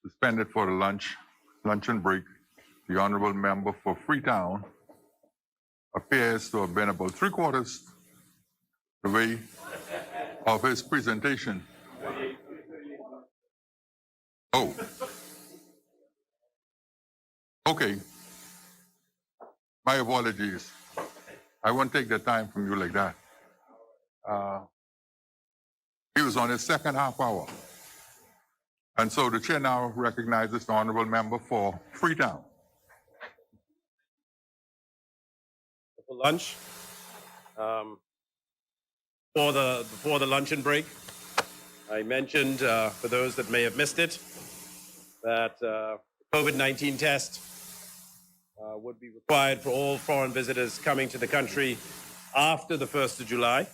suspended for the luncheon break. The honorable member for Freetown appears to have been about 3/4 the way of his presentation. Oh. Okay. My apologies. I won't take the time from you like that. He was on his second half hour. And so the chair now recognizes the honorable member for Freetown. For lunch, before the luncheon break, I mentioned, for those that may have missed it, that COVID-19 test would be required for all foreign visitors coming to the country after the 1st of July.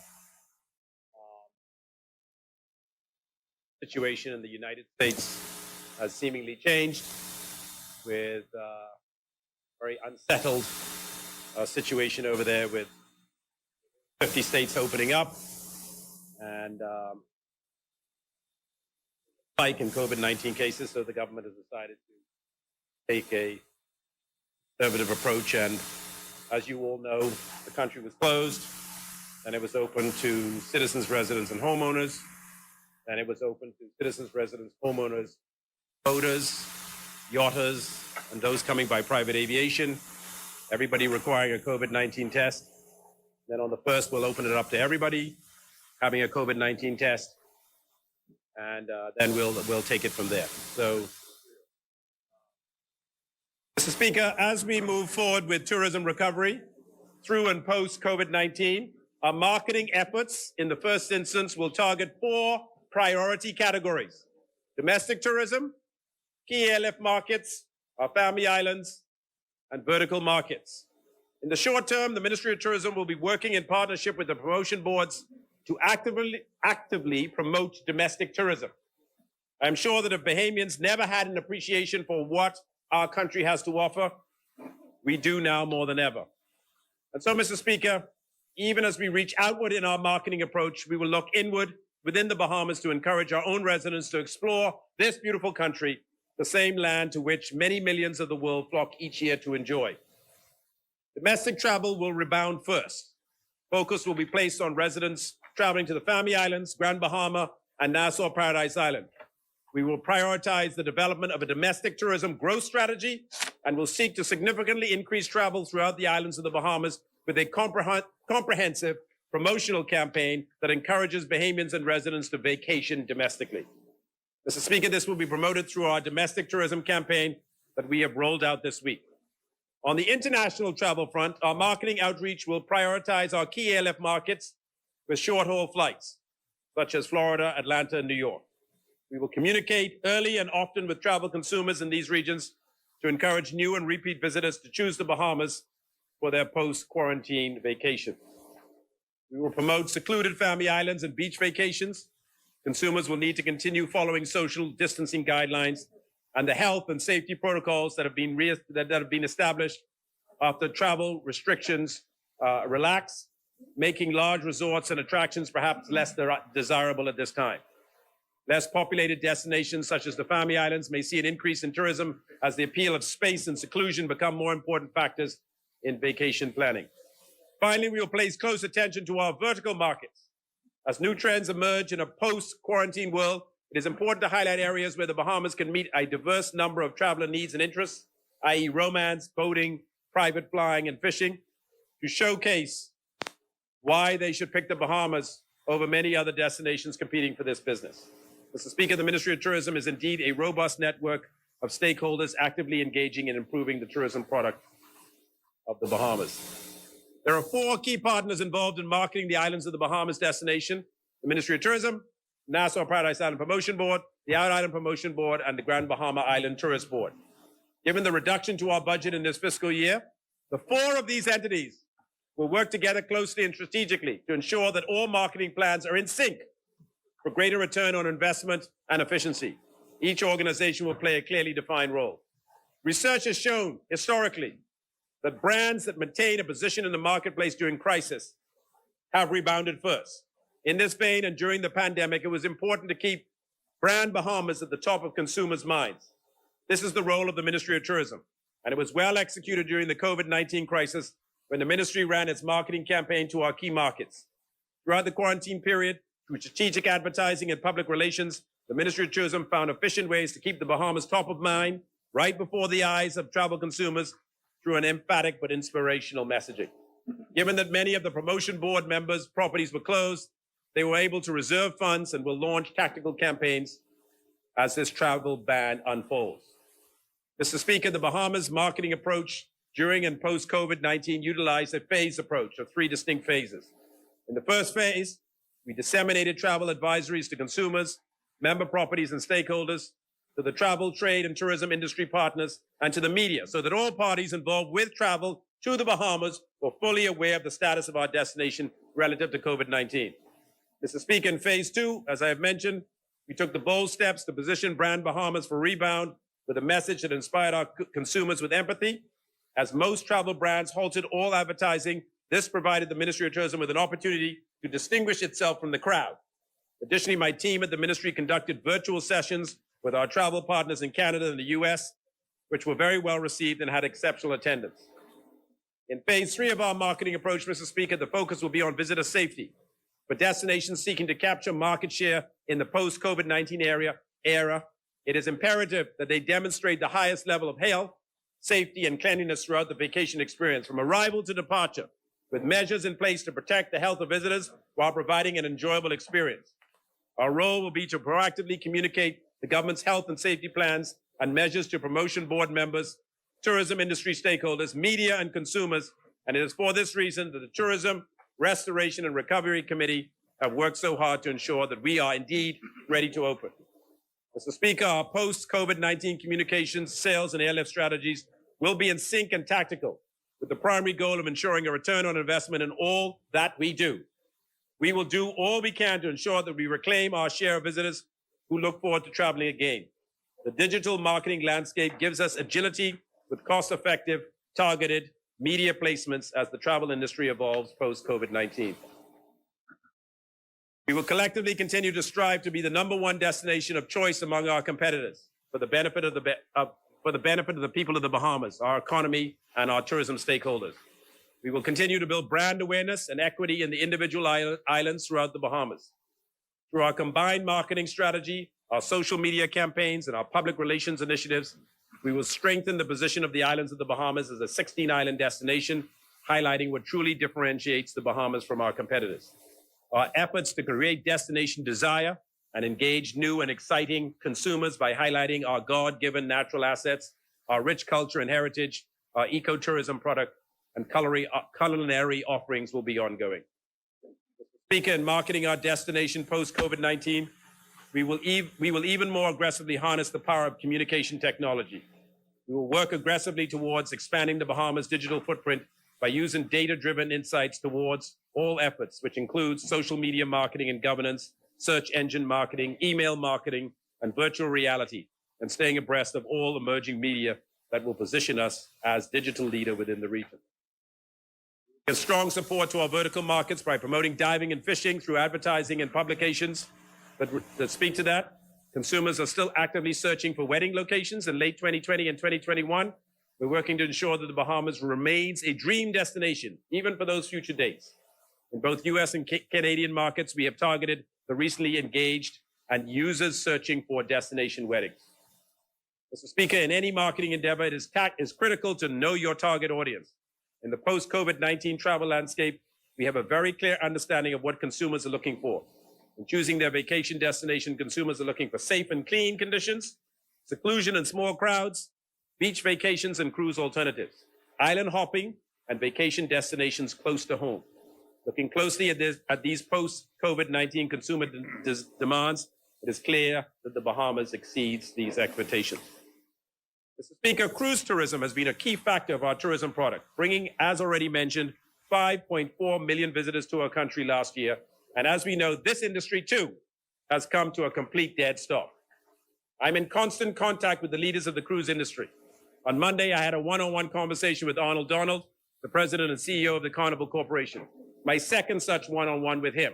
Situation in the United States has seemingly changed with very unsettled situation over there with 50 states opening up and spike in COVID-19 cases. So the government has decided to take a conservative approach. And as you all know, the country was closed and it was open to citizens, residents, and homeowners. And it was open to citizens, residents, homeowners, boaters, yachters, and those coming by private aviation, everybody requiring a COVID-19 test. Then on the 1st, we'll open it up to everybody having a COVID-19 test, and then we'll take it from there. So, Mr. Speaker, as we move forward with tourism recovery through and post COVID-19, our marketing efforts in the first instance will target 4 priority categories: domestic tourism, key airlift markets, our family islands, and vertical markets. In the short term, the Ministry of Tourism will be working in partnership with the promotion boards to actively promote domestic tourism. I'm sure that if Bahamians never had an appreciation for what our country has to offer, we do now more than ever. And so, Mr. Speaker, even as we reach outward in our marketing approach, we will look inward within the Bahamas to encourage our own residents to explore this beautiful country, the same land to which many millions of the world flock each year to enjoy. Domestic travel will rebound first. Focus will be placed on residents traveling to the Family Islands, Grand Bahama, and Nassau Paradise Island. We will prioritize the development of a domestic tourism growth strategy and will seek to significantly increase travel throughout the islands of the Bahamas with a comprehensive promotional campaign that encourages Bahamians and residents to vacation domestically. Mr. Speaker, this will be promoted through our domestic tourism campaign that we have rolled out this week. On the international travel front, our marketing outreach will prioritize our key airlift markets with short-haul flights, such as Florida, Atlanta, and New York. We will communicate early and often with travel consumers in these regions to encourage new and repeat visitors to choose the Bahamas for their post-quarantine vacation. We will promote secluded family islands and beach vacations. Consumers will need to continue following social distancing guidelines and the health and safety protocols that have been established after travel restrictions relax, making large resorts and attractions perhaps less desirable at this time. Less populated destinations such as the Family Islands may see an increase in tourism as the appeal of space and seclusion become more important factors in vacation planning. Finally, we will place close attention to our vertical markets. As new trends emerge in a post-quarantine world, it is important to highlight areas where the Bahamas can meet a diverse number of traveler needs and interests, i.e. romance, boating, private flying, and fishing, to showcase why they should pick the Bahamas over many other destinations competing for this business. Mr. Speaker, the Ministry of Tourism is indeed a robust network of stakeholders actively engaging in improving the tourism product of the Bahamas. There are 4 key partners involved in marketing the islands of the Bahamas destination: the Ministry of Tourism, Nassau Paradise Island Promotion Board, the Out Island Promotion Board, and the Grand Bahama Island Tourist Board. Given the reduction to our budget in this fiscal year, the 4 of these entities will work together closely and strategically to ensure that all marketing plans are in sync for greater return on investment and efficiency. Each organization will play a clearly defined role. Research has shown historically that brands that maintain a position in the marketplace during crisis have rebounded first. In this vein, and during the pandemic, it was important to keep brand Bahamas at the top of consumers' minds. This is the role of the Ministry of Tourism, and it was well executed during the COVID-19 crisis when the ministry ran its marketing campaign to our key markets. Throughout the quarantine period, through strategic advertising and public relations, the Ministry of Tourism found efficient ways to keep the Bahamas top of mind, right before the eyes of travel consumers, through an emphatic but inspirational messaging. Given that many of the promotion board members' properties were closed, they were able to reserve funds and will launch tactical campaigns as this travel ban unfolds. Mr. Speaker, the Bahamas marketing approach during and post-COVID-19 utilized a phased approach of 3 distinct phases. In the first phase, we disseminated travel advisories to consumers, member properties and stakeholders, to the travel, trade, and tourism industry partners, and to the media, so that all parties involved with travel to the Bahamas were fully aware of the status of our destination relative to COVID-19. Mr. Speaker, in phase 2, as I have mentioned, we took the bold steps to position brand Bahamas for rebound with a message that inspired our consumers with empathy. As most travel brands halted all advertising, this provided the Ministry of Tourism with an opportunity to distinguish itself from the crowd. Additionally, my team at the ministry conducted virtual sessions with our travel partners in Canada and the US, which were very well received and had exceptional attendance. In phase 3 of our marketing approach, Mr. Speaker, the focus will be on visitor safety. For destinations seeking to capture market share in the post-COVID-19 era, it is imperative that they demonstrate the highest level of health, safety, and cleanliness throughout the vacation experience, from arrival to departure, with measures in place to protect the health of visitors while providing an enjoyable experience. Our role will be to proactively communicate the government's health and safety plans and measures to promotion board members, tourism industry stakeholders, media, and consumers. And it is for this reason that the Tourism, Restoration, and Recovery Committee have worked so hard to ensure that we are indeed ready to open. Mr. Speaker, our post-COVID-19 communications, sales, and airlift strategies will be in sync and tactical, with the primary goal of ensuring a return on investment in all that we do. We will do all we can to ensure that we reclaim our share of visitors who look forward to traveling again. The digital marketing landscape gives us agility with cost-effective, targeted media placements as the travel industry evolves post-COVID-19. We will collectively continue to strive to be the #1 destination of choice among our competitors for the benefit of the people of the Bahamas, our economy, and our tourism stakeholders. We will continue to build brand awareness and equity in the individual islands throughout the Bahamas. Through our combined marketing strategy, our social media campaigns, and our public relations initiatives, we will strengthen the position of the islands of the Bahamas as a 16-island destination, highlighting what truly differentiates the Bahamas from our competitors. Our efforts to create destination desire and engage new and exciting consumers by highlighting our God-given natural assets, our rich culture and heritage, our ecotourism product, and culinary offerings will be ongoing. Speaker, in marketing our destination post-COVID-19, we will even more aggressively harness the power of communication technology. We will work aggressively towards expanding the Bahamas' digital footprint by using data-driven insights towards all efforts, which includes social media marketing and governance, search engine marketing, email marketing, and virtual reality, and staying abreast of all emerging media that will position us as digital leader within the region. Give strong support to our vertical markets by promoting diving and fishing through advertising and publications that speak to that. Consumers are still actively searching for wedding locations in late 2020 and 2021. We're working to ensure that the Bahamas remains a dream destination, even for those future dates. In both US and Canadian markets, we have targeted the recently engaged and users searching for destination weddings. Mr. Speaker, in any marketing endeavor, it is critical to know your target audience. In the post-COVID-19 travel landscape, we have a very clear understanding of what consumers are looking for. In choosing their vacation destination, consumers are looking for safe and clean conditions, seclusion and small crowds, beach vacations and cruise alternatives, island hopping, and vacation destinations close to home. Looking closely at these post-COVID-19 consumer demands, it is clear that the Bahamas exceeds these expectations. Mr. Speaker, cruise tourism has been a key factor of our tourism product, bringing, as already mentioned, 5.4 million visitors to our country last year. And as we know, this industry too has come to a complete dead stop. I'm in constant contact with the leaders of the cruise industry. On Monday, I had a one-on-one conversation with Arnold Donald, the president and CEO of the Carnival Corporation, my second such one-on-one with him.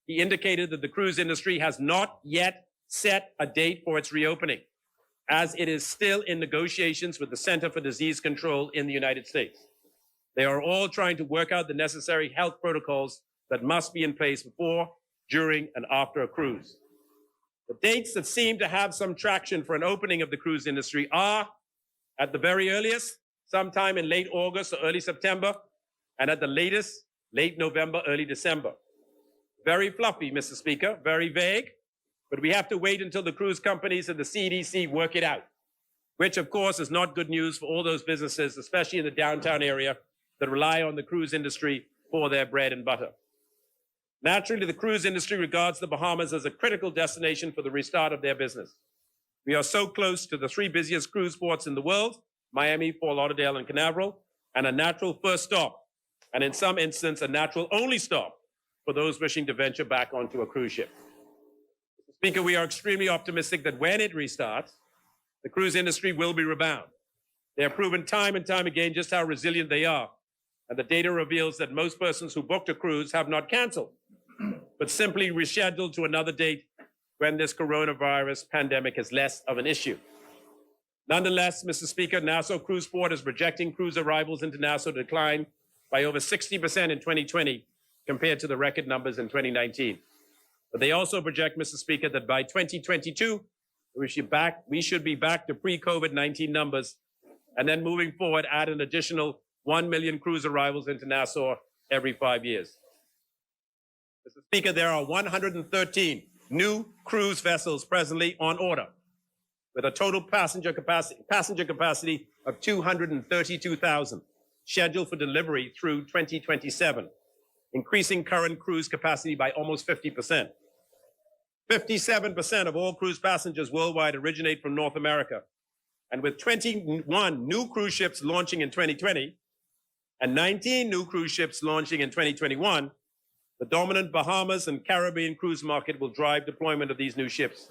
He indicated that the cruise industry has not yet set a date for its reopening. as it is still in negotiations with the Center for Disease Control in the United States. They are all trying to work out the necessary health protocols that must be in place before, during, and after a cruise. The dates that seem to have some traction for an opening of the cruise industry are, at the very earliest, sometime in late August or early September, and at the latest, late November, early December. Very fluffy, Mr. Speaker, very vague, but we have to wait until the cruise companies and the CDC work it out, which of course is not good news for all those businesses, especially in the downtown area, that rely on the cruise industry for their bread and butter. Naturally, the cruise industry regards the Bahamas as a critical destination for the restart of their business. We are so close to the 3 busiest cruise ports in the world, Miami, Fort Lauderdale, and Canaveral, and a natural first stop, and in some instances, a natural only stop for those wishing to venture back onto a cruise ship. Mr. Speaker, we are extremely optimistic that when it restarts, the cruise industry will be rebound. They have proven time and time again just how resilient they are, and the data reveals that most persons who booked a cruise have not canceled, but simply rescheduled to another date when this coronavirus pandemic is less of an issue. Nonetheless, Mr. Speaker, Nassau Cruise Port is projecting cruise arrivals into Nassau to decline by over 60% in 2020 compared to the record numbers in 2019. But they also project, Mr. Speaker, that by 2022, we should be back to pre-COVID-19 numbers, and then moving forward, add an additional 1 million cruise arrivals into Nassau every 5 years. Mr. Speaker, there are 113 new cruise vessels presently on order, with a total passenger capacity of 232,000, scheduled for delivery through 2027, increasing current cruise capacity by almost 50%. 57% of all cruise passengers worldwide originate from North America, and with 21 new cruise ships launching in 2020 and 19 new cruise ships launching in 2021, the dominant Bahamas and Caribbean cruise market will drive deployment of these new ships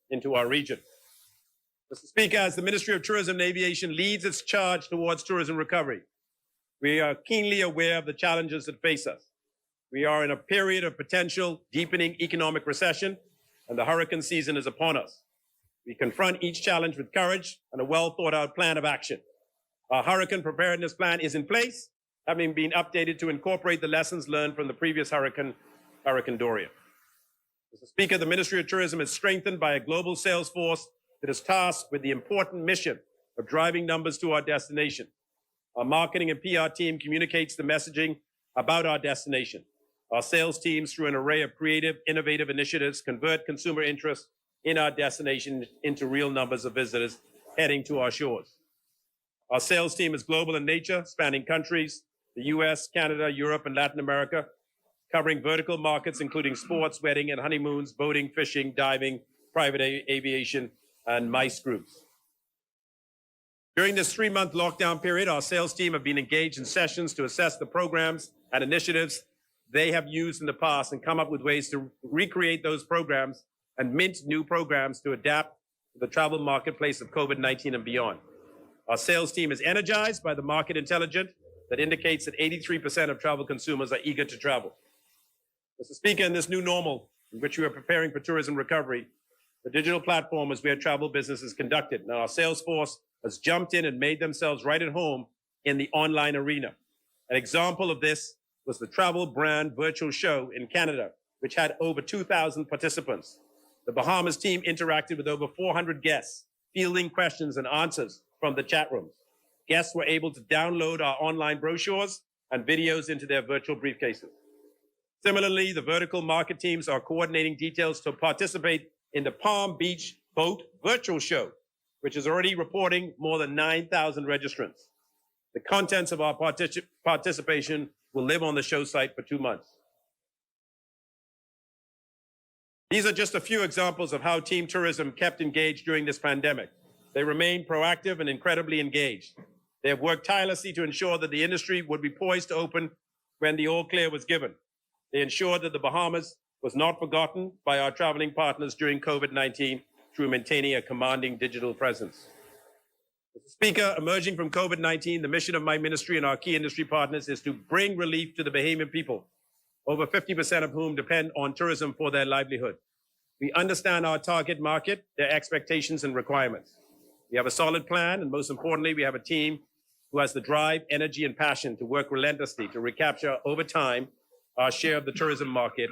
into our region. Mr. Speaker, as the Ministry of Tourism and Aviation leads its charge towards tourism recovery, we are keenly aware of the challenges that face us. We are in a period of potential deepening economic recession, and the hurricane season is upon us. We confront each challenge with courage and a well-thought-out plan of action. Our hurricane preparedness plan is in place, having been updated to incorporate the lessons learned from the previous hurricane, Hurricane Dorian. Mr. Speaker, the Ministry of Tourism is strengthened by a global sales force that is tasked with the important mission of driving numbers to our destination. Our marketing and PR team communicates the messaging about our destination. Our sales teams, through an array of creative, innovative initiatives, convert consumer interest in our destination into real numbers of visitors heading to our shores. Our sales team is global in nature, spanning countries, the US, Canada, Europe, and Latin America, covering vertical markets including sports, wedding and honeymoons, boating, fishing, diving, private aviation, and MICE groups. During this 3-month lockdown period, our sales team have been engaged in sessions to assess the programs and initiatives they have used in the past and come up with ways to recreate those programs and mint new programs to adapt to the travel marketplace of COVID-19 and beyond. Our sales team is energized by the market intelligence that indicates that 83% of travel consumers are eager to travel. Mr. Speaker, in this new normal in which we are preparing for tourism recovery, the digital platform is where travel business is conducted. Now, our sales force has jumped in and made themselves right at home in the online arena. An example of this was the Travel Brand Virtual Show in Canada, which had over 2,000 participants. The Bahamas team interacted with over 400 guests, fielding questions and answers from the chat rooms. Guests were able to download our online brochures and videos into their virtual briefcases. Similarly, the vertical market teams are coordinating details to participate in the Palm Beach Boat Virtual Show, which is already reporting more than 9,000 registrants. The contents of our participation will live on the show site for 2 months. These are just a few examples of how Team Tourism kept engaged during this pandemic. They remained proactive and incredibly engaged. They have worked tirelessly to ensure that the industry would be poised to open when the all clear was given. They ensured that the Bahamas was not forgotten by our traveling partners during COVID-19 through maintaining a commanding digital presence. Mr. Speaker, emerging from COVID-19, the mission of my ministry and our key industry partners is to bring relief to the Bahamian people, over 50% of whom depend on tourism for their livelihood. We understand our target market, their expectations and requirements. We have a solid plan, and most importantly, we have a team who has the drive, energy, and passion to work relentlessly to recapture over time our share of the tourism market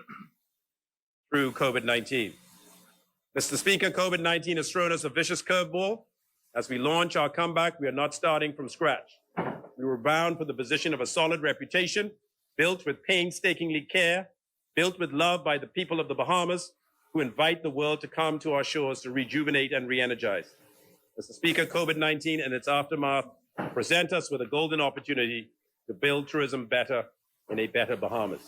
through COVID-19. Mr. Speaker, COVID-19 has thrown us a vicious curveball. As we launch our comeback, we are not starting from scratch. We were bound for the position of a solid reputation, built with painstakingly care, built with love by the people of the Bahamas, who invite the world to come to our shores to rejuvenate and re-energize. Mr. Speaker, COVID-19 and its aftermath present us with a golden opportunity to build tourism better in a better Bahamas.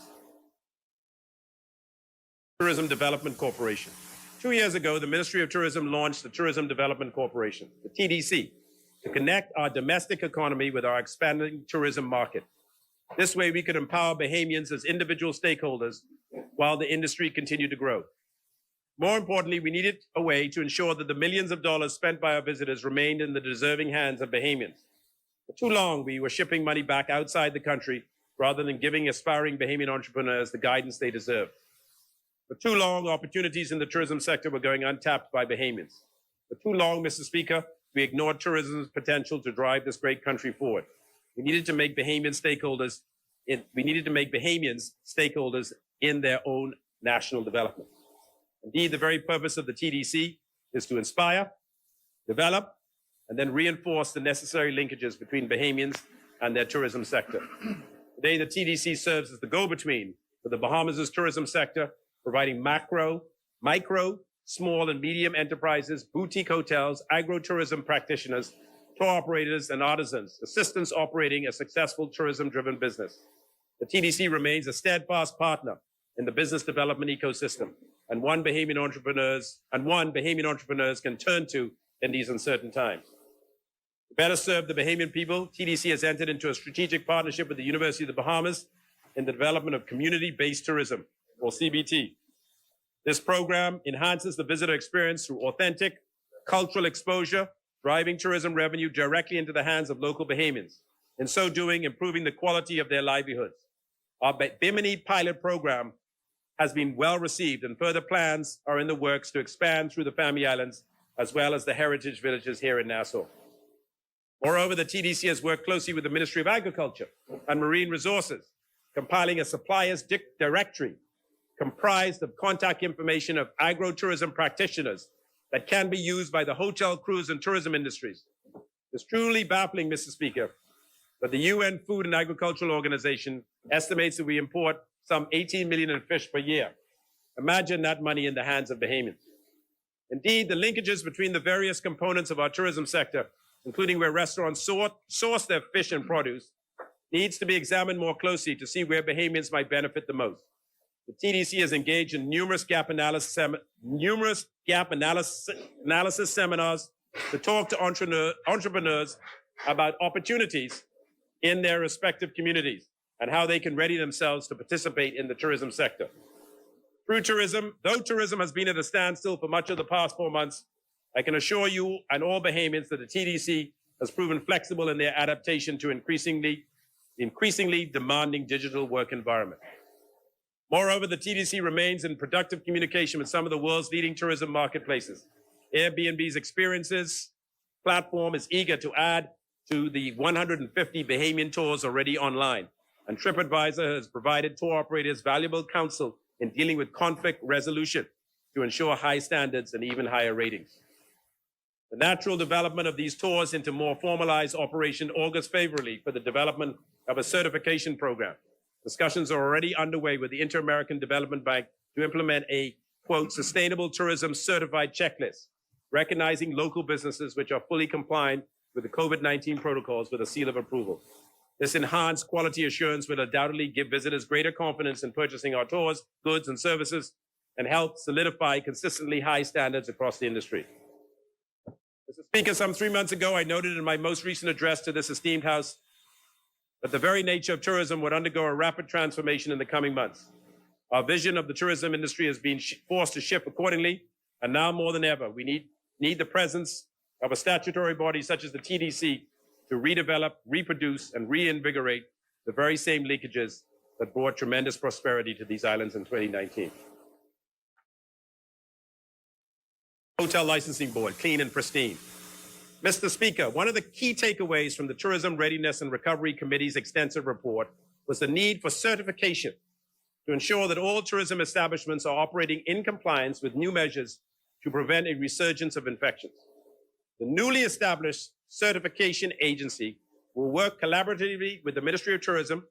Tourism Development Corporation. 2 years ago, the Ministry of Tourism launched the Tourism Development Corporation, the TDC, to connect our domestic economy with our expanding tourism market. This way, we could empower Bahamians as individual stakeholders while the industry continued to grow. More importantly, we needed a way to ensure that the millions of dollars spent by our visitors remained in the deserving hands of Bahamians. For too long, we were shipping money back outside the country rather than giving aspiring Bahamian entrepreneurs the guidance they deserve. For too long, opportunities in the tourism sector were going untapped by Bahamians. For too long, Mr. Speaker, we ignored tourism's potential to drive this great country forward. We needed to make Bahamians stakeholders in their own national development. Indeed, the very purpose of the TDC is to inspire, develop, and then reinforce the necessary linkages between Bahamians and their tourism sector. Today, the TDC serves as the go-between for the Bahamas' tourism sector, providing macro, micro, small and medium enterprises, boutique hotels, agro-tourism practitioners, tour operators, and artisans, assistance operating a successful tourism-driven business. The TDC remains a steadfast partner in the business development ecosystem, and one Bahamian entrepreneurs can turn to in these uncertain times. To better serve the Bahamian people, TDC has entered into a strategic partnership with the University of the Bahamas in the development of community-based tourism, or CBT. This program enhances the visitor experience through authentic cultural exposure, driving tourism revenue directly into the hands of local Bahamians. In so doing, improving the quality of their livelihoods. Our Bimini pilot program has been well received, and further plans are in the works to expand through the Family Islands, as well as the heritage villages here in Nassau. Moreover, the TDC has worked closely with the Ministry of Agriculture and Marine Resources, compiling a suppliers directory comprised of contact information of agro-tourism practitioners that can be used by the hotel, cruise, and tourism industries. It's truly baffling, Mr. Speaker, that the UN Food and Agricultural Organization estimates that we import some 18 million in fish per year. Imagine that money in the hands of Bahamians. Indeed, the linkages between the various components of our tourism sector, including where restaurants source their fish and produce, needs to be examined more closely to see where Bahamians might benefit the most. The TDC has engaged in numerous gap analysis seminars to talk to entrepreneurs about opportunities in their respective communities and how they can ready themselves to participate in the tourism sector. Through tourism, though tourism has been at a standstill for much of the past 4 months, I can assure you and all Bahamians that the TDC has proven flexible in their adaptation to increasingly demanding digital work environment. Moreover, the TDC remains in productive communication with some of the world's leading tourism marketplaces. Airbnb's experiences platform is eager to add to the 150 Bahamian tours already online, and TripAdvisor has provided tour operators valuable counsel in dealing with conflict resolution to ensure high standards and even higher ratings. The natural development of these tours into more formalized operation augurs favorably for the development of a certification program. Discussions are already underway with the Inter-American Development Bank to implement a, quote, sustainable tourism certified checklist, recognizing local businesses which are fully compliant with the COVID-19 protocols with a seal of approval. This enhanced quality assurance will undoubtedly give visitors greater confidence in purchasing our tours, goods, and services, and help solidify consistently high standards across the industry. Mr. Speaker, some 3 months ago, I noted in my most recent address to this esteemed House that the very nature of tourism would undergo a rapid transformation in the coming months. Our vision of the tourism industry has been forced to shift accordingly, and now more than ever, we need the presence of a statutory body such as the TDC to redevelop, reproduce, and reinvigorate the very same leakages that brought tremendous prosperity to these islands in 2019. Hotel Licensing Board, clean and pristine. Mr. Speaker, one of the key takeaways from the Tourism Readiness and Recovery Committee's extensive report was the need for certification to ensure that all tourism establishments are operating in compliance with new measures to prevent a resurgence of infections. The newly established certification agency will work collaboratively with the Ministry of Tourism,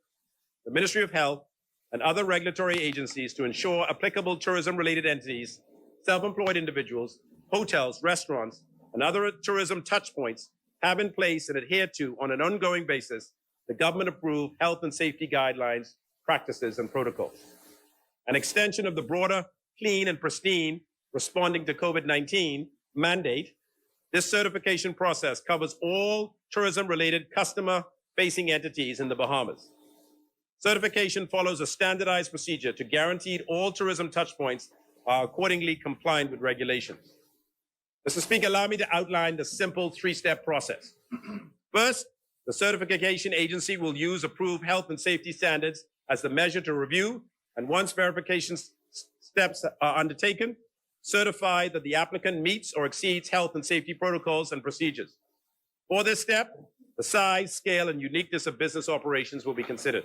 the Ministry of Health, and other regulatory agencies to ensure applicable tourism-related entities, self-employed individuals, hotels, restaurants, and other tourism touchpoints have in place and adhere to, on an ongoing basis, the government-approved health and safety guidelines, practices, and protocols. An extension of the broader clean and pristine responding to COVID-19 mandate, this certification process covers all tourism-related customer-facing entities in the Bahamas. Certification follows a standardized procedure to guarantee all tourism touchpoints are accordingly compliant with regulations. Mr. Speaker, allow me to outline the simple three-step process. First, the certification agency will use approved health and safety standards as the measure to review, and once verification steps are undertaken, certify that the applicant meets or exceeds health and safety protocols and procedures. For this step, the size, scale, and uniqueness of business operations will be considered.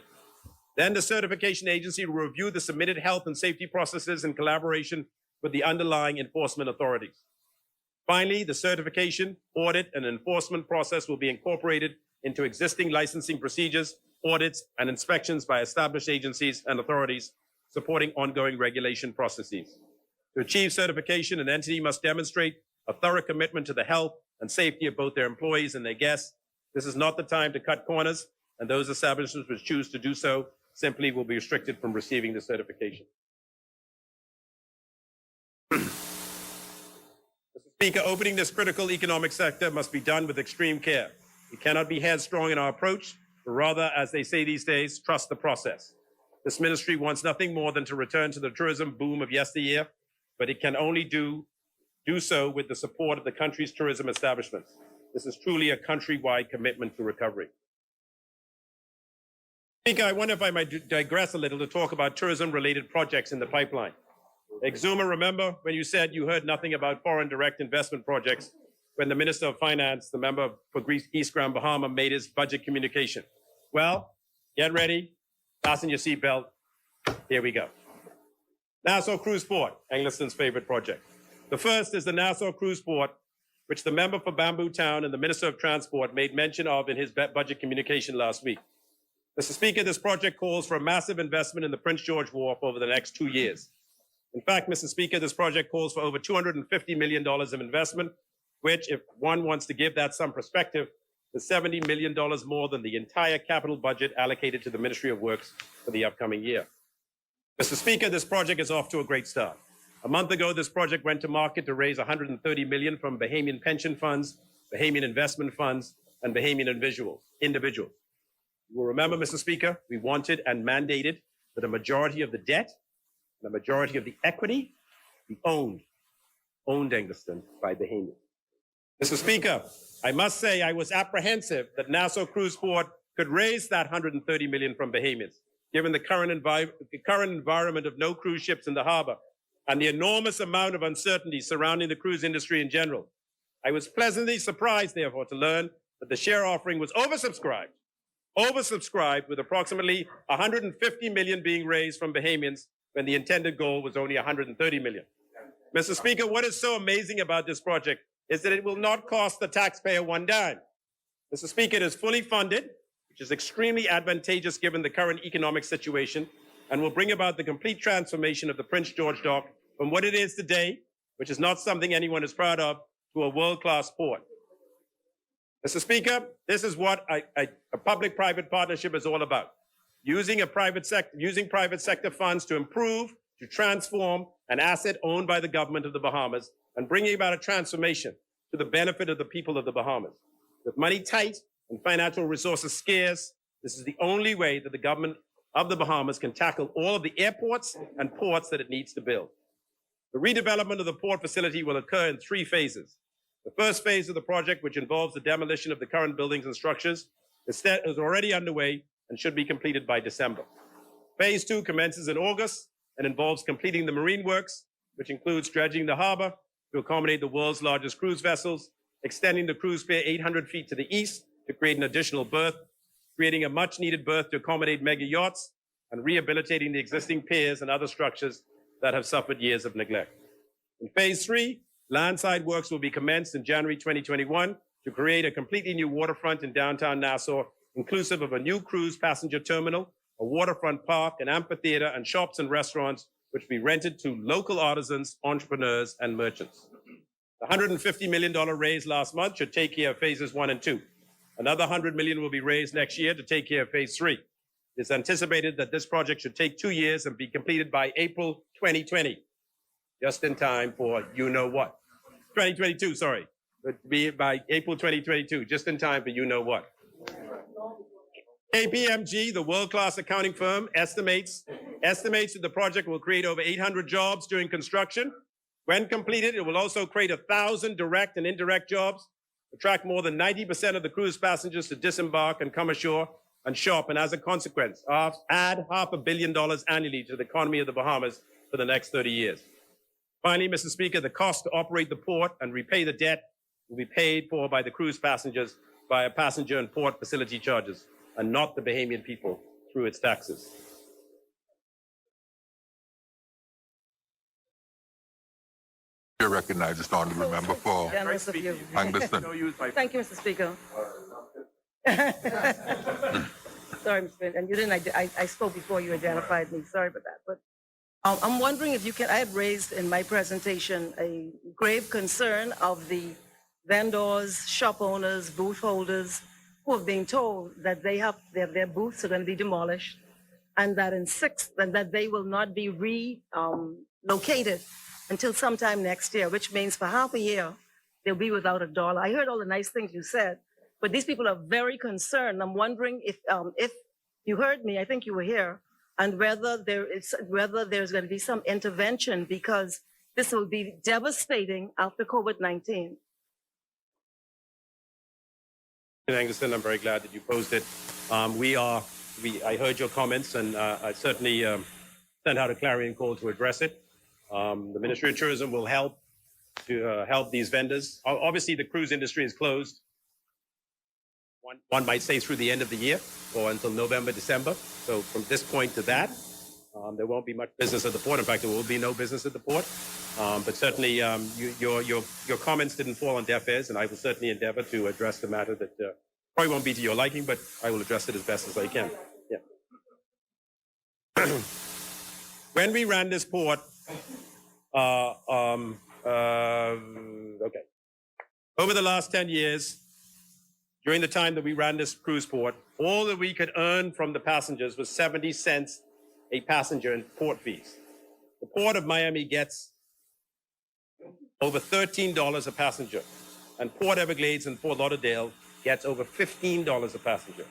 Then the certification agency will review the submitted health and safety processes in collaboration with the underlying enforcement authorities. Finally, the certification, audit, and enforcement process will be incorporated into existing licensing procedures, audits, and inspections by established agencies and authorities supporting ongoing regulation processes. To achieve certification, an entity must demonstrate a thorough commitment to the health and safety of both their employees and their guests. This is not the time to cut corners, and those establishments which choose to do so simply will be restricted from receiving the certification. Mr. Speaker, opening this critical economic sector must be done with extreme care. We cannot be headstrong in our approach, but rather, as they say these days, trust the process. This ministry wants nothing more than to return to the tourism boom of yesteryear, but it can only do so with the support of the country's tourism establishments. This is truly a countrywide commitment to recovery. Speaker, I wonder if I might digress a little to talk about tourism-related projects in the pipeline. Exuma, remember when you said you heard nothing about foreign direct investment projects when the Minister of Finance, the member for East Grand Bahama, made his budget communication? Well, get ready, fasten your seatbelt. Here we go. Nassau Cruise Port, Angliston's favorite project. The first is the Nassau Cruise Port, which the member for Bamboo Town and the Minister of Transport made mention of in his budget communication last week. Mr. Speaker, this project calls for a massive investment in the Prince George Wharf over the next 2 years. In fact, Mr. Speaker, this project calls for over $250 million of investment, which, if one wants to give that some perspective, is $70 million more than the entire capital budget allocated to the Ministry of Works for the upcoming year. Mr. Speaker, this project is off to a great start. A month ago, this project went to market to raise $130 million from Bahamian pension funds, Bahamian investment funds, and Bahamian individuals. You will remember, Mr. Speaker, we wanted and mandated that a majority of the debt and a majority of the equity be owned Angliston by Bahamians. Mr. Speaker, I must say I was apprehensive that Nassau Cruise Port could raise that $130 million from Bahamians, given the current environment of no cruise ships in the harbor and the enormous amount of uncertainty surrounding the cruise industry in general. I was pleasantly surprised, therefore, to learn that the share offering was oversubscribed with approximately $150 million being raised from Bahamians when the intended goal was only $130 million. Mr. Speaker, what is so amazing about this project is that it will not cost the taxpayer one dime. Mr. Speaker, it is fully funded, which is extremely advantageous given the current economic situation, and will bring about the complete transformation of the Prince George Dock from what it is today, which is not something anyone is proud of, to a world-class port. Mr. Speaker, this is what a public-private partnership is all about. Using private sector funds to improve, to transform an asset owned by the government of the Bahamas and bringing about a transformation to the benefit of the people of the Bahamas. With money tight and financial resources scarce, this is the only way that the government of the Bahamas can tackle all of the airports and ports that it needs to build. The redevelopment of the port facility will occur in 3 phases. The first phase of the project, which involves the demolition of the current buildings and structures, is already underway and should be completed by December. Phase 2 commences in August and involves completing the marine works, which includes dredging the harbor to accommodate the world's largest cruise vessels, extending the cruise pier 800 feet to the east to create an additional berth, creating a much-needed berth to accommodate mega yachts, and rehabilitating the existing piers and other structures that have suffered years of neglect. In phase 3, landside works will be commenced in January 2021 to create a completely new waterfront in downtown Nassau, inclusive of a new cruise passenger terminal, a waterfront park, an amphitheater, and shops and restaurants, which will be rented to local artisans, entrepreneurs, and merchants. The $150 million raise last month should take care of phases 1 and 2. Another $100 million will be raised next year to take care of phase 3. It's anticipated that this project should take 2 years and be completed by April 2020, just in time for you-know-what. 2022, sorry. But be by April 2022, just in time for you-know-what. KPMG, the world-class accounting firm, estimates that the project will create over 800 jobs during construction. When completed, it will also create 1,000 direct and indirect jobs, attract more than 90% of the cruise passengers to disembark and come ashore and shop, and as a consequence, add $500 million annually to the economy of the Bahamas for the next 30 years. Finally, Mr. Speaker, the cost to operate the port and repay the debt will be paid for by the cruise passengers via passenger and port facility charges, and not the Bahamian people through its taxes. Chair recognizes the honourable member for Generous of you. Angleston. Thank you, Mr. Speaker. Sorry, Mr. Speaker, and you didn't. I spoke before you identified me. Sorry about that. But I'm wondering if you can. I had raised in my presentation a grave concern of the vendors, shop owners, booth holders who are being told that their booths are going to be demolished, and that that they will not be relocated until sometime next year, which means for half a year, they'll be without a dollar. I heard all the nice things you said, but these people are very concerned. I'm wondering if you heard me, I think you were here, and whether there's going to be some intervention, because this will be devastating after COVID-19. Angleston, I'm very glad that you posed it. I heard your comments, and I certainly sent out a clarion call to address it. The Ministry of Tourism will help these vendors. Obviously, the cruise industry is closed. One might say through the end of the year or until November, December. So from this point to that, there won't be much business at the port. In fact, there will be no business at the port. But certainly, your comments didn't fall on deaf ears, and I will certainly endeavor to address the matter that probably won't be to your liking, but I will address it as best as I can. Yeah. When we ran this port, okay. Over the last 10 years, during the time that we ran this cruise port, all that we could earn from the passengers was 70 cents a passenger in port fees. The Port of Miami gets over $13 a passenger, and Port Everglades and Fort Lauderdale gets over $15 a passenger.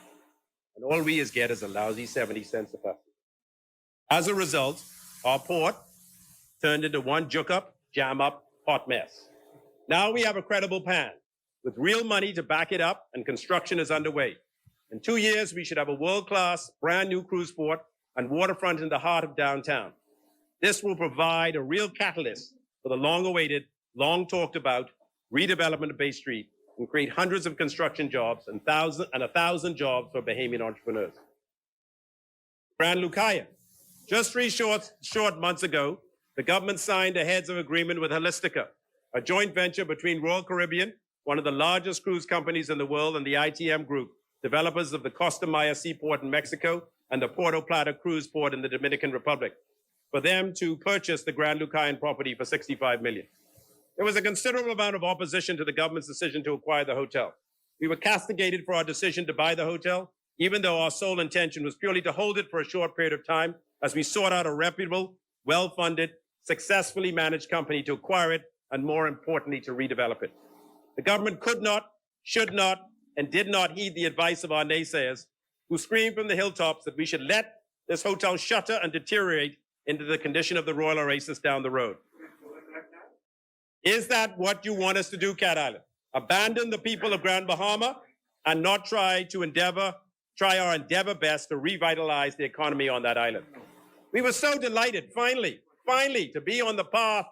And all we get is a lousy 70 cents a passenger. As a result, our port turned into one juk-up, jam-up, hot mess. Now we have a credible plan with real money to back it up, and construction is underway. In 2 years, we should have a world-class, brand-new cruise port and waterfront in the heart of downtown. This will provide a real catalyst for the long-awaited, long-talked-about redevelopment of Bay Street and create hundreds of construction jobs and 1,000 jobs for Bahamian entrepreneurs. Grand Lucaya. Just 3 short months ago, the government signed a heads of agreement with Holistica, a joint venture between Royal Caribbean, one of the largest cruise companies in the world, and the ITM Group, developers of the Costa Maya Seaport in Mexico and the Puerto Plata Cruise Port in the Dominican Republic, for them to purchase the Grand Lucayan property for $65 million. There was a considerable amount of opposition to the government's decision to acquire the hotel. We were castigated for our decision to buy the hotel, even though our sole intention was purely to hold it for a short period of time as we sought out a reputable, well-funded, successfully managed company to acquire it, and more importantly, to redevelop it. The government could not, should not, and did not heed the advice of our naysayers, who screamed from the hilltops that we should let this hotel shutter and deteriorate into the condition of the Royal Oasis down the road. Is that what you want us to do, Cat Island? Abandon the people of Grand Bahama and not try our endeavor best to revitalize the economy on that island? We were so delighted, finally, to be on the path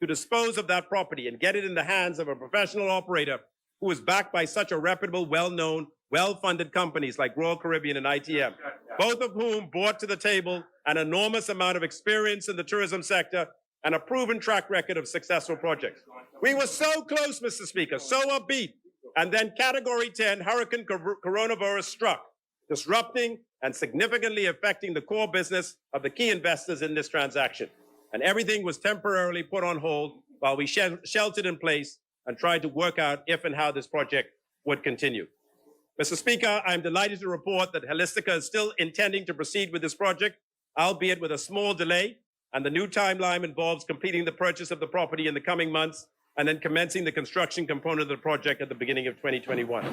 to dispose of that property and get it in the hands of a professional operator who is backed by such a reputable, well-known, well-funded companies like Royal Caribbean and ITM, both of whom brought to the table an enormous amount of experience in the tourism sector and a proven track record of successful projects. We were so close, Mr. Speaker, so upbeat. And then Category 10, Hurricane Coronavirus struck, disrupting and significantly affecting the core business of the key investors in this transaction. And everything was temporarily put on hold while we sheltered in place and tried to work out if and how this project would continue. Mr. Speaker, I'm delighted to report that Holistica is still intending to proceed with this project, albeit with a small delay, and the new timeline involves completing the purchase of the property in the coming months and then commencing the construction component of the project at the beginning of 2021.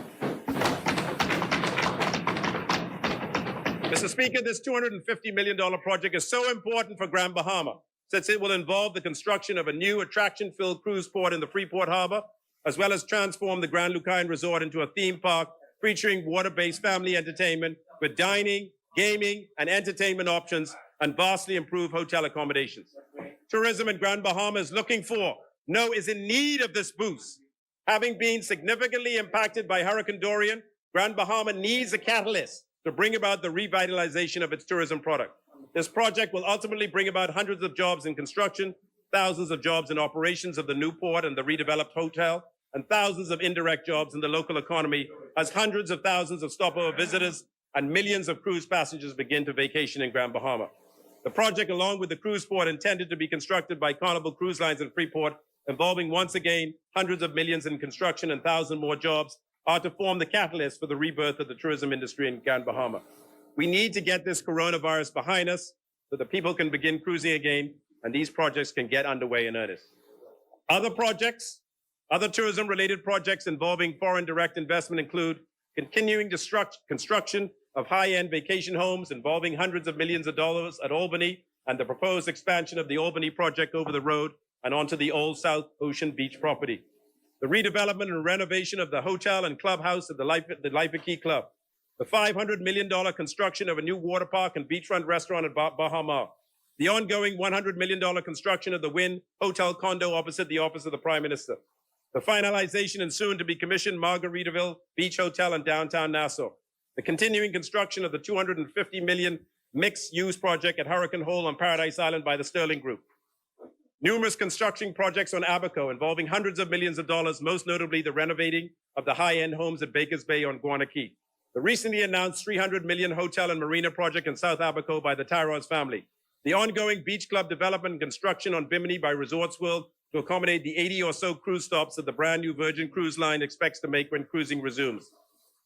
Mr. Speaker, this $250 million project is so important for Grand Bahama, since it will involve the construction of a new attraction-filled cruise port in the Freeport Harbor, as well as transform the Grand Lucayan Resort into a theme park featuring water-based family entertainment with dining, gaming, and entertainment options, and vastly improved hotel accommodations. Tourism in Grand Bahama is looking for, no, is in need of this boost. Having been significantly impacted by Hurricane Dorian, Grand Bahama needs a catalyst to bring about the revitalization of its tourism product. This project will ultimately bring about hundreds of jobs in construction, thousands of jobs in operations of the new port and the redeveloped hotel, and thousands of indirect jobs in the local economy as hundreds of thousands of stopover visitors and millions of cruise passengers begin to vacation in Grand Bahama. The project, along with the cruise port intended to be constructed by Carnival Cruise Lines in Freeport, involving once again hundreds of millions in construction and thousands more jobs, are to form the catalyst for the rebirth of the tourism industry in Grand Bahama. We need to get this coronavirus behind us so that people can begin cruising again and these projects can get underway in earnest. Other projects, other tourism-related projects involving foreign direct investment include continuing construction of high-end vacation homes involving hundreds of millions of dollars at Albany and the proposed expansion of the Albany project over the road and onto the old South Ocean Beach property. The redevelopment and renovation of the hotel and clubhouse at the Life Key Club. The $500 million construction of a new water park and beachfront restaurant at Bahama. The ongoing $100 million construction of the Wynn Hotel condo opposite the office of the Prime Minister. The finalization and soon to be commissioned Margaritaville Beach Hotel in downtown Nassau. The continuing construction of the $250 million mixed-use project at Hurricane Hole on Paradise Island by the Sterling Group. Numerous construction projects on Abaco involving hundreds of millions of dollars, most notably the renovating of the high-end homes at Baker's Bay on Guana Key. The recently announced $300 million hotel and marina project in South Abaco by the Tyros family. The ongoing beach club development and construction on Bimini by Resorts World to accommodate the 80 or so cruise stops that the brand new Virgin Cruise Line expects to make when cruising resumes.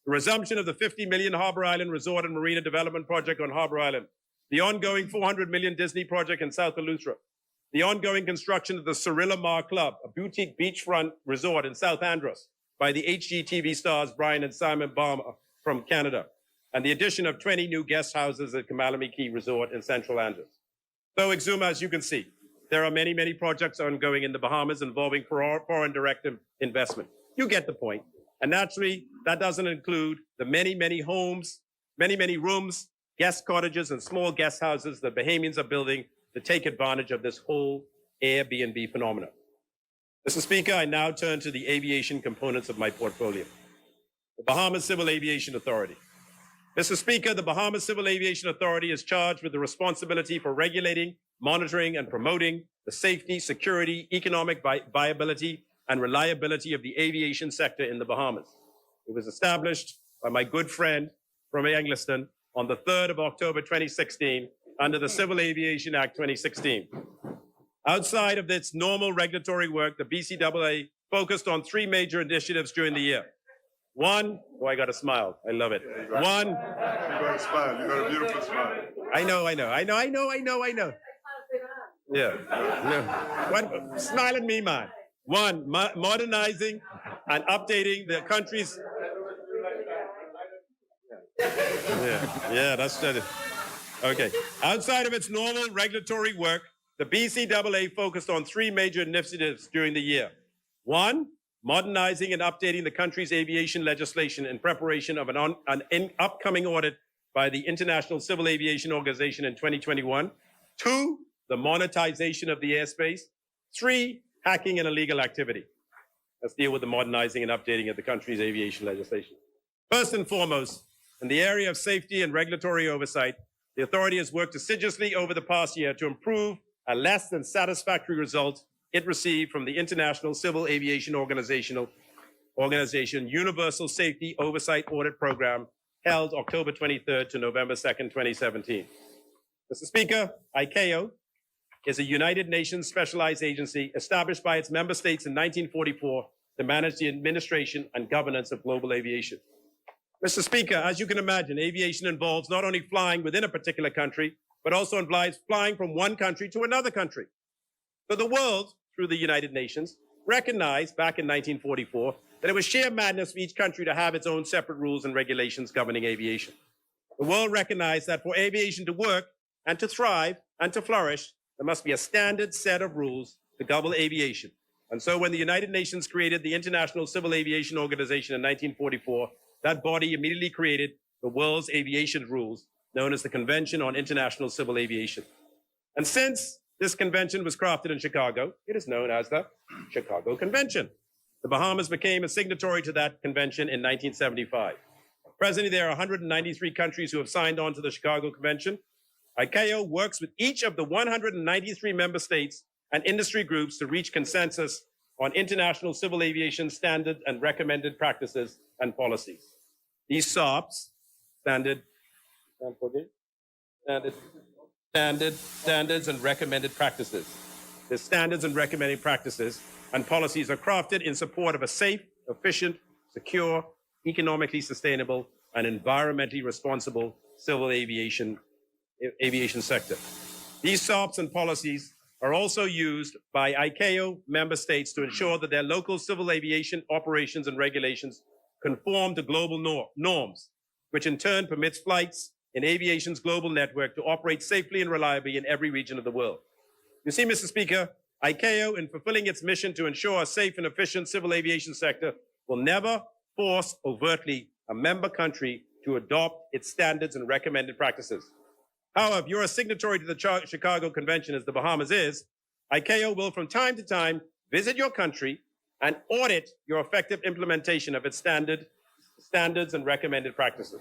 The resumption of the $50 million Harbor Island Resort and Marina Development Project on Harbor Island. The ongoing $400 million Disney project in South Eleuthera. The ongoing construction of the Cirilla Mar Club, a boutique beachfront resort in South Andros by the HGTV stars Brian and Simon Balmer from Canada. And the addition of 20 new guest houses at Kamalami Key Resort in Central Andros. So, Exuma, as you can see, there are many, many projects ongoing in the Bahamas involving foreign direct investment. You get the point. And naturally, that doesn't include the many, many homes, many, many rooms, guest cottages, and small guest houses that Bahamians are building to take advantage of this whole Airbnb phenomenon. Mr. Speaker, I now turn to the aviation components of my portfolio. The Bahamas Civil Aviation Authority. Mr. Speaker, the Bahamas Civil Aviation Authority is charged with the responsibility for regulating, monitoring, and promoting the safety, security, economic viability, and reliability of the aviation sector in the Bahamas. It was established by my good friend from Engliston on the 3rd of October 2016 under the Civil Aviation Act 2016. Outside of its normal regulatory work, the BCAA focused on three major initiatives during the year. One, oh, I got a smile. I love it. One. You got a smile. You got a beautiful smile. I know. Yeah. No. What? Smile at me, man. One, modernizing and updating the country's. Yeah, that's it. Okay. Outside of its normal regulatory work, the BCAA focused on three major initiatives during the year. One, modernizing and updating the country's aviation legislation in preparation of an upcoming audit by the International Civil Aviation Organization in 2021. Two, the monetization of the airspace. Three, hacking and illegal activity. Let's deal with the modernizing and updating of the country's aviation legislation. First and foremost, in the area of safety and regulatory oversight, the authority has worked assiduously over the past year to improve a less than satisfactory result it received from the International Civil Aviation Organization Universal Safety Oversight Audit Program held October 23rd to November 2nd, 2017. Mr. Speaker, ICAO is a United Nations specialized agency established by its member states in 1944 to manage the administration and governance of global aviation. Mr. Speaker, as you can imagine, aviation involves not only flying within a particular country, but also implies flying from one country to another country. So the world, through the United Nations, recognized back in 1944 that it was sheer madness for each country to have its own separate rules and regulations governing aviation. The world recognized that for aviation to work and to thrive and to flourish, there must be a standard set of rules to govern aviation. And so when the United Nations created the International Civil Aviation Organization in 1944, that body immediately created the world's aviation rules, known as the Convention on International Civil Aviation. And since this convention was crafted in Chicago, it is known as the Chicago Convention. The Bahamas became a signatory to that convention in 1975. Presently, there are 193 countries who have signed on to the Chicago Convention. ICAO works with each of the 193 member states and industry groups to reach consensus on international civil aviation standard and recommended practices and policies. These SOPs, standards and recommended practices. The standards and recommended practices and policies are crafted in support of a safe, efficient, secure, economically sustainable, and environmentally responsible civil aviation sector. These SOPs and policies are also used by ICAO member states to ensure that their local civil aviation operations and regulations conform to global norms, which in turn permits flights in aviation's global network to operate safely and reliably in every region of the world. You see, Mr. Speaker, ICAO, in fulfilling its mission to ensure a safe and efficient civil aviation sector, will never force overtly a member country to adopt its standards and recommended practices. However, if you're a signatory to the Chicago Convention, as the Bahamas is, ICAO will from time to time visit your country and audit your effective implementation of its standards and recommended practices.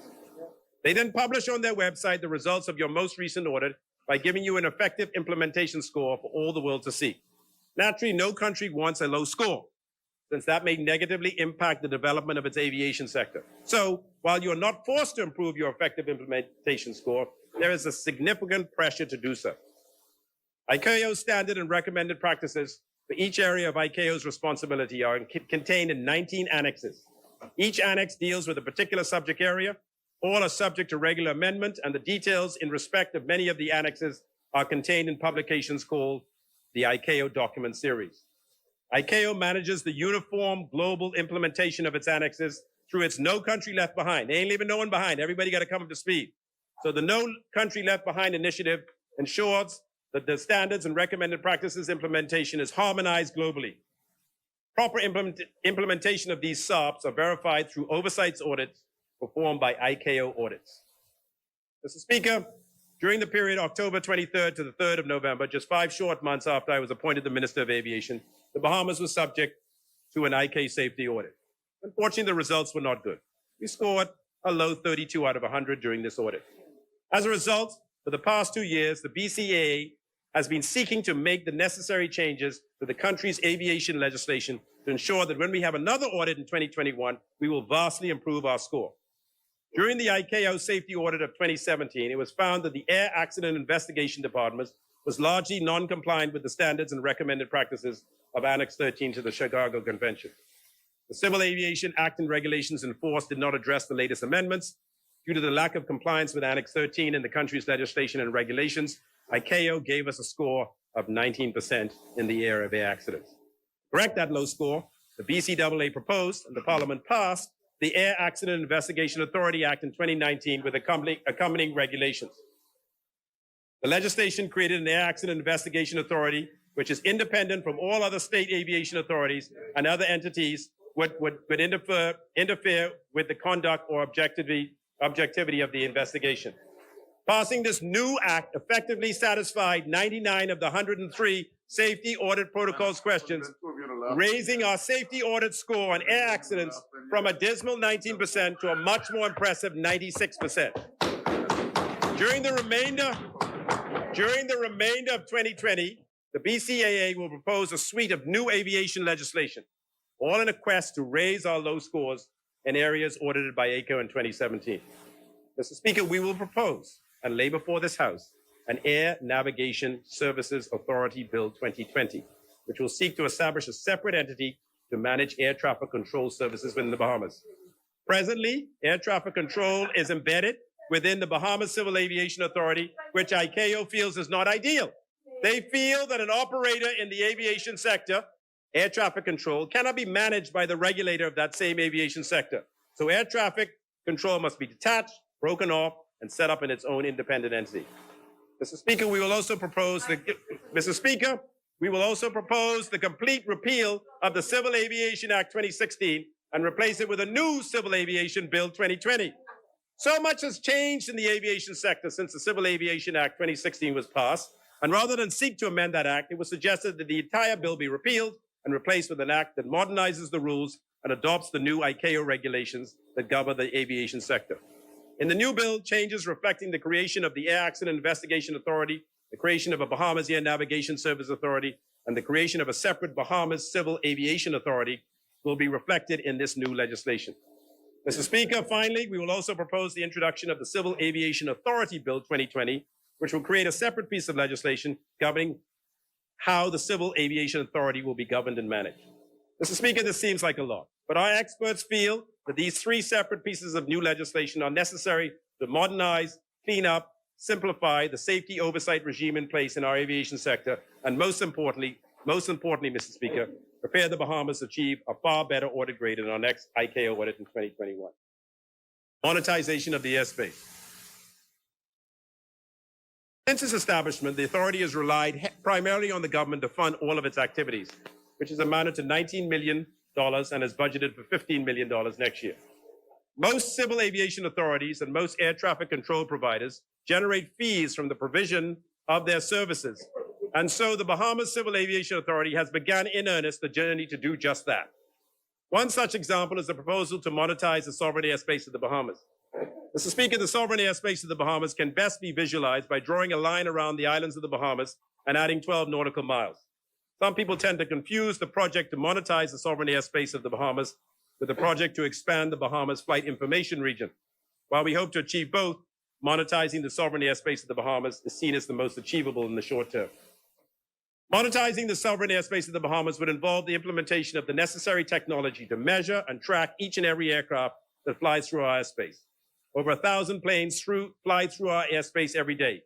They then publish on their website the results of your most recent audit by giving you an effective implementation score for all the world to see. Naturally, no country wants a low score, since that may negatively impact the development of its aviation sector. So, while you're not forced to improve your effective implementation score, there is a significant pressure to do so. ICAO's standard and recommended practices for each area of ICAO's responsibility are contained in 19 annexes. Each annex deals with a particular subject area. All are subject to regular amendment, and the details in respect of many of the annexes are contained in publications called the ICAO document series. ICAO manages the uniform global implementation of its annexes through its No Country Left Behind. They ain't leaving no one behind. Everybody got to come up to speed. So the No Country Left Behind initiative ensures that the standards and recommended practices implementation is harmonized globally. Proper implementation of these SOPs are verified through oversight audits performed by ICAO audits. Mr. Speaker, during the period October 23rd to the 3rd of November, just 5 short months after I was appointed the Minister of Aviation, the Bahamas was subject to an ICAO safety audit. Unfortunately, the results were not good. We scored a low 32 out of 100 during this audit. As a result, for the past 2 years, the BCAA has been seeking to make the necessary changes to the country's aviation legislation to ensure that when we have another audit in 2021, we will vastly improve our score. During the ICAO safety audit of 2017, it was found that the Air Accident Investigation Department was largely non-compliant with the standards and recommended practices of Annex 13 to the Chicago Convention. The Civil Aviation Act and regulations in force did not address the latest amendments. Due to the lack of compliance with Annex 13 in the country's legislation and regulations, ICAO gave us a score of 19% in the area of air accidents. To correct that low score, the BCAA proposed and the Parliament passed the Air Accident Investigation Authority Act in 2019 with accompanying regulations. The legislation created an Air Accident Investigation Authority, which is independent from all other state aviation authorities and other entities would interfere with the conduct or objectivity of the investigation. Passing this new act effectively satisfied 99 of the 103 safety audit protocols questions raising our safety audit score on air accidents from a dismal 19% to a much more impressive 96%. During the remainder of 2020, the BCAA will propose a suite of new aviation legislation, all in a quest to raise our low scores in areas audited by ACO in 2017. Mr. Speaker, we will propose and lay before this House an Air Navigation Services Authority Bill 2020, which will seek to establish a separate entity to manage air traffic control services within the Bahamas. Presently, air traffic control is embedded within the Bahamas Civil Aviation Authority, which ICAO feels is not ideal. They feel that an operator in the aviation sector, air traffic control, cannot be managed by the regulator of that same aviation sector. So air traffic control must be detached, broken off, and set up in its own independent entity. Mr. Speaker, we will also propose the complete repeal of the Civil Aviation Act 2016 and replace it with a new Civil Aviation Bill 2020. So much has changed in the aviation sector since the Civil Aviation Act 2016 was passed, and rather than seek to amend that act, it was suggested that the entire bill be repealed and replaced with an act that modernizes the rules and adopts the new ICAO regulations that govern the aviation sector. In the new bill, changes reflecting the creation of the Air Accident Investigation Authority, the creation of a Bahamas Air Navigation Service Authority, and the creation of a separate Bahamas Civil Aviation Authority will be reflected in this new legislation. Mr. Speaker, finally, we will also propose the introduction of the Civil Aviation Authority Bill 2020, which will create a separate piece of legislation governing how the Civil Aviation Authority will be governed and managed. Mr. Speaker, this seems like a lot, but our experts feel that these three separate pieces of new legislation are necessary to modernize, clean up, simplify the safety oversight regime in place in our aviation sector, and most importantly, Mr. Speaker, prepare the Bahamas to achieve a far better audit grade in our next ICAO audit in 2021. Monetization of the airspace. Since its establishment, the authority has relied primarily on the government to fund all of its activities, which has amounted to $19 million and is budgeted for $15 million next year. Most civil aviation authorities and most air traffic control providers generate fees from the provision of their services. And so the Bahamas Civil Aviation Authority has begun in earnest the journey to do just that. One such example is the proposal to monetize the sovereign airspace of the Bahamas. Mr. Speaker, the sovereign airspace of the Bahamas can best be visualized by drawing a line around the islands of the Bahamas and adding 12 nautical miles. Some people tend to confuse the project to monetize the sovereign airspace of the Bahamas with the project to expand the Bahamas flight information region. While we hope to achieve both, monetizing the sovereign airspace of the Bahamas is seen as the most achievable in the short term. Monetizing the sovereign airspace of the Bahamas would involve the implementation of the necessary technology to measure and track each and every aircraft that flies through our airspace. Over 1,000 planes fly through our airspace every day.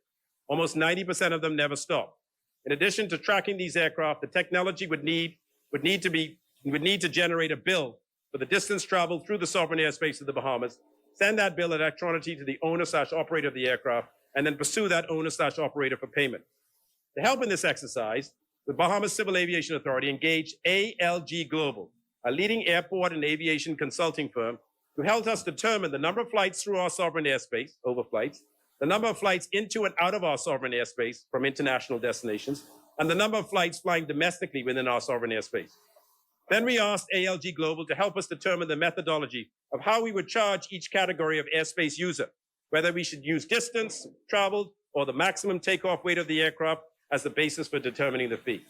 Almost 90% of them never stop. In addition to tracking these aircraft, the technology would need to generate a bill for the distance traveled through the sovereign airspace of the Bahamas, send that bill electronically to the owner/operator of the aircraft, and then pursue that owner/operator for payment. To help in this exercise, the Bahamas Civil Aviation Authority engaged ALG Global, a leading airport and aviation consulting firm, to help us determine the number of flights through our sovereign airspace, overflights, the number of flights into and out of our sovereign airspace from international destinations, and the number of flights flying domestically within our sovereign airspace. Then we asked ALG Global to help us determine the methodology of how we would charge each category of airspace user, whether we should use distance traveled or the maximum takeoff weight of the aircraft as the basis for determining the fee.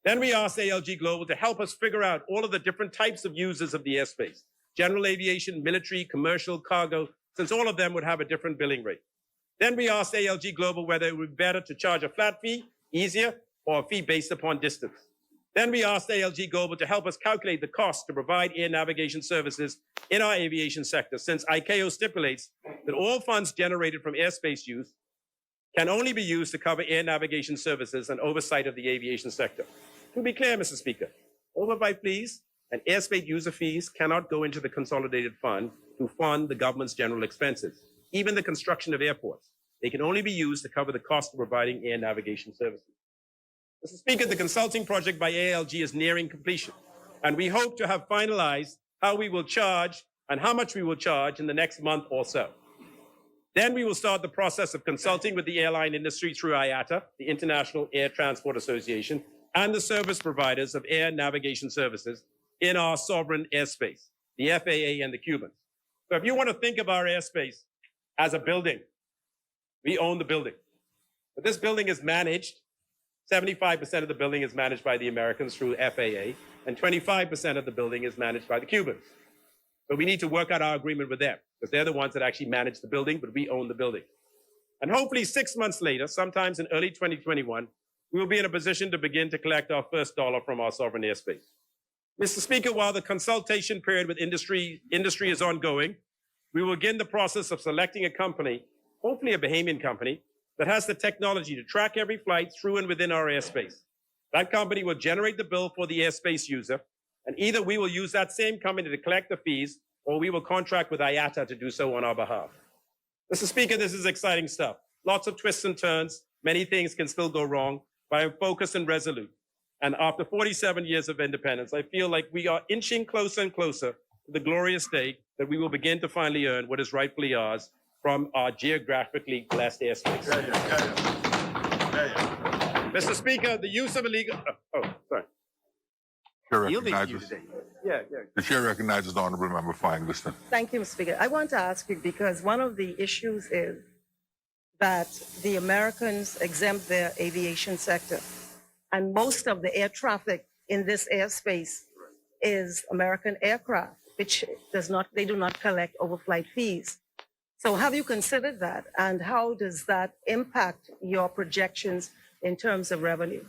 Then we asked ALG Global to help us figure out all of the different types of users of the airspace, general aviation, military, commercial, cargo, since all of them would have a different billing rate. Then we asked ALG Global whether it would be better to charge a flat fee, easier, or a fee based upon distance. Then we asked ALG Global to help us calculate the cost to provide air navigation services in our aviation sector, since ICAO stipulates that all funds generated from airspace use can only be used to cover air navigation services and oversight of the aviation sector. To be clear, Mr. Speaker, overflight fees and airspace user fees cannot go into the consolidated fund to fund the government's general expenses, even the construction of airports. They can only be used to cover the cost of providing air navigation services. Mr. Speaker, the consulting project by ALG is nearing completion, and we hope to have finalized how we will charge and how much we will charge in the next month or so. Then we will start the process of consulting with the airline industry through IATA, the International Air Transport Association, and the service providers of air navigation services in our sovereign airspace, the FAA and the Cubans. So if you want to think of our airspace as a building, we own the building. But this building is managed, 75% of the building is managed by the Americans through FAA, and 25% of the building is managed by the Cubans. So we need to work out our agreement with them, because they're the ones that actually manage the building, but we own the building. And hopefully 6 months later, sometimes in early 2021, we will be in a position to begin to collect our first dollar from our sovereign airspace. Mr. Speaker, while the consultation period with industry is ongoing, we will begin the process of selecting a company, hopefully a Bahamian company, that has the technology to track every flight through and within our airspace. That company will generate the bill for the airspace user, and either we will use that same company to collect the fees, or we will contract with IATA to do so on our behalf. Mr. Speaker, this is exciting stuff. Lots of twists and turns. Many things can still go wrong, but I'm focused and resolute. And after 47 years of independence, I feel like we are inching closer and closer to the glorious day that we will begin to finally earn what is rightfully ours from our geographically blessed airspace. Mr. Speaker, the use of illegal... sorry. Chair Yielding to you recognizes, today. Yeah. the chair recognizes the honorable member for Angleston. Thank you, Mr. Speaker. I want to ask you because one of the issues is that the Americans exempt their aviation sector, and most of the air traffic in this airspace is American aircraft, which they do not collect overflight fees. So have you considered that, and how does that impact your projections in terms of revenue?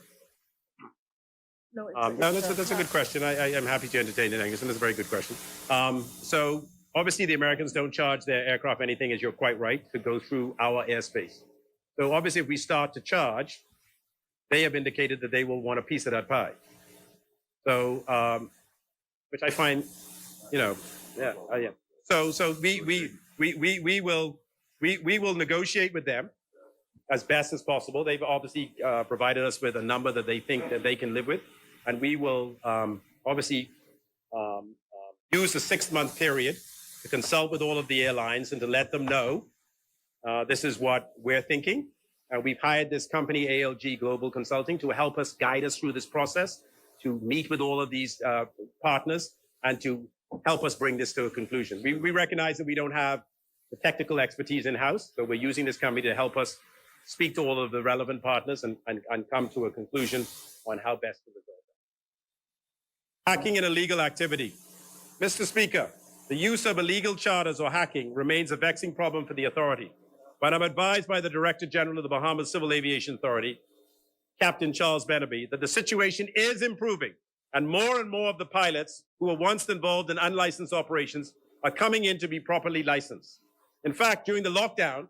No, that's a good question. I am happy to entertain it, Angus, and it's a very good question. So obviously the Americans don't charge their aircraft anything, as you're quite right, to go through our airspace. So obviously if we start to charge, they have indicated that they will want a piece of that pie. So, which I find, So we will negotiate with them as best as possible. They've obviously provided us with a number that they think that they can live with, and we will obviously use the 6-month period to consult with all of the airlines and to let them know this is what we're thinking. We've hired this company, ALG Global Consulting, to help us guide us through this process, to meet with all of these partners and to help us bring this to a conclusion. We recognize that we don't have the technical expertise in-house, so we're using this company to help us speak to all of the relevant partners and come to a conclusion on how best to resolve it. Hacking and illegal activity. Mr. Speaker, the use of illegal charters or hacking remains a vexing problem for the authority, but I'm advised by the Director General of the Bahamas Civil Aviation Authority, Captain Charles Benaby, that the situation is improving, and more of the pilots who were once involved in unlicensed operations are coming in to be properly licensed. In fact, during the lockdown,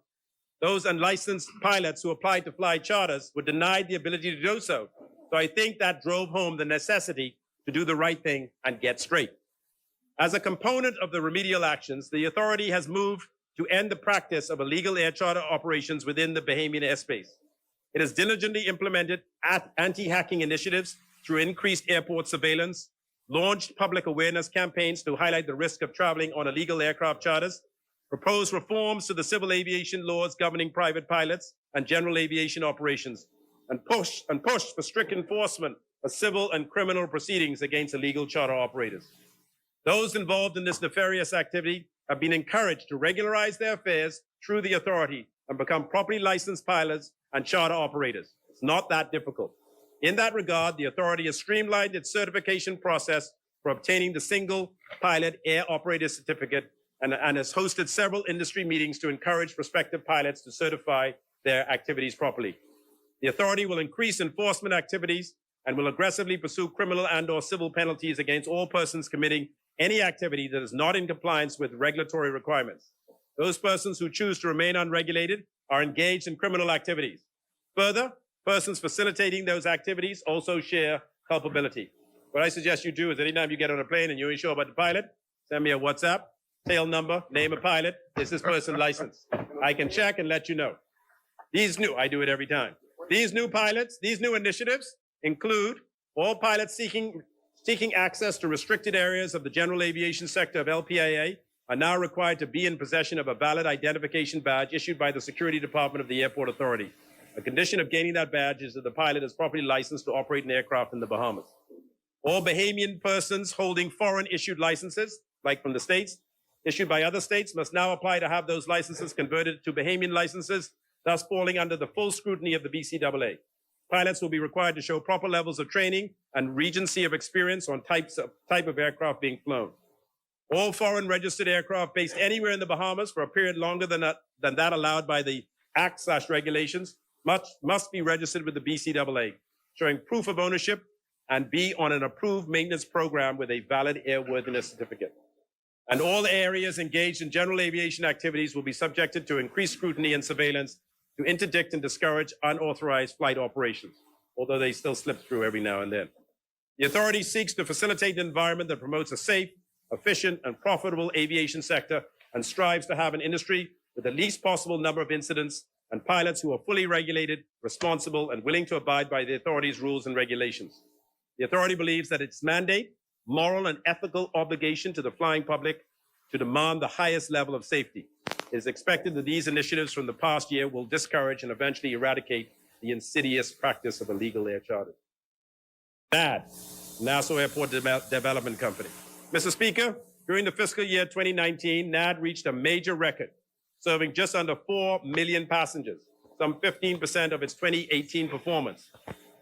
those unlicensed pilots who applied to fly charters were denied the ability to do so. So I think that drove home the necessity to do the right thing and get straight. As a component of the remedial actions, the authority has moved to end the practice of illegal air charter operations within the Bahamian airspace. It has diligently implemented anti-hacking initiatives through increased airport surveillance, launched public awareness campaigns to highlight the risk of traveling on illegal aircraft charters, proposed reforms to the civil aviation laws governing private pilots and general aviation operations, and pushed for strict enforcement of civil and criminal proceedings against illegal charter operators. Those involved in this nefarious activity have been encouraged to regularize their affairs through the authority and become properly licensed pilots and charter operators. It's not that difficult. In that regard, the authority has streamlined its certification process for obtaining the single pilot air operator certificate and has hosted several industry meetings to encourage prospective pilots to certify their activities properly. The authority will increase enforcement activities and will aggressively pursue criminal and/or civil penalties against all persons committing any activity that is not in compliance with regulatory requirements. Those persons who choose to remain unregulated are engaged in criminal activities. Further, persons facilitating those activities also share culpability. What I suggest you do is anytime you get on a plane and you ain't sure about the pilot, send me a WhatsApp, tail number, name of pilot, is this person licensed? I can check and let you know. I do it every time. These new pilots, these new initiatives include all pilots seeking access to restricted areas of the general aviation sector of LPIA are now required to be in possession of a valid identification badge issued by the Security Department of the Airport Authority. A condition of gaining that badge is that the pilot is properly licensed to operate an aircraft in the Bahamas. All Bahamian persons holding foreign issued licenses, like from the States, issued by other states, must now apply to have those licenses converted to Bahamian licenses, thus falling under the full scrutiny of the BCAA. Pilots will be required to show proper levels of training and regency of experience on type of aircraft being flown. All foreign registered aircraft based anywhere in the Bahamas for a period longer than that allowed by the Act/regulations must be registered with the BCAA, showing proof of ownership and be on an approved maintenance program with a valid airworthiness certificate. And all areas engaged in general aviation activities will be subjected to increased scrutiny and surveillance to interdict and discourage unauthorized flight operations, although they still slip through every now and then. The authority seeks to facilitate an environment that promotes a safe, efficient, and profitable aviation sector and strives to have an industry with the least possible number of incidents and pilots who are fully regulated, responsible, and willing to abide by the authority's rules and regulations. The authority believes that its mandate, moral and ethical obligation to the flying public to demand the highest level of safety. It is expected that these initiatives from the past year will discourage and eventually eradicate the insidious practice of illegal air charters. NAD, Nassau Airport Development Company. Mr. Speaker, during the fiscal year 2019, NAD reached a major record, serving just under 4 million passengers, some 15% of its 2018 performance.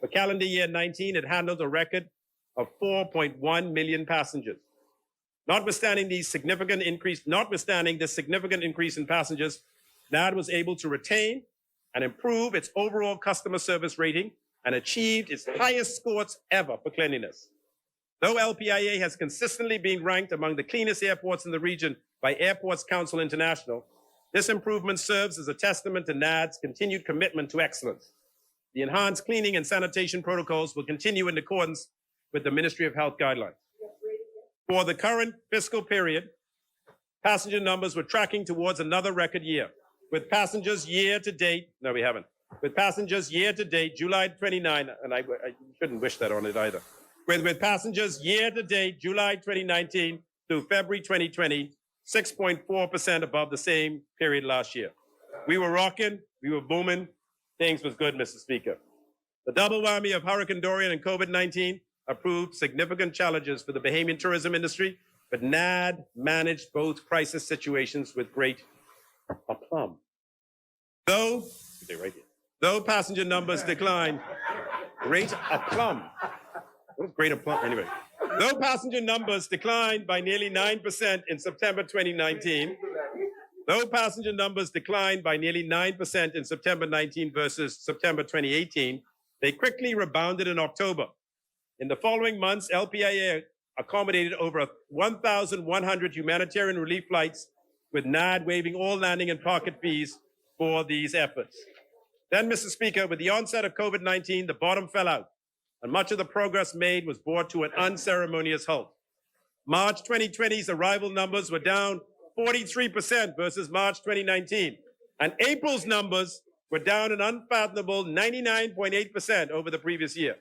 For calendar year 19, it handled a record of 4.1 million passengers. Notwithstanding this significant increase in passengers, NAD was able to retain and improve its overall customer service rating and achieved its highest scores ever for cleanliness. Though LPIA has consistently been ranked among the cleanest airports in the region by Airports Council International, this improvement serves as a testament to NAD's continued commitment to excellence. The enhanced cleaning and sanitation protocols will continue in accordance with the Ministry of Health guidelines. For the current fiscal period, passenger numbers were tracking towards another record year, with passengers year to date, no, we haven't, with passengers year to date, July 29, and I shouldn't wish that on it either, with passengers year to date, July 2019 through February 2020, 6.4% above the same period last year. We were rocking, we were booming, things was good, Mr. Speaker. The double whammy of Hurricane Dorian and COVID-19 approved significant challenges for the Bahamian tourism industry, but NAD managed both crisis situations with great aplomb. Though passenger numbers declined, great aplomb. What great aplomb, anyway. Though passenger numbers declined by nearly 9% in September 2019, September 19 versus September 2018, they quickly rebounded in October. In the following months, LPIA accommodated over 1,100 humanitarian relief flights, with NAD waiving all landing and pocket fees for these efforts. Then, Mr. Speaker, with the onset of COVID-19, the bottom fell out, and much of the progress made was brought to an unceremonious halt. March 2020's arrival numbers were down 43% versus March 2019, and April's numbers were down an unfathomable 99.8% over the previous year.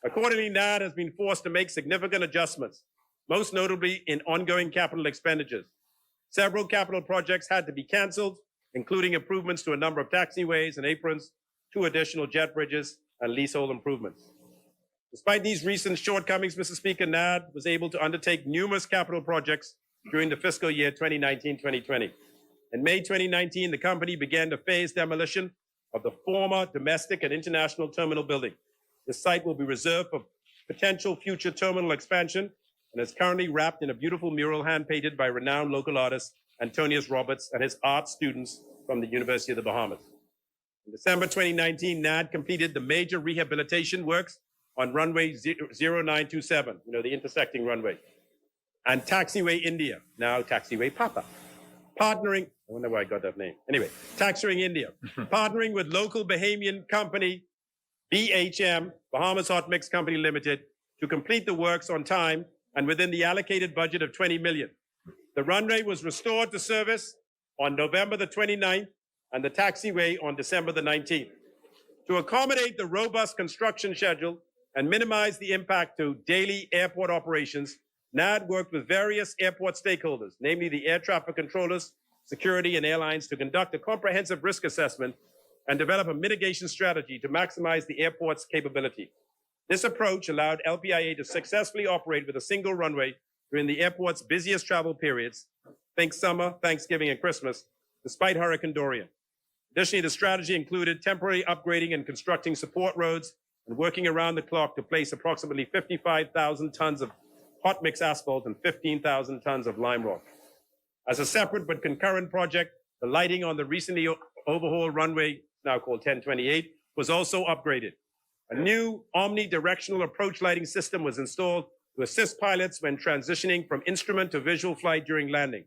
Accordingly, NAD has been forced to make significant adjustments, most notably in ongoing capital expenditures. Several capital projects had to be canceled, including improvements to a number of taxiways and aprons, 2 additional jet bridges, and leasehold improvements. Despite these recent shortcomings, Mr. Speaker, NAD was able to undertake numerous capital projects during the fiscal year 2019-2020. In May 2019, the company began the phased demolition of the former domestic and international terminal building. The site will be reserved for potential future terminal expansion and is currently wrapped in a beautiful mural hand-painted by renowned local artist Antonius Roberts and his art students from the University of the Bahamas. In December 2019, NAD completed the major rehabilitation works on runway 0927, the intersecting runway, and Taxiway India, now Taxiway Papa, partnering, I wonder why I got that name. Anyway, Taxiway India, partnering with local Bahamian company BHM, Bahamas Hot Mix Company Limited, to complete the works on time and within the allocated budget of $20 million. The runway was restored to service on November the 29th and the taxiway on December the 19th. To accommodate the robust construction schedule and minimize the impact to daily airport operations, NAD worked with various airport stakeholders, namely the air traffic controllers, security, and airlines, to conduct a comprehensive risk assessment and develop a mitigation strategy to maximize the airport's capability. This approach allowed LPIA to successfully operate with a single runway during the airport's busiest travel periods, think summer, Thanksgiving, and Christmas, despite Hurricane Dorian. Additionally, the strategy included temporarily upgrading and constructing support roads and working around the clock to place approximately 55,000 tons of hot mix asphalt and 15,000 tons of lime rock. As a separate but concurrent project, the lighting on the recently overhauled runway, now called 1028, was also upgraded. A new omnidirectional approach lighting system was installed to assist pilots when transitioning from instrument to visual flight during landing.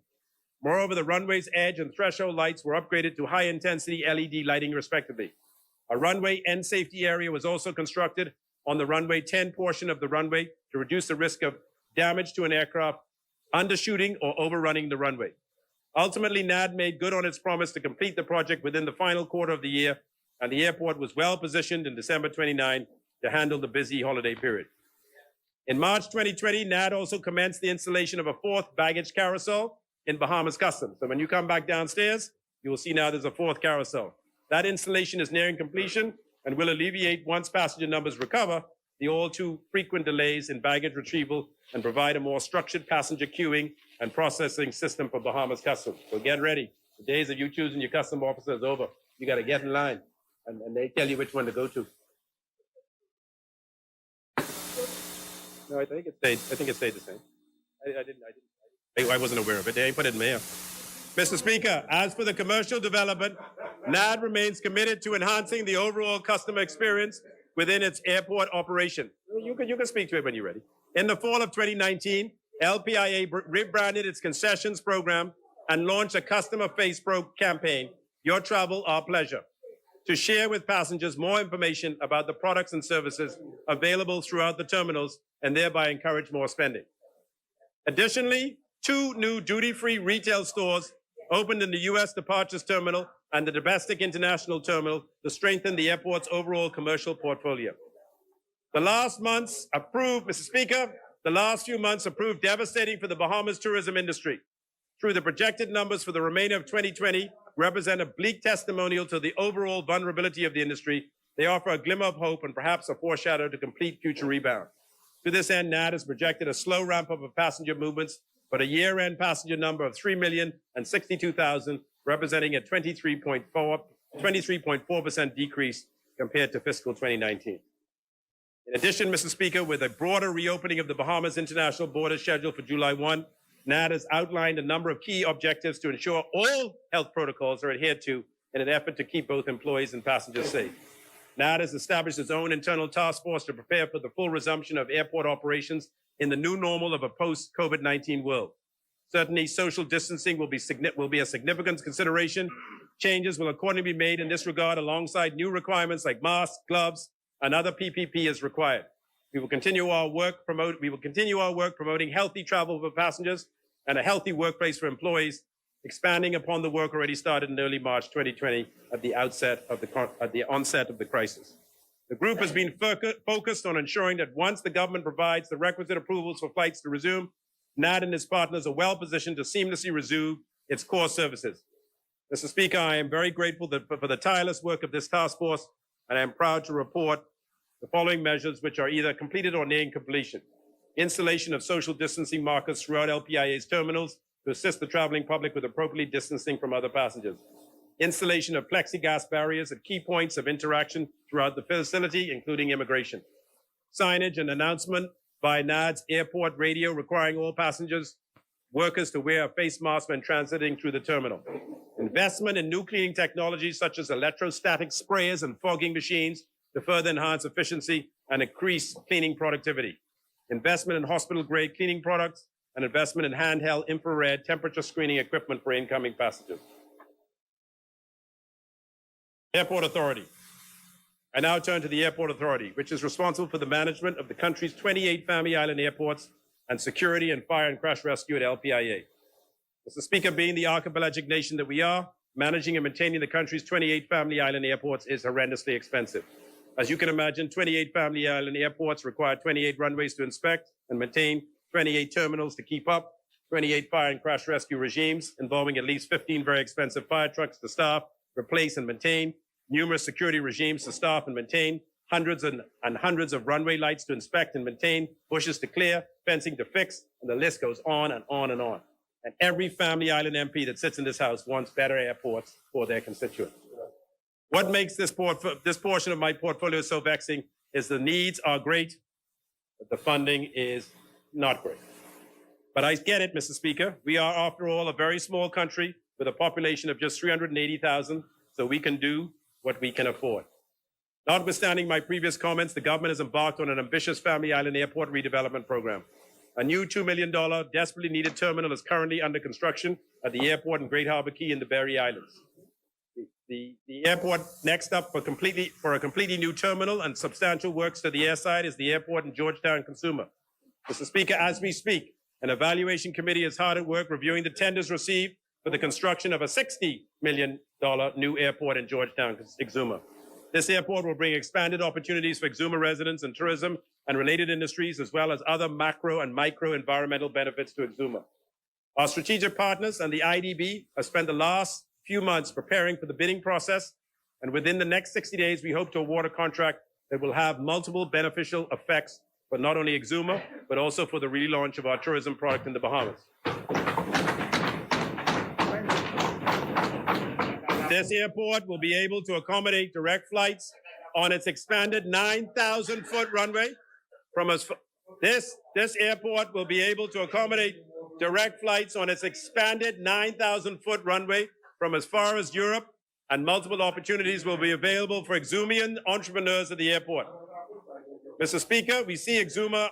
Moreover, the runway's edge and threshold lights were upgraded to high-intensity LED lighting, respectively. A runway end safety area was also constructed on the runway 10 portion of the runway to reduce the risk of damage to an aircraft undershooting or overrunning the runway. Ultimately, NAD made good on its promise to complete the project within the final quarter of the year, and the airport was well positioned in December 29 to handle the busy holiday period. In March 2020, NAD also commenced the installation of a fourth baggage carousel in Bahamas Customs. So when you come back downstairs, you will see now there's a fourth carousel. That installation is nearing completion and will alleviate, once passenger numbers recover, the all too frequent delays in baggage retrieval and provide a more structured passenger queuing and processing system for Bahamas Customs. So get ready. The days of you choosing your custom officer is over. You got to get in line, and they tell you which one to go to. No, I think it stayed the same. I wasn't aware of it. They ain't put it in there. Mr. Speaker, as for the commercial development, NAD remains committed to enhancing the overall customer experience within its airport operation. You can speak to it when you're ready. In the fall of 2019, LPIA rebranded its concessions program and launched a customer face campaign, Your Travel, Our Pleasure, to share with passengers more information about the products and services available throughout the terminals and thereby encourage more spending. Additionally, 2 new duty-free retail stores opened in the U.S. Departures Terminal and the Domestic International Terminal to strengthen the airport's overall commercial portfolio. The last few months have proved devastating for the Bahamas tourism industry. Through the projected numbers for the remainder of 2020 represent a bleak testimonial to the overall vulnerability of the industry. They offer a glimmer of hope and perhaps a foreshadow to complete future rebound. To this end, NAD has projected a slow ramp-up of passenger movements, but a year-end passenger number of 3,062,000, representing a 23.4% decrease compared to fiscal 2019. In addition, Mr. Speaker, with a broader reopening of the Bahamas international border scheduled for July 1, NAD has outlined a number of key objectives to ensure all health protocols are adhered to in an effort to keep both employees and passengers safe. NAD has established its own internal task force to prepare for the full resumption of airport operations in the new normal of a post-COVID-19 world. Certainly, social distancing will be a significant consideration. Changes will accordingly be made in this regard alongside new requirements like masks, gloves, and other PPE as required. We will continue our work promoting healthy travel for passengers and a healthy workplace for employees, expanding upon the work already started in early March 2020 at the onset of the crisis. The group has been focused on ensuring that once the government provides the requisite approvals for flights to resume, NAD and its partners are well positioned to seamlessly resume its core services. Mr. Speaker, I am very grateful for the tireless work of this task force, and I am proud to report the following measures which are either completed or nearing completion. Installation of social distancing markers throughout LPIA's terminals to assist the traveling public with appropriately distancing from other passengers. Installation of plexiglass barriers at key points of interaction throughout the facility, including immigration. Signage and announcement by NAD's airport radio requiring all workers to wear a face mask when transiting through the terminal. Investment in new cleaning technologies such as electrostatic sprayers and fogging machines to further enhance efficiency and increase cleaning productivity. Investment in hospital-grade cleaning products and investment in handheld infrared temperature screening equipment for incoming passengers. Airport Authority. I now turn to the Airport Authority, which is responsible for the management of the country's 28 Family Island airports and security and fire and crash rescue at LPIA. Mr. Speaker, being the archipelagic nation that we are, managing and maintaining the country's 28 Family Island airports is horrendously expensive. As you can imagine, 28 Family Island airports require 28 runways to inspect and maintain, 28 terminals to keep up, 28 fire and crash rescue regimes involving at least 15 very expensive fire trucks to staff, replace and maintain, numerous security regimes to staff and maintain, hundreds and hundreds of runway lights to inspect and maintain, bushes to clear, fencing to fix, and the list goes on and on and on. And every Family Island MP that sits in this House wants better airports for their constituents. What makes this portion of my portfolio so vexing is the needs are great, but the funding is not great. But I get it, Mr. Speaker. We are, after all, a very small country with a population of just 380,000, so we can do what we can afford. Notwithstanding my previous comments, the government has embarked on an ambitious Family Island Airport redevelopment program. A new $2 million desperately needed terminal is currently under construction at the airport in Great Harbor Key in the Berry Islands. The airport next up for a completely new terminal and substantial works to the airside is the airport in Georgetown Consumer. Mr. Speaker, as we speak, an evaluation committee is hard at work reviewing the tenders received for the construction of a $60 million new airport in Georgetown Exuma. This airport will bring expanded opportunities for Exuma residents and tourism and related industries, as well as other macro and micro environmental benefits to Exuma. Our strategic partners and the IDB have spent the last few months preparing for the bidding process, and within the next 60 days, we hope to award a contract that will have multiple beneficial effects for not only Exuma, but also for the relaunch of our tourism product in the Bahamas. This airport will be able to accommodate direct flights on its expanded 9,000-foot runway from this airport will be able to accommodate direct flights on its expanded 9,000-foot runway from as far as Europe, and multiple opportunities will be available for Exumian entrepreneurs at the airport. Mr. Speaker, we see Exuma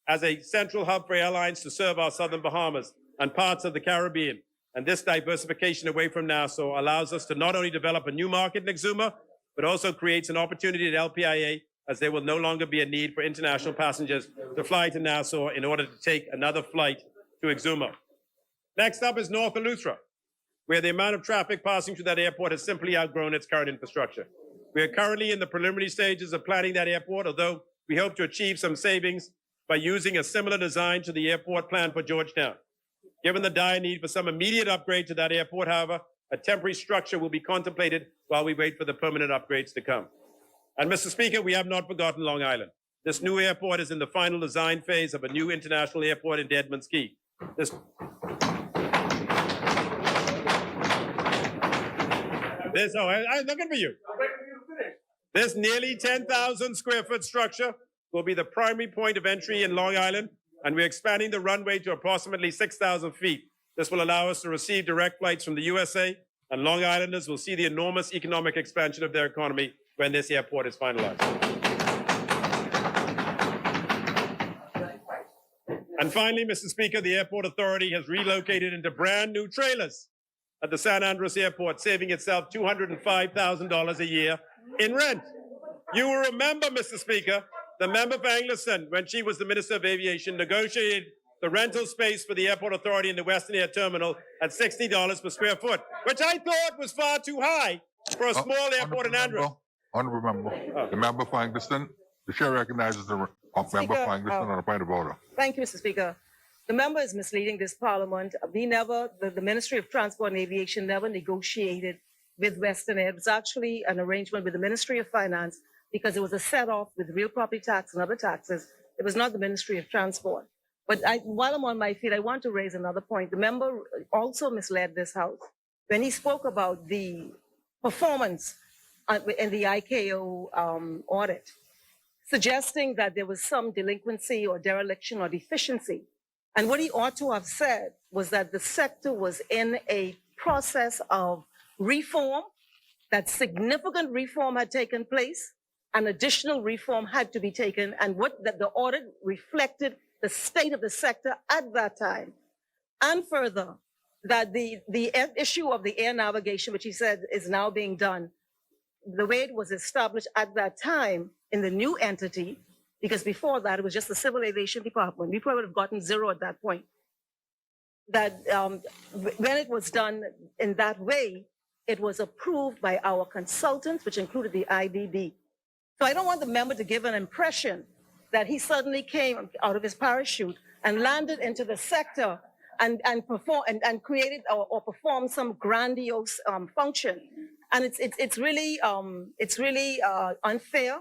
as a central hub for airlines to serve our southern Bahamas and parts of the Caribbean. And this diversification away from Nassau allows us to not only develop a new market in Exuma, but also creates an opportunity at LPIA, as there will no longer be a need for international passengers to fly to Nassau in order to take another flight to Exuma. Next up is North Eleuthera, where the amount of traffic passing through that airport has simply outgrown its current infrastructure. We are currently in the preliminary stages of planning that airport, although we hope to achieve some savings by using a similar design to the airport plan for Georgetown. Given the dire need for some immediate upgrade to that airport, however, a temporary structure will be contemplated while we wait for the permanent upgrades to come. And Mr. Speaker, we have not forgotten Long Island. This new airport is in the final design phase of a new international airport in Deadman's Key. I'm looking for you. This nearly 10,000 square foot structure will be the primary point of entry in Long Island, and we're expanding the runway to approximately 6,000 feet. This will allow us to receive direct flights from the USA, and Long Islanders will see the enormous economic expansion of their economy when this airport is finalized. And finally, Mr. Speaker, the Airport Authority has relocated into brand new trailers at the San Andres Airport, saving itself $205,000 a year in rent. You will remember, Mr. Speaker, the member for Angleson, when she was the Minister of Aviation, negotiated the rental space for the Airport Authority in the Western Air Terminal at $60 per square foot, which I thought was far too high for a small airport in Andros. Honorable member, the member for Angleson, the chair recognizes the member for Angleson on a point of order. Thank you, Mr. Speaker. The member is misleading this parliament. The Ministry of Transport and Aviation never negotiated with Western Air. It was actually an arrangement with the Ministry of Finance because it was a set-off with real property tax and other taxes. It was not the Ministry of Transport. But while I'm on my feet, I want to raise another point. The member also misled this House when he spoke about the performance in the ICAO audit, suggesting that there was some delinquency or dereliction or deficiency. And what he ought to have said was that the sector was in a process of reform, that significant reform had taken place, and additional reform had to be taken, and that the audit reflected the state of the sector at that time. And further, that the issue of the air navigation, which he said is now being done, the way it was established at that time in the new entity, because before that, it was just the Civil Aviation Department. We probably would have gotten zero at that point. That when it was done in that way, it was approved by our consultants, which included the IDB. So I don't want the member to give an impression that he suddenly came out of his parachute and landed into the sector and created or performed some grandiose function And it's really unfair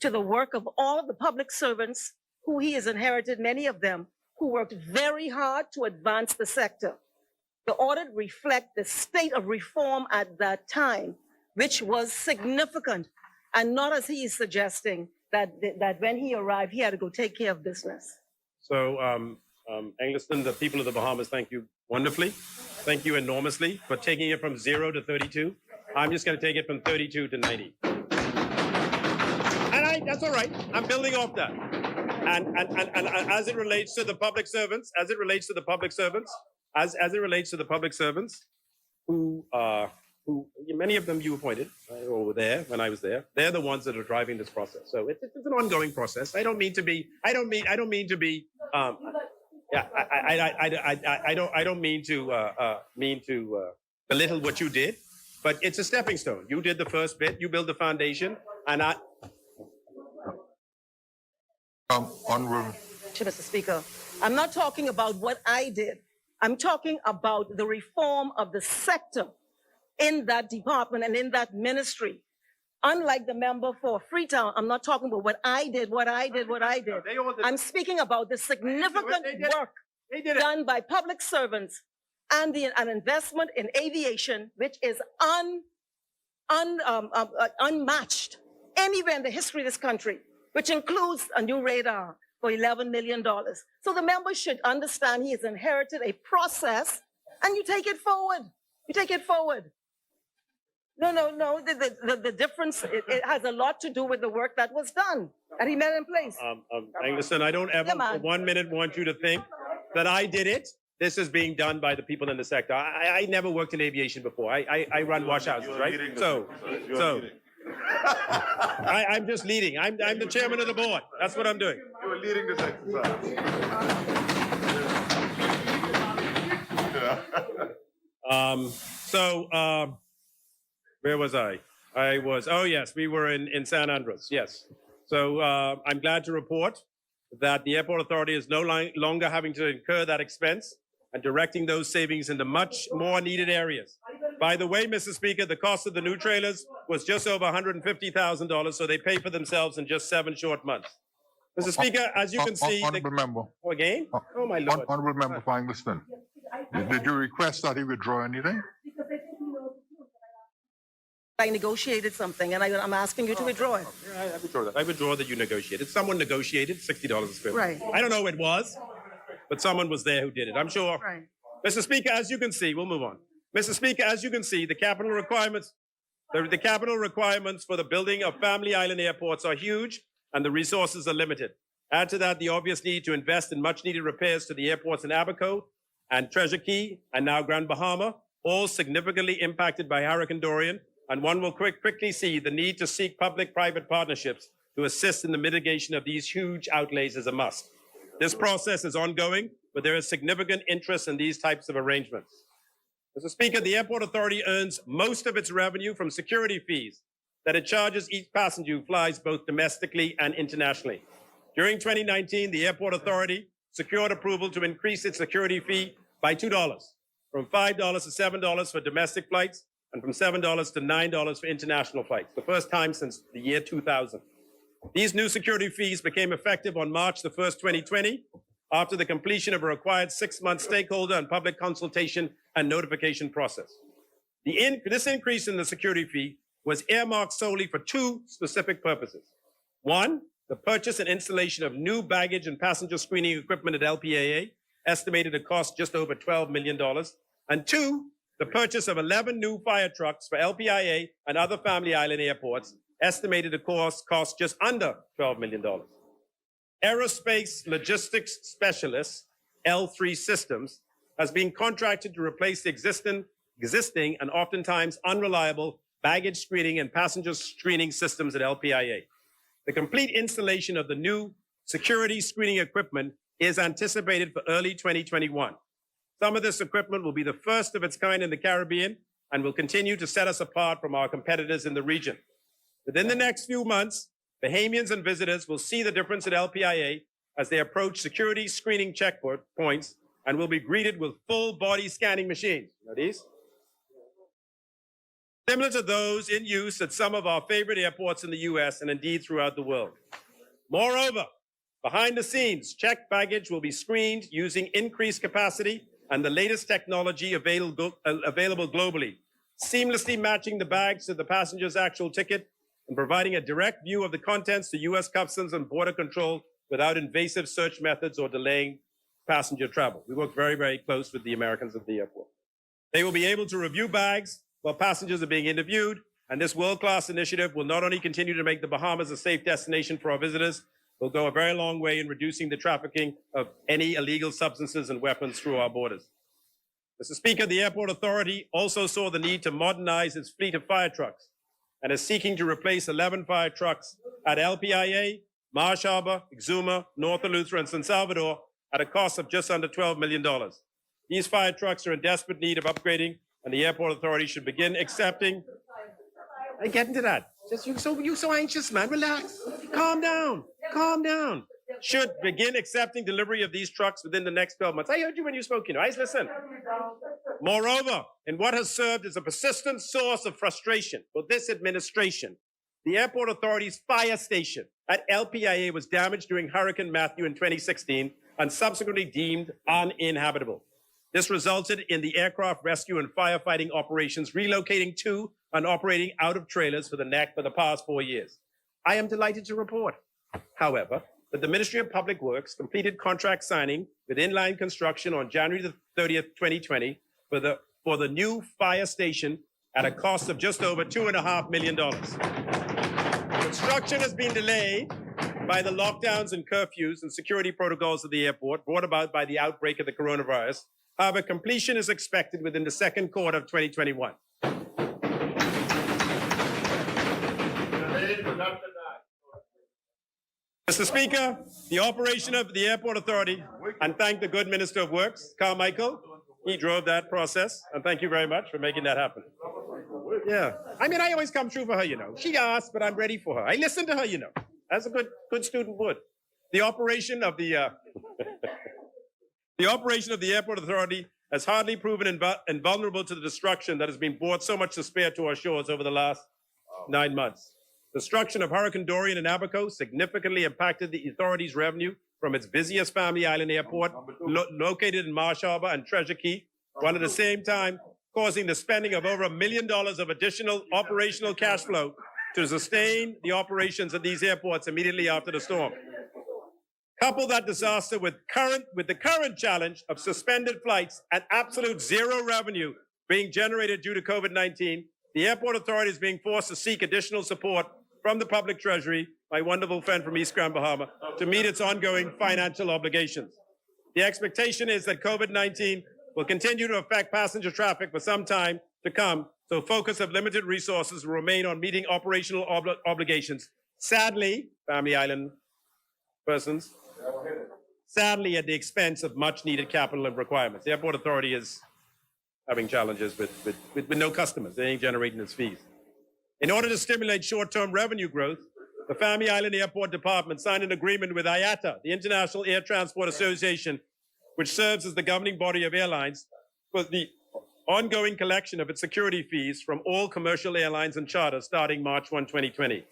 to the work of all of the public servants who he has inherited, many of them who worked very hard to advance the sector. The audit reflects the state of reform at that time, which was significant, and not as he is suggesting that when he arrived, he had to go take care of business. So, Engliston, the people of the Bahamas, thank you wonderfully. Thank you enormously for taking it from 0 to 32. I'm just going to take it from 32 to 90. And that's all right. I'm building off that. And as it relates to the public servants, who many of them you appointed or were there when I was there, they're the ones that are driving this process. So it's an ongoing process. I don't mean to be belittle what you did, but it's a stepping stone. You did the first bit, you build the foundation, and Honorable. Mr. Speaker, I'm not talking about what I did. I'm talking about the reform of the sector in that department and in that ministry. Unlike the member for Freetown, I'm not talking about what I did. I'm speaking about the significant work done by public servants and an investment in aviation, which is unmatched anywhere in the history of this country, which includes a new radar for $11 million. So the member should understand he has inherited a process, and you take it forward. No. The difference, it has a lot to do with the work that was done, that he met in place. Engliston, I don't ever for 1 minute want you to think that I did it. This is being done by the people in the sector. I never worked in aviation before. I run wash houses, right? I'm just leading. I'm the chairman of the board. That's what I'm doing. You were leading this exercise. Where was I? We were in San Andres, yes. So I'm glad to report that the Airport Authority is no longer having to incur that expense and directing those savings into much more needed areas. By the way, Mr. Speaker, the cost of the new trailers was just over $150,000, so they pay for themselves in just 7 short months. Mr. Speaker, as you can see... Honorable member. Oh, again? Oh, my Lord. Honorable member for Engliston. Did you request that he withdraw anything? I negotiated something, and I'm asking you to withdraw it. I withdraw that. I withdraw that you negotiated. Someone negotiated $60 a square. Right. I don't know who it was, but someone was there who did it, I'm sure. Right. Mr. Speaker, as you can see, we'll move on. Mr. Speaker, as you can see, the capital requirements for the building of family island airports are huge, and the resources are limited. Add to that the obvious need to invest in much-needed repairs to the airports in Abaco and Treasure Key, and now Grand Bahama, all significantly impacted by Hurricane Dorian, and one will quickly see the need to seek public-private partnerships to assist in the mitigation of these huge outlays as a must. This process is ongoing, but there is significant interest in these types of arrangements. Mr. Speaker, the Airport Authority earns most of its revenue from security fees that it charges each passenger who flies both domestically and internationally. During 2019, the Airport Authority secured approval to increase its security fee by $2, from $5 to $7 for domestic flights and from $7 to $9 for international flights, the first time since the year 2000. These new security fees became effective on March the 1st, 2020, after the completion of a required 6-month stakeholder and public consultation and notification process. This increase in the security fee was earmarked solely for 2 specific purposes. 1, the purchase and installation of new baggage and passenger screening equipment at LPAA, estimated to cost just over $12 million. And 2, the purchase of 11 new fire trucks for LPIA and other family island airports, estimated to cost just under $12 million. Aerospace Logistics Specialists, L3 Systems, has been contracted to replace the existing and oftentimes unreliable baggage screening and passenger screening systems at LPIA. The complete installation of the new security screening equipment is anticipated for early 2021. Some of this equipment will be the first of its kind in the Caribbean and will continue to set us apart from our competitors in the region. Within the next few months, Bahamians and visitors will see the difference at LPIA as they approach security screening checkpoints and will be greeted with full body scanning machines. You know these? similar to those in use at some of our favorite airports in the U.S. and indeed throughout the world. Moreover, behind the scenes, checked baggage will be screened using increased capacity and the latest technology available globally, seamlessly matching the bags to the passenger's actual ticket and providing a direct view of the contents to U.S. Customs and Border Control without invasive search methods or delaying passenger travel. We work very, very close with the Americans at the airport. They will be able to review bags while passengers are being interviewed, and this world-class initiative will not only continue to make the Bahamas a safe destination for our visitors, will go a very long way in reducing the trafficking of any illegal substances and weapons through our borders. Mr. Speaker, the Airport Authority also saw the need to modernize its fleet of fire trucks and is seeking to replace 11 fire trucks at LPIA, Marsh Harbor, Exuma, North Eleuthera, and San Salvador at a cost of just under $12 million. These fire trucks are in desperate need of upgrading, and the Airport Authority should begin accepting. I get into that. You so anxious, man. Relax. Calm down. Calm down. Should begin accepting delivery of these trucks within the next 12 months. I heard you when you spoke, I listen. Moreover, in what has served as a persistent source of frustration for this administration, the Airport Authority's fire station at LPIA was damaged during Hurricane Matthew in 2016 and subsequently deemed uninhabitable. This resulted in the aircraft rescue and firefighting operations relocating to and operating out of trailers for the past 4 years. I am delighted to report, however, that the Ministry of Public Works completed contract signing with Inline Construction on January the 30th, 2020 for the new fire station at a cost of just over $2.5 million. Construction has been delayed by the lockdowns and curfews and security protocols of the airport brought about by the outbreak of the coronavirus. However, completion is expected within the second quarter of 2021. Mr. Speaker, the operation of the Airport Authority, and thank the good Minister of Works, Carmichael. He drove that process, and thank you very much for making that happen. Yeah, I always come through for her, She asked, but I'm ready for her. I listen to her, as a good student would. The operation of the Airport Authority has hardly proven invulnerable to the destruction that has been brought so much to spare to our shores over the last 9 months. Destruction of Hurricane Dorian in Abaco significantly impacted the authority's revenue from its busiest Family Island airport, located in Marsh Harbor and Treasure Key, while at the same time causing the spending of over $1 million of additional operational cash flow to sustain the operations of these airports immediately after the storm. Couple that disaster with the current challenge of suspended flights and absolute zero revenue being generated due to COVID-19, the Airport Authority is being forced to seek additional support from the public treasury, my wonderful friend from East Grand Bahama, to meet its ongoing financial obligations. The expectation is that COVID-19 will continue to affect passenger traffic for some time to come, so focus of limited resources will remain on meeting operational obligations. Sadly, Family Island persons, sadly at the expense of much needed capital and requirements. The Airport Authority is having challenges with no customers. They ain't generating its fees. In order to stimulate short-term revenue growth, the Family Island Airport Department signed an agreement with IATA, the International Air Transport Association, which serves as the governing body of airlines, for the ongoing collection of its security fees from all commercial airlines and charters starting March 1, 2020.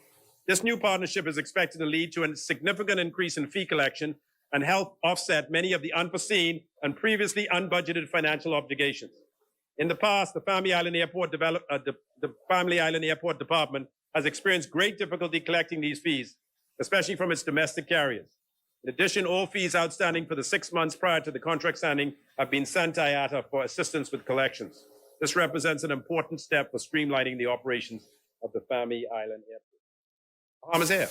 This new partnership is expected to lead to a significant increase in fee collection and help offset many of the unforeseen and previously unbudgeted financial obligations. In the past, the Family Island Airport Department has experienced great difficulty collecting these fees, especially from its domestic carriers. In addition, all fees outstanding for the 6 months prior to the contract signing have been sent to IATA for assistance with collections. This represents an important step for streamlining the operations of the Family Island Airport. Bahamas Air,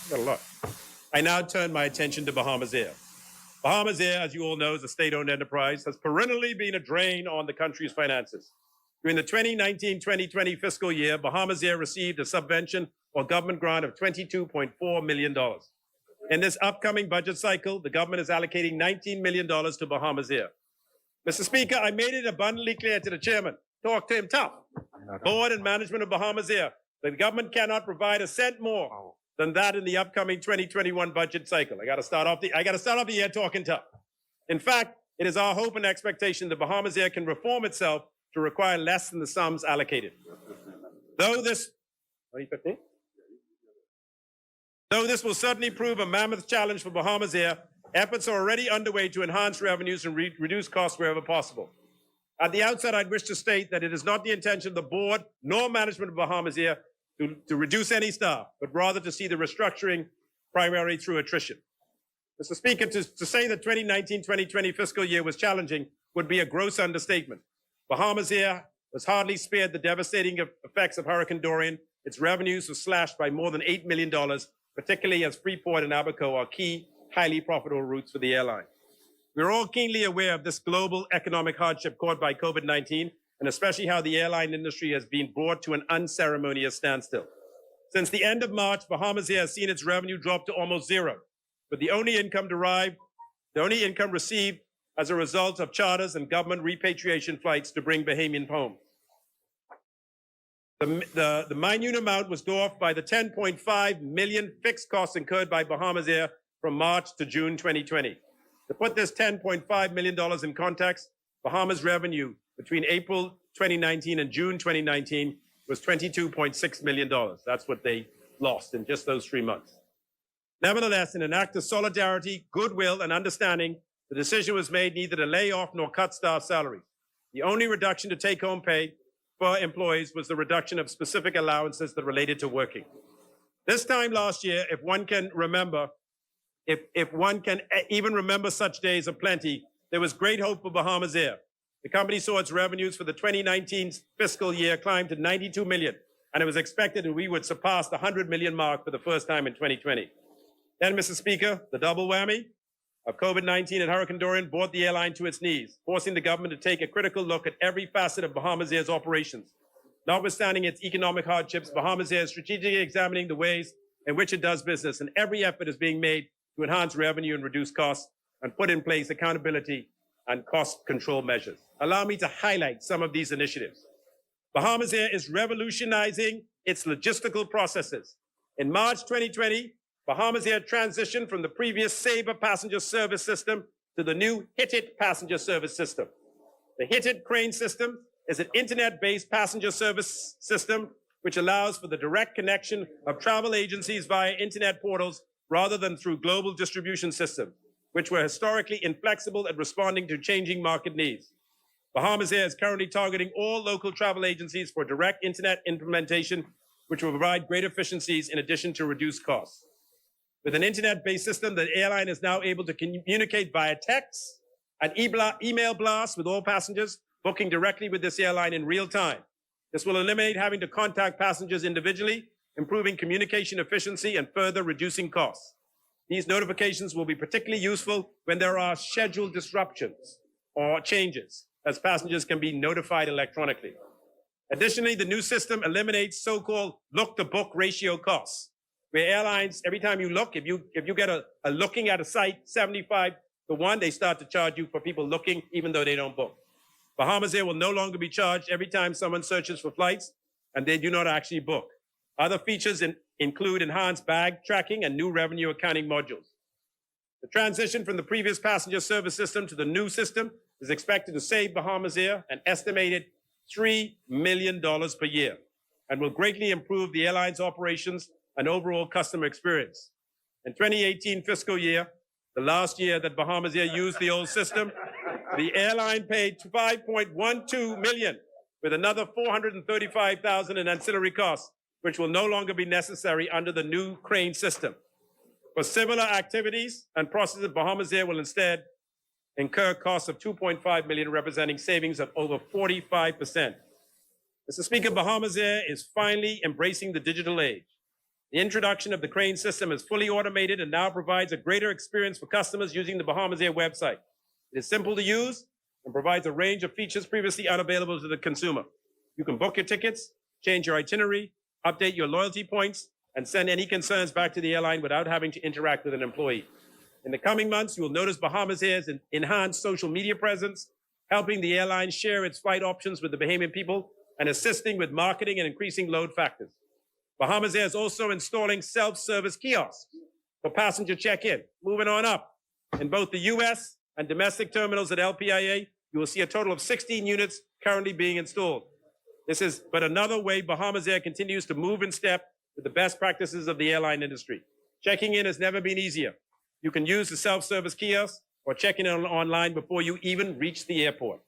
got a lot. I now turn my attention to Bahamas Air. Bahamas Air, as you all know, is a state-owned enterprise, has perennially been a drain on the country's finances. During the 2019-2020 fiscal year, Bahamas Air received a subvention or government grant of $22.4 million. In this upcoming budget cycle, the government is allocating $19 million to Bahamas Air. Mr. Speaker, I made it abundantly clear to the chairman, talk to him tough, board and management of Bahamas Air, that the government cannot provide a cent more than that in the upcoming 2021 budget cycle. I got to start off the year talking tough. In fact, it is our hope and expectation that Bahamas Air can reform itself to require less than the sums allocated. Though this, 2015? Though this will certainly prove a mammoth challenge for Bahamas Air, efforts are already underway to enhance revenues and reduce costs wherever possible. At the outset, I'd wish to state that it is not the intention of the board nor management of Bahamas Air to reduce any staff, but rather to see the restructuring primarily through attrition. Mr. Speaker, to say the 2019-2020 fiscal year was challenging would be a gross understatement. Bahamas Air was hardly spared the devastating effects of Hurricane Dorian. Its revenues were slashed by more than $8 million, particularly as Freeport and Abaco are key, highly profitable routes for the airline. We're all keenly aware of this global economic hardship caused by COVID-19, and especially how the airline industry has been brought to an unceremonious standstill. Since the end of March, Bahamas Air has seen its revenue drop to almost zero, but the only income received as a result of charters and government repatriation flights to bring Bahamians home. The minute amount was dwarfed by the $10.5 million fixed costs incurred by Bahamas Air from March to June 2020. To put this $10.5 million in context, Bahamas revenue between April 2019 and June 2019 was $22.6 million. That's what they lost in just those 3 months. Nevertheless, in an act of solidarity, goodwill, and understanding, the decision was made neither to lay off nor cut staff salaries. The only reduction to take-home pay for employees was the reduction of specific allowances that related to working. This time last year, if one can even remember such days of plenty, there was great hope for Bahamas Air. The company saw its revenues for the 2019 fiscal year climb to $92 million, and it was expected that we would surpass the $100 million mark for the first time in 2020. Then, Mr. Speaker, the double whammy of COVID-19 and Hurricane Dorian brought the airline to its knees, forcing the government to take a critical look at every facet of Bahamas Air's operations. Notwithstanding its economic hardships, Bahamas Air is strategically examining the ways in which it does business, and every effort is being made to enhance revenue and reduce costs and put in place accountability and cost control measures. Allow me to highlight some of these initiatives. Bahamas Air is revolutionizing its logistical processes. In March 2020, Bahamas Air transitioned from the previous Sabre passenger service system to the new HITIT passenger service system. The HITIT crane system is an internet-based passenger service system which allows for the direct connection of travel agencies via internet portals rather than through global distribution systems, which were historically inflexible at responding to changing market needs. Bahamas Air is currently targeting all local travel agencies for direct internet implementation, which will provide great efficiencies in addition to reduced costs. With an internet-based system, the airline is now able to communicate via text and email blasts with all passengers, booking directly with this airline in real time. This will eliminate having to contact passengers individually, improving communication efficiency and further reducing costs. These notifications will be particularly useful when there are scheduled disruptions or changes, as passengers can be notified electronically. Additionally, the new system eliminates so-called look-to-book ratio costs, where airlines, every time you look, if you get a looking at a site 75-1, they start to charge you for people looking even though they don't book. Bahamas Air will no longer be charged every time someone searches for flights and they do not actually book. Other features include enhanced bag tracking and new revenue accounting modules. The transition from the previous passenger service system to the new system is expected to save Bahamas Air an estimated $3 million per year and will greatly improve the airline's operations and overall customer experience. In 2018 fiscal year, the last year that Bahamas Air used the old system, the airline paid $5.12 million with another $435,000 in ancillary costs, which will no longer be necessary under the new crane system. For similar activities and processes, Bahamas Air will instead incur costs of $2.5 million, representing savings of over 45%. Mr. Speaker, Bahamas Air is finally embracing the digital age. The introduction of the crane system is fully automated and now provides a greater experience for customers using the Bahamas Air website. It is simple to use and provides a range of features previously unavailable to the consumer. You can book your tickets, change your itinerary, update your loyalty points, and send any concerns back to the airline without having to interact with an employee. In the coming months, you will notice Bahamas Air's enhanced social media presence, helping the airline share its flight options with the Bahamian people and assisting with marketing and increasing load factors. Bahamas Air is also installing self-service kiosks for passenger check-in. Moving on up, in both the U.S. and domestic terminals at LPIA, you will see a total of 16 units currently being installed. This is but another way Bahamas Air continues to move in step with the best practices of the airline industry. Checking in has never been easier. You can use the self-service kiosk or check in online before you even reach the airport.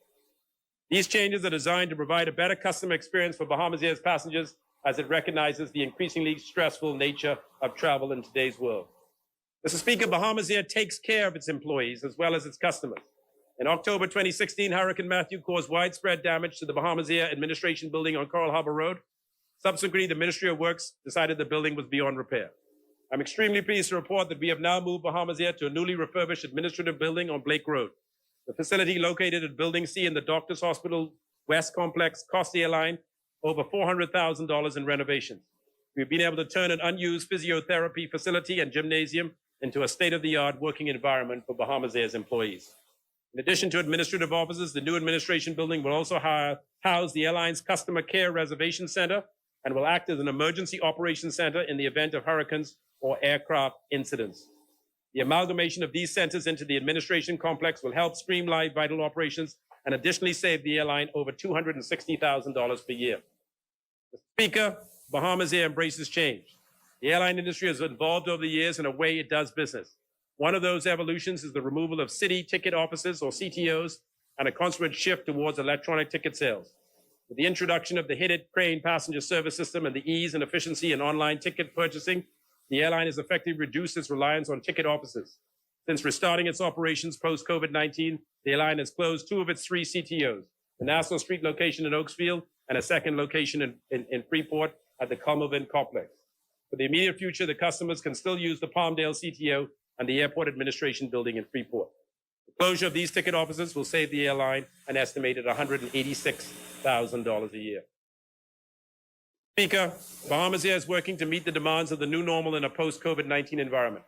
These changes are designed to provide a better customer experience for Bahamas Air's passengers as it recognizes the increasingly stressful nature of travel in today's world. Mr. Speaker, Bahamas Air takes care of its employees as well as its customers. In October 2016, Hurricane Matthew caused widespread damage to the Bahamas Air Administration building on Coral Harbor Road. Subsequently, the Ministry of Works decided the building was beyond repair. I'm extremely pleased to report that we have now moved Bahamas Air to a newly refurbished administrative building on Blake Road. The facility located at Building C in the Doctors Hospital West Complex cost the airline over $400,000 in renovations. We've been able to turn an unused physiotherapy facility and gymnasium into a state-of-the-art working environment for Bahamas Air's employees. In addition to administrative offices, the new administration building will also house the airline's customer care reservation center and will act as an emergency operations center in the event of hurricanes or aircraft incidents. The amalgamation of these centers into the administration complex will help streamline vital operations and additionally save the airline over $260,000 per year. Mr. Speaker, Bahamas Air embraces change. The airline industry has evolved over the years in a way it does business. One of those evolutions is the removal of city ticket offices or CTOs and a consequent shift towards electronic ticket sales. With the introduction of the Hit Crane passenger service system and the ease and efficiency in online ticket purchasing, the airline has effectively reduced its reliance on ticket offices. Since restarting its operations post-COVID-19, the airline has closed 2 of its 3 CTOs, the Nassau Street location in Oaksfield and a second location in Freeport at the Culmerville complex. For the immediate future, the customers can still use the Palmdale CTO and the Airport Administration building in Freeport. The closure of these ticket offices will save the airline an estimated $186,000 a year. Speaker, Bahamas Air is working to meet the demands of the new normal in a post-COVID-19 environment.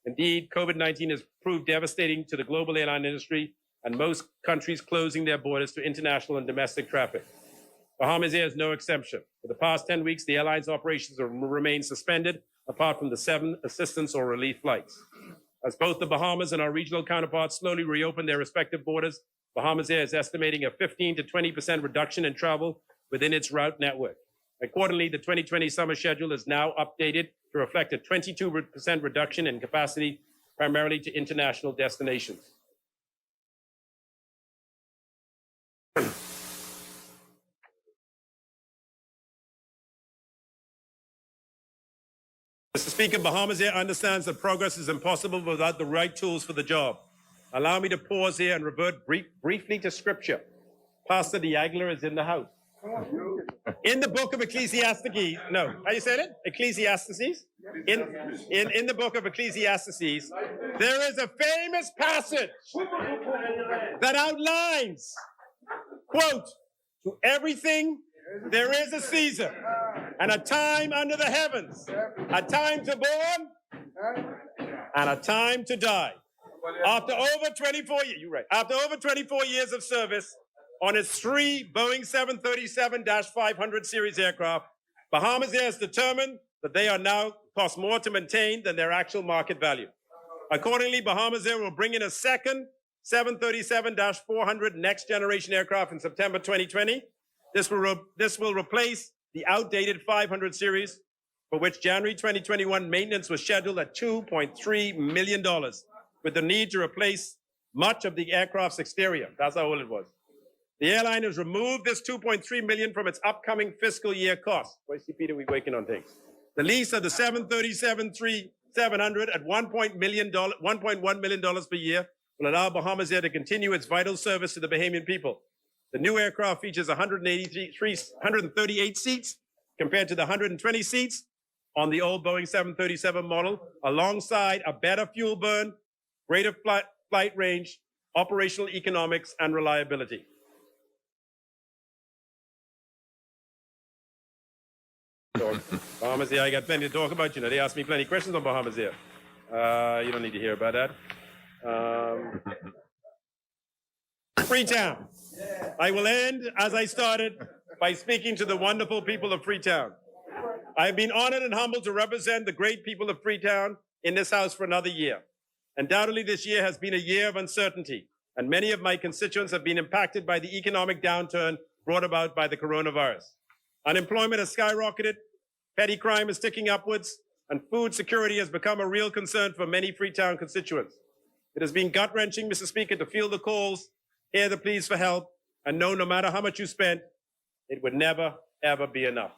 Indeed, COVID-19 has proved devastating to the global airline industry and most countries closing their borders to international and domestic traffic. Bahamas Air is no exception. For the past 10 weeks, the airline's operations have remained suspended, apart from the 7 assistance or relief flights. As both the Bahamas and our regional counterparts slowly reopen their respective borders, Bahamas Air is estimating a 15 to 20% reduction in travel within its route network. Accordingly, the 2020 summer schedule is now updated to reflect a 22% reduction in capacity, primarily to international destinations. Mr. Speaker, Bahamas Air understands that progress is impossible without the right tools for the job. Allow me to pause here and revert briefly to scripture. Pastor Diagler is in the house. In the book of Ecclesiastes, no, how you said it? Ecclesiastes? In the book of Ecclesiastes, there is a famous passage that outlines, quote, to everything there is a season and a time under the heavens, a time to born and a time to die. After over 24 years, you're right. After over 24 years of service on its 3 Boeing 737-500 series aircraft, Bahamas Air has determined that they are now cost more to maintain than their actual market value. Accordingly, Bahamas Air will bring in a second 737-400 next generation aircraft in September 2020. This will replace the outdated 500 series, for which January 2021 maintenance was scheduled at $2.3 million, with the need to replace much of the aircraft's exterior. That's how old it was. The airline has removed this $2.3 million from its upcoming fiscal year cost. Why see Peter, we waking on things. The lease of the 737-700 at $1.1 million per year will allow Bahamas Air to continue its vital service to the Bahamian people. The new aircraft features 138 seats compared to the 120 seats on the old Boeing 737 model, alongside a better fuel burn, greater flight range, operational economics, and reliability. Bahamas Air, I got plenty to talk about. You know, they asked me plenty of questions on Bahamas Air. You don't need to hear about that. Freetown. I will end, as I started, by speaking to the wonderful people of Freetown. I have been honored and humbled to represent the great people of Freetown in this House for another year. Undoubtedly, this year has been a year of uncertainty, and many of my constituents have been impacted by the economic downturn brought about by the coronavirus. Unemployment has skyrocketed, petty crime is ticking upwards, and food security has become a real concern for many Freetown constituents. It has been gut-wrenching, Mr. Speaker, to feel the calls, hear the pleas for help, and know no matter how much you spent, it would never, ever be enough.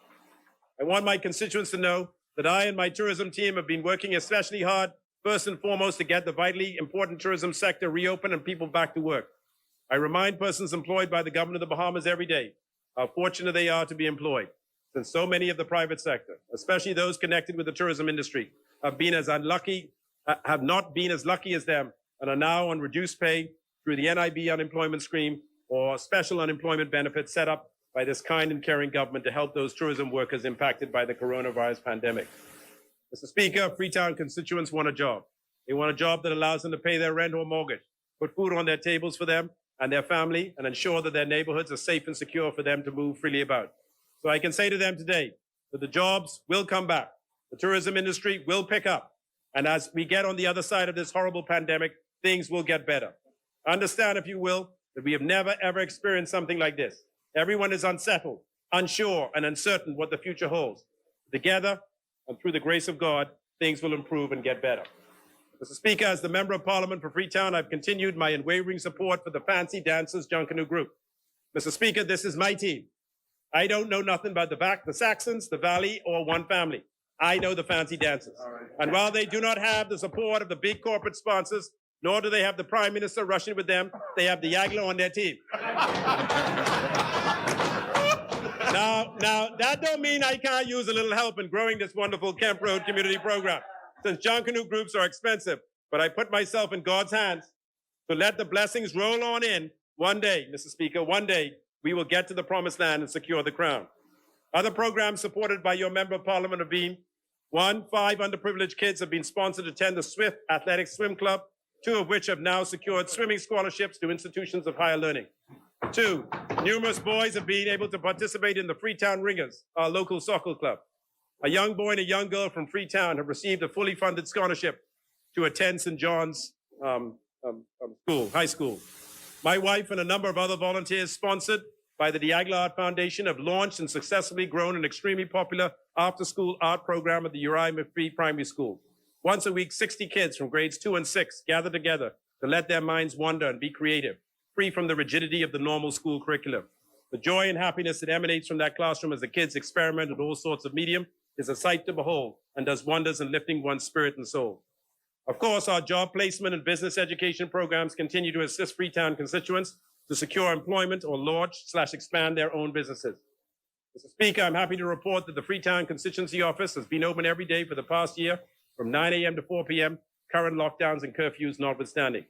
I want my constituents to know that I and my tourism team have been working especially hard, first and foremost, to get the vitally important tourism sector reopened and people back to work. I remind persons employed by the government of the Bahamas every day how fortunate they are to be employed, since so many of the private sector, especially those connected with the tourism industry, have not been as lucky as them and are now on reduced pay through the NIB unemployment scheme or special unemployment benefits set up by this kind and caring government to help those tourism workers impacted by the coronavirus pandemic. Mr. Speaker, Freetown constituents want a job. They want a job that allows them to pay their rent or mortgage, put food on their tables for them and their family, and ensure that their neighborhoods are safe and secure for them to move freely about. So I can say to them today that the jobs will come back. The tourism industry will pick up. And as we get on the other side of this horrible pandemic, things will get better. Understand, if you will, that we have never, ever experienced something like this. Everyone is unsettled, unsure, and uncertain what the future holds. Together, and through the grace of God, things will improve and get better. Mr. Speaker, as the Member of Parliament for Freetown, I've continued my unwavering support for the Fancy Dancers Junkanoo Group. Mr. Speaker, this is my team. I don't know nothing about the Saxons, the Valley, or one family. I know the Fancy Dancers. And while they do not have the support of the big corporate sponsors, nor do they have the Prime Minister rushing with them, they have the Yagla on their team. Now, that don't mean I can't use a little help in growing this wonderful Kemp Road community program, since Junkanoo groups are expensive. But I put myself in God's hands to let the blessings roll on in. One day, Mr. Speaker, one day, we will get to the promised land and secure the crown. Other programs supported by your Member of Parliament have been: 1, 5 underprivileged kids have been sponsored to attend the Swift Athletic Swim Club, 2 of which have now secured swimming scholarships to institutions of higher learning. 2, numerous boys have been able to participate in the Freetown Ringers, our local soccer club. A young boy and a young girl from Freetown have received a fully funded scholarship to attend St. John's high school. My wife and a number of other volunteers sponsored by the Diagla Art Foundation have launched and successfully grown an extremely popular after-school art program at the Uriah McPhee Primary School. Once a week, 60 kids from grades 2 and 6 gather together to let their minds wander and be creative, free from the rigidity of the normal school curriculum. The joy and happiness that emanates from that classroom as the kids experiment with all sorts of medium is a sight to behold and does wonders in lifting one's spirit and soul. Of course, our job placement and business education programs continue to assist Freetown constituents to secure employment or launch/expand their own businesses. Mr. Speaker, I'm happy to report that the Freetown Constituency Office has been open every day for the past year from 9 a.m. to 4 p.m., current lockdowns and curfews notwithstanding.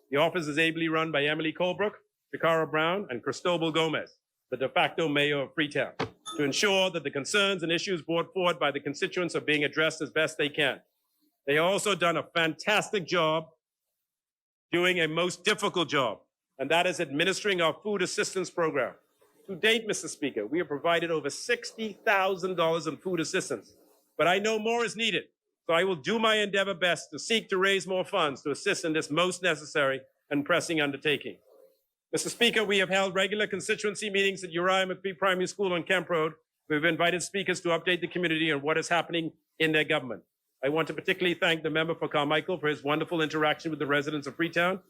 The office is ably run by Emily Colebrook, Shakara Brown, and Cristobal Gomez, the de facto mayor of Freetown, to ensure that the concerns and issues brought forward by the constituents are being addressed as best they can. They have also done a fantastic job doing a most difficult job, and that is administering our food assistance program. To date, Mr. Speaker, we have provided over $60,000 in food assistance, but I know more is needed, so I will do my endeavor best to seek to raise more funds to assist in this most necessary and pressing undertaking. Mr. Speaker, we have held regular constituency meetings at Uriah McPhee Primary School on Kemp Road. We've invited speakers to update the community on what is happening in their government. I want to particularly thank the member for Carmichael for his wonderful interaction with the residents of Freetown,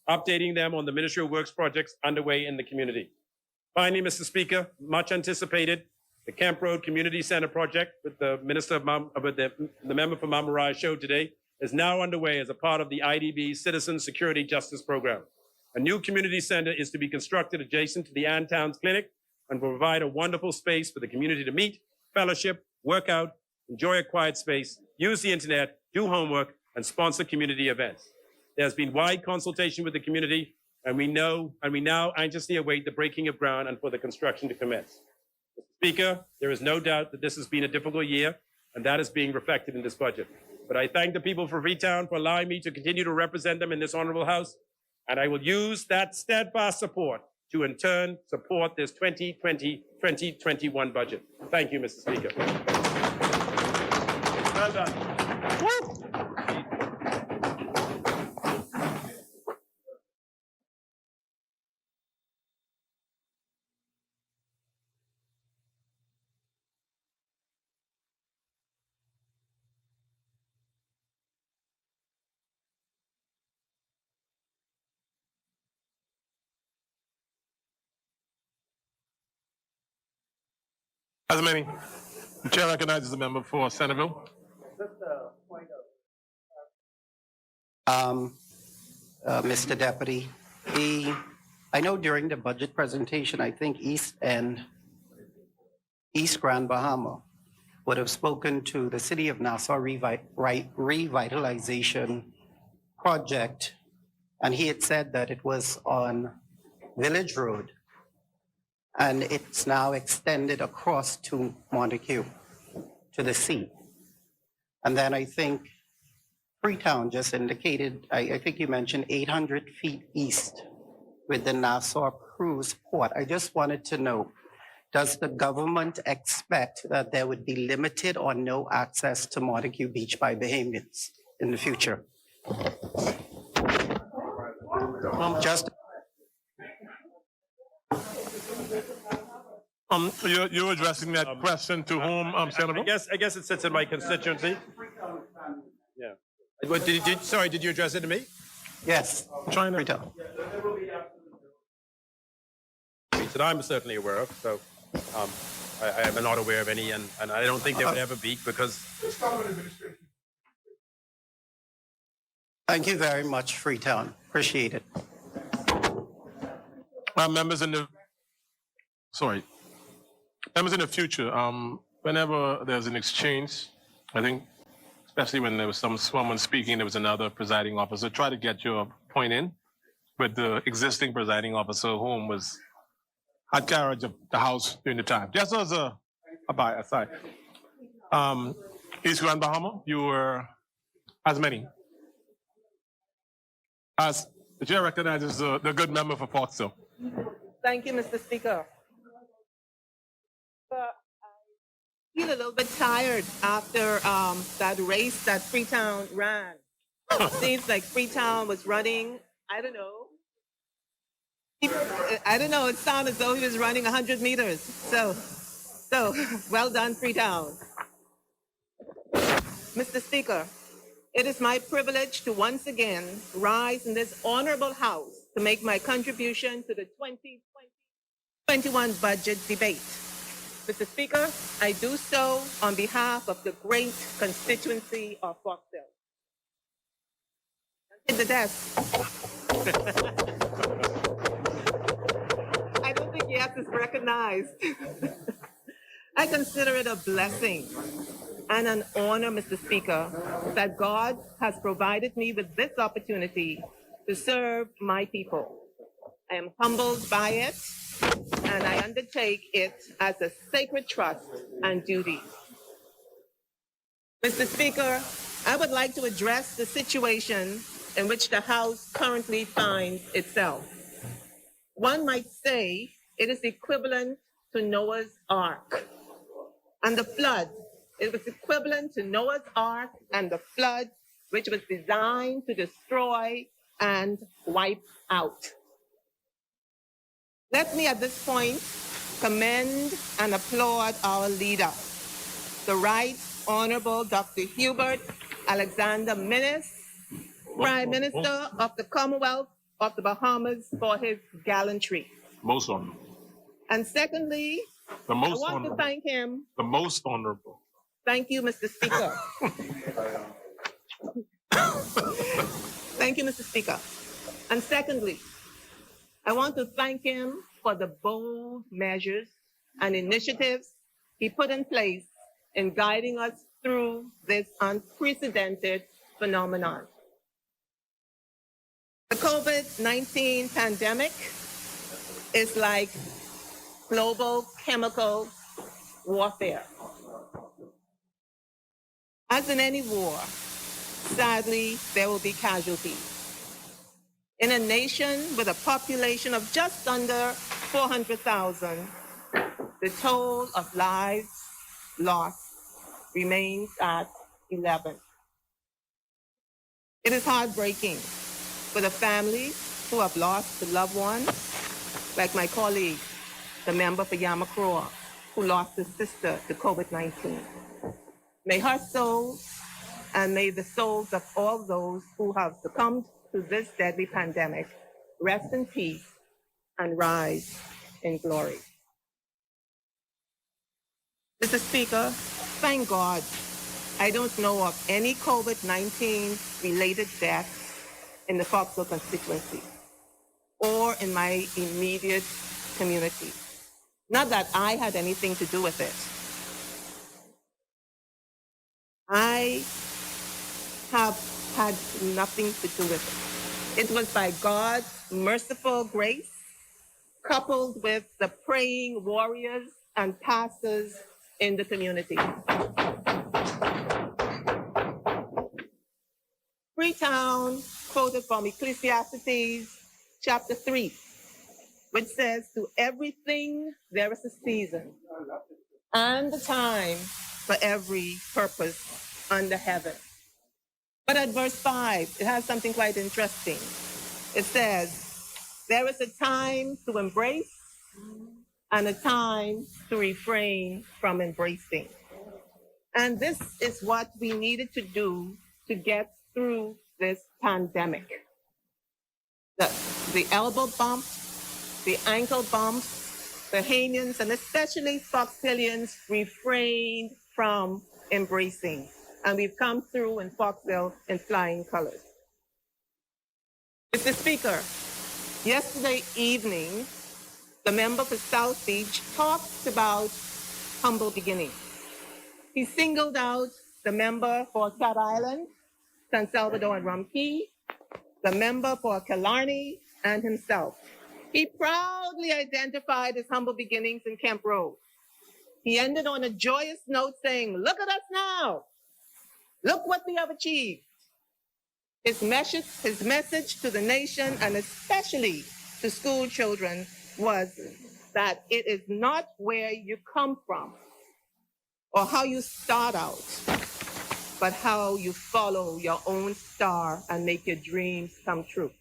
updating them on the Ministry of Works projects underway in the community. Finally, Mr. Speaker, much anticipated, the Kemp Road Community Center project with the member for Mount Moriah showed today is now underway as a part of the IDB Citizen Security Justice Program. A new community center is to be constructed adjacent to the Ann Towns Clinic and will provide a wonderful space for the community to meet, fellowship, work out, enjoy a quiet space, use the internet, do homework, and sponsor community events. There's been wide consultation with the community, and we now anxiously await the breaking of ground and for the construction to commence. Mr. Speaker, there is no doubt that this has been a difficult year, and that is being reflected in this budget. But I thank the people for Freetown for allowing me to continue to represent them in this honorable House, and I will use that steadfast support to in turn support this 2020-2021 budget. Thank you, Mr. Speaker. Well done. Woo! As many. The chair recognizes the member for Centerville. Mr. Deputy, I know during the budget presentation, I think East Grand Bahama would have spoken to the City of Nassau revitalization project, and he had said that it was on Village Road, and it's now extended across to Montague, to the sea. And then I think Freetown just indicated, I think you mentioned 800 feet east with the Nassau Cruise Port. I just wanted to know, does the government expect that there would be limited or no access to Montague Beach by Bahamians in the future? Just You're addressing that question to whom, Senator? I guess it sits in my constituency. Yeah. Sorry, did you address it to me? yes, Trying to. Freetown. That I'm certainly aware of. So I am not aware of any, and I don't think there would ever be because. Thank you very much, Freetown. Appreciate it. Members in the future, whenever there's an exchange, I think, especially when there was someone speaking, there was another presiding officer, try to get your point in. But the existing presiding officer, whom had carriage of the House during the time. Just as a bias, sorry. East Grand Bahama, you were as many. As the chair recognizes the good member for Foxhill. Thank you, Mr. Speaker. I feel a little bit tired after that race that Freetown ran. It seems like Freetown was running, I don't know, it sounded as though he was running 100 meters. So well done, Freetown. Mr. Speaker, it is my privilege to once again rise in this honorable House to make my contribution to the 2021 budget debate. Mr. Speaker, I do so on behalf of the great constituency of Foxhill. In the desk. I don't think yes is recognized. I consider it a blessing and an honor, Mr. Speaker, that God has provided me with this opportunity to serve my people. I am humbled by it, and I undertake it as a sacred trust and duty. Mr. Speaker, I would like to address the situation in which the House currently finds itself. One might say it is equivalent to Noah's Ark. And the flood, it was equivalent to Noah's Ark and the flood, which was designed to destroy and wipe out. Let me at this point commend and applaud our leader, the Right Honorable Dr. Hubert Alexander Minnis, Prime Minister of the Commonwealth of the Bahamas, for his gallantry. Most honorable. And secondly, The most I want honorable. to thank him. The most honorable. Thank you, Mr. Speaker. Thank you, Mr. Speaker. And secondly, I want to thank him for the bold measures and initiatives he put in place in guiding us through this unprecedented phenomenon. The COVID-19 pandemic is like global chemical warfare. As in any war, sadly, there will be casualties. In a nation with a population of just under 400,000, the toll of lives lost remains at 11. It is heartbreaking for the families who have lost a loved one, like my colleague, the member for Yamakroa, who lost his sister to COVID-19. May her soul and may the souls of all those who have succumbed to this deadly pandemic rest in peace, and rise in glory. Mr. Speaker, thank God I don't know of any COVID-19 related deaths in the Foxville constituency or in my immediate community. Not that I had anything to do with it. I have had nothing to do with it. It was by God's merciful grace, coupled with the praying warriors and pastors in the community. Freetown quoted from Ecclesiastes chapter 3, which says, "To everything there is a season and a time for every purpose under heaven." But at verse 5, it has something quite interesting. It says, "There is a time to embrace and a time to refrain from embracing." And this is what we needed to do to get through this pandemic. The elbow bumps, the ankle bumps, the Bahamians, and especially Foxvillians refrained from embracing. And we've come through in Foxville in flying colors. Mr. Speaker, yesterday evening, the member for South Beach talked about humble beginnings. He singled out the member for Cat Island, San Salvador and Rum Key, the member for Killarney, and himself. He proudly identified his humble beginnings in Kemp Road. He ended on a joyous note saying, "Look at us now. Look what we have achieved." His message to the nation, and especially to school children, was that it is not where you come from or how you start out, but how you follow your own star and make your dreams come true.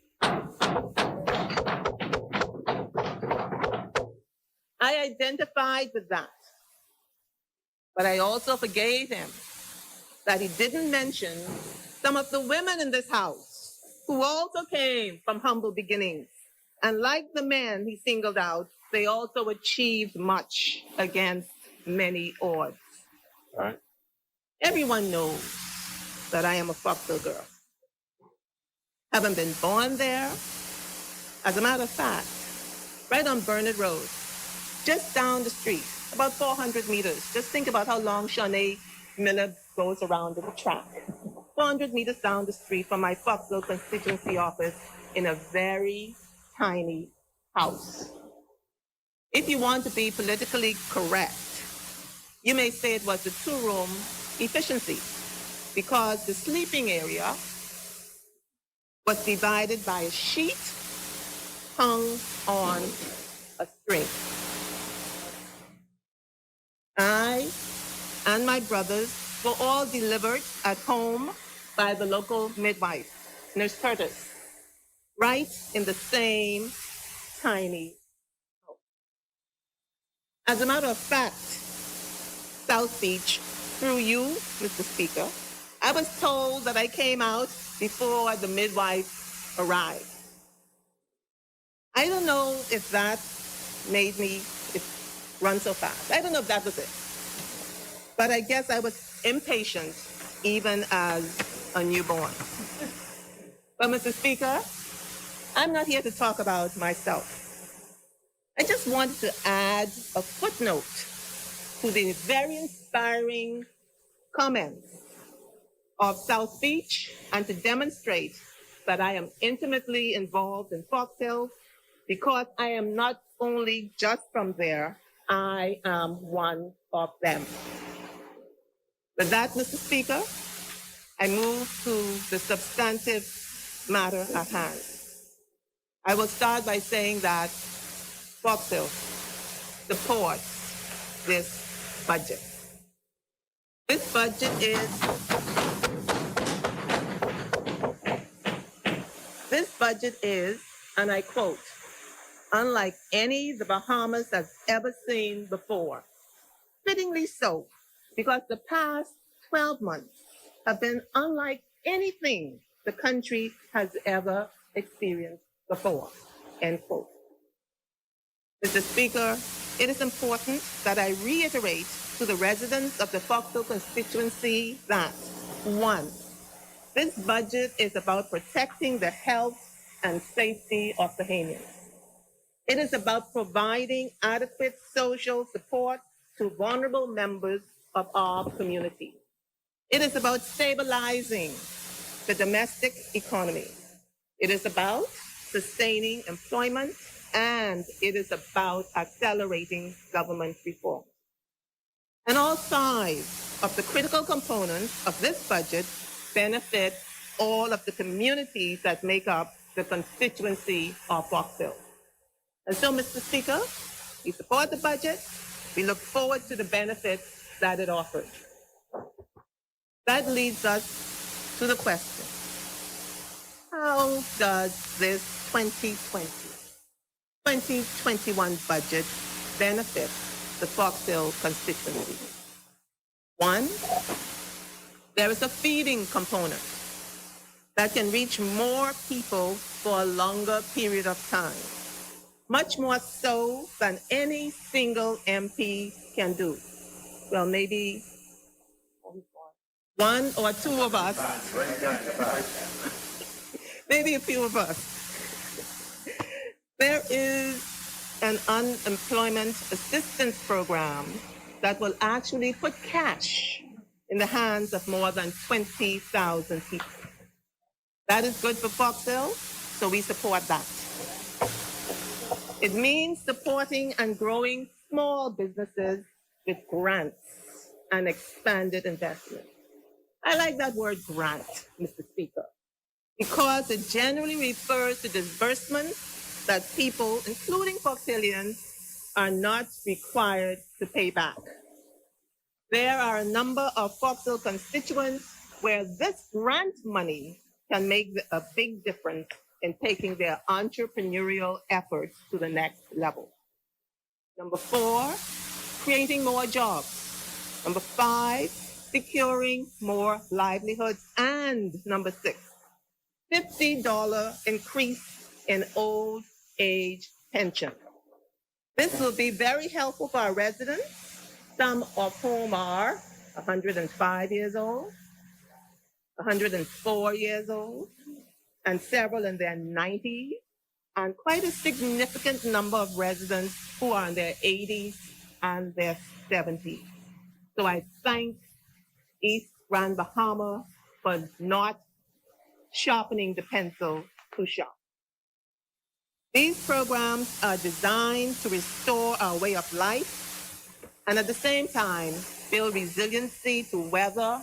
I identified with that, but I also forgave him that he didn't mention some of the women in this house who also came from humble beginnings. And like the men he singled out, they also achieved much against many odds. All right. Everyone knows that I am a Foxville girl. Haven't been born there. As a matter of fact, right on Bernard Road, just down the street, about 400 meters. Just think about how long Shawnee Miller goes around in the track. 400 meters down the street from my Foxville constituency office in a very tiny house. If you want to be politically correct, you may say it was the two-room efficiency because the sleeping area was divided by a sheet hung on a string. I and my brothers were all delivered at home by the local midwife, Nurse Curtis, right in the same tiny house. As a matter of fact, South Beach, through you, Mr. Speaker, I was told that I came out before the midwife arrived. I don't know if that made me run so fast. I don't know if that was it. But I guess I was impatient even as a newborn. But Mr. Speaker, I'm not here to talk about myself. I just wanted to add a footnote to the very inspiring comments of South Beach and to demonstrate that I am intimately involved in Foxville because I am not only just from there, I am one of them. With that, Mr. Speaker, I move to the substantive matter at hand. I will start by saying that Foxville supports this budget. This budget is, and I quote, "unlike any the Bahamas has ever seen before." Fittingly so, because the past 12 months have been unlike anything the country has ever experienced before, end quote. Mr. Speaker, it is important that I reiterate to the residents of the Foxville constituency that, one, this budget is about protecting the health and safety of Bahamians. It is about providing adequate social support to vulnerable members of our community. It is about stabilizing the domestic economy. It is about sustaining employment, and it is about accelerating government reform. And all sides of the critical components of this budget benefit all of the communities that make up the constituency of Foxville. And so, Mr. Speaker, we support the budget. We look forward to the benefits that it offers. That leads us to the question: how does this 2020-2021 budget benefit the Foxville constituency? One, there is a feeding component that can reach more people for a longer period of time, much more so than any single MP can do. Well, maybe one or two of us, maybe a few of us. There is an unemployment assistance program that will actually put cash in the hands of more than 20,000 people. That is good for Foxville, so we support that. It means supporting and growing small businesses with grants and expanded investment. I like that word grant, Mr. Speaker, because it generally refers to disbursements that people, including Foxvillians, are not required to pay back. There are a number of Foxville constituents where this grant money can make a big difference in taking their entrepreneurial efforts to the next level. Number 4, creating more jobs. Number 5, securing more livelihoods. And number 6, $50 increase in old age pension. This will be very helpful for our residents, some of whom are 105 years old, 104 years old, and several in their 90s, and quite a significant number of residents who are in their 80s and their 70s. So I thank East Grand Bahama for not sharpening the pencil too sharp. These programs are designed to restore our way of life and at the same time build resiliency to weather,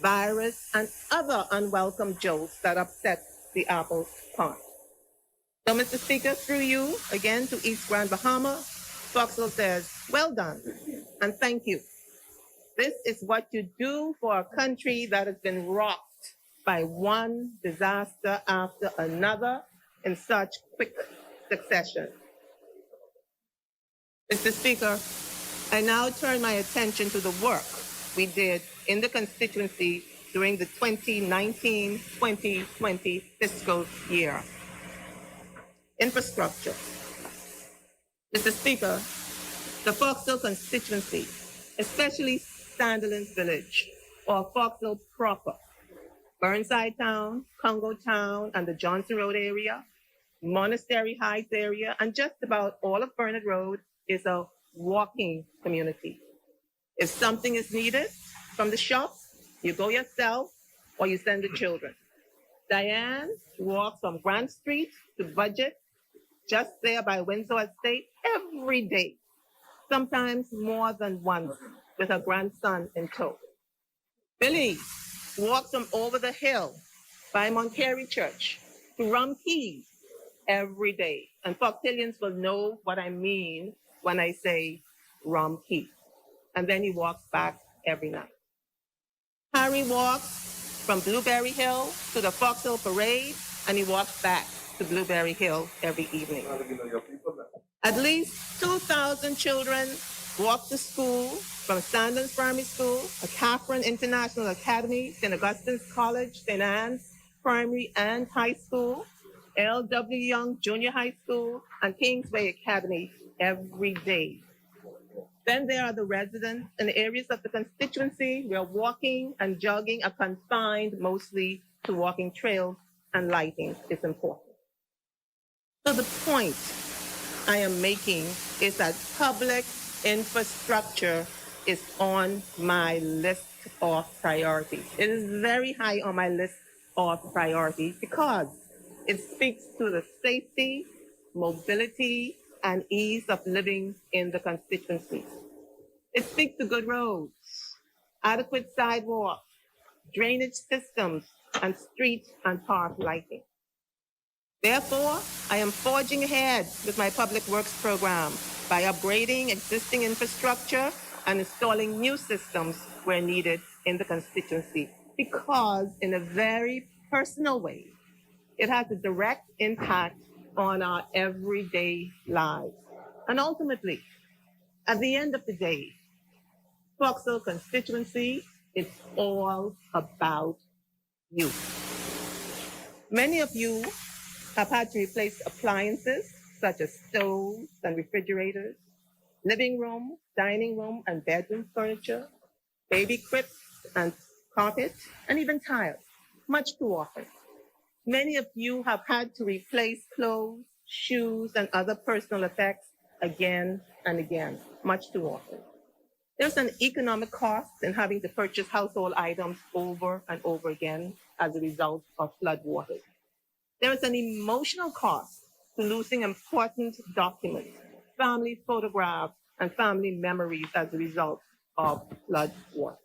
virus, and other unwelcome jolts that upset the apple cart. So, Mr. Speaker, through you, again to East Grand Bahama, Foxville says, well done, and thank you. This is what you do for a country that has been rocked by one disaster after another in such quick succession. Mr. Speaker, I now turn my attention to the work we did in the constituency during the 2019-2020 fiscal year. Infrastructure. Mr. Speaker, the Foxville constituency, especially Sandilands Village, or Foxville proper, Burnside Town, Congo Town, and the Johnson Road area, Monastery Heights area, and just about all of Burnett Road is a walking community. If something is needed from the shop, you go yourself or you send the children. Diane walks from Grant Street to Budget, just there by Windsor Estate, every day, sometimes more than once, with her grandson in tow. Billy walks from over the hill by Montclair Church to Rum Keys every day. And Foxvillians will know what I mean when I say Rum Keys. And then he walks back every night. Harry walks from Blueberry Hill to the Foxville Parade, and he walks back to Blueberry Hill every evening. At least 2,000 children walk to school from Sandlands Primary School, Catherine International Academy, St. Augustine's College, St. Anne's Primary and High School, L.W. Young Junior High School, and Kingsway Academy every day. Then there are the residents and areas of the constituency where walking and jogging are confined mostly to walking trails and lighting is important. So the point I am making is that public infrastructure is on my list of priorities. It is very high on my list of priorities because it speaks to the safety, mobility, and ease of living in the constituency. It speaks to good roads, adequate sidewalks, drainage systems, and street and park lighting. Therefore, I am forging ahead with my public works program by upgrading existing infrastructure and installing new systems where needed in the constituency because in a very personal way, it has a direct impact on our everyday lives. And ultimately, at the end of the day, Foxville constituency, it's all about you. Many of you have had to replace appliances such as stoves and refrigerators, living room, dining room, and bedroom furniture, baby cribs and carpet, and even tiles, much too often. Many of you have had to replace clothes, shoes, and other personal effects again and again, much too often. There's an economic cost in having to purchase household items over and over again as a result of floodwaters. There is an emotional cost to losing important documents, family photographs, and family memories as a result of floodwaters.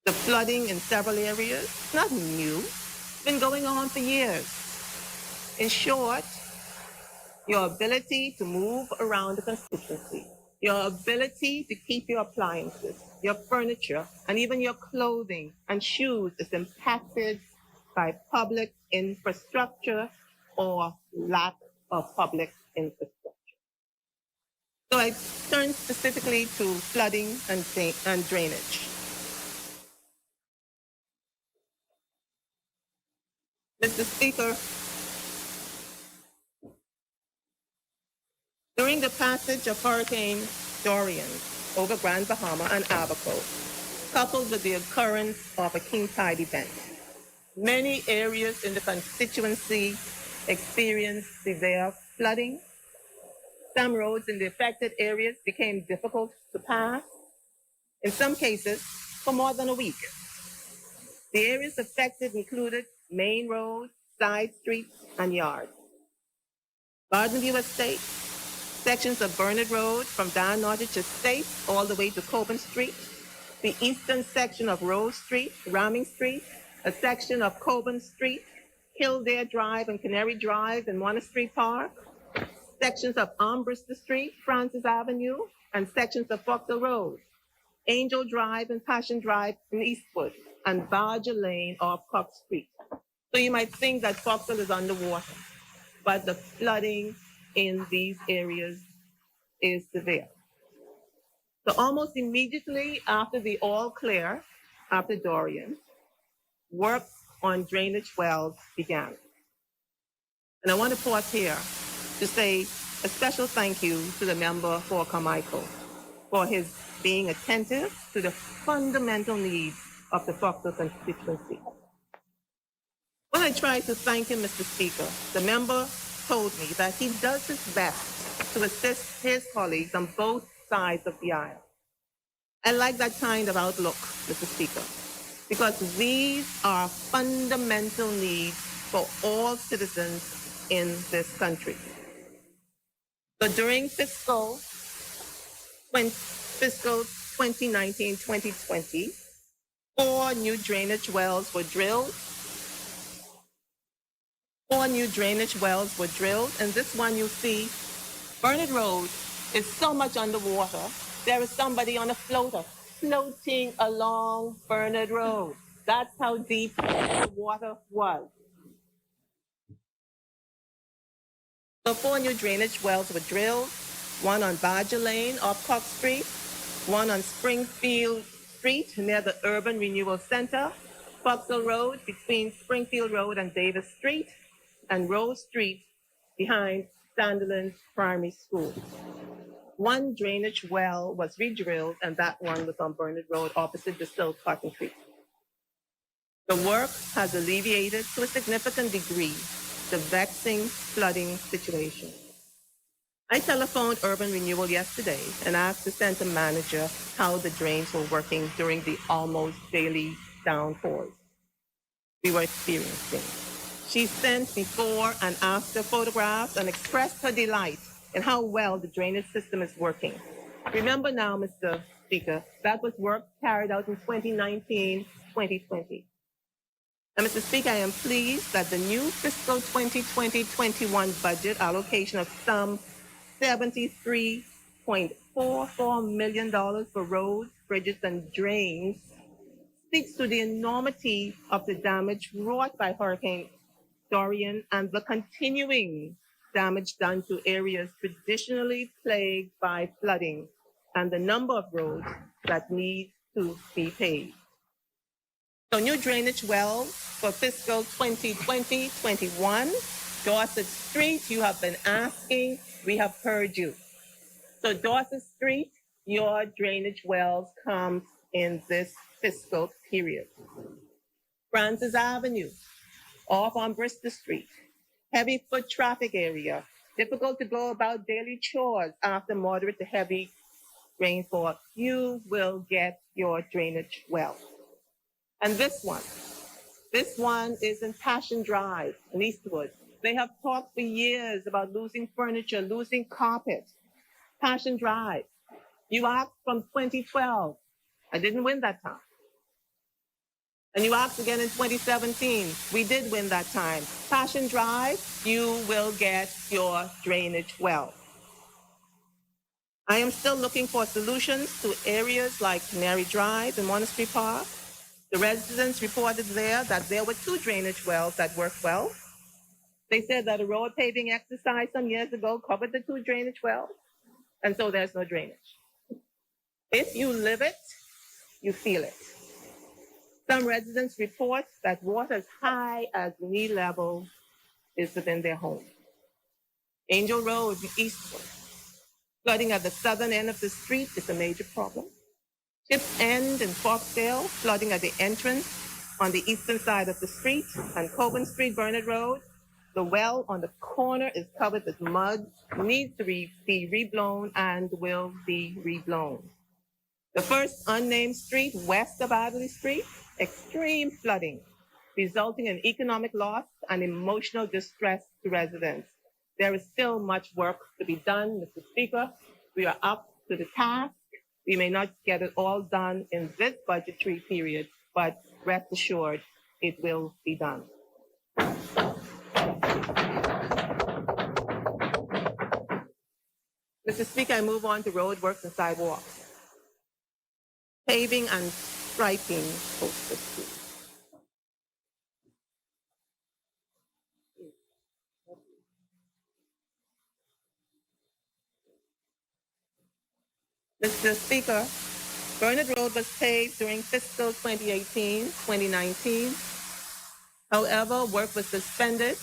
The flooding in several areas is not new, it's been going on for years. In short, your ability to move around the constituency, your ability to keep your appliances, your furniture, and even your clothing and shoes is impacted by public infrastructure or lack of public infrastructure. So I turn specifically to flooding and drainage. Mr. Speaker, during the passage of Hurricane Dorian over Grand Bahama and Abaco, coupled with the occurrence of a king tide event, many areas in the constituency experienced severe flooding. Some roads in the affected areas became difficult to pass, in some cases for more than a week. The areas affected included main roads, side streets, and yards. Garden View Estate, sections of Bernard Road from Don Nordich Estate all the way to Coburn Street, the eastern section of Rose Street, Ramming Street, a section of Coburn Street, Kildare Drive and Canary Drive in Monastery Park, sections of Ambrister Street, Francis Avenue, and sections of Foxville Road, Angel Drive and Passion Drive in Eastwood, and Barger Lane off Cox Street. So you might think that Foxville is underwater, but the flooding in these areas is severe. So almost immediately after the all clear, after Dorian, work on drainage wells began. And I want to pause here to say a special thank you to the member for Carmichael for his being attentive to the fundamental needs of the Foxville constituency. When I tried to thank him, Mr. Speaker, the member told me that he does his best to assist his colleagues on both sides of the aisle. I like that kind of outlook, Mr. Speaker, because these are fundamental needs for all citizens in this country. So during fiscal 2019-2020, 4 new drainage wells were drilled. 4 new drainage wells were drilled, and this one you see, Bernard Road is so much underwater. There is somebody on a floater floating along Bernard Road. That's how deep the water was. So 4 new drainage wells were drilled, one on Badger Lane off Cox Street, one on Springfield Street near the Urban Renewal Center, Foxville Road between Springfield Road and Davis Street, and Rose Street behind Sandilands Primary School. One drainage well was re-drilled, and that one was on Bernard Road opposite the Still Cotton Creek. The work has alleviated to a significant degree the vexing flooding situation. I telephoned Urban Renewal yesterday and asked the center manager how the drains were working during the almost daily downpours we were experiencing. She sent before and after photographs and expressed her delight in how well the drainage system is working. Remember now, Mr. Speaker, that was work carried out in 2019, 2020. And Mr. Speaker, I am pleased that the new fiscal 2020-21 budget allocation of some $73.44 million for roads, bridges, and drains speaks to the enormity of the damage wrought by Hurricane Dorian and the continuing damage done to areas traditionally plagued by flooding and the number of roads that need to be paved. So new drainage wells for fiscal 2020-21, Dorset Street, you have been asking, we have heard you. So Dorset Street, your drainage wells comes in this fiscal period. Francis Avenue, off on Bristol Street, heavy foot traffic area, difficult to go about daily chores after moderate to heavy rainfall. You will get your drainage well. And this one is in Passion Drive in Eastwood. They have talked for years about losing furniture, losing carpet. Passion Drive, you asked from 2012. I didn't win that time. And you asked again in 2017. We did win that time. Passion Drive, you will get your drainage well. I am still looking for solutions to areas like Canary Drive and Monastery Park. The residents reported there that there were 2 drainage wells that worked well. They said that a road paving exercise some years ago covered the 2 drainage wells, and so there's no drainage. If you live it, you feel it. Some residents report that water as high as knee level is within their home. Angel Road in Eastwood, flooding at the southern end of the street is a major problem. Chips End in Foxdale, flooding at the entrance on the eastern side of the street, and Coburn Street, Bernard Road. The well on the corner is covered with mud, needs to be reblown and will be reblown. The first unnamed street west of Adderley Street, extreme flooding, resulting in economic loss and emotional distress to residents. There is still much work to be done, Mr. Speaker. We are up to the task. We may not get it all done in this budgetary period, but rest assured, it will be done. Mr. Speaker, I move on to roadworks and sidewalks. Paving and striping Colchester Street. Mr. Speaker, Bernard Road was paved during fiscal 2018-2019. However, work was suspended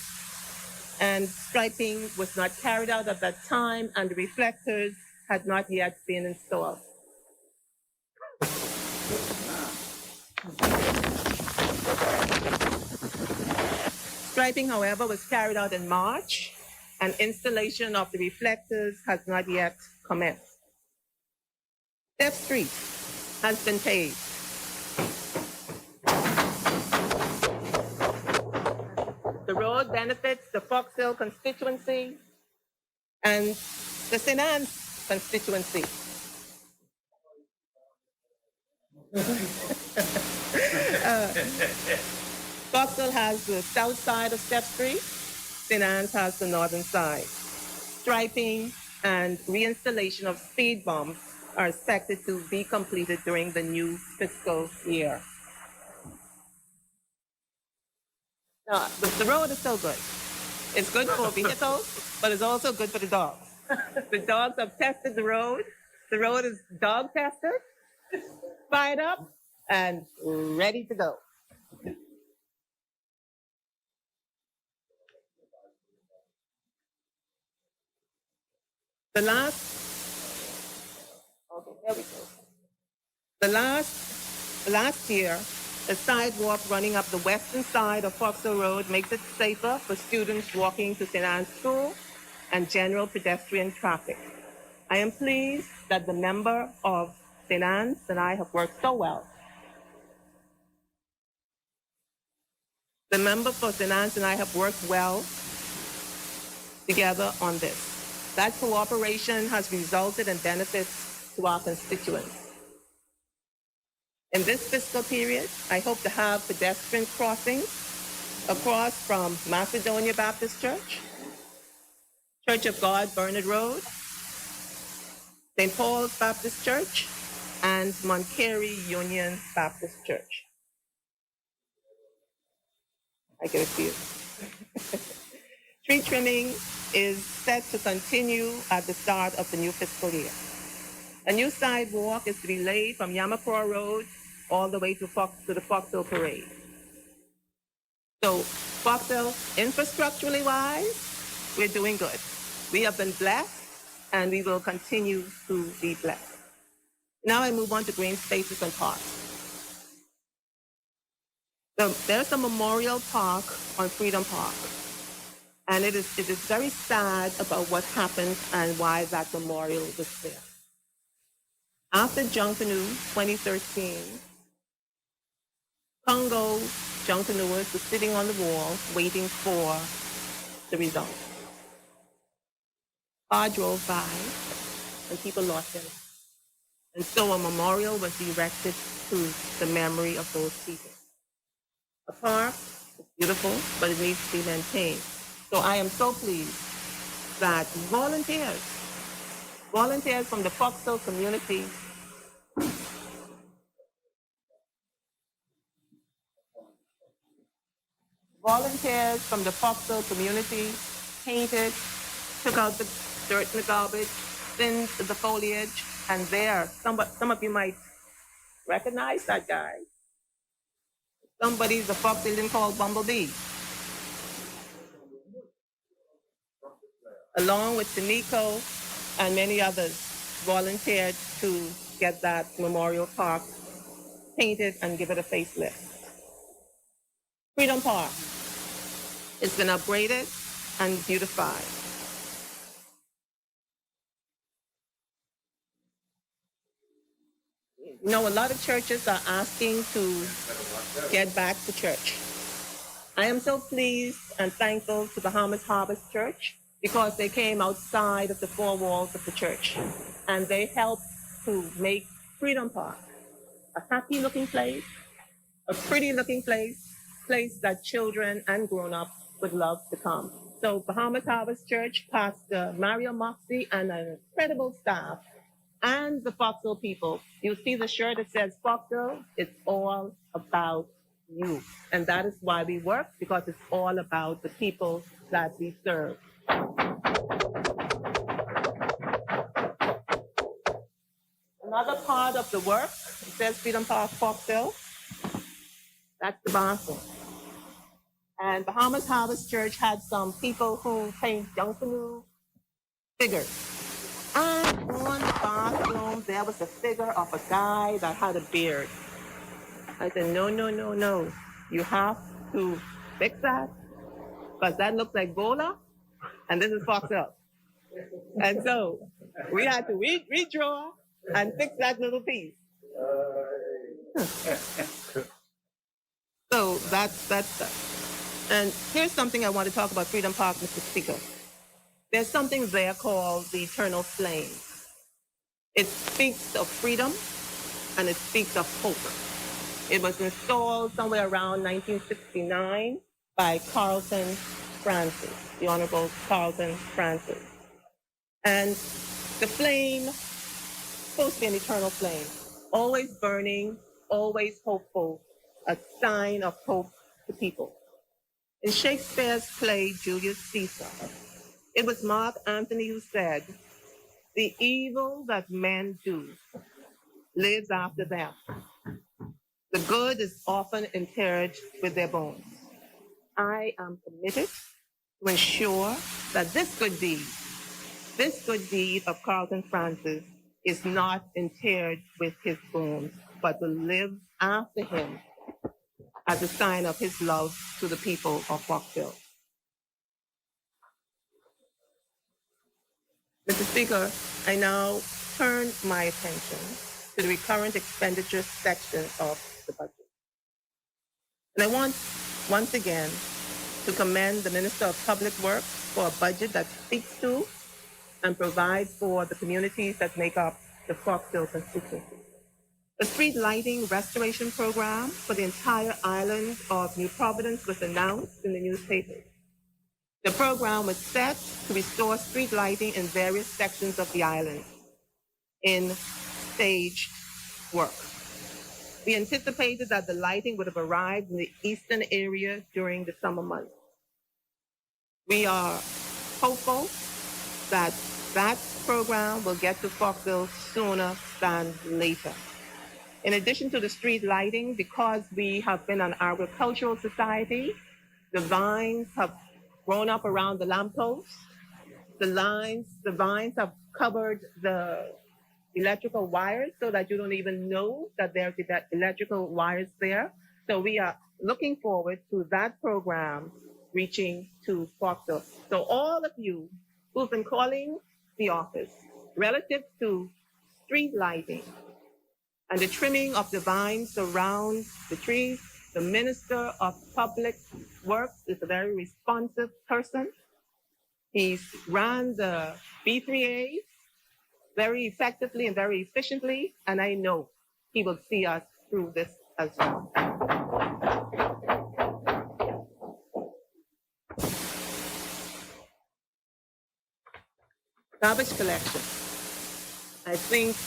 and striping was not carried out at that time, and the reflectors had not yet been installed. Striping, however, was carried out in March, and installation of the reflectors has not yet commenced. Steph Street has been paved. The road benefits the Fox Hill constituency and the St. Anne's constituency. Fox Hill has the south side of Steph Street. St. Anne's has the northern side. Striping and reinstallation of speed bumps are expected to be completed during the new fiscal year. Now, the road is still good. It's good for vehicles, but it's also good for the dogs. The dogs have tested the road. The road is dog tested, fired up, and ready to go. The last There we go. Last year, the sidewalk running up the western side of Foxhill Road makes it safer for students walking to St. Anne's School and general pedestrian traffic. I am pleased that the member of St. Anne's and I have worked so well. The member for St. Anne's and I have worked well together on this. That cooperation has resulted in benefits to our constituents. In this fiscal period, I hope to have pedestrian crossings across from Macedonia Baptist Church, Church of God, Bernard Road, St. Paul's Baptist Church, and Montcary Union Baptist Church. I give it to you. Tree trimming is set to continue at the start of the new fiscal year. A new sidewalk is to be laid from Yamacraw Road all the way to the Foxhill Parade. So Foxhill, infrastructurally wise, we're doing good. We have been blessed and we will continue to be blessed. Now I move on to green spaces and parks. So there's a memorial park on Freedom Park. And it is very sad about what happened and why that memorial was there. After Junkanoo 2013, Congo Junkanooers were sitting on the wall waiting for the result. Car drove by and people lost their lives. And so a memorial was erected to the memory of those people. A park is beautiful, but it needs to be maintained. So I am so pleased that volunteers from the Foxhill community painted, took out the dirt and the garbage, thinned the foliage, and there, some of you might recognize that guy. Somebody's a Foxhill called Bumblebee. Along with Tanico and many others, volunteered to get that memorial park painted and give it a facelift. Freedom Park has been upgraded and beautified. You know, a lot of churches are asking to get back to church. I am so pleased and thankful to Bahamas Harvest Church because they came outside of the four walls of the church and they helped to make Freedom Park a happy-looking place, a pretty-looking place that children and grown-ups would love to come. So Bahamas Harvest Church, Pastor Mario Moxie, and an incredible staff, and the Foxhill people. You see the shirt that says Foxhill, it's all about you. And that is why we work, because it's all about the people that we serve. Another part of the work, it says Freedom Park Foxhill, that's the bathroom. And Bahamas Harvest Church had some people who paint Junkanoo figures. And on the bathroom, there was a figure of a guy that had a beard. I said, no. You have to fix that, because that looks like Gola, and this is Foxhill. And so we had to redraw and fix that little piece. So that's that. And here's something I want to talk about Freedom Park, Mr. Speaker. There's something there called the eternal flame. It speaks of freedom and it speaks of hope. It was installed somewhere around 1969 by Carlton Francis, the Honorable Carlton Francis. And the flame is supposed to be an eternal flame, always burning, always hopeful, a sign of hope to people. In Shakespeare's play, Julius Caesar, it was Mark Antony who said, "The evil that men do lives after them. The good is often interred with their bones." I am committed to ensure that this good deed of Carlton Francis is not interred with his bones, but will live after him as a sign of his love to the people of Foxville. Mr. Speaker, I now turn my attention to the recurrent expenditure section of the budget. And I want, once again, to commend the Minister of Public Works for a budget that speaks to and provides for the communities that make up the Foxville constituency. The street lighting restoration program for the entire island of New Providence was announced in the newspapers. The program was set to restore street lighting in various sections of the island in staged work. We anticipated that the lighting would have arrived in the eastern area during the summer months. We are hopeful that that program will get to Foxville sooner than later. In addition to the street lighting, because we have been an agricultural society, the vines have grown up around the lampposts. The vines have covered the electrical wires so that you don't even know that there's electrical wires there. So we are looking forward to that program reaching to Foxville. So all of you who've been calling the office relative to street lighting and the trimming of the vines around the trees, the Minister of Public Works is a very responsive person. He's ran the B3As very effectively and very efficiently, and I know he will see us through this as well. Garbage collection. I think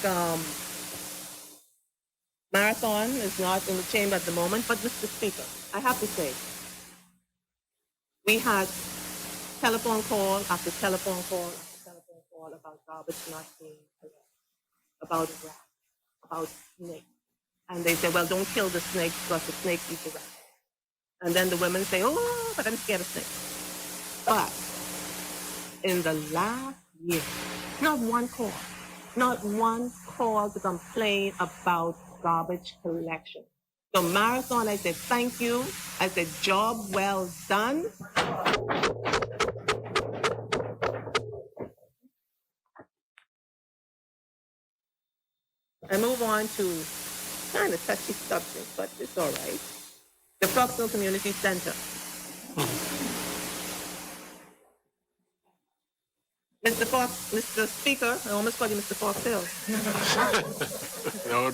Marathon is not in the chamber at the moment, but Mr. Speaker, I have to say, we had telephone call after telephone call after telephone call about garbage not being collected, about rats, about snakes. And they say, well, don't kill the snakes because the snakes eat the rats. And then the women say, oh, but I'm scared of snakes. But in the last year, not one call to complain about garbage collection. So Marathon, I said, thank you. I said, job well done. I move on to kind of touchy subject, but it's all right. The Foxville Community Center. Mr. Speaker, I almost called you Mr. Foxville. No.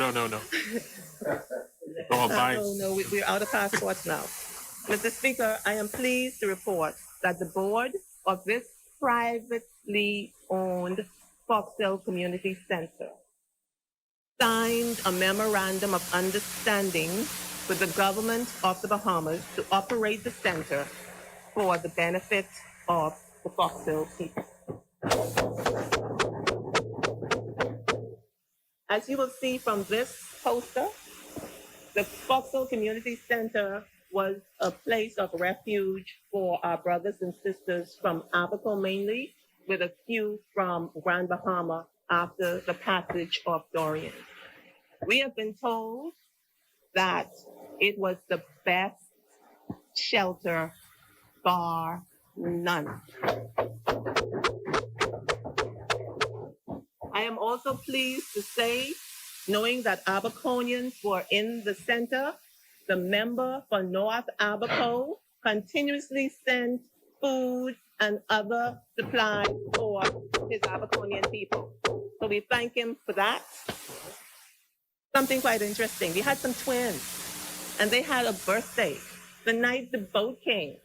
Oh, bye. No, we're out of passports now. Mr. Speaker, I am pleased to report that the board of this privately owned Foxville Community Center signed a memorandum of understanding with the government of the Bahamas to operate the center for the benefit of the Foxville people. As you will see from this poster, the Foxville Community Center was a place of refuge for our brothers and sisters from Abaco mainly, with a few from Grand Bahama after the passage of Dorian. We have been told that it was the best shelter, bar none. I am also pleased to say, knowing that Abaconians were in the center, the member for North Abaco continuously sent food and other supplies for his Abaconian people. So we thank him for that. Something quite interesting. We had some twins, and they had a birthday the night the boat came.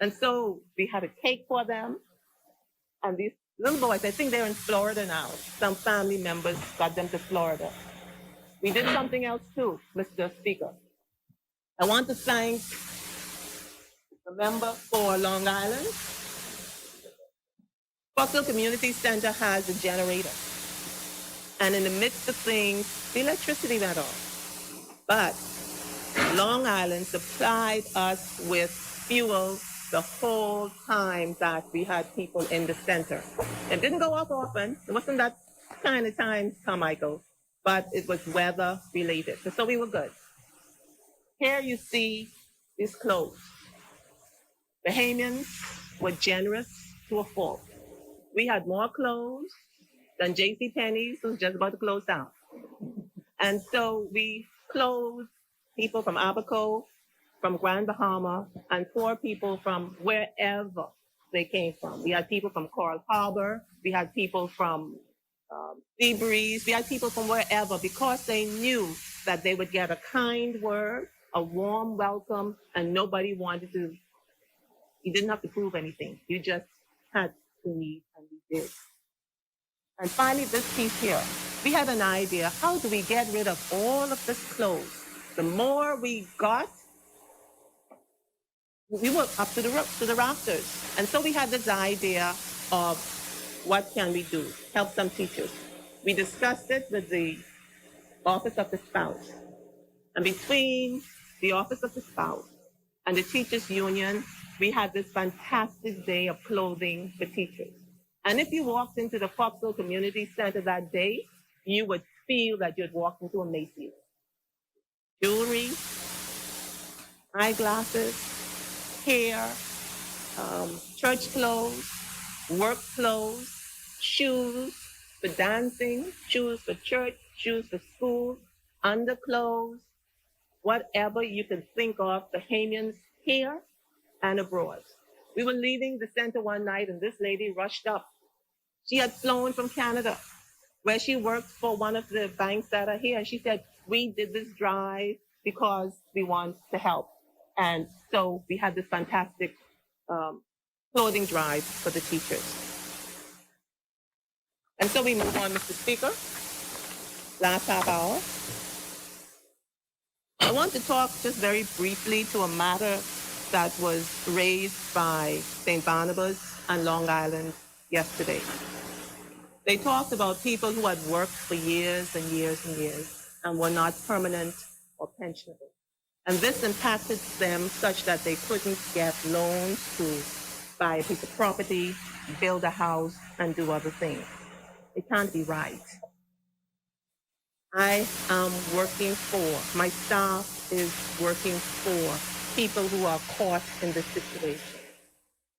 And so we had a cake for them. And these little boys, I think they're in Florida now. Some family members got them to Florida. We did something else too, Mr. Speaker. I want to thank the member for Long Island. Foxville Community Center has a generator. And in the midst of things, the electricity went off. But Long Island supplied us with fuel the whole time that we had people in the center. It didn't go off often. It wasn't that kind of times, Carmichael, but it was weather related. So we were good. Here you see these clothes. Bahamians were generous to a fault. We had more clothes than J.C. Penney's, who's just about to close down. And so we clothed people from Abaco, from Grand Bahama, and poor people from wherever they came from. We had people from Coral Harbor. We had people from Seabreeze. We had people from wherever, because they knew that they would get a kind word, a warm welcome, and nobody wanted to. You didn't have to prove anything. You just had to leave, and we did. And finally, this piece here. We had an idea, how do we get rid of all of this clothes? The more we got, we were up to the rafters. And so we had this idea of what can we do, help some teachers. We discussed it with the Office of the Spouse. And between the Office of the Spouse and the Teachers Union, we had this fantastic day of clothing for teachers. And if you walked into the Foxville Community Center that day, you would feel that you had walked into a Macy's. Jewelry, eyeglasses, hair, church clothes, work clothes, shoes for dancing, shoes for church, shoes for school, underclothes, whatever you could think of, Bahamians here and abroad. We were leaving the center one night and this lady rushed up. She had flown from Canada, where she worked for one of the banks that are here. And she said, we did this drive because we want to help. And so we had this fantastic clothing drive for the teachers. And so we move on, Mr. Speaker. Last half hour. I want to talk just very briefly to a matter that was raised by St. Barnabas and Long Island yesterday. They talked about people who had worked for years and years and years and were not permanent or pensionable. And this impacted them such that they couldn't get loans to buy a piece of property, build a house, and do other things. It can't be right. I am working for, my staff is working for people who are caught in this situation.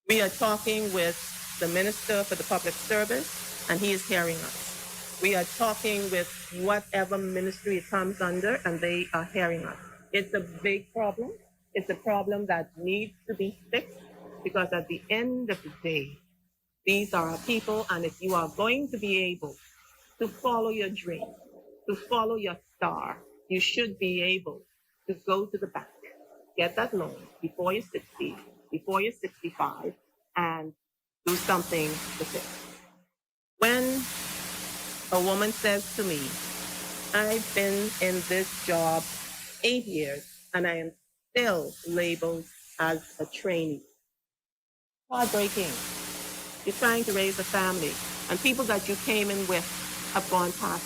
We are talking with the Minister for the Public Service, and he is hearing us. We are talking with whatever ministry it comes under, and they are hearing us. It's a big problem. It's a problem that needs to be fixed, because at the end of the day, these are our people, and if you are going to be able to follow your dream, to follow your star, you should be able to go to the bank, get that loan before you're 60, before you're 65, and do something with it. When a woman says to me, I've been in this job 8 years and I am still labeled as a trainee. Heartbreaking. You're trying to raise a family, and people that you came in with have gone past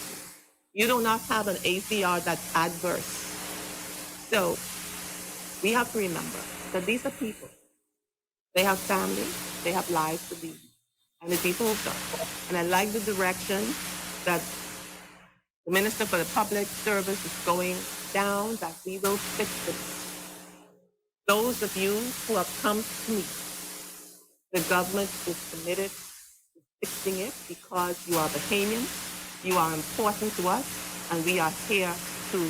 you. You do not have an ACR that's adverse. So we have to remember that these are people. They have families, they have lives to lead, and it behooves us. And I like the direction that the Minister for the Public Service is going down, that we will fix this. Those of you who have come to me, the government is committed to fixing it, because you are Bahamians, you are important to us, and we are here to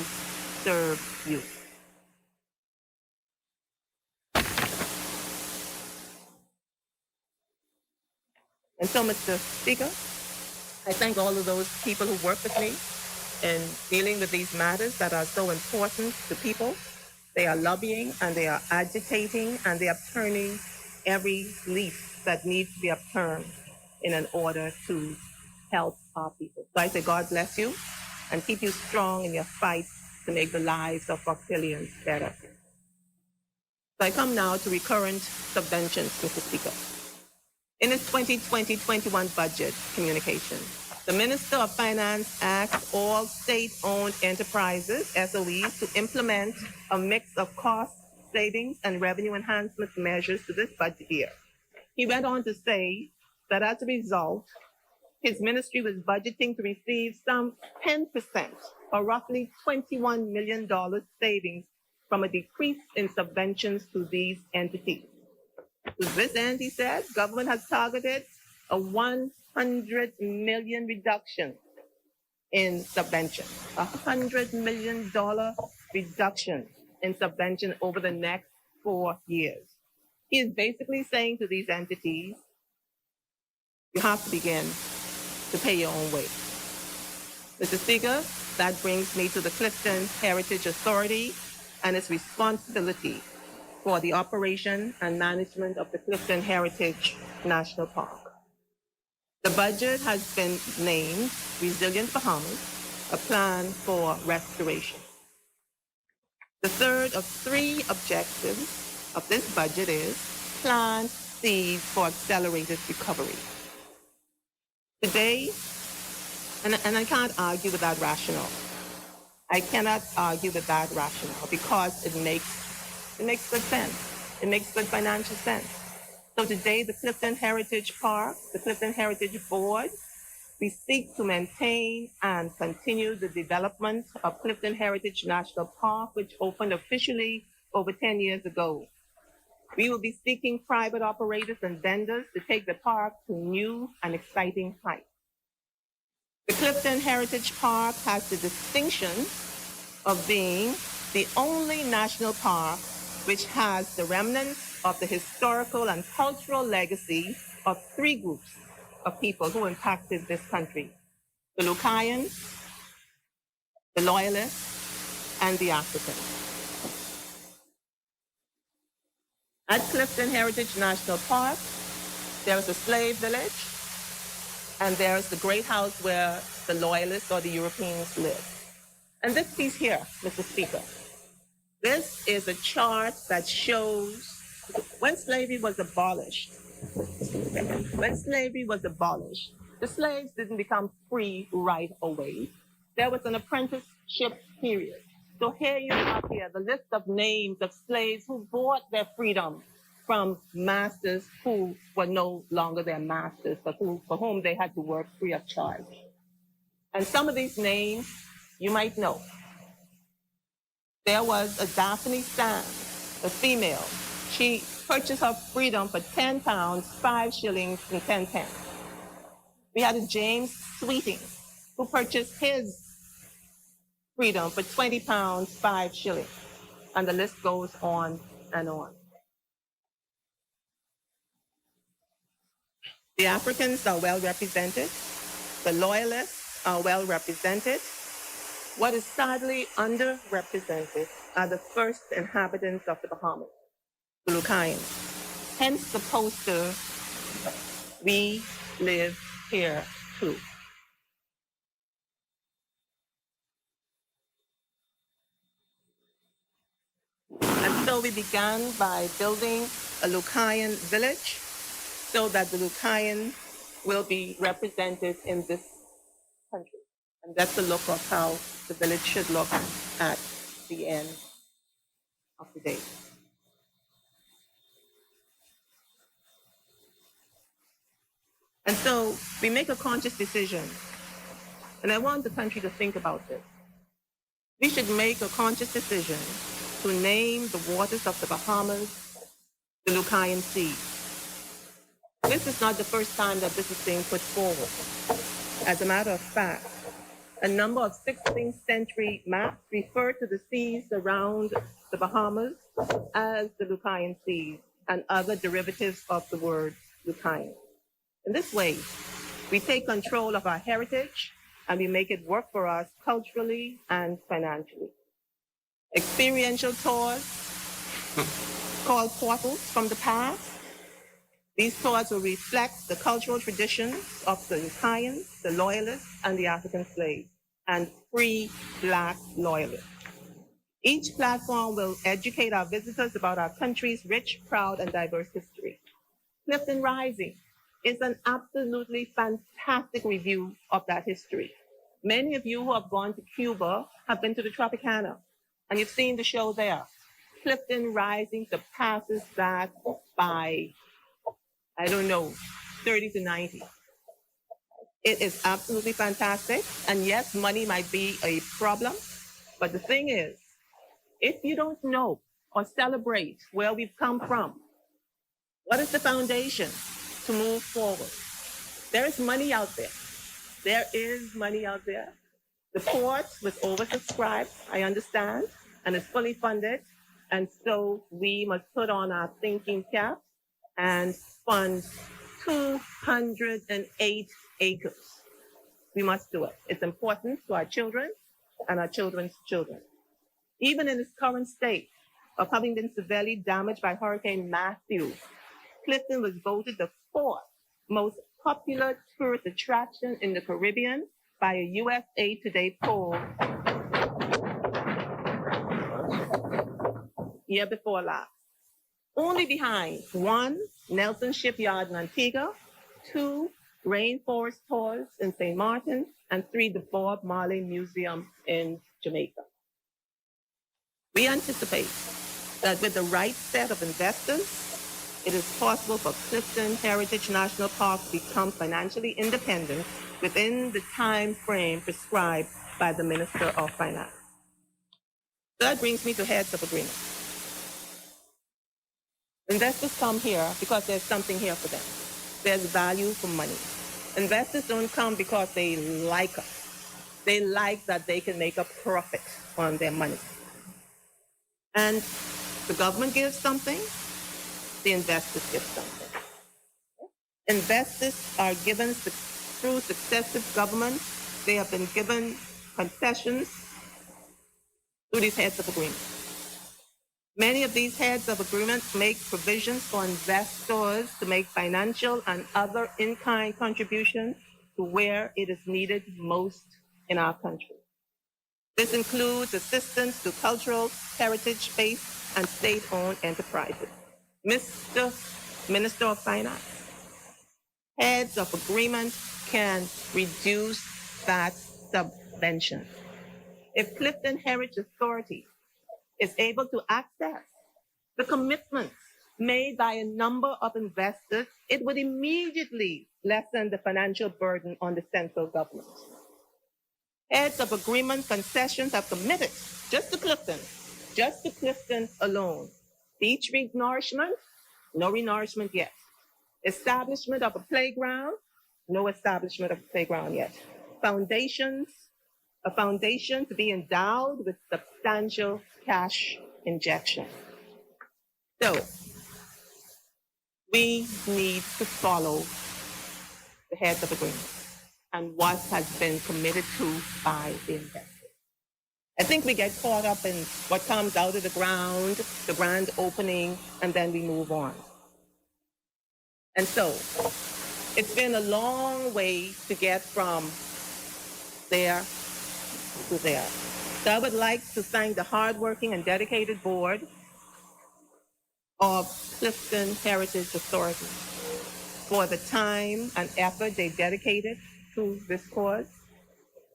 serve you. And so, Mr. Speaker, I thank all of those people who work with me in dealing with these matters that are so important to people. They are lobbying, and they are agitating, and they are turning every leaf that needs to be upturned in order to help our people. So I say God bless you and keep you strong in your fight to make the lives of Auxilians better. So I come now to recurrent subventions, Mr. Speaker. In its 2020-21 budget communication, the Minister of Finance asked all state-owned enterprises, SOEs, to implement a mix of cost savings and revenue enhancement measures to this budget year. He went on to say that as a result, his ministry was budgeting to receive some 10% or roughly $21 million savings from a decrease in subventions to these entities. To this end, he said, government has targeted a $100 million reduction in subvention, $100 million reduction in subvention over the next 4 years. He is basically saying to these entities, you have to begin to pay your own way. Mr. Speaker, that brings me to the Clifton Heritage Authority and its responsibility for the operation and management of the Clifton Heritage National Park. The budget has been named Resilient Bahamas, a plan for restoration. The third of 3 objectives of this budget is plant seeds for accelerated recovery. Today, and I can't argue with that rationale. I cannot argue with that rationale because it makes good sense. It makes good financial sense. So today, the Clifton Heritage Park, the Clifton Heritage Board, we seek to maintain and continue the development of Clifton Heritage National Park, which opened officially over 10 years ago. We will be seeking private operators and vendors to take the park to new and exciting heights. The Clifton Heritage Park has the distinction of being the only national park which has the remnants of the historical and cultural legacy of 3 groups of people who impacted this country: the Lucayans, the Loyalists, and the Africans. At Clifton Heritage National Park, there is a slave village, and there is the great house where the Loyalists or the Europeans lived. And this piece here, Mr. Speaker, this is a chart that shows when slavery was abolished. When slavery was abolished, the slaves didn't become free right away. There was an apprenticeship period. So here you have here the list of names of slaves who bought their freedom from masters who were no longer their masters, but for whom they had to work free of charge. And some of these names you might know. There was a Daphne Sands, a female. She purchased her freedom for 10 pounds, 5 shillings, and 10 pence. We had a James Sweeting, who purchased his freedom for 20 pounds, 5 shillings. And the list goes on and on. The Africans are well represented. The Loyalists are well represented. What is sadly underrepresented are the first inhabitants of the Bahamas, the Lucayans. Hence the poster, "We live here too." And so we began by building a Lucayan village so that the Lucayans will be represented in this country. And that's the look of how the village should look at the end of the day. And so we make a conscious decision, and I want the country to think about this. We should make a conscious decision to name the waters of the Bahamas the Lucayan Sea. This is not the first time that this is being put forward. As a matter of fact, a number of 16th century maps refer to the seas around the Bahamas as the Lucayan Seas and other derivatives of the word Lucayan. In this way, we take control of our heritage and we make it work for us culturally and financially. Experiential tours called portals from the past. These tours will reflect the cultural traditions of the Lucayans, the Loyalists, and the African slaves, and free Black loyalists. Each platform will educate our visitors about our country's rich, proud, and diverse history. Clifton Rising is an absolutely fantastic review of that history. Many of you who have gone to Cuba have been to the Tropicana, and you've seen the show there. Clifton Rising surpasses that by, I don't know, 30 to 90. It is absolutely fantastic. And yes, money might be a problem. But the thing is, if you don't know or celebrate where we've come from, what is the foundation to move forward? There is money out there. There is money out there. The port was oversubscribed, I understand, and is fully funded. And so we must put on our thinking caps and fund 208 acres. We must do it. It's important to our children and our children's children. Even in its current state of having been severely damaged by Hurricane Matthew, Clifton was voted the fourth most popular tourist attraction in the Caribbean by a USA Today poll year before last. Only behind 1, Nelson Shipyard in Antigua, 2, Rainforest Tours in St. Martin, and 3, the Bob Marley Museum in Jamaica. We anticipate that with the right set of investors, it is possible for Clifton Heritage National Park to become financially independent within the time frame prescribed by the Minister of Finance. That brings me to heads of agreement. Investors come here because there's something here for them. There's value for money. Investors don't come because they like us. They like that they can make a profit on their money. And the government gives something, the investors give something. Investors are given through successive governments. They have been given concessions through these heads of agreement. Many of these heads of agreements make provisions for investors to make financial and other in-kind contributions to where it is needed most in our country. This includes assistance to cultural, heritage-based, and state-owned enterprises. Mr. Minister of Finance, heads of agreement can reduce that subvention. If Clifton Heritage Authority is able to access the commitments made by a number of investors, it would immediately lessen the financial burden on the central government. Heads of agreement concessions have committed just to Clifton alone. Beach renourishment, no renourishment yet. Establishment of a playground, no establishment of a playground yet. A foundation to be endowed with substantial cash injection. So, we need to follow the heads of agreement and what has been committed to by the investors. I think we get caught up in what comes out of the grand opening, and then we move on. And so, it's been a long way to get from there to there. So I would like to thank the hardworking and dedicated board of Clifton Heritage Authority for the time and effort they dedicated to this cause.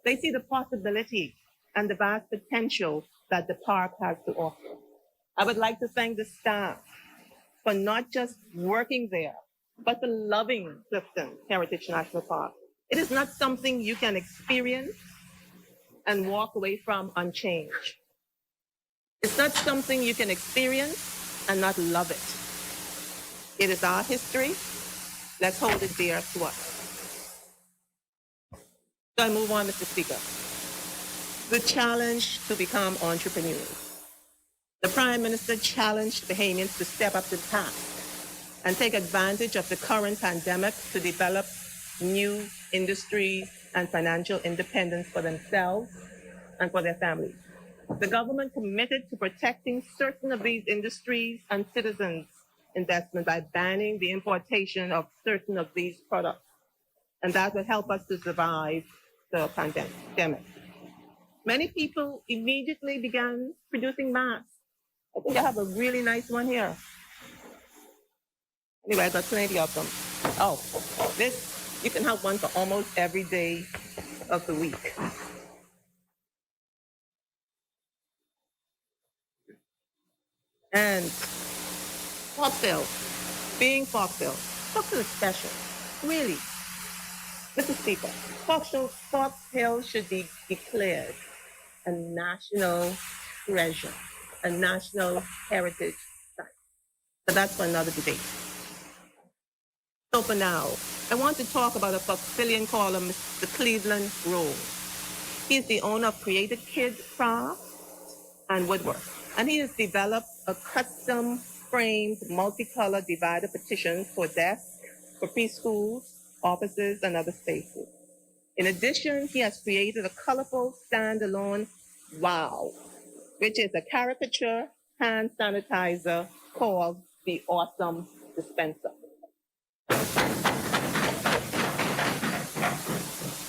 They see the possibility and the vast potential that the park has to offer. I would like to thank the staff for not just working there, but for loving Clifton Heritage National Park. It is not something you can experience and walk away from unchanged. It's not something you can experience and not love it. It is our history. Let's hold it dear to us. So I move on, Mr. Speaker. The challenge to become entrepreneurs. The Prime Minister challenged Bahamians to step up to the task and take advantage of the current pandemic to develop new industries and financial independence for themselves and for their families. The government committed to protecting certain of these industries and citizens' investment by banning the importation of certain of these products. And that will help us to survive the pandemic. Many people immediately began producing masks. I think I have a really nice one here. Anyway, I got plenty of them. Oh, this, you can have one for almost every day of the week. And Foxville, being Foxville is special, really. Mr. Speaker, Fox Hill should be declared a national treasure, a national heritage site. But that's for another debate. So for now, I want to talk about a Foxillian caller, Mr. Cleveland Rose. He's the owner of Creative Kids Craft and Woodwork, and he has developed a custom framed multicolor divider partition for desks, for preschools, offices, and other spaces. In addition, he has created a colorful standalone wow, which is a caricature hand sanitizer called the Awesome Dispenser.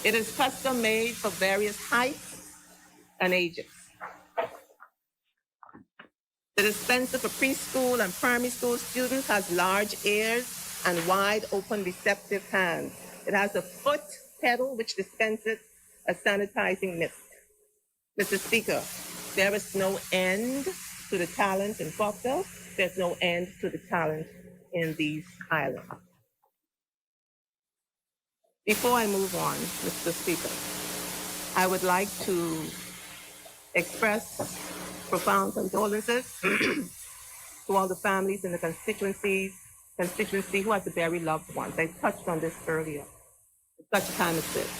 It is custom made for various heights and ages. The dispenser for preschool and primary school students has large ears and wide open receptive hands. It has a foot pedal which dispenses a sanitizing mist. Mr. Speaker, there is no end to the talent in Foxville. There's no end to the talent in these islands. Before I move on, Mr. Speaker, I would like to express profound condolences to all the families in the constituency who had to bury loved ones. I touched on this earlier. At such a time as this.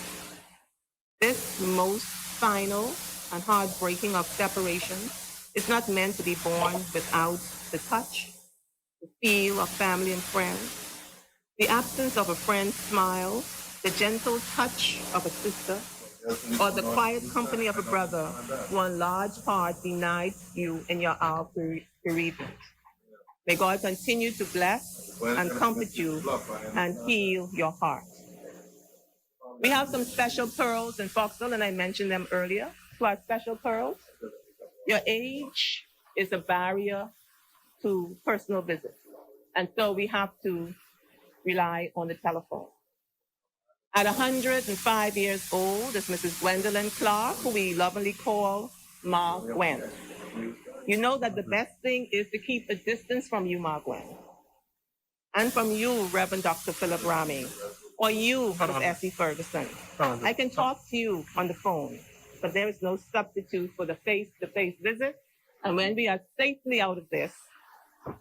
This most final and heartbreaking of separation is not meant to be borne without the touch, the feel of family and friends, the absence of a friend's smile, the gentle touch of a sister, or the quiet company of a brother who in large part denied you in your hour of bereavement. May God continue to bless and comfort you and heal your heart. We have some special pearls in Foxville, and I mentioned them earlier. To our special pearls, your age is a barrier to personal visits, and so we have to rely on the telephone. At 105 years old is Mrs. Gwendolyn Clark, who we lovingly call Ma Gwen. You know that the best thing is to keep a distance from you, Ma Gwen, and from you, Reverend Dr. Philip Rami, or you, Ms. Essie Ferguson. I can talk to you on the phone, but there is no substitute for the face-to-face visit. And when we are safely out of this,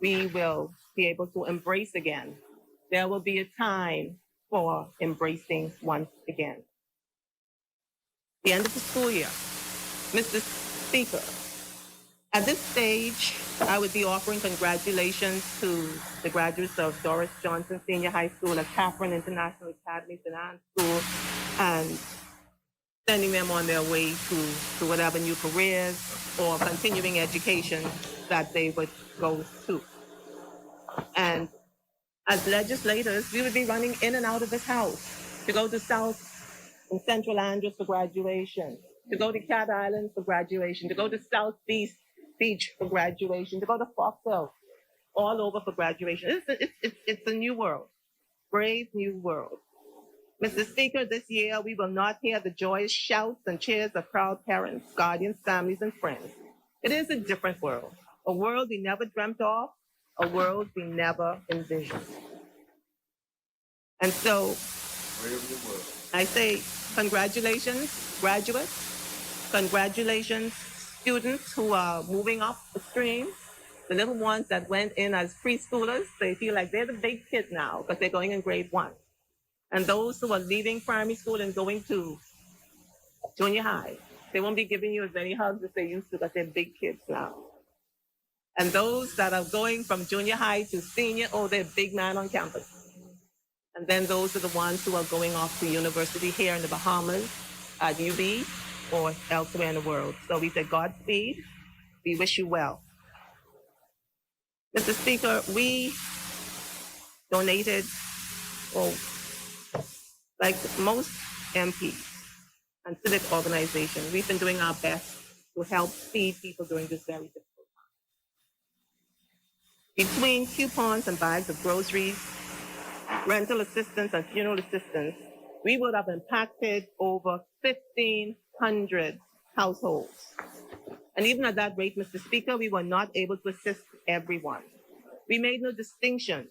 we will be able to embrace again. There will be a time for embracing once again. The end of the school year. Mr. Speaker, at this stage, I would be offering congratulations to the graduates of Doris Johnson Senior High School and Catherine International Academy Finance School and sending them on their way to whatever new careers or continuing education that they would go to. And as legislators, we would be running in and out of this house to go to South and Central Andros for graduation, to go to Cat Island for graduation, to go to South Beach for graduation, to go to Foxville, all over for graduation. It's a new world, brave new world. Mr. Speaker, this year we will not hear the joyous shouts and cheers of proud parents, guardians, families, and friends. It is a different world, a world we never dreamt of, a world we never envisioned. And so I say congratulations, graduates, congratulations, students who are moving up the stream. The little ones that went in as preschoolers, they feel like they're the big kids now because they're going in grade 1. And those who are leaving primary school and going to junior high, they won't be giving you as many hugs as they used to because they're big kids now. And those that are going from junior high to senior, oh, they're big man on campus. And then those are the ones who are going off to university here in the Bahamas, at UB, or elsewhere in the world. So we say Godspeed. We wish you well. Mr. Speaker, we donated, like most MPs and civic organizations, we've been doing our best to help feed people during this very difficult time. Between coupons and bags of groceries, rental assistance and funeral assistance, we would have impacted over 1,500 households. And even at that rate, Mr. Speaker, we were not able to assist everyone. We made no distinctions.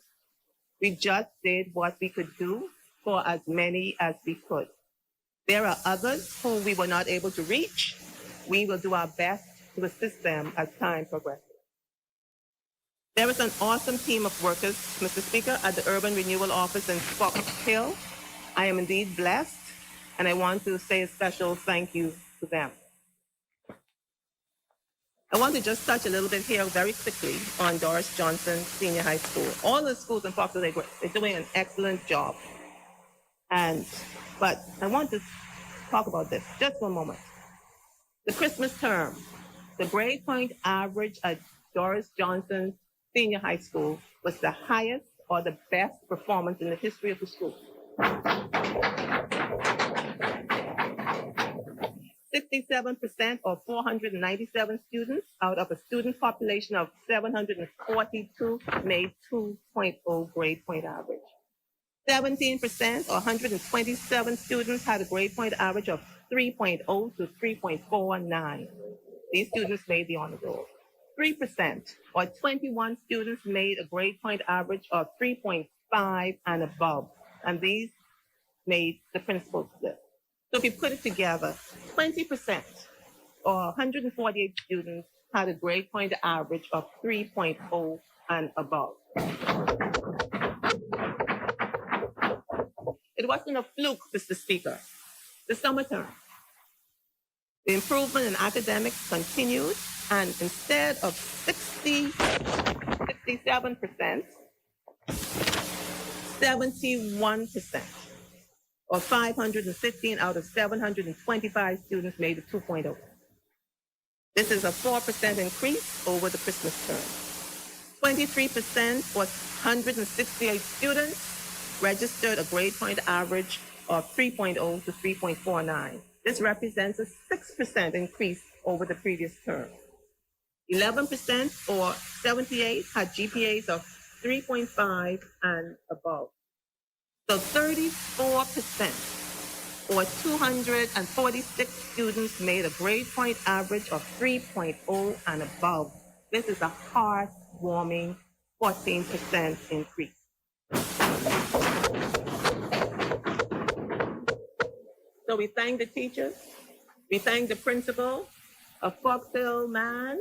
We just did what we could do for as many as we could. There are others whom we were not able to reach. We will do our best to assist them as time progresses. There is an awesome team of workers, Mr. Speaker, at the Urban Renewal Office in Fox Hill. I am indeed blessed, and I want to say a special thank you to them. I want to just touch a little bit here very quickly on Doris Johnson Senior High School. All the schools in Fox Hill, they're doing an excellent job. But I want to talk about this just for a moment. The Christmas term, the grade point average at Doris Johnson Senior High School was the highest or the best performance in the history of the school. 67% or 497 students out of a student population of 742 made 2.0 grade point average. 17% or 127 students had a grade point average of 3.0 to 3.49. These students made the honor roll. 3% or 21 students made a grade point average of 3.5 and above, and these made the principal's list. So if you put it together, 20% or 148 students had a grade point average of 3.0 and above. It wasn't a fluke, Mr. Speaker. The summer term, the improvement in academics continued, and instead of 67%, 71%, or 515 out of 725 students made a 2.0. This is a 4% increase over the Christmas term. 23% or 168 students registered a grade point average of 3.0 to 3.49. This represents a 6% increase over the previous term. 11% or 78 had GPAs of 3.5 and above. So 34% or 246 students made a grade point average of 3.0 and above. This is a heartwarming 14% increase. So we thank the teachers, we thank the principal, a Fox Hill man,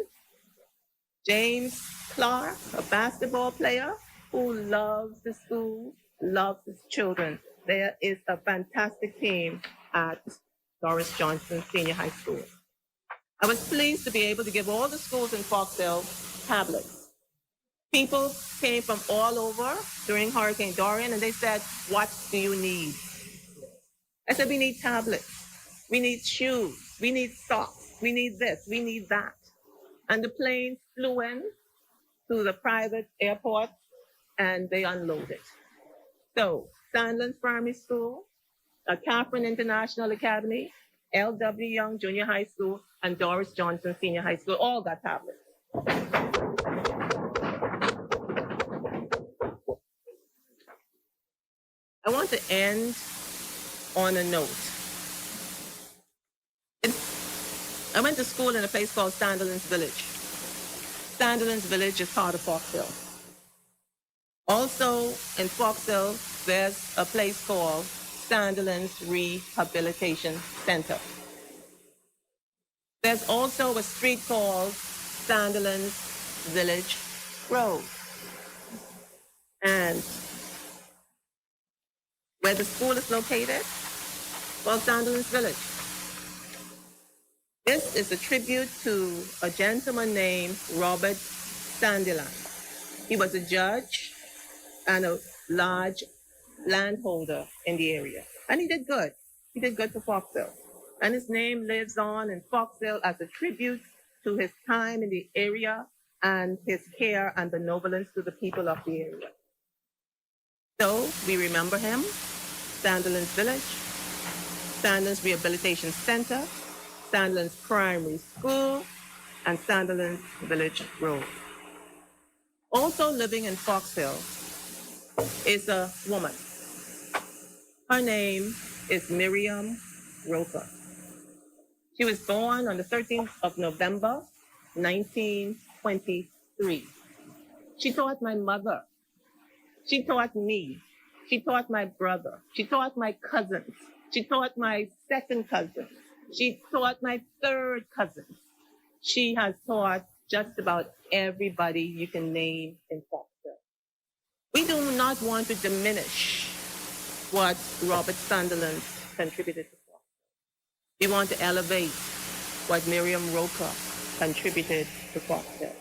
James Clark, a basketball player who loves the school, loves his children. There is a fantastic team at Doris Johnson Senior High School. I was pleased to be able to give all the schools in Fox Hill tablets. People came from all over during Hurricane Dorian, and they said, "What do you need?" I said, "We need tablets, we need shoes, we need socks, we need this, we need that." And the planes flew in to the private airport and they unloaded. So Sandlands Primary School, Catherine International Academy, L.W. Young Junior High School, and Doris Johnson Senior High School all got tablets. I want to end on a note. I went to school in a place called Sandilands Village. Sandilands Village is part of Fox Hill. Also in Fox Hill, there's a place called Sandilands Rehabilitation Center. There's also a street called Sandilands Village Road. And where the school is located, called Sandilands Village. This is a tribute to a gentleman named Robert Sandiland. He was a judge and a large landholder in the area. And he did good. He did good for Fox Hill. And his name lives on in Fox Hill as a tribute to his time in the area and his care and benevolence to the people of the area. So we remember him, Sandilands Village, Sandilands Rehabilitation Center, Sandilands Primary School, and Sandilands Village Road. Also living in Fox Hill is a woman. Her name is Miriam Roper. She was born on the 13th of November, 1923. She taught my mother. She taught me. She taught my brother. She taught my cousins. She taught my second cousin. She taught my third cousin. She has taught just about everybody you can name in Foxville. We do not want to diminish what Robert Sunderland contributed to Foxville. We want to elevate what Miriam Roker contributed to Foxville.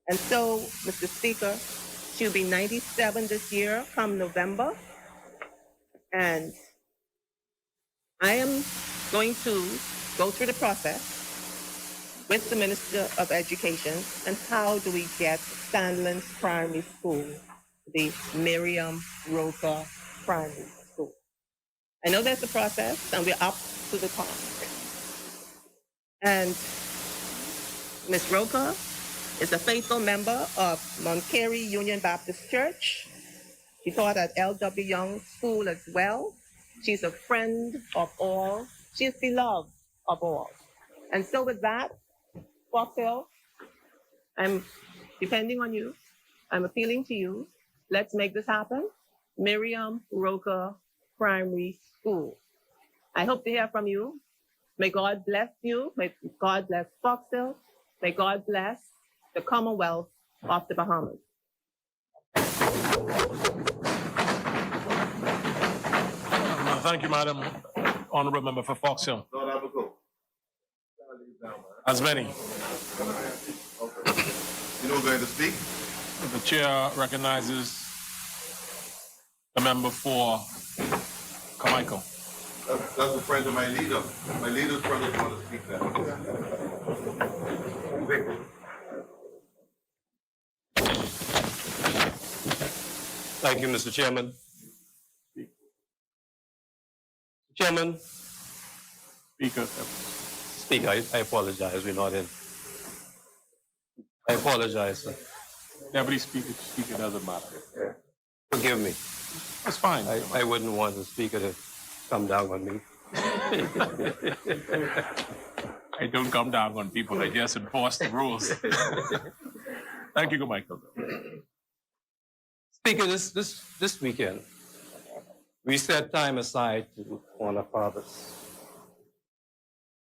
And so, Mr. Speaker, she'll be 97 this year come November. And I am going to go through the process with the Minister of Education and how do we get Sandlands Primary School, the Miriam Roker Primary School. I know there's a process and we're up to the task. And Ms. Roker is a faithful member of Montclair Union Baptist Church. She taught at L.W. Young School as well. She's a friend of all. She is beloved of all. And so with that, Foxville, I'm depending on you. I'm appealing to you. Let's make this happen. Miriam Roker Primary School. I hope to hear from you. May God bless you. May God bless Foxville. May God bless the Commonwealth of the Bahamas. Thank you, Madam Honorable Member for Foxhill. As many. You know, going to speak? The chair recognizes the member for Carmichael. That's a friend of my leader. My leader's brother want to speak now. Thank you, Mr. Chairman. Chairman. Speaker, I apologize. We're not in. I apologize, sir. Deputy Speaker doesn't matter. Forgive me. That's fine. I wouldn't want the Speaker to come down on me. I don't come down on people. I just enforce the rules. Thank you, Michael. Speaker, this weekend, we set time aside to honor fathers.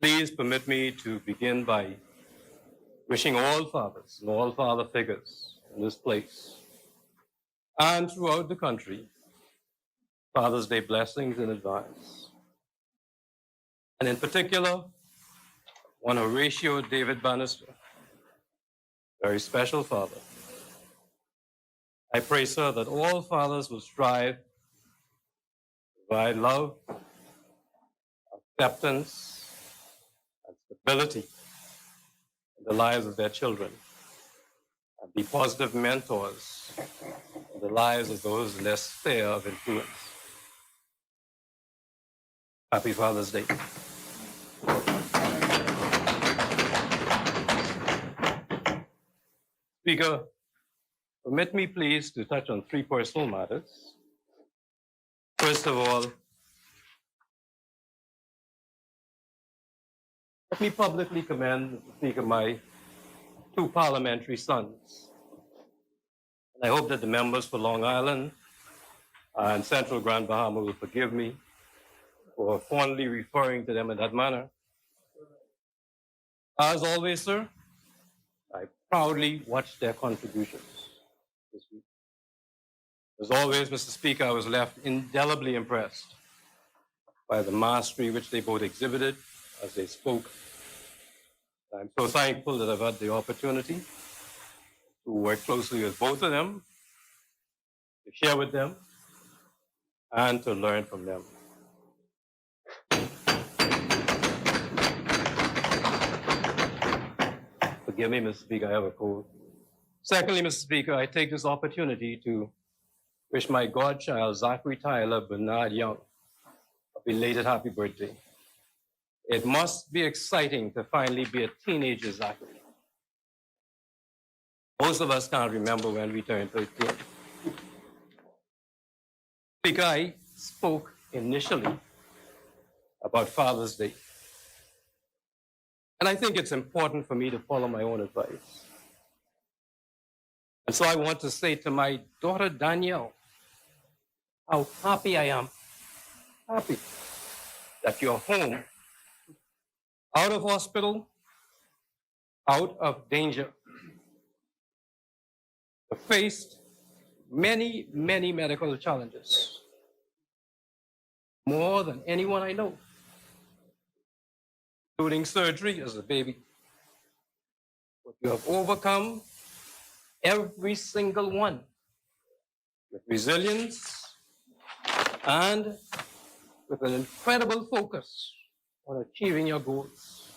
Please permit me to begin by wishing all fathers and all father figures in this place and throughout the country Father's Day blessings in advance. And in particular, one Horatio David Bannister, very special father. I pray, sir, that all fathers will strive to provide love, acceptance, and stability in the lives of their children and be positive mentors in the lives of those in their sphere of influence. Happy Father's Day. Speaker, permit me please to touch on three personal matters. First of all, let me publicly commend, Mr. Speaker, my two parliamentary sons. And I hope that the members for Long Island and Central Grand Bahama will forgive me for fondly referring to them in that manner. As always, sir, I proudly watched their contributions this week. As always, Mr. Speaker, I was left indelibly impressed by the mastery which they both exhibited as they spoke. I'm so thankful that I've had the opportunity to work closely with both of them, to share with them, and to learn from them. Forgive me, Mr. Speaker, I have a cold. Secondly, Mr. Speaker, I take this opportunity to wish my godchild, Zachary Tyler Bernard Young, a belated happy birthday. It must be exciting to finally be a teenager, Zachary. Most of us can't remember when we turned 13. Speaker, I spoke initially about Father's Day. And I think it's important for me to follow my own advice. And so I want to say to my daughter, Danielle, how happy I am, happy that you're home, out of hospital, out of danger. You faced many, many medical challenges, more than anyone I know, including surgery as a baby. But you have overcome every single one with resilience and with an incredible focus on achieving your goals.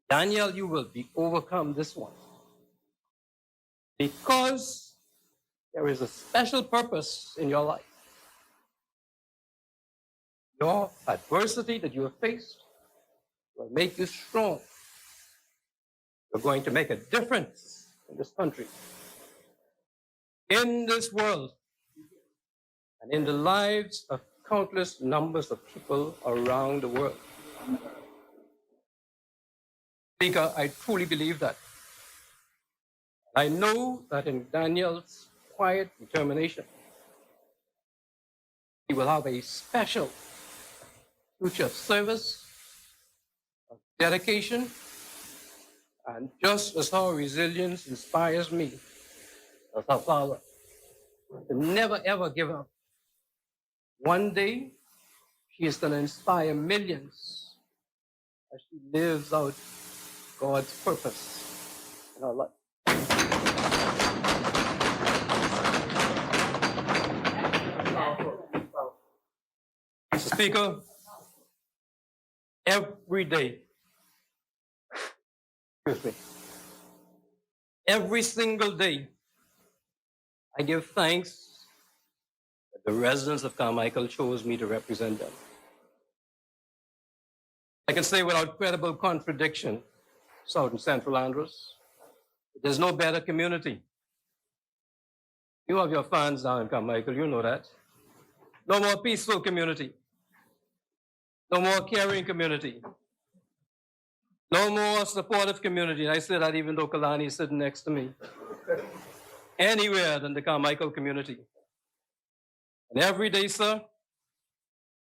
Daniel, you will be overcome this one because there is a special purpose in your life. Your adversity that you have faced will make you strong. You're going to make a difference in this country, in this world, and in the lives of countless numbers of people around the world. Speaker, I truly believe that. I know that in Daniel's quiet determination, he will have a special future of service, of dedication, and just as how resilience inspires me as her father, to never ever give up. One day, she is going to inspire millions as she lives out God's purpose in her life. Mr. Speaker, every day, every single day, I give thanks that the residents of Carmichael chose me to represent them. I can say without credible contradiction, South and Central Andros, there's no better community. You have your fans down in Carmichael, you know that. No more peaceful community. No more caring community. No more supportive community. And I say that even though Kalani is sitting next to me. Anywhere than the Carmichael community. And every day, sir,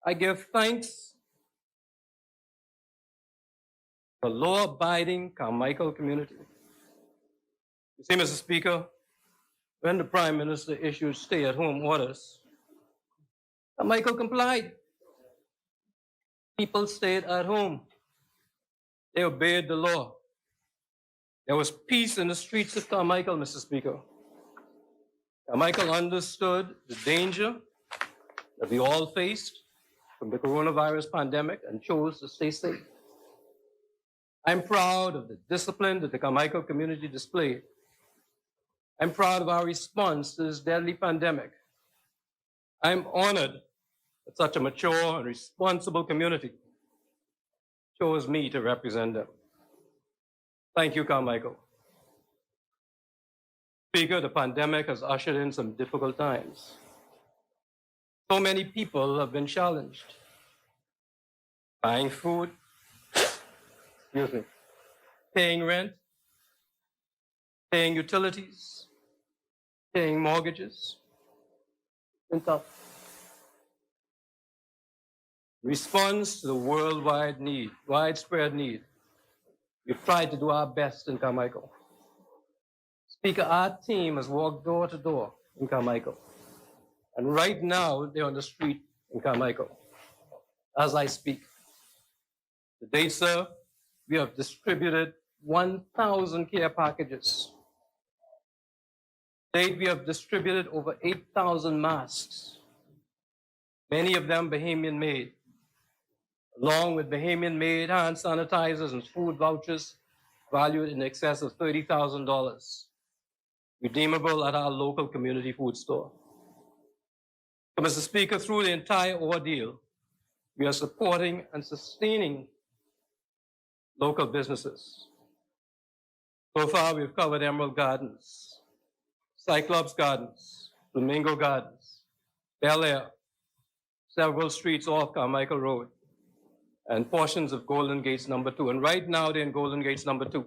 I give thanks for law-abiding Carmichael community. You see, Mr. Speaker, when the Prime Minister issued stay-at-home orders, Carmichael complied. People stayed at home. They obeyed the law. There was peace in the streets of Carmichael, Mr. Speaker. Carmichael understood the danger that we all faced from the coronavirus pandemic and chose to stay safe. I'm proud of the discipline that the Carmichael community displayed. I'm proud of our response to this deadly pandemic. I'm honored that such a mature and responsible community chose me to represent them. Thank you, Carmichael. Speaker, the pandemic has ushered in some difficult times. So many people have been challenged. Buying food, paying rent, paying utilities, paying mortgages. It's been tough. Response to the worldwide need, widespread need. We've tried to do our best in Carmichael. Speaker, our team has walked door to door in Carmichael. And right now, they're on the street in Carmichael as I speak. Today, sir, we have distributed 1,000 care packages. Today, we have distributed over 8,000 masks, many of them Bahamian-made, along with Bahamian-made hand sanitizers and food vouchers valued in excess of $30,000, redeemable at our local community food store. So, Mr. Speaker, through the entire ordeal, we are supporting and sustaining local businesses. So far, we've covered Emerald Gardens, Cyclops Gardens, Flamingo Gardens, Bel Air, several streets off Carmichael Road, and portions of Golden Gates number 2. And right now, they're in Golden Gates number 2.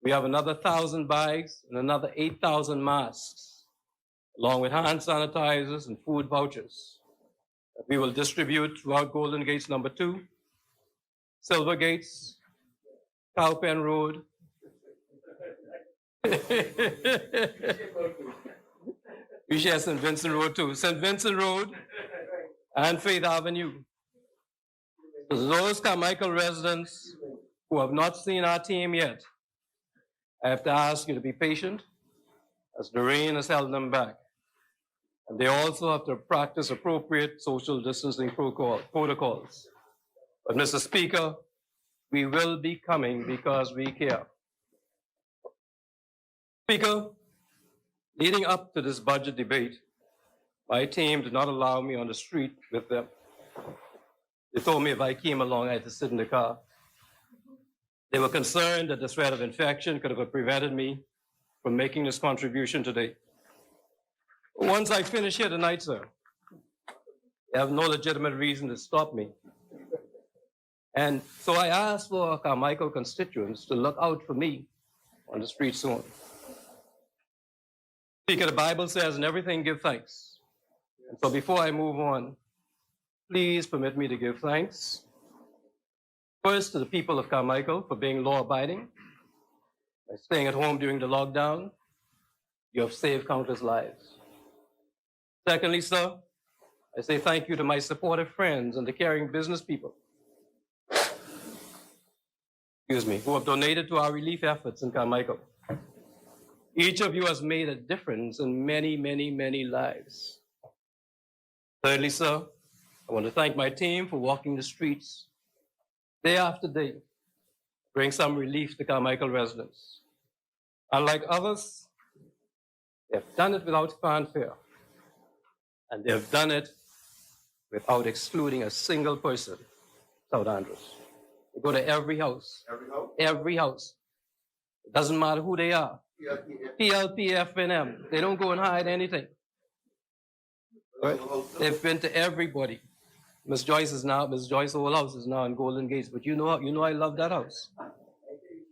We have another 1,000 bags and another 8,000 masks along with hand sanitizers and food vouchers that we will distribute throughout Golden Gates number 2, Silver Gates, Cowpen Road, we share St. Vincent Road too, St. Vincent Road and Faith Avenue. For those Carmichael residents who have not seen our team yet, I have to ask you to be patient as the rain has held them back. And they also have to practice appropriate social distancing protocols. But Mr. Speaker, we will be coming because we care. Speaker, leading up to this budget debate, my team did not allow me on the street with them. They told me if I came along, I had to sit in the car. They were concerned that the threat of infection could have prevented me from making this contribution today. Once I finish here tonight, sir, they have no legitimate reason to stop me. And so I asked for Carmichael constituents to look out for me on the street soon. Speaker, the Bible says, in everything give thanks. And so before I move on, please permit me to give thanks. First, to the people of Carmichael for being law-abiding. By staying at home during the lockdown, you have saved countless lives. Secondly, sir, I say thank you to my supportive friends and the caring business people, who have donated to our relief efforts in Carmichael. Each of you has made a difference in many, many, many lives. Thirdly, sir, I want to thank my team for walking the streets day after day, bring some relief to Carmichael residents. Unlike others, they have done it without fanfare, and they have done it without excluding a single person, South Andrews. They go to every house. Every house? Every house. It doesn't matter who they are. PLP, FNM. They don't go and hide anything. Right? They've been to everybody. Miss Joyce's whole house is now in Golden Gates, but you know I love that house.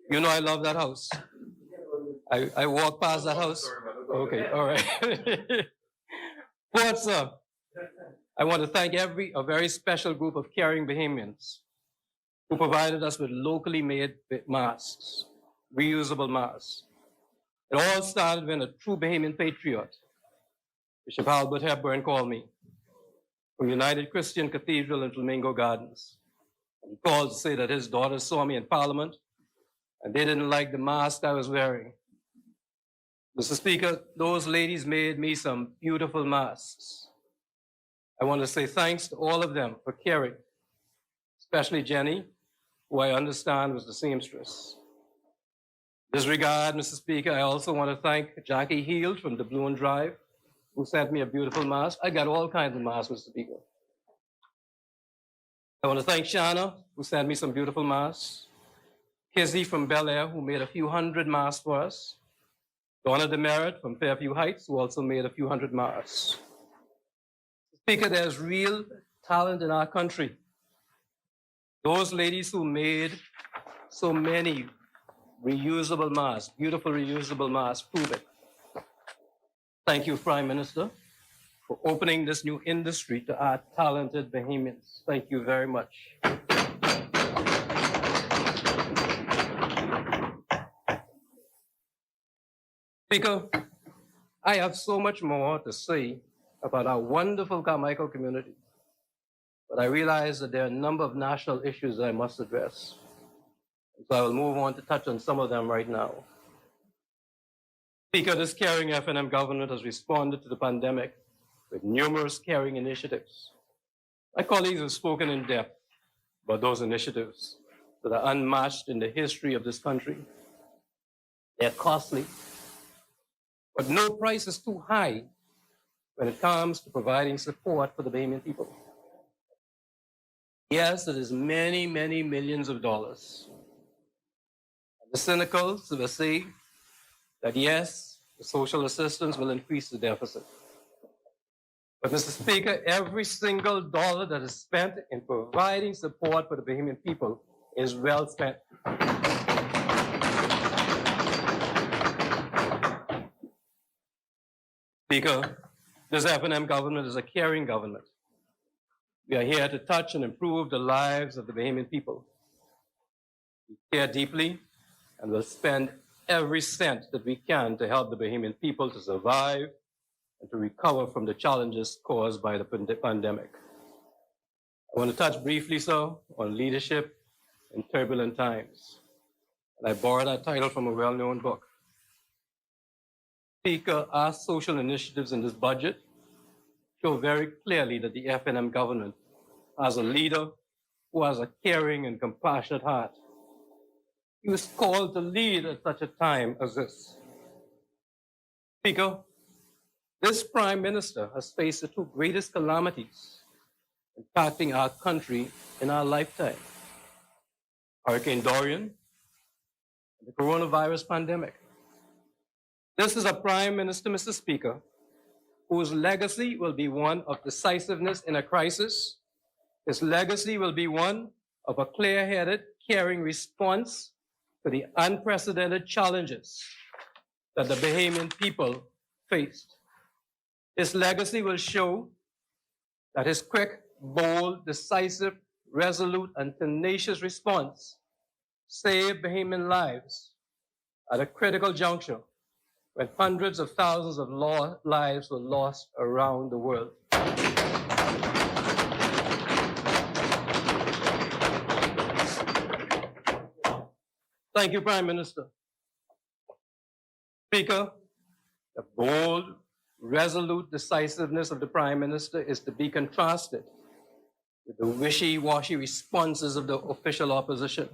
You know I love that house. I walk past that house. Okay, all right. Fourth, sir, I want to thank a very special group of caring Bahamians who provided us with locally made masks, reusable masks. It all started when a true Bahamian patriot, Bishop Albert Hepburn, called me from United Christian Cathedral in Flamingo Gardens. He called to say that his daughters saw me in Parliament and they didn't like the mask I was wearing. Mr. Speaker, those ladies made me some beautiful masks. I want to say thanks to all of them for caring, especially Jenny, who I understand was the seamstress. In this regard, Mr. Speaker, I also want to thank Jackie Heald from the Blue and Drive, who sent me a beautiful mask. I got all kinds of masks, Mr. Speaker. I want to thank Shanna, who sent me some beautiful masks. Kizzy from Bel Air, who made a few hundred masks for us. Donna Demerit from Fairview Heights, who also made a few hundred masks. Speaker, there's real talent in our country. Those ladies who made so many reusable masks, beautiful reusable masks, prove it. Thank you, Prime Minister, for opening this new industry to our talented Bahamians. Thank you very much. Speaker, I have so much more to say about our wonderful Carmichael community, but I realize that there are a number of national issues that I must address. So I will move on to touch on some of them right now. Speaker, this caring FNM government has responded to the pandemic with numerous caring initiatives. My colleagues have spoken in depth about those initiatives that are unmatched in the history of this country. They're costly, but no price is too high when it comes to providing support for the Bahamian people. Yes, it is many, many millions of dollars. The cynicals will say that yes, the social assistance will increase the deficit. But Mr. Speaker, every single dollar that is spent in providing support for the Bahamian people is well spent. Speaker, this F&M government is a caring government. We are here to touch and improve the lives of the Bahamian people. We care deeply and will spend every cent that we can to help the Bahamian people to survive and to recover from the challenges caused by the pandemic. I want to touch briefly, sir, on leadership in turbulent times. And I borrowed that title from a well-known book. Speaker, our social initiatives in this budget show very clearly that the F&M government has a leader who has a caring and compassionate heart. He was called to lead at such a time as this. Speaker, this Prime Minister has faced the two greatest calamities impacting our country in our lifetime: Hurricane Dorian and the coronavirus pandemic. This is a Prime Minister, Mr. Speaker, whose legacy will be one of decisiveness in a crisis. His legacy will be one of a clear-headed, caring response to the unprecedented challenges that the Bahamian people faced. His legacy will show that his quick, bold, decisive, resolute, and tenacious response saved Bahamian lives at a critical juncture when hundreds of thousands of lives were lost around the world. Thank you, Prime Minister. Speaker, the bold, resolute decisiveness of the Prime Minister is to be contrasted with the wishy-washy responses of the official opposition.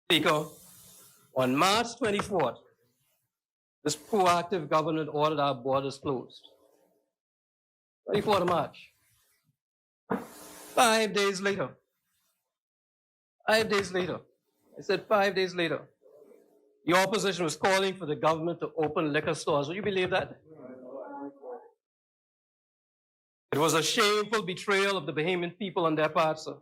Speaker, on March 24th, this proactive government ordered our borders closed. 24th of March. 5 days later, I said 5 days later, the opposition was calling for the government to open liquor stores. Will you believe that? It was a shameful betrayal of the Bahamian people on their part, sir.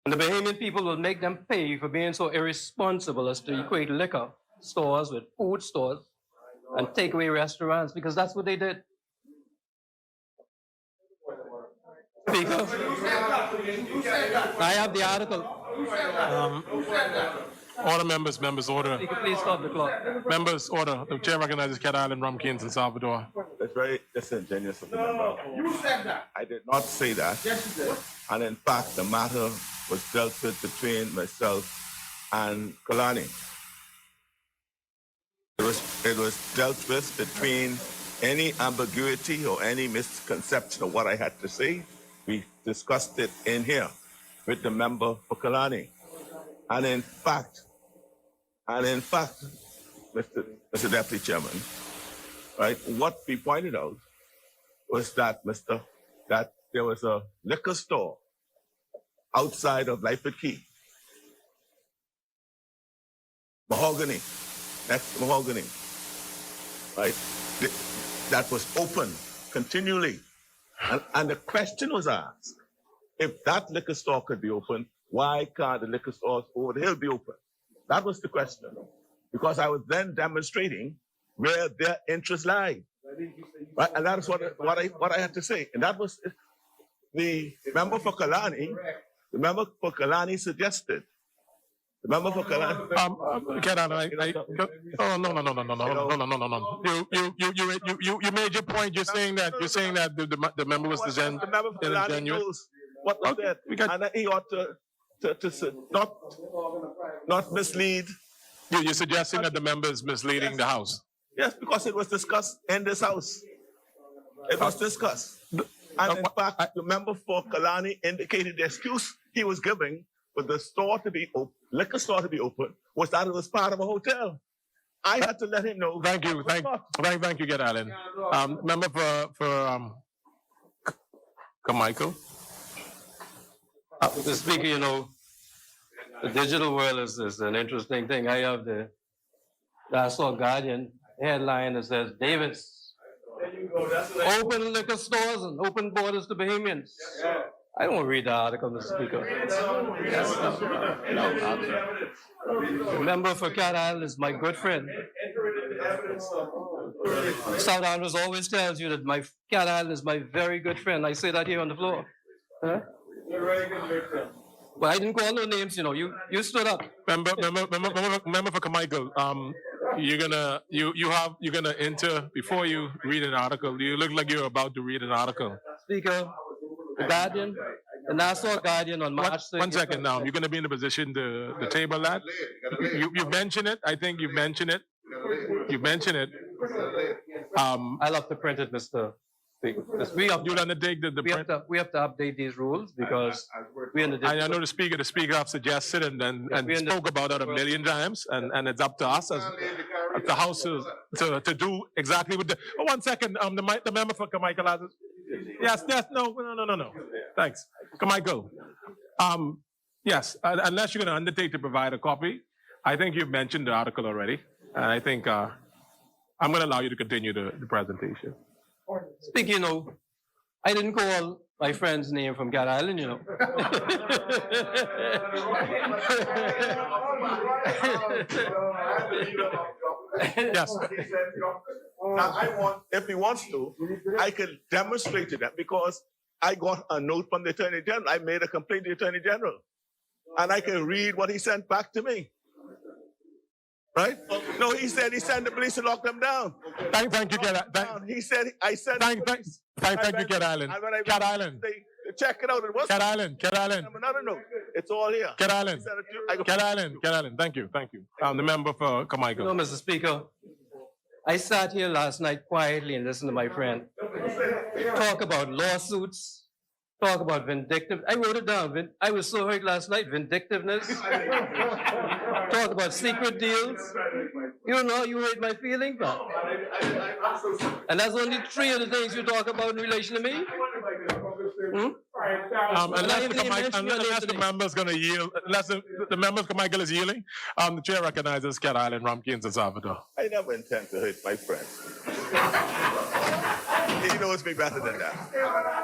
And the Bahamian people will make them pay for being so irresponsible as to equate liquor stores with food stores and takeaway restaurants, because that's what they did. Speaker, I have the article. Order, members, order. Speaker, please stop the clock. Members, order. The chair recognizes Cat Island, Rumkins, and Salvador. That's very disingenuous of the member. You said that. I did not say that. Yes, you did. And in fact, the matter was dealt with between myself and Kalani. It was dealt with between any ambiguity or any misconception of what I had to say. We discussed it in here with the member for Kalani. And in fact, Mr. Deputy Chairman, right, what we pointed out was that, that there was a liquor store outside of Life at Key. Mahogany, next to Mahogany, right, that was open continually. And the question was asked, if that liquor store could be open, why can't the liquor stores over the hill be open? That was the question. Because I was then demonstrating where their interests lie. Right? And that is what I had to say. And that was the member for Kalani. The member for Kalani suggested. The member for Kalani. No. You made your point. You're saying that the member was disingenuous. The member for Kalani knows what was said, and he ought to not mislead. You're suggesting that the member is misleading the House. Yes, because it was discussed in this House. It was discussed. And in fact, the member for Kalani indicated the excuse he was giving for the store to be open, liquor store to be open, was that it was part of a hotel. I had to let him know. Thank you, Get Allen. Member for Carmichael. Mr. Speaker, you know, the digital world is an interesting thing. I have the Nassau Guardian headline that says, Davis, open liquor stores and open borders to Bahamians. I don't read the article, Mr. Speaker. The member for Cat Island is my good friend. South Andrews always tells you that my Cat Island is my very good friend. I say that here on the floor. Huh? But I didn't call no names, you know. You stood up. Member for Carmichael, you're gonna enter before you read an article. You look like you're about to read an article. Speaker, the Guardian, the Nassau Guardian on March 2nd. 1 second now. You're gonna be in a position to table that. You mentioned it. I think you mentioned it. You mentioned it. I love to print it, Mr. Speaker. You'll undertake the print. We have to update these rules because we're in the. I know the speaker have suggested and spoke about it a million times, and it's up to us as the House to do exactly what the. Oh, 1 second. The member for Carmichael has. Yes. No. Thanks, Carmichael. Yes. Unless you're going to undertake to provide a copy, I think you've mentioned the article already, and I think I'm going to allow you to continue the presentation. Speaking, you know, I didn't call my friend's name from Cat Island, you know. Yes. Now, if he wants to, I can demonstrate to that because I got a note from the Attorney General. I made a complaint to the Attorney General. And I can read what he sent back to me. Right? No, he said he sent the police to lock them down. Thank you, Cat Island. He said, I said. Thank you, Cat Island. Cat Island. Check it out. It was Cat Island. another note. It's all here. Cat Island. Cat Island. Thank you. The member for Carmichael. No, Mr. Speaker. I sat here last night quietly and listened to my friend talk about lawsuits, talk about vindictive. I wrote it down. I was so hurt last night. Vindictiveness. Talk about secret deals. You know, you hurt my feelings, but. And that's only 3 of the things you talk about in relation to me. Unless the member's going to yield, unless the member for Carmichael is yielding, the chair recognizes Cat Island, Rumpkins, and Salvador. I never intend to hurt my friend. He knows me better than that.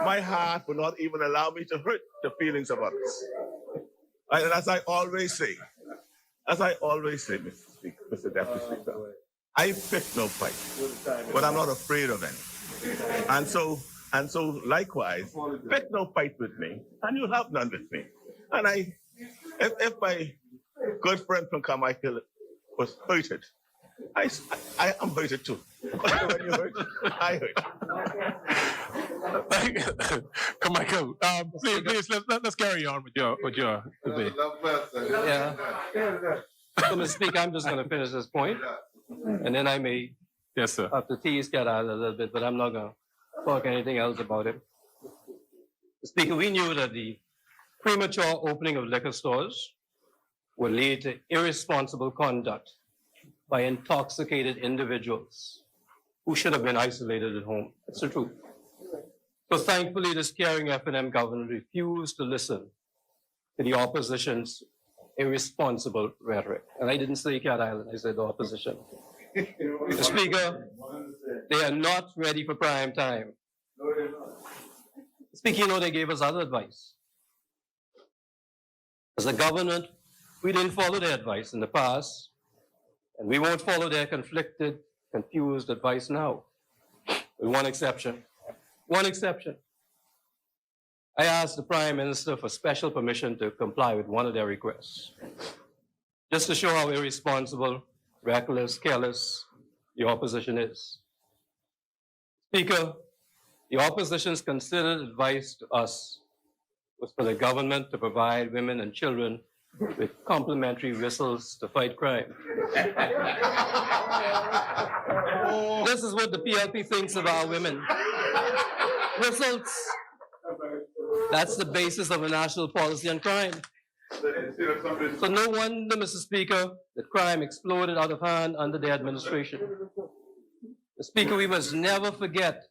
My heart will not even allow me to hurt the feelings of others. And as I always say, Mr. Deputy Speaker, I pick no fight, but I'm not afraid of any. And so likewise, pick no fight with me, and you'll have none with me. And if my good friend from Carmichael was hurted, I am hurted too. When you hurt, I hurt. Carmichael, please let's carry on with your debate. Yeah. So, Mr. Speaker, I'm just going to finish this point, and then I may Yes, sir. have to tease Cat Island a little bit, but I'm not going to talk anything else about it. Mr. Speaker, we knew that the premature opening of liquor stores would lead to irresponsible conduct by intoxicated individuals who should have been isolated at home. That's the truth. So thankfully, this caring F&M government refused to listen to the opposition's irresponsible rhetoric. And I didn't say Cat Island, I said the opposition. Mr. Speaker, they are not ready for prime time. Speaker, you know, they gave us other advice. As a government, we didn't follow their advice in the past, and we won't follow their conflicted, confused advice now. With one exception. One exception. I asked the Prime Minister for special permission to comply with one of their requests, just to show how irresponsible, reckless, careless the opposition is. Speaker, the opposition's considered advice to us was for the government to provide women and children with complimentary whistles to fight crime. This is what the PLP thinks of our women. Whistles. That's the basis of a national policy on crime. So no wonder, Mr. Speaker, that crime exploded out of hand under their administration. Mr. Speaker, we must never forget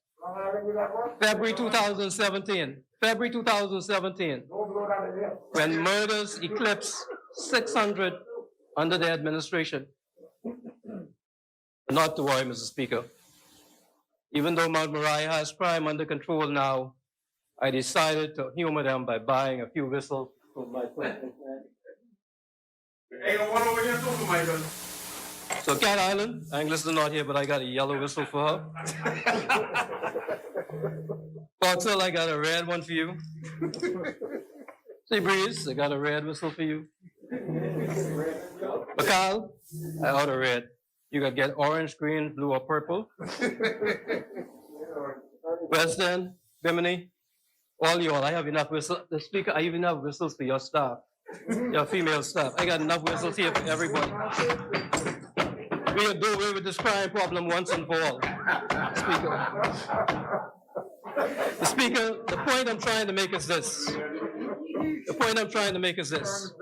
February 2017, when murders eclipsed 600 under their administration. Not to worry, Mr. Speaker. Even though Mount Moriah has crime under control now, I decided to humor them by buying a few whistles from my place. So Cat Island, Angus is not here, but I got a yellow whistle for her. Foxhill, I got a red one for you. Sea Breeze, I got a red whistle for you. Bakal, I order red. You got get orange, green, blue, or purple. West End, Bimini, all y'all, I have enough whistles. The speaker, I have enough whistles for your staff, your female staff. I got enough whistles here for everybody. We will do away with this crime problem once and for all. Speaker, the point I'm trying to make is this. The point I'm trying to make is this.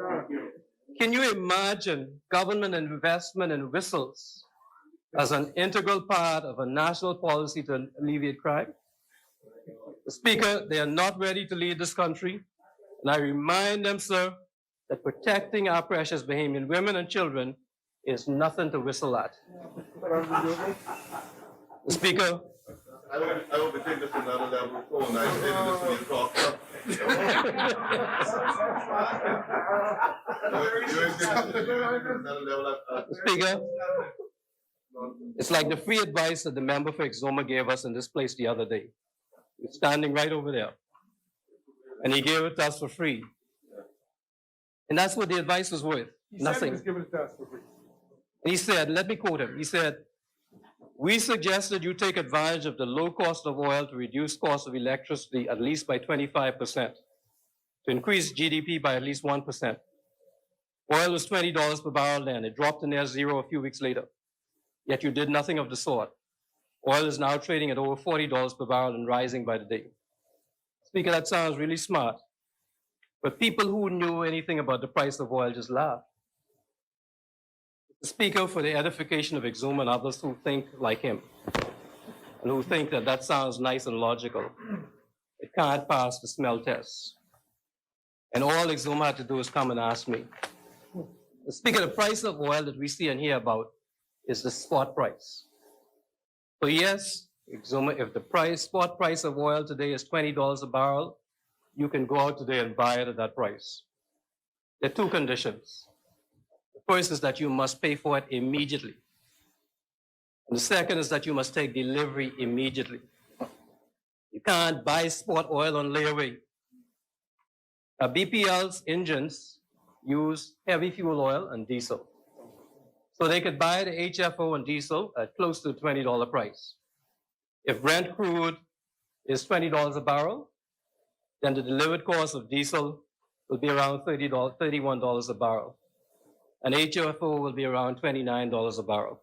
Can you imagine government investment in whistles as an integral part of a national policy to alleviate crime? Speaker, they are not ready to lead this country. And I remind them, sir, that protecting our precious Bahamian women and children is nothing to whistle at. Speaker, I will be taking this to another level before, and I say this when you talk up. Speaker, it's like the free advice that the member for Exoma gave us in this place the other day. He's standing right over there. And he gave it to us for free. And that's what the advice was worth. Nothing. And he said, let me quote him. He said, we suggested you take advantage of the low cost of oil to reduce cost of electricity at least by 25%, to increase GDP by at least 1%. Oil was $20 per barrel then. It dropped to near zero a few weeks later. Yet you did nothing of the sort. Oil is now trading at over $40 per barrel and rising by the day. Speaker, that sounds really smart. But people who knew anything about the price of oil just laughed. The Speaker, for the edification of Exuma and others who think like him, and who think that that sounds nice and logical, it can't pass the smell test. And all Exuma had to do is come and ask me. The Speaker, the price of oil that we see and hear about is the spot price. So yes, Exuma, if the spot price of oil today is $20 a barrel, you can go out today and buy it at that price. There are two conditions. The first is that you must pay for it immediately. And the second is that you must take delivery immediately. You can't buy spot oil on layaway. BPL's engines use heavy fuel oil and diesel. So they could buy the HFO and diesel at close to $20 price. If Brent crude is $20 a barrel, then the delivered cost of diesel will be around $31 a barrel. And HFO will be around $29 a barrel.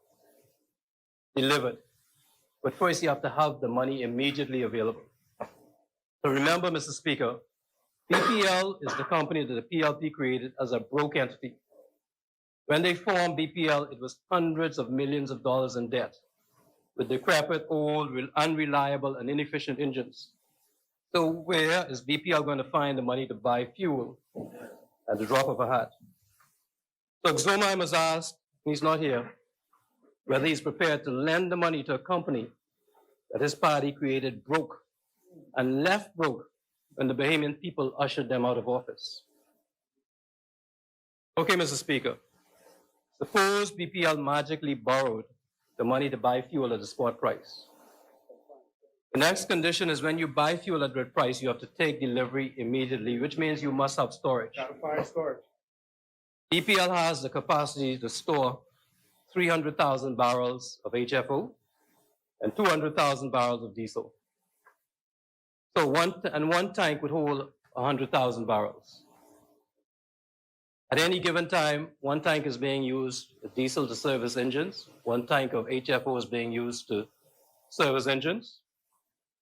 Delivered. But first you have to have the money immediately available. So remember, Mr. Speaker, BPL is the company that the PLP created as a broke entity. When they formed BPL, it was hundreds of millions of dollars in debt with decrepit, old, unreliable, and inefficient engines. So where is BPL going to find the money to buy fuel at the drop of a hat? So Exuma, I must ask, he's not here, whether he's prepared to lend the money to a company that his party created broke and left broke when the Bahamian people ushered them out of office. Okay, Mr. Speaker. Suppose BPL magically borrowed the money to buy fuel at the spot price. The next condition is when you buy fuel at that price, you have to take delivery immediately, which means you must have storage. Storage. BPL has the capacity to store 300,000 barrels of HFO and 200,000 barrels of diesel. So one tank would hold 100,000 barrels. At any given time, one tank is being used with diesel to service engines. One tank of HFO is being used to service engines.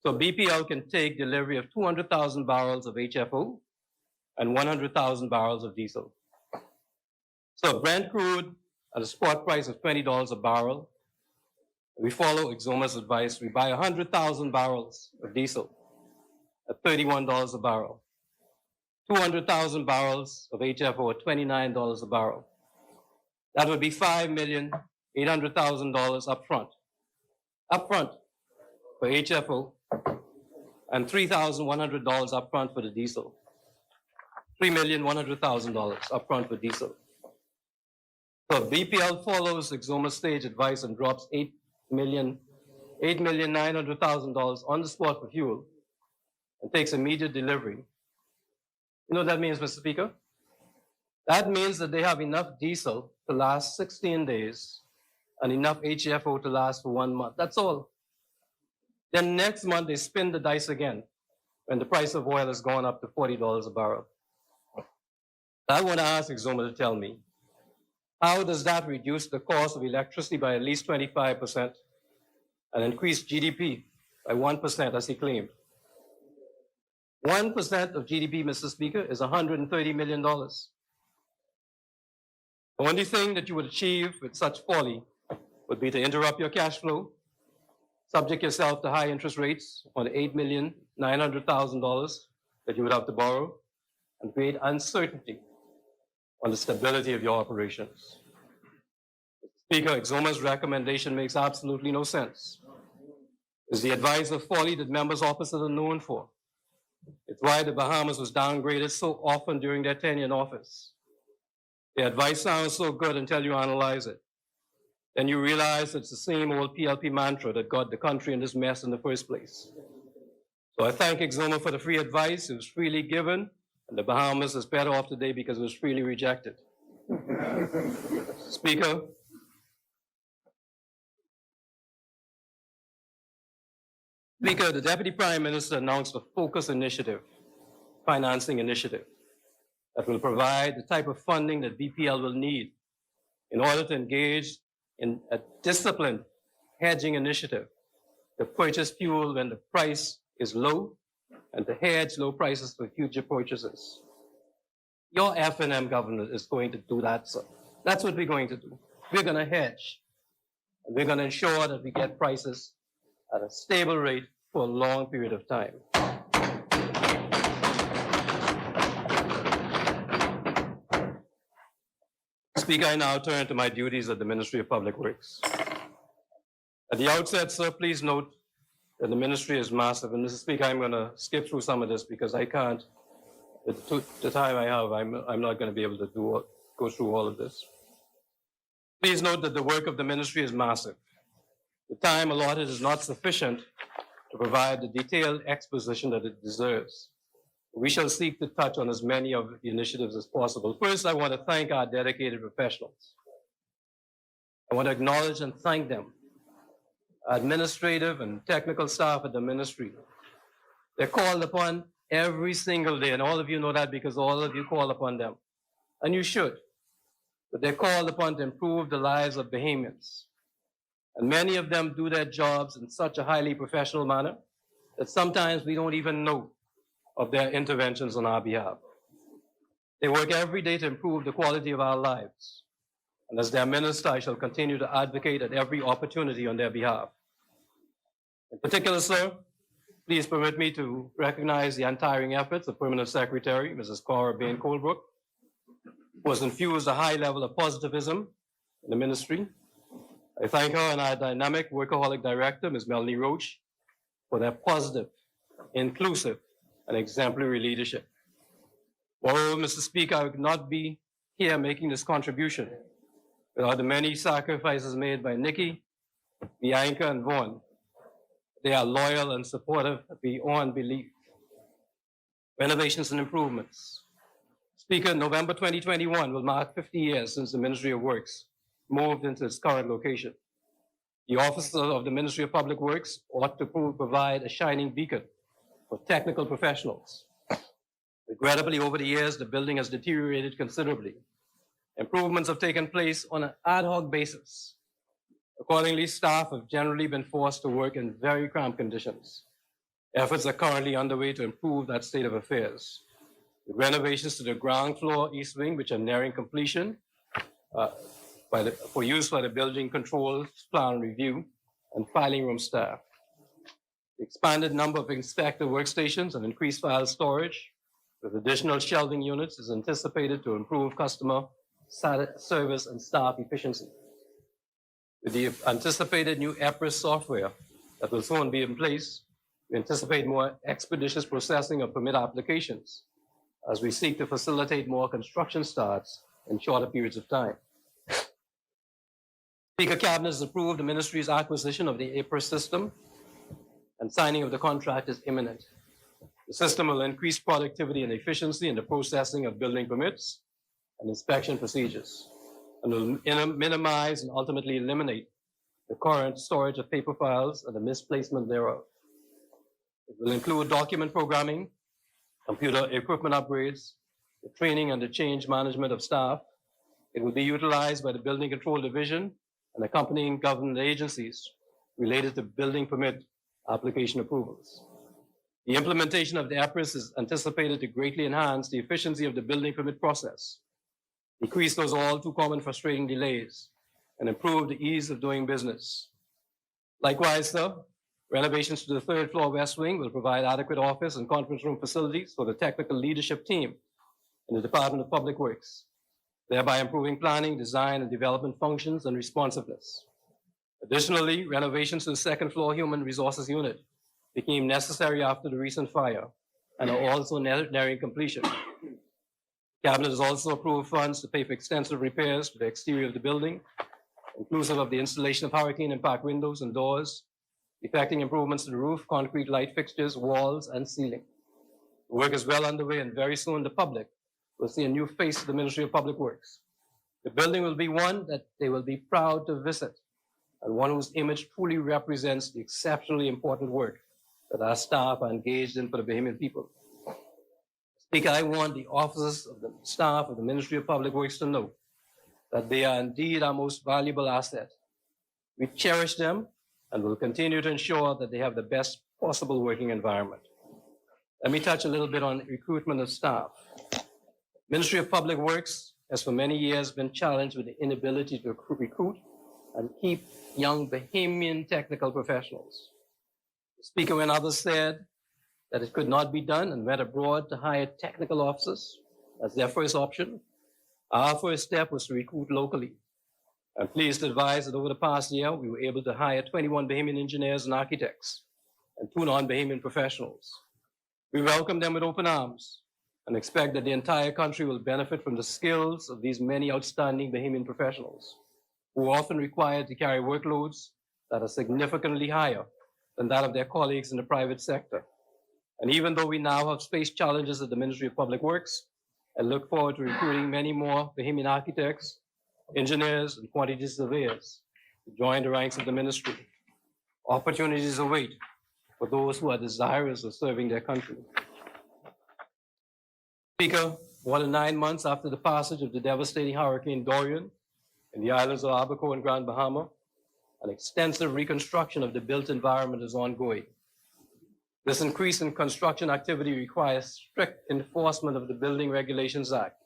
So BPL can take delivery of 200,000 barrels of HFO and 100,000 barrels of diesel. So Brent crude at a spot price of $20 a barrel, we follow Exuma's advice. We buy 100,000 barrels of diesel at $31 a barrel. 200,000 barrels of HFO at $29 a barrel. That would be $5,800,000 up front for HFO, and $3,100 up front for the diesel. $3,100,000 up front for diesel. So if BPL follows Exoma's stage advice and drops $8,900,000 on the spot for fuel and takes immediate delivery, you know what that means, Mr. Speaker? That means that they have enough diesel to last 16 days and enough HFO to last for 1 month. That's all. Then next month, they spin the dice again when the price of oil has gone up to $40 a barrel. I want to ask Exoma to tell me, how does that reduce the cost of electricity by at least 25% and increase GDP by 1%, as he claimed? 1% of GDP, Mr. Speaker, is $130 million. The only thing that you would achieve with such folly would be to interrupt your cash flow, subject yourself to high interest rates on $8,900,000 that you would have to borrow, and create uncertainty on the stability of your operations. Mr. Speaker, Exoma's recommendation makes absolutely no sense. It's the advice of folly that members' offices are known for. It's why the Bahamas was downgraded so often during their tenure in office. The advice sounds so good until you analyze it. Then you realize it's the same old PLP mantra that got the country in this mess in the first place. So I thank Exoma for the free advice. It was freely given, and the Bahamas is better off today because it was freely rejected. Speaker, the Deputy Prime Minister announced a focus initiative, financing initiative, that will provide the type of funding that BPL will need in order to engage in a disciplined hedging initiative to purchase fuel when the price is low and to hedge low prices for future purchases. Your F&M government is going to do that, sir. That's what we're going to do. We're going to hedge, and we're going to ensure that we get prices at a stable rate for a long period of time. Speaker, I now turn to my duties at the Ministry of Public Works. At the outset, sir, please note that the ministry is massive. And Mr. Speaker, I'm going to skip through some of this because I can't. The time I have, I'm not going to be able to go through all of this. Please note that the work of the ministry is massive. The time allotted is not sufficient to provide the detailed exposition that it deserves. We shall seek to touch on as many of the initiatives as possible. First, I want to thank our dedicated professionals. I want to acknowledge and thank them, administrative and technical staff at the ministry. They're called upon every single day, and all of you know that because all of you call upon them. And you should. But they're called upon to improve the lives of Bahamians. And many of them do their jobs in such a highly professional manner that sometimes we don't even know of their interventions on our behalf. They work every day to improve the quality of our lives. And as their minister, I shall continue to advocate at every opportunity on their behalf. In particular, sir, please permit me to recognize the untiring efforts of Permanent Secretary, Mrs. Cora Bain Colebrook, who has infused a high level of positivism in the ministry. I thank her and our dynamic workaholic director, Ms. Melanie Roach, for their positive, inclusive, and exemplary leadership. Moreover, Mr. Speaker, I would not be here making this contribution without the many sacrifices made by Nikki, Bianca, and Vaughn. They are loyal and supportive beyond belief. Renovations and improvements. Speaker, November 2021 will mark 50 years since the Ministry of Works moved into its current location. The officers of the Ministry of Public Works ought to provide a shining beacon for technical professionals. Regrettably, over the years, the building has deteriorated considerably. Improvements have taken place on an ad hoc basis. Accordingly, staff have generally been forced to work in very cramped conditions. Efforts are currently underway to improve that state of affairs. With renovations to the ground floor east wing, which are nearing completion, for use by the building controls plan review and filing room staff. The expanded number of inspector workstations and increased file storage with additional shelving units is anticipated to improve customer service and staff efficiency. With the anticipated new EPRIS software that will soon be in place, we anticipate more expeditious processing of permit applications as we seek to facilitate more construction starts in shorter periods of time. Speaker, Cabinet has approved the Ministry's acquisition of the APRIS system, and signing of the contract is imminent. The system will increase productivity and efficiency in the processing of building permits and inspection procedures, and will minimize and ultimately eliminate the current storage of paper files and the misplacement thereof. It will include document programming, computer equipment upgrades, the training and the change management of staff. It will be utilized by the Building Control Division and accompanying government agencies related to building permit application approvals. The implementation of the APRIS is anticipated to greatly enhance the efficiency of the building permit process, decrease those all too common frustrating delays, and improve the ease of doing business. Likewise, sir, renovations to the third floor West Wing will provide adequate office and conference room facilities for the technical leadership team in the Department of Public Works, thereby improving planning, design, and development functions and responsiveness. Additionally, renovations to the second floor Human Resources Unit became necessary after the recent fire and are also nearing completion. Cabinet has also approved funds to pay for extensive repairs to the exterior of the building, inclusive of the installation of hurricane impact windows and doors, effecting improvements to the roof, concrete light fixtures, walls, and ceiling. The work is well underway, and very soon the public will see a new face of the Ministry of Public Works. The building will be one that they will be proud to visit, and one whose image truly represents the exceptionally important work that our staff are engaged in for the Bahamian people. Speaker, I want the officers of the staff of the Ministry of Public Works to know that they are indeed our most valuable asset. We cherish them and will continue to ensure that they have the best possible working environment. Let me touch a little bit on recruitment of staff. Ministry of Public Works has for many years been challenged with the inability to recruit and keep young Bahamian technical professionals. Speaker, when others said that it could not be done and went abroad to hire technical officers as their first option, our first step was to recruit locally. I'm pleased to advise that over the past year, we were able to hire 21 Bahamian engineers and architects and 2 non-Bahamian professionals. We welcome them with open arms and expect that the entire country will benefit from the skills of these many outstanding Bahamian professionals, who are often required to carry workloads that are significantly higher than that of their colleagues in the private sector. And even though we now have space challenges at the Ministry of Public Works, I look forward to recruiting many more Bahamian architects, engineers, and quantity surveyors to join the ranks of the ministry. Opportunities await for those who are desirous of serving their country. Speaker, more than 9 months after the passage of the devastating Hurricane Dorian in the islands of Abaco and Grand Bahama, an extensive reconstruction of the built environment is ongoing. This increase in construction activity requires strict enforcement of the Building Regulations Act.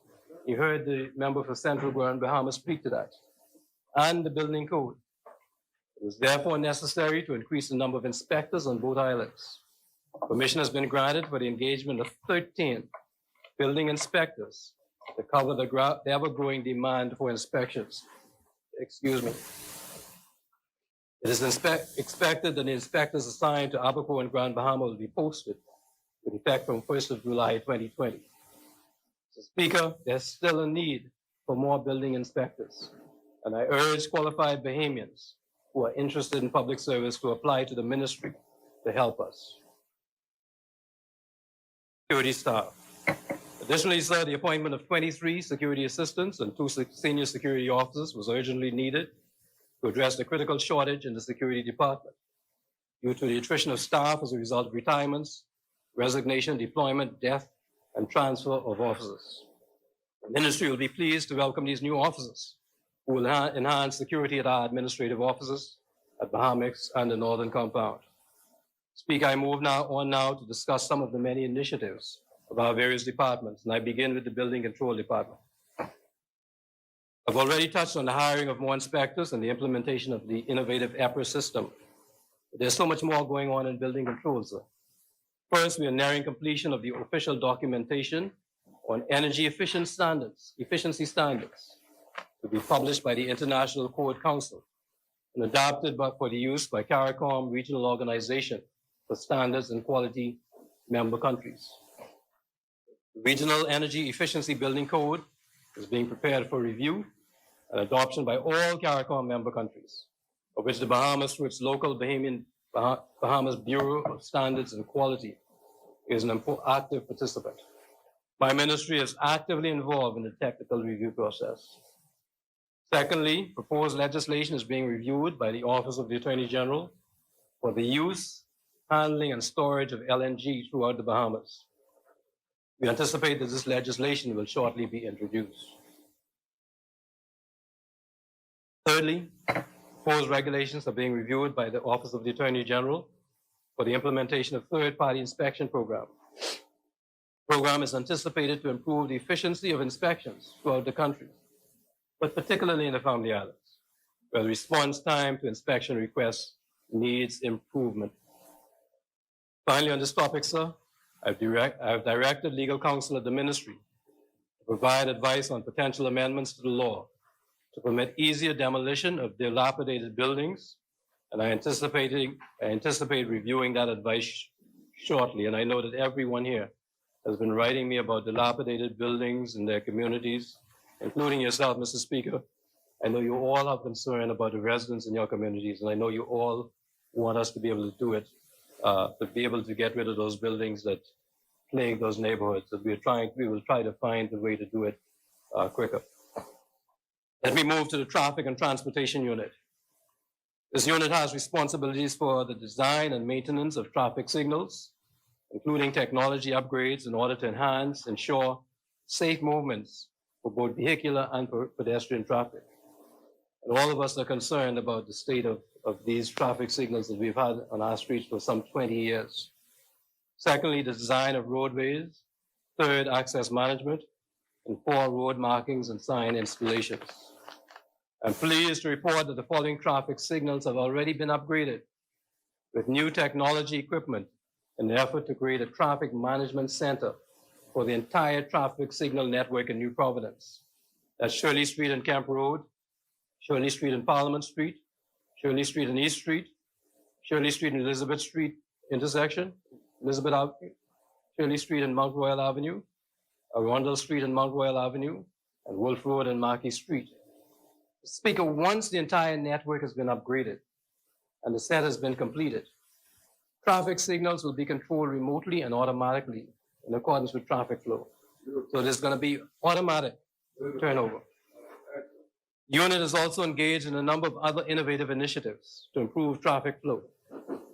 You heard the member for Central Grand Bahama speak to that, and the building code. It was therefore necessary to increase the number of inspectors on both islands. Permission has been granted for the engagement of 13 building inspectors to cover the ever-growing demand for inspections. Excuse me. It is expected that the inspectors assigned to Abaco and Grand Bahama will be posted with effect from 1st of July 2020. So, Speaker, there's still a need for more building inspectors, and I urge qualified Bahamians who are interested in public service to apply to the ministry to help us. Security staff. Additionally, sir, the appointment of 23 security assistants and 2 senior security officers was urgently needed to address the critical shortage in the security department due to the attrition of staff as a result of retirements, resignation, deployment, death, and transfer of officers. The ministry will be pleased to welcome these new officers who will enhance security at our administrative offices at Bahamas and the Northern Compound. Speaker, I move now to discuss some of the many initiatives of our various departments, and I begin with the Building Control Department. I've already touched on the hiring of more inspectors and the implementation of the innovative APRIS system. But there's so much more going on in building control, sir. First, we are nearing completion of the official documentation on energy efficiency standards to be published by the International Code Council and adopted for the use by CARICOM regional organization for standards and quality member countries. The Regional Energy Efficiency Building Code is being prepared for review and adoption by all CARICOM member countries, of which the Bahamas, through its local Bahamas Bureau of Standards and Quality, is an active participant. My ministry is actively involved in the technical review process. Secondly, proposed legislation is being reviewed by the Office of the Attorney General for the use, handling, and storage of LNG throughout the Bahamas. We anticipate that this legislation will shortly be introduced. Thirdly, proposed regulations are being reviewed by the Office of the Attorney General for the implementation of third-party inspection program. The program is anticipated to improve the efficiency of inspections throughout the country, but particularly in the Family Islands, where the response time to inspection requests needs improvement. Finally, on this topic, sir, I've directed legal counsel of the ministry to provide advice on potential amendments to the law to permit easier demolition of dilapidated buildings, and I anticipate reviewing that advice shortly. And I know that everyone here has been writing me about dilapidated buildings in their communities, including yourself, Mr. Speaker. I know you all have concern about the residents in your communities, and I know you all want us to be able to do it, to be able to get rid of those buildings that plague those neighborhoods. That we will try to find a way to do it quicker. Let me move to the Traffic and Transportation Unit. This unit has responsibilities for the design and maintenance of traffic signals, including technology upgrades in order to ensure safe movements for both vehicular and pedestrian traffic. And all of us are concerned about the state of these traffic signals that we've had on our streets for some 20 years. Secondly, the design of roadways. Third, access management. And 4, road markings and sign installations. I'm pleased to report that the following traffic signals have already been upgraded with new technology equipment in an effort to create a traffic management center for the entire traffic signal network in New Providence. That's Shirley Street and Camp Road, Shirley Street and Parliament Street, Shirley Street and East Street, Shirley Street and Elizabeth Street intersection, Shirley Street and Mount Royal Avenue, Arundel Street and Mount Royal Avenue, and Wolf Road and Marquis Street. Speaker, once the entire network has been upgraded and the set has been completed, traffic signals will be controlled remotely and automatically in accordance with traffic flow. So there's going to be automatic turnover. The unit is also engaged in a number of other innovative initiatives to improve traffic flow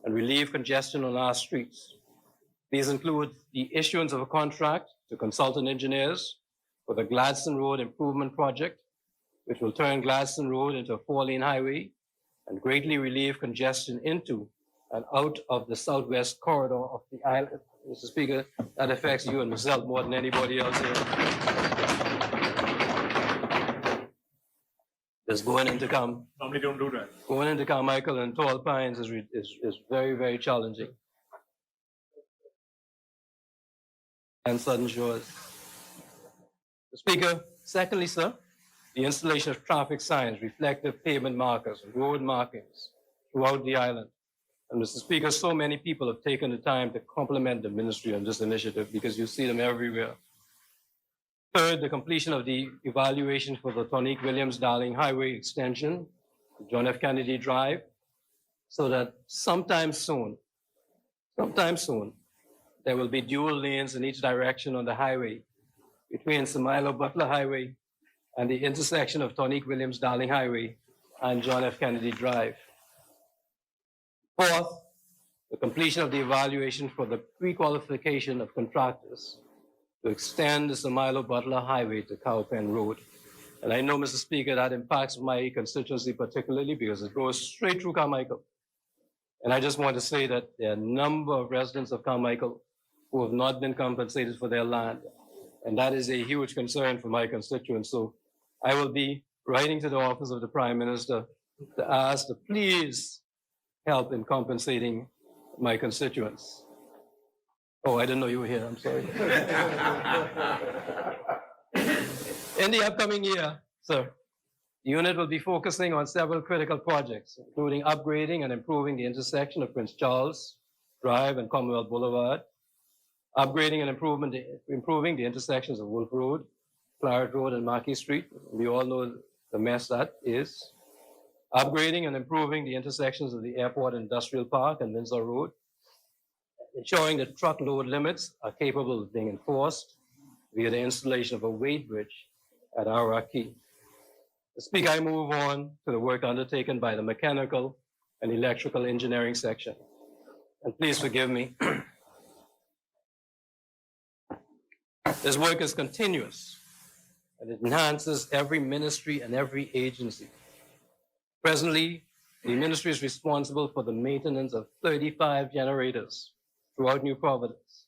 and relieve congestion on our streets. These include the issuance of a contract to consultant engineers for the Gladstone Road Improvement Project, which will turn Gladstone Road into a 4-lane highway and greatly relieve congestion into and out of the southwest corridor of the island. Mr. Speaker, that affects you and myself more than anybody else here. Just going into Normally don't do that. Going into Carmichael and Tall Pines is very, very challenging. And Southern Shores. Mr. Speaker, secondly, sir, the installation of traffic signs, reflective pavement markers, road markings throughout the island. And Mr. Speaker, so many people have taken the time to compliment the ministry on this initiative because you see them everywhere. Third, the completion of the evaluation for the Tonique Williams-Darling Highway extension, John F. Kennedy Drive, so that sometime soon, there will be dual lanes in each direction on the highway between Samilo Butler Highway and the intersection of Tonique Williams-Darling Highway and John F. Kennedy Drive. Fourth, the completion of the evaluation for the pre-qualification of contractors to extend the Samilo Butler Highway to Cowpen Road. And I know, Mr. Speaker, that impacts my constituency particularly because it goes straight through Carmichael. And I just want to say that there are a number of residents of Carmichael who have not been compensated for their land. And that is a huge concern for my constituents. So I will be writing to the office of the Prime Minister to ask to please help in compensating my constituents. Oh, I didn't know you were here, I'm sorry. In the upcoming year, sir, the unit will be focusing on several critical projects, including upgrading and improving the intersection of Prince Charles Drive and Commonwealth Boulevard, upgrading and improving the intersections of Wolf Road, Claret Road, and Marquis Street. We all know the mess that is, upgrading and improving the intersections of the Airport Industrial Park and Windsor Road, ensuring that truckload limits are capable of being enforced via the installation of a weight bridge at Araki. Speaker, I move on to the work undertaken by the mechanical and electrical engineering section. And please forgive me. This work is continuous and it enhances every ministry and every agency. Presently, the ministry is responsible for the maintenance of 35 generators throughout New Providence.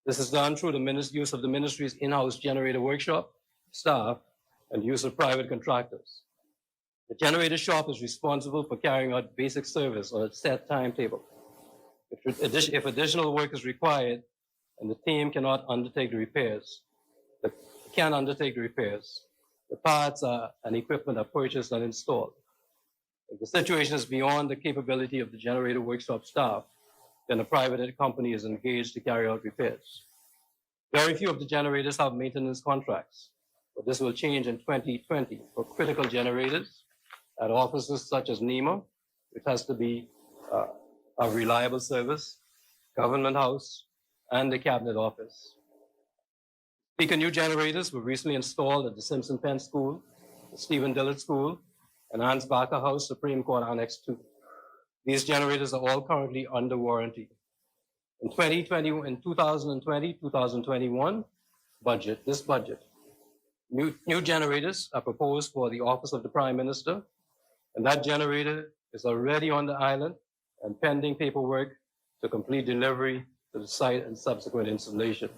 This is done through the use of the ministry's in-house generator workshop, staff, and use of private contractors. The generator shop is responsible for carrying out basic service on a set timetable. If additional work is required and the team cannot undertake the repairs, the parts and equipment are purchased and installed. If the situation is beyond the capability of the generator workshop staff, then a private company is engaged to carry out repairs. Very few of the generators have maintenance contracts, but this will change in 2020 for critical generators at offices such as NEMA, which has to be a reliable service, Government House, and the Cabinet Office. Speaker, new generators were recently installed at the Simpson Penn School, the Stephen Dillard School, and Hans Bacher House, Supreme Court Annex 2. These generators are all currently under warranty. In 2020-2021 budget, new generators are proposed for the Office of the Prime Minister, and that generator is already on the island and pending paperwork to complete delivery to the site and subsequent installation.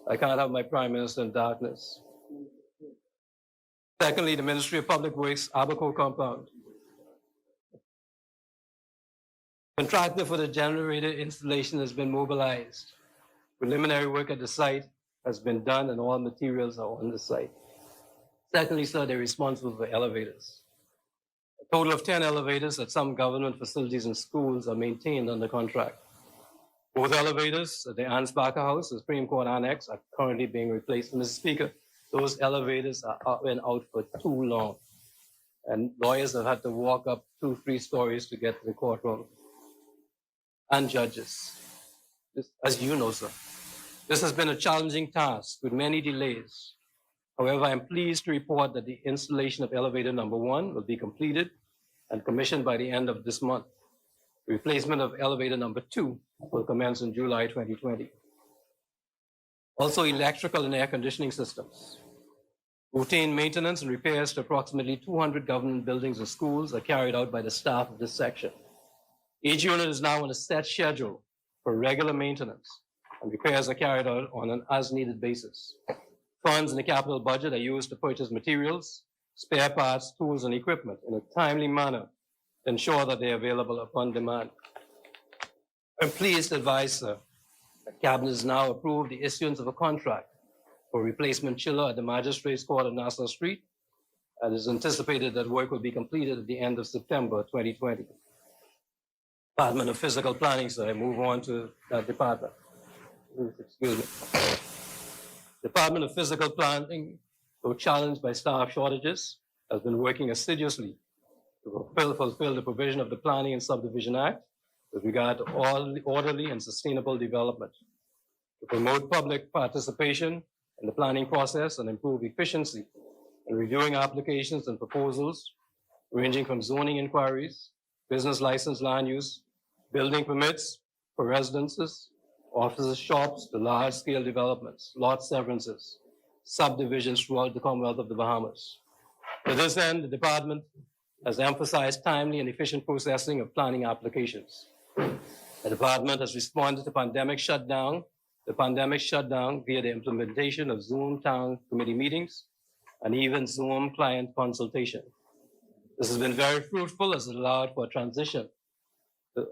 I can't have my Prime Minister in darkness. Secondly, the Ministry of Public Works, Abaco compound. Contractor for the generator installation has been mobilized. Preliminary work at the site has been done and all materials are on the site. Secondly, sir, they're responsible for elevators. A total of 10 elevators at some government facilities and schools are maintained under contract. Both elevators at the Hans Bacher House, the Supreme Court Annex, are currently being replaced. Mr. Speaker, those elevators are been out for too long. And lawyers have had to walk up 2-3 stories to get to the courtroom. And judges. As you know, sir, this has been a challenging task with many delays. However, I'm pleased to report that the installation of elevator number 1 will be completed and commissioned by the end of this month. The replacement of elevator number 2 will commence in July 2020. Also, electrical and air conditioning systems. Routine maintenance and repairs to approximately 200 government buildings and schools are carried out by the staff of this section. Each unit is now on a set schedule for regular maintenance, and repairs are carried out on an as-needed basis. Funds in the capital budget are used to purchase materials, spare parts, tools, and equipment in a timely manner to ensure that they are available upon demand. I'm pleased to advise, sir, that Cabinet has now approved the issuance of a contract for replacement chiller at the Magistrates Court of Nassau Street, and it is anticipated that work will be completed at the end of September 2020. Department of Physical Planning, sir, I move on to that department. Excuse me. Department of Physical Planning, though challenged by staff shortages, has been working assiduously to fulfill the provision of the Planning and Subdivision Act with regard to orderly and sustainable development, to promote public participation in the planning process and improve efficiency in reviewing applications and proposals ranging from zoning inquiries, business license, land use, building permits for residences, offices, shops, to large-scale developments, lot severances, subdivisions throughout the Commonwealth of the Bahamas. To this end, the department has emphasized timely and efficient processing of planning applications. The department has responded to the pandemic shutdown via the implementation of Zoom town committee meetings and even Zoom client consultation. This has been very fruitful as it allowed for a transition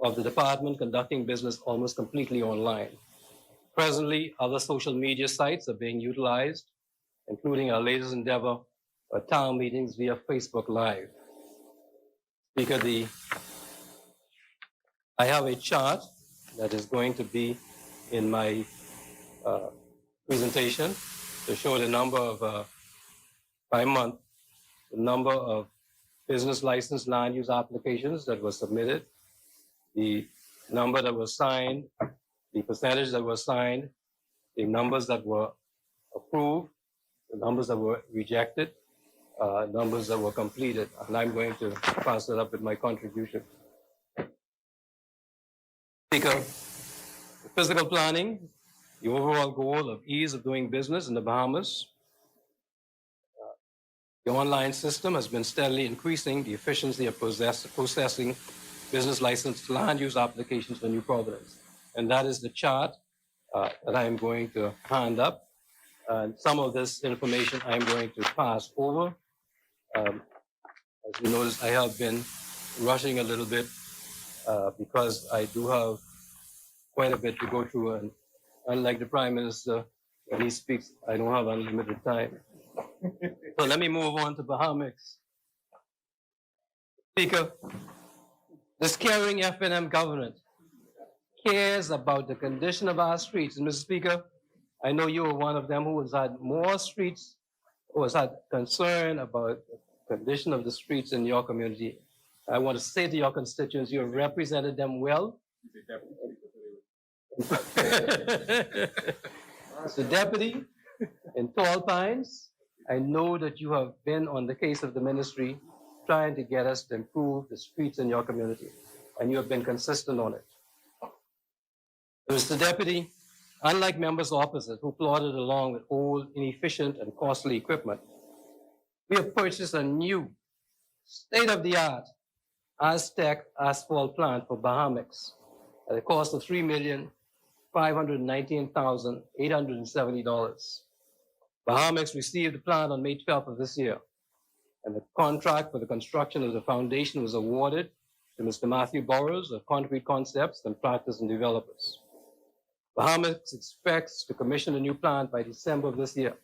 of the department conducting business almost completely online. Presently, other social media sites are being utilized, including our latest endeavor for town meetings via Facebook Live. Speaker, I have a chart that is going to be in my presentation to show the number of, by month, the number of business license land use applications that were submitted, the number that was signed, the percentage that was signed, the numbers that were approved, the numbers that were rejected, numbers that were completed, and I'm going to pass it up with my contribution. Speaker, physical planning, the overall goal of ease of doing business in the Bahamas. The online system has been steadily increasing the efficiency of processing business license land use applications for New Providence. And that is the chart that I am going to hand up. And some of this information I'm going to pass over. As you notice, I have been rushing a little bit because I do have quite a bit to go through. And unlike the Prime Minister, when he speaks, I don't have unlimited time. So let me move on to Bahamas. Speaker, this caring FNM government cares about the condition of our streets. And Mr. Speaker, I know you were one of them who has had more streets, who has had concern about the condition of the streets in your community. I want to say to your constituents, you have represented them well. Mr. Deputy, in Tall Pines, I know that you have been on the case of the ministry trying to get us to improve the streets in your community, and you have been consistent on it. Mr. Deputy, unlike members opposite who plodded along with old, inefficient, and costly equipment, we have purchased a new, state-of-the-art Aztec asphalt plant for Bahamas at a cost of $3,519,870. Bahamas received the plant on May 12th of this year, and the contract for the construction of the foundation was awarded to Mr. Matthew Burrows of Concrete Concepts and Practice and Developers. Bahamas expects to commission a new plant by December of this year.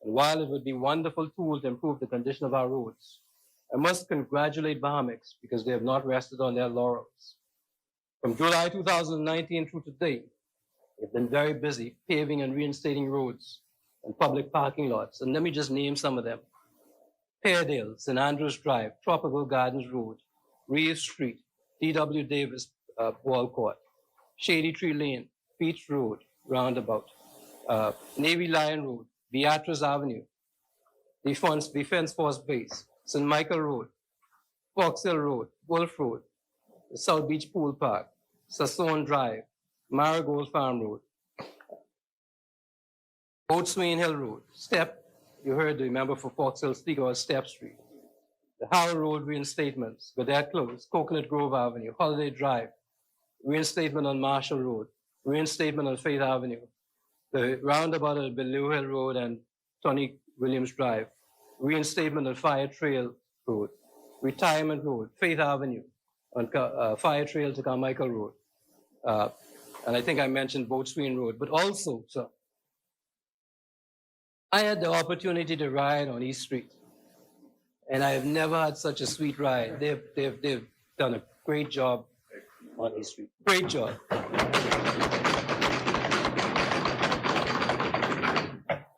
And while it would be a wonderful tool to improve the condition of our roads, I must congratulate Bahamas because they have not rested on their laurels. From July 2019 through today, they've been very busy paving and reinstating roads and public parking lots. And let me just name some of them. Peardale, St. Andrews Drive, Tropical Gardens Road, Reeves Street, D.W. Davis Ball Court, Shady Tree Lane, Beach Road, Roundabout, Navy Lion Road, Beatrice Avenue, Defense Force Base, St. Michael Road, Fox Hill Road, Wolf Road, the South Beach Pool Park, Sassoon Drive, Marigold Farm Road, Boatswain Hill Road, Step, you heard the member for Fox Hill speak about Step Street, the Howell Road reinstatements, Godette Close, Coconut Grove Avenue, Holiday Drive, reinstatement on Marshall Road, reinstatement on Faith Avenue, the roundabout at Bellew Hill Road and Tony Williams Drive, reinstatement on Fire Trail Road, Retirement Road, Faith Avenue, on Fire Trail to Carmichael Road. And I think I mentioned Boatswain Road, but also, sir, I had the opportunity to ride on East Street, and I have never had such a sweet ride. They've done a great job on East Street. Great job.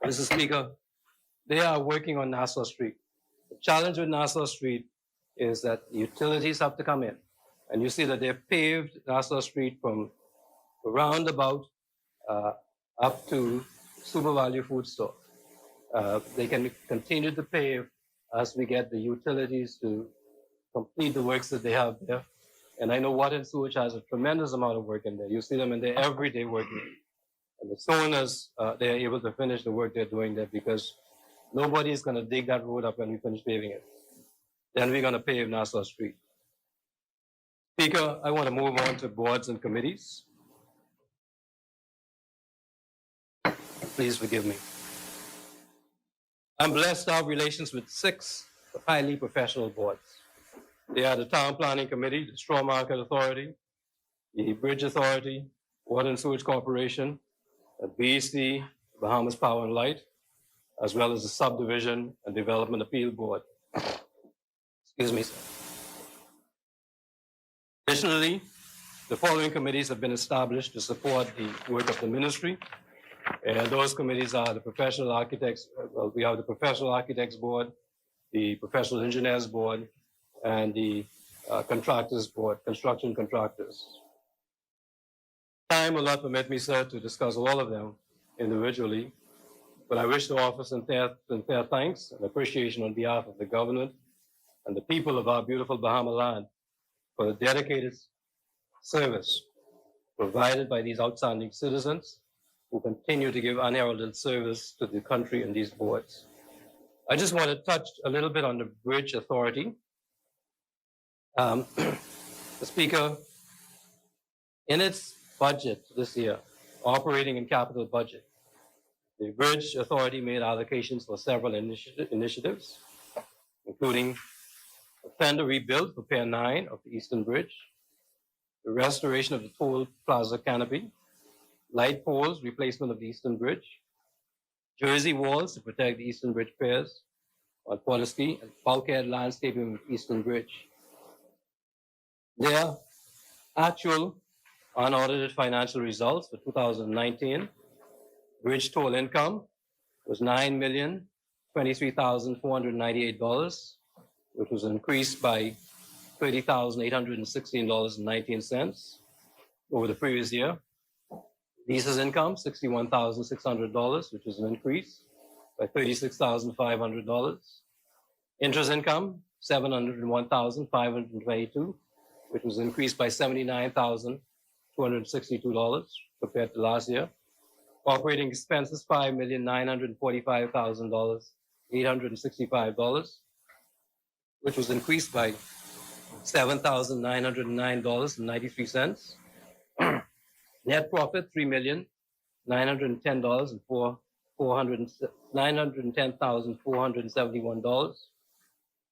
Mr. Speaker, they are working on Nassau Street. The challenge with Nassau Street is that utilities have to come in. And you see that they've paved Nassau Street from the roundabout up to Super Value Food Store. They can continue to pave as we get the utilities to complete the works that they have there. And I know Water and Sewage has a tremendous amount of work in there. You see them in there every day working. And as soon as they're able to finish the work they're doing there, because nobody is going to dig that road up when we finish paving it. Then we're going to pave Nassau Street. Speaker, I want to move on to boards and committees. Please forgive me. I'm blessed to have relations with 6 highly professional boards. They are the Town Planning Committee, the Straw Market Authority, the Bridge Authority, Water and Sewage Corporation, the BEC, Bahamas Power and Light, as well as the Subdivision and Development Appeal Board. Excuse me, sir. Additionally, the following committees have been established to support the work of the ministry. And those committees are the Professional Architects, we have the Professional Architects Board, the Professional Engineers Board, and the Contractors Board, construction contractors. Time will not permit me, sir, to discuss all of them individually, but I wish to offer sincere thanks and appreciation on behalf of the government and the people of our beautiful Bahama land for the dedicated service provided by these outstanding citizens who continue to give unheralded service to the country and these boards. I just want to touch a little bit on the Bridge Authority. The Speaker, in its budget this year, operating and capital budget, the Bridge Authority made allocations for several initiatives, including a fender rebuild for Pier 9 of the Eastern Bridge, the restoration of the toll plaza canopy, light poles, replacement of the Eastern Bridge, jersey walls to protect the Eastern Bridge piers on Fortescue, and bulkhead landscaping of Eastern Bridge. Their actual unaudited financial results for 2019, bridge toll income was $9,023,498, which was increased by $30,816.19 over the previous year. Leases income, $61,600, which was an increase by $36,500. Interest income, $701,522, which was increased by $79,262 compared to last year. Operating expenses, $5,945,865, which was increased by $7,909.93. Net profit, $910,471,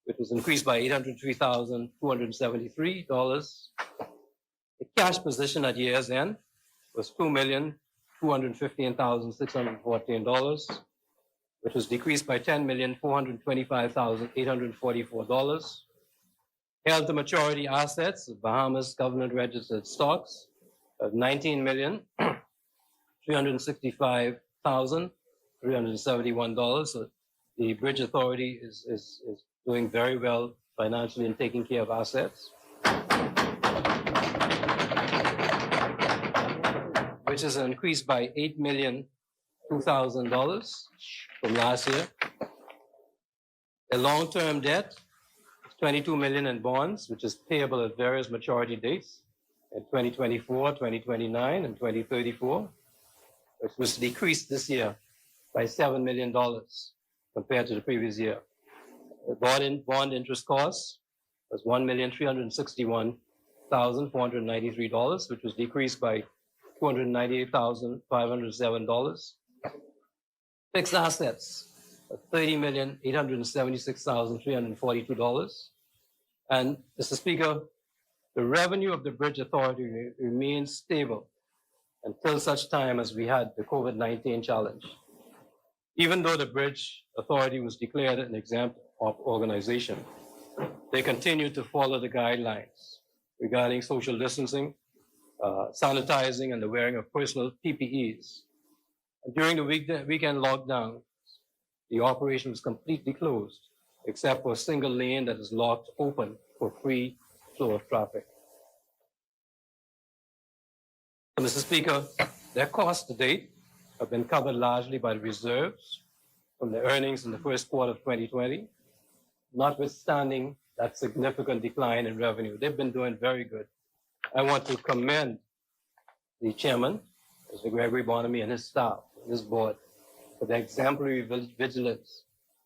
which was increased by $803,273. The cash position at year's end was $2,215,614, which was decreased by $10,425,844. Held to maturity assets of Bahamas government registered stocks of $19,365,371. So the Bridge Authority is doing very well financially and taking care of assets, which is an increase by $8,002,000 from last year. The long-term debt, $22 million in bonds, which is payable at various maturity dates in 2024, 2029, and 2034, which was decreased this year by $7 million compared to the previous year. The bond interest cost was $1,361,493, which was decreased by $298,507. Fixed assets of $30,876,342. And Mr. Speaker, the revenue of the Bridge Authority remains stable until such time as we had the COVID-19 challenge. Even though the Bridge Authority was declared an exempt organization, they continue to follow the guidelines regarding social distancing, sanitizing, and the wearing of personal PPEs. And during the weekend lockdown, the operation was completely closed, except for a single lane that is locked open for free flow of traffic. So, Mr. Speaker, their costs to date have been covered largely by the reserves from the earnings in the first quarter of 2020, notwithstanding that significant decline in revenue. They've been doing very good. I want to commend the chairman, Mr. Gregory Bonamy, and his staff, his board, for their exemplary vigilance,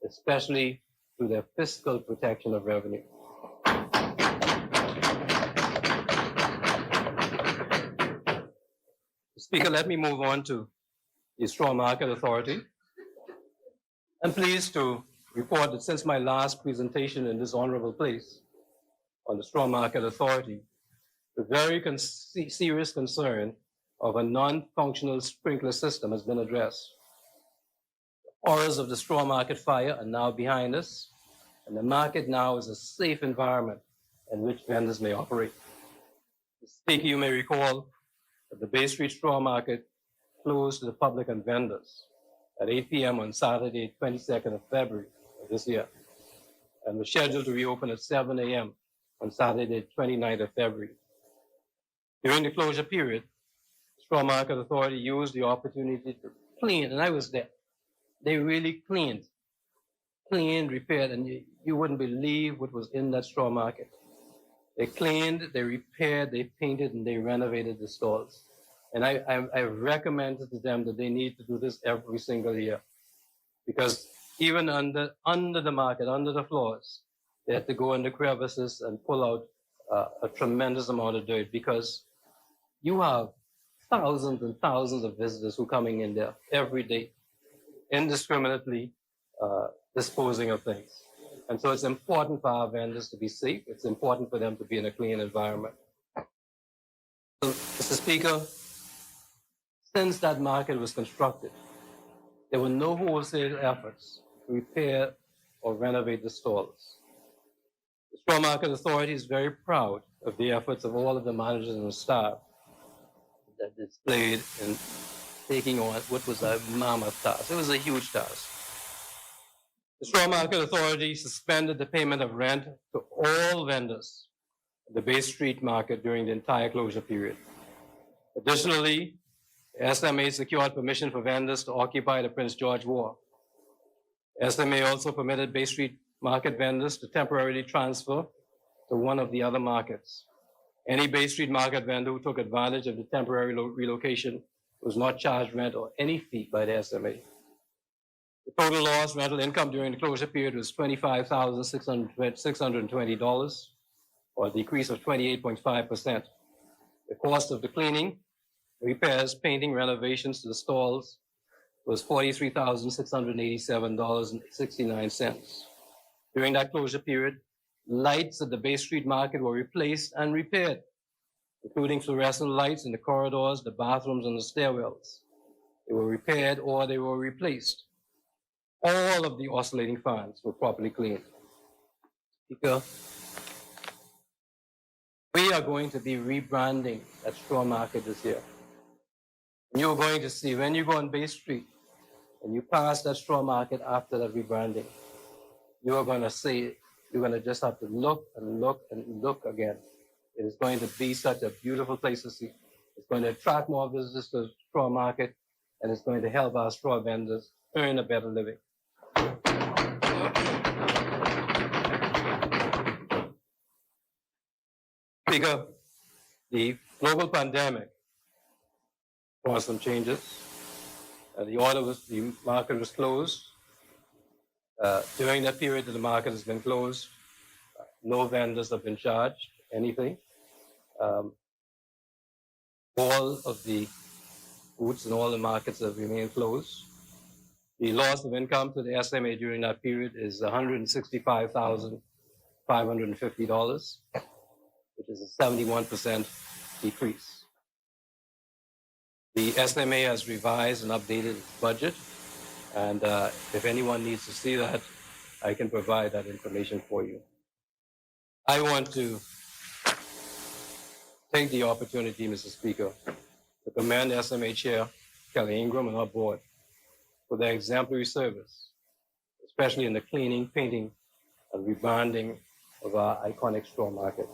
especially through their fiscal protection of revenue. Speaker, let me move on to the Straw Market Authority. I'm pleased to report that since my last presentation in this honorable place on the Straw Market Authority, the very serious concern of a non-functional sprinkler system has been addressed. The horrors of the straw market fire are now behind us, and the market now is a safe environment in which vendors may operate. Mr. Speaker, you may recall that the Bay Street Straw Market closed to the public and vendors at 8 p.m. on Saturday, 22nd of February of this year. and was scheduled to reopen at 7 a.m. on Saturday, 29th of February. During the closure period, the Straw Market Authority used the opportunity to clean, and I was there. They really cleaned, repaired, and you wouldn't believe what was in that straw market. They cleaned, they repaired, they painted, and they renovated the stores. And I recommended to them that they need to do this every single year, because even under the market, under the floors, they had to go in the crevices and pull out a tremendous amount of dirt, because you have thousands and thousands of visitors who are coming in there every day, indiscriminately disposing of things. And so it's important for our vendors to be safe. It's important for them to be in a clean environment. So, Mr. Speaker, since that market was constructed, there were no wholesale efforts to repair or renovate the stalls. The Straw Market Authority is very proud of the efforts of all of the managers and staff that displayed in taking on what was a mammoth task. It was a huge task. The Straw Market Authority suspended the payment of rent to all vendors at the Bay Street Market during the entire closure period. Additionally, the SMA secured permission for vendors to occupy the Prince George Wharf. SMA also permitted Bay Street Market vendors to temporarily transfer to one of the other markets. Any Bay Street Market vendor who took advantage of the temporary relocation was not charged rent or any fee by the SMA. The total lost rental income during the closure period was $25,620, or a decrease of 28.5%. The cost of the cleaning, repairs, painting, renovations to the stalls was $43,687.69. During that closure period, lights at the Bay Street Market were replaced and repaired, including fluorescent lights in the corridors, the bathrooms, and the stairwells. They were repaired or they were replaced. All of the oscillating fans were properly cleaned. Speaker, we are going to be rebranding that straw market this year. And you're going to see, when you go on Bay Street and you pass that straw market after that rebranding, you are going to see, you're going to just have to look and look and look again. It is going to be such a beautiful place to see. It's going to attract more visitors to the straw market, and it's going to help our straw vendors earn a better living. Speaker, the global pandemic caused some changes. The market was closed. During that period that the market has been closed, no vendors have been charged anything. All of the routes and all the markets have remained closed. The loss of income to the SMA during that period is $165,550, which is a 71% decrease. The SMA has revised and updated its budget, and if anyone needs to see that, I can provide that information for you. I want to take the opportunity, Mr. Speaker, to commend SMA Chair Kelly Ingram and her board for their exemplary service, especially in the cleaning, painting, and rebranding of our iconic straw market.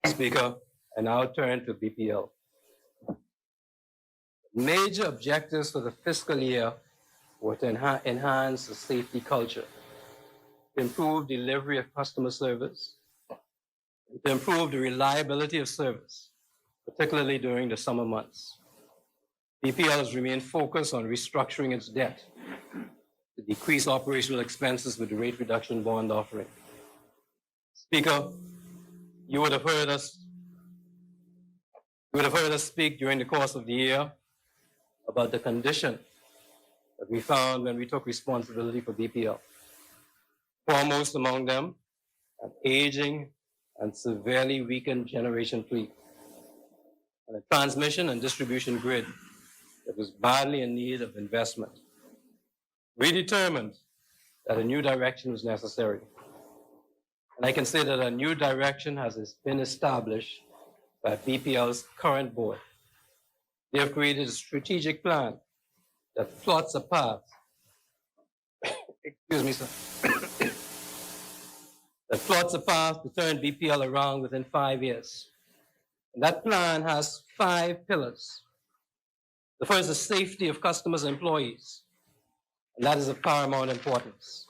Speaker, I now turn to BPL. Major objectives for the fiscal year were to enhance the safety culture, to improve delivery of customer service, and to improve the reliability of service, particularly during the summer months. BPL has remained focused on restructuring its debt to decrease operational expenses with the rate reduction bond offering. Speaker, you would have heard us speak during the course of the year about the condition that we found when we took responsibility for BPL. Foremost among them, an aging and severely weakened generation fleet, and a transmission and distribution grid that was badly in need of investment. We determined that a new direction was necessary. And I can say that a new direction has been established by BPL's current board. They have created a strategic plan that plots a path, excuse me, sir, that plots a path to turn BPL around within 5 years. And that plan has 5 pillars. The first is safety of customers and employees, and that is of paramount importance.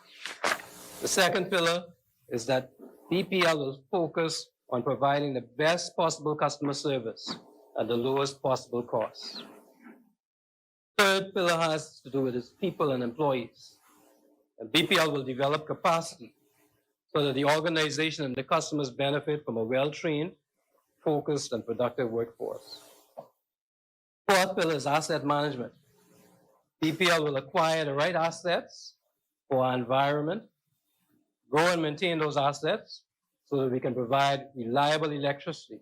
The second pillar is that BPL will focus on providing the best possible customer service at the lowest possible cost. Third pillar has to do with its people and employees. And BPL will develop capacity so that the organization and the customers benefit from a well-trained, focused, and productive workforce. Fourth pillar is asset management. BPL will acquire the right assets for our environment, grow and maintain those assets so that we can provide reliable electricity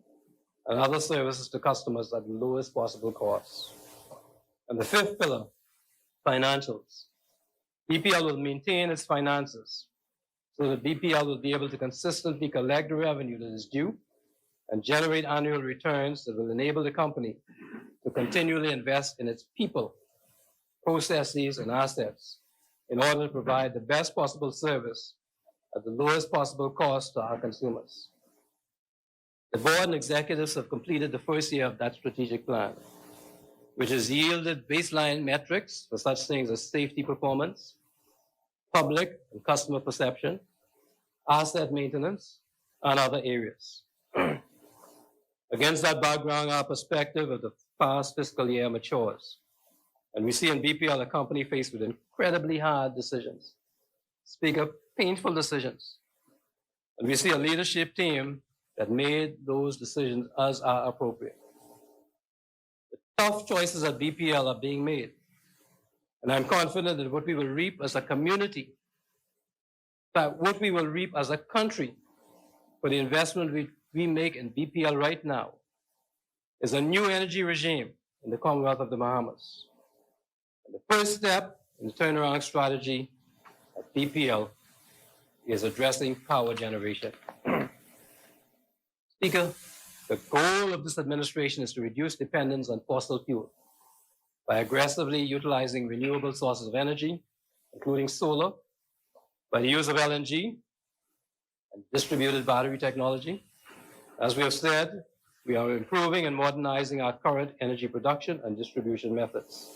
and other services to customers at the lowest possible cost. And the fifth pillar, financials. BPL will maintain its finances so that BPL will be able to consistently collect the revenue that is due and generate annual returns that will enable the company to continually invest in its people, processes, and assets in order to provide the best possible service at the lowest possible cost to our consumers. The board and executives have completed the first year of that strategic plan, which has yielded baseline metrics for such things as safety performance, public and customer perception, asset maintenance, and other areas. Against that background, our perspective of the past fiscal year matures, and we see in BPL a company faced with incredibly hard decisions, Speaker, painful decisions. And we see a leadership team that made those decisions as are appropriate. The tough choices at BPL are being made, and I'm confident that what we will reap as a community, but what we will reap as a country for the investment we make in BPL right now is a new energy regime in the Commonwealth of the Bahamas. And the first step in the turnaround strategy at BPL is addressing power generation. Speaker, the goal of this administration is to reduce dependence on fossil fuel by aggressively utilizing renewable sources of energy, including solar, by the use of LNG and distributed battery technology. As we have said, we are improving and modernizing our current energy production and distribution methods.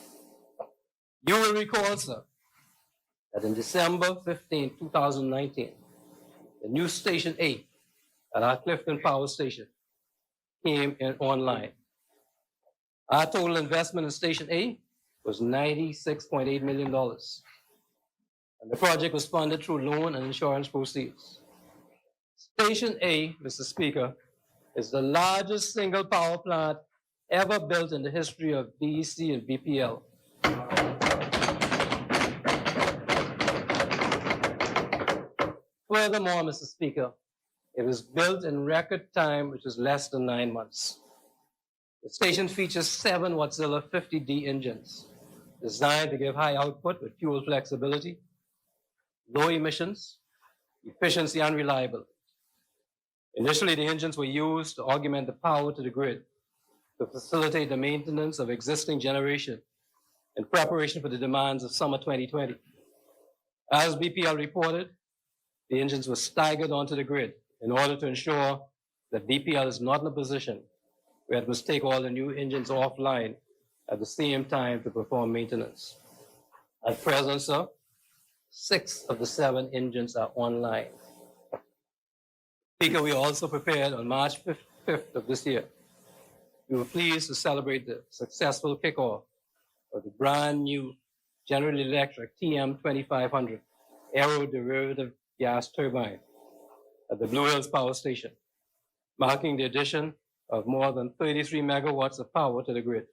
You will recall, sir, that in December 15, 2019, the new Station A at our Clifton Power Station came in online. Our total investment in Station A was $96.8 million. And the project was funded through loan and insurance proceeds. Station A, Mr. Speaker, is the largest single power plant ever built in the history of DEC and BPL. Furthermore, Mr. Speaker, it was built in record time, which is less than 9 months. The station features 7 Wärtsilä 50D engines designed to give high output with fuel flexibility, low emissions, efficiency, and reliability. Initially, the engines were used to augment the power to the grid to facilitate the maintenance of existing generation in preparation for the demands of summer 2020. As BPL reported, the engines were staggered onto the grid in order to ensure that BPL is not in a position where it must take all the new engines offline at the same time to perform maintenance. At present, sir, 6 of the 7 engines are online. Speaker, we also prepared on March 5th of this year. We were pleased to celebrate the successful kickoff of the brand new General Electric TM2500 aeroderivative gas turbine at the Blue Hills Power Station, marking the addition of more than 33 megawatts of power to the grid,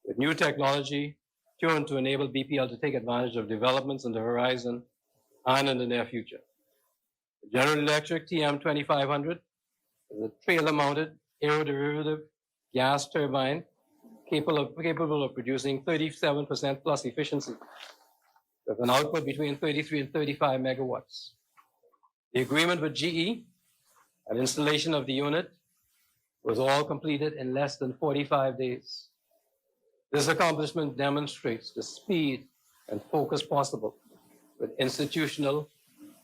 with new technology tuned to enable BPL to take advantage of developments on the horizon and in the near future. The General Electric TM2500 is a trailer-mounted aeroderivative gas turbine capable of producing 37% plus efficiency with an output between 33 and 35 megawatts. The agreement with GE and installation of the unit was all completed in less than 45 days. This accomplishment demonstrates the speed and focus possible with institutional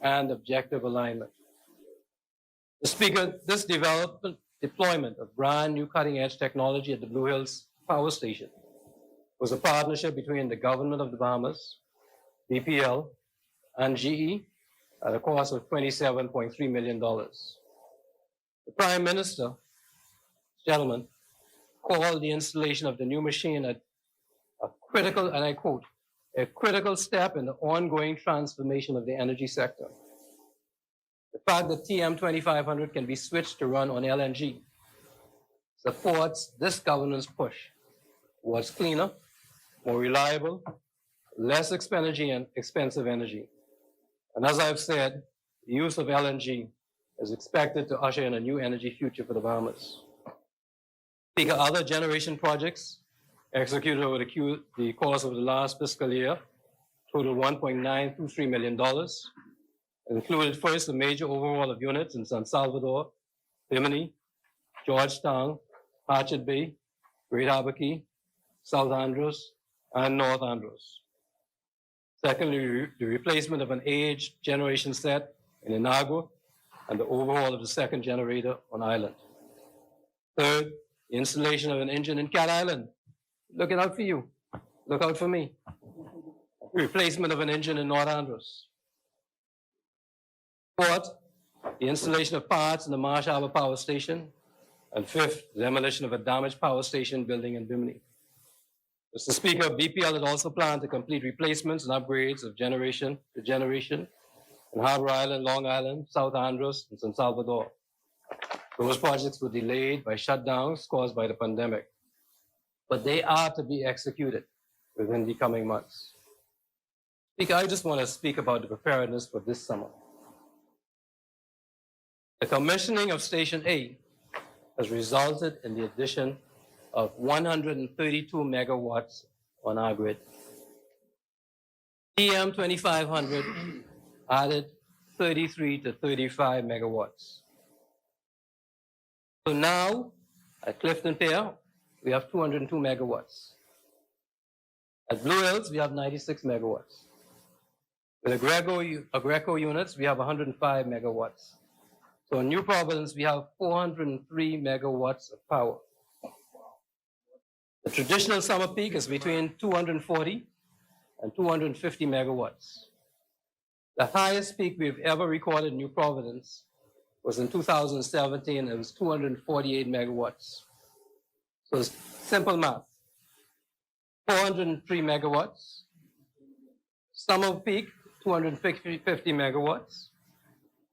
and objective alignment. Mr. Speaker, this deployment of brand new cutting-edge technology at the Blue Hills Power Station was a partnership between the government of the Bahamas, BPL, and GE at a cost of $27.3 million. The Prime Minister, gentlemen, called the installation of the new machine a critical, and I quote, a critical step in the ongoing transformation of the energy sector. The fact that TM2500 can be switched to run on LNG supports this government's push towards cleaner, more reliable, less expensive energy. And as I've said, the use of LNG is expected to usher in a new energy future for the Bahamas. Speaker, other generation projects executed over the course of the last fiscal year totaled $1.923 million, included first a major overhaul of units in San Salvador, Bimini, Georgetown, Hatchet Bay, Great Harbor, South Andros, and North Andros. Secondly, the replacement of an aged generation set in Inagua and the overhaul of the second generator on island. Third, the installation of an engine in Cat Island. Looking out for you. Look out for me. Replacement of an engine in North Andros. Fourth, the installation of parts in the Marsh Harbor Power Station. And fifth, the demolition of a damaged power station building in Bimini. Mr. Speaker, BPL had also planned to complete replacements and upgrades of generation to generation in Harbor Island, Long Island, South Andros, and San Salvador. Those projects were delayed by shutdowns caused by the pandemic, but they are to be executed within the coming months. Speaker, I just want to speak about the preparedness for this summer. The commissioning of Station A has resulted in the addition of 132 megawatts on our grid. TM2500 added 33 to 35 megawatts. So now, at Clifton Pier, we have 202 megawatts. At Blue Hills, we have 96 megawatts. With Agreco units, we have 105 megawatts. So in New Providence, we have 403 megawatts of power. The traditional summer peak is between 240 and 250 megawatts. The highest peak we've ever recorded in New Providence was in 2017, it was 248 megawatts. So it's simple math. 403 megawatts. Summer peak, 250 megawatts.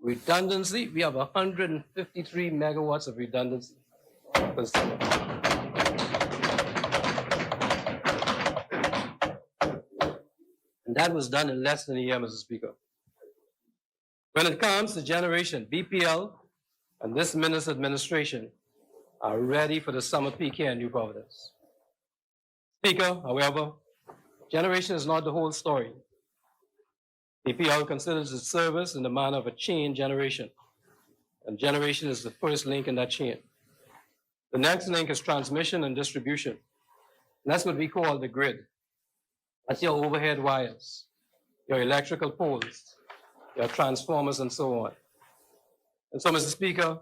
Redundancy, we have 153 megawatts of redundancy per summer. And that was done in less than a year, Mr. Speaker. When it comes to generation, BPL and this minister's administration are ready for the summer peak here in New Providence. Speaker, however, generation is not the whole story. BPL considers its service in the manner of a chain generation, and generation is the first link in that chain. The next link is transmission and distribution, and that's what we call the grid. That's your overhead wires, your electrical poles, your transformers, and so on. And so, Mr. Speaker,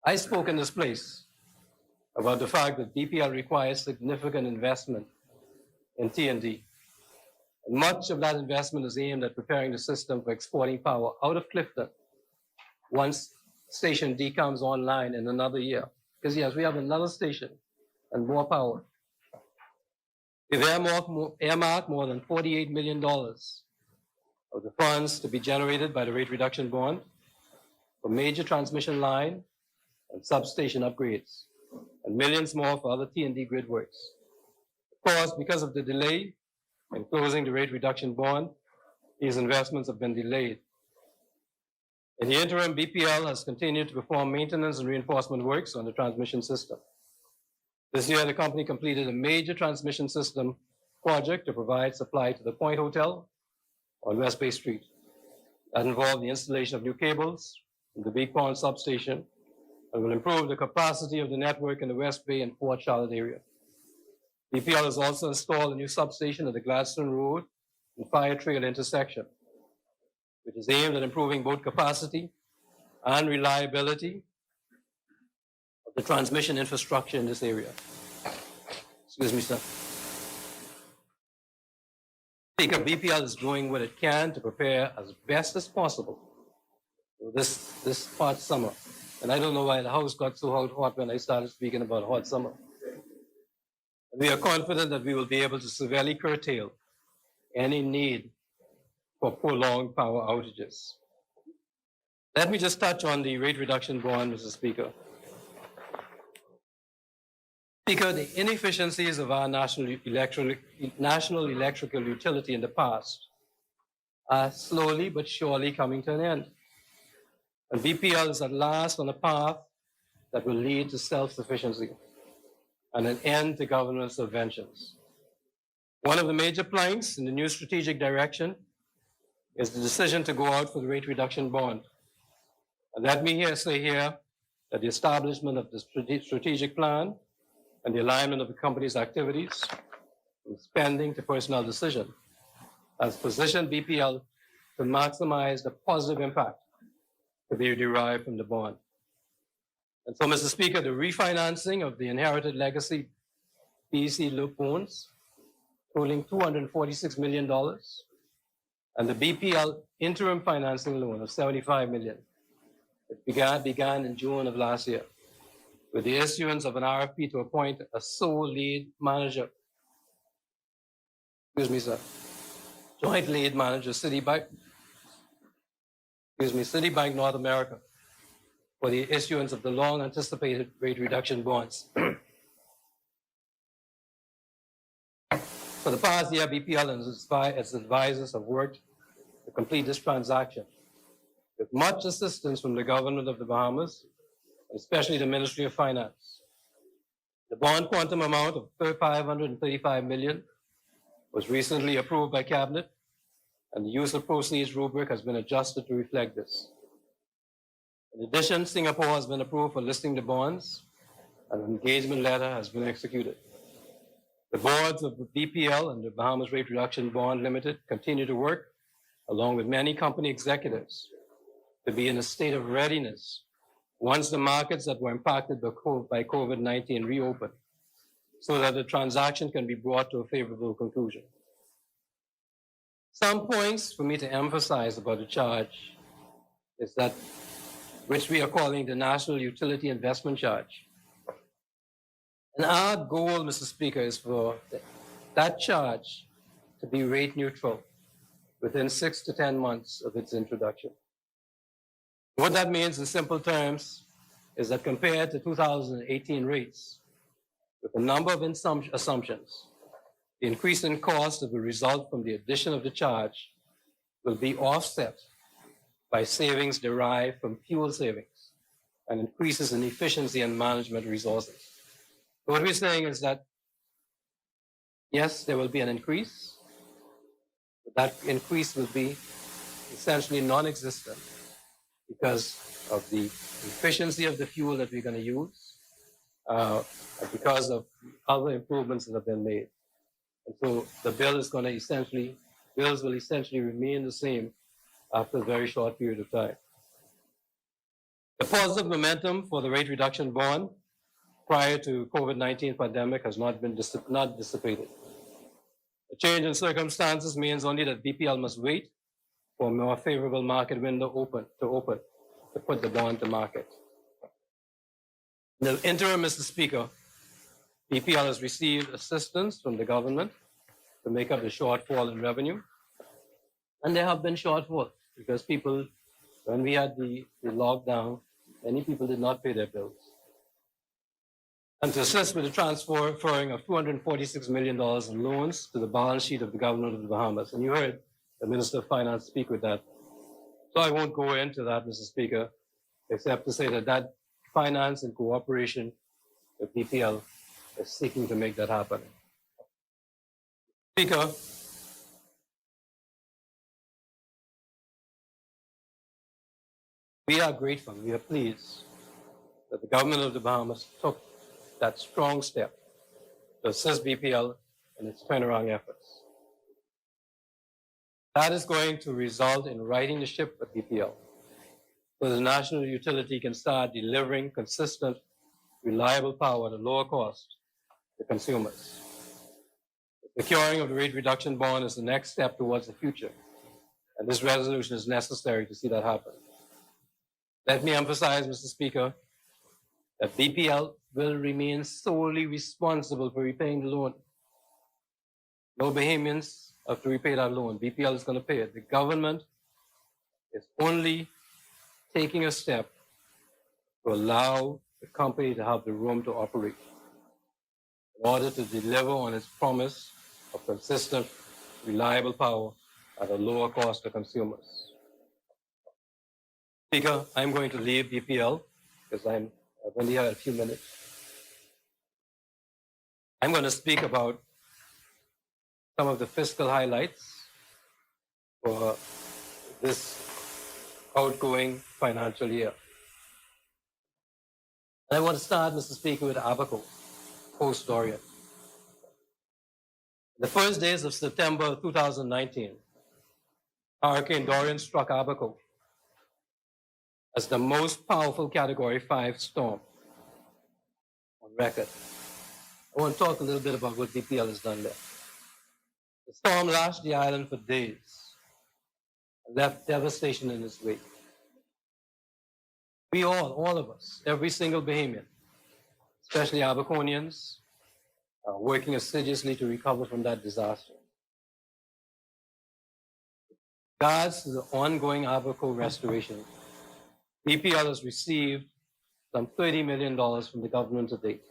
I spoke in this place about the fact that BPL requires significant investment in T&D. And much of that investment is aimed at preparing the system for exporting power out of Clifton once Station D comes online in another year. Because yes, we have another station and more power. We've earmarked more than $48 million of the funds to be generated by the rate reduction bond for major transmission line and substation upgrades, and millions more for other T&D grid works. Of course, because of the delay in closing the rate reduction bond, these investments have been delayed. In the interim, BPL has continued to perform maintenance and reinforcement works on the transmission system. This year, the company completed a major transmission system project to provide supply to the Point Hotel on West Bay Street. That involved the installation of new cables in the Big Pond substation and will improve the capacity of the network in the West Bay and Port Charlotte area. BPL has also installed a new substation at the Gladstone Road and Fire Trail intersection, which is aimed at improving both capacity and reliability of the transmission infrastructure in this area. Excuse me, sir. Speaker, BPL is doing what it can to prepare as best as possible for this hot summer. And I don't know why the House got so hot when I started speaking about a hot summer. We are confident that we will be able to severely curtail any need for prolonged power outages. Let me just touch on the rate reduction bond, Mr. Speaker. Speaker, the inefficiencies of our national electrical utility in the past are slowly but surely coming to an end. And BPL is at last on a path that will lead to self-sufficiency and an end to government subventions. One of the major planks in the new strategic direction is the decision to go out for the rate reduction bond. And let me say here that the establishment of the strategic plan and the alignment of the company's activities from spending to personnel decision has positioned BPL to maximize the positive impact to be derived from the bond. And so, Mr. Speaker, the refinancing of the inherited legacy BC loans totaling $246 million and the BPL interim financing loan of $75 million. It began in June of last year with the issuance of an RFP to appoint a sole lead manager. Excuse me, sir. Joint lead manager, Citibank North America, for the issuance of the long anticipated rate reduction bonds. For the past year, BPL and its advisors have worked to complete this transaction with much assistance from the government of the Bahamas, especially the Ministry of Finance. The bond quantum amount of $535 million was recently approved by Cabinet, and the use of proceeds rubric has been adjusted to reflect this. In addition, Singapore has been approved for listing the bonds, and an engagement letter has been executed. The boards of the BPL and the Bahamas Rate Reduction Bond Limited continue to work, along with many company executives, to be in a state of readiness once the markets that were impacted by COVID-19 reopen, so that the transaction can be brought to a favorable conclusion. Some points for me to emphasize about the charge is that, which we are calling the National Utility Investment Charge. And our goal, Mr. Speaker, is for that charge to be rate neutral within 6 to 10 months of its introduction. What that means in simple terms is that compared to 2018 rates, with a number of assumptions, the increase in cost of the result from the addition of the charge will be offset by savings derived from fuel savings and increases in efficiency and management resources. So what we're saying is that, yes, there will be an increase, but that increase will be essentially non-existent because of the efficiency of the fuel that we're going to use, because of other improvements that have been made. And so the bills will essentially remain the same after a very short period of time. The positive momentum for the rate reduction bond prior to COVID-19 pandemic has not dissipated. A change in circumstances means only that BPL must wait for a more favorable market window to put the bond to market. In the interim, Mr. Speaker, BPL has received assistance from the government to make up the shortfall in revenue. And there have bing shortfalls because people, when we had the lockdown, many people did not pay their bills. And to assist with the transferring of $246 million in loans to the balance sheet of the government of the Bahamas. And you heard the Minister of Finance speak with that. So I won't go into that, Mr. Speaker, except to say that finance and cooperation with BPL is seeking to make that happen. Speaker, we are grateful, we are pleased that the government of the Bahamas took that strong step to assist BPL in its turnaround efforts. That is going to result in righting the ship with BPL, so the national utility can start delivering consistent, reliable power at a lower cost to consumers. The securing of the rate reduction bond is the next step towards the future, and this resolution is necessary to see that happen. Let me emphasize, Mr. Speaker, that BPL will remain solely responsible for repaying the loan. No Bahamians have to repay that loan. BPL is going to pay it. The government is only taking a step to allow the company to have the room to operate in order to deliver on its promise of consistent, reliable power at a lower cost to consumers. Speaker, I'm going to leave BPL because I've only had a few minutes. I'm going to speak about some of the fiscal highlights for this outgoing financial year. And I want to start, Mr. Speaker, with Abaco, post-Dorian. The first days of September 2019, Hurricane Dorian struck Abaco as the most powerful Category 5 storm on record. I want to talk a little bit about what BPL has done there. The storm lashed the island for days and left devastation in its wake. We all of us, every single Bahamian, especially Abaconians, are working assiduously to recover from that disaster. With regards to the ongoing Abaco restoration, BPL has received some $30 million from the government to date.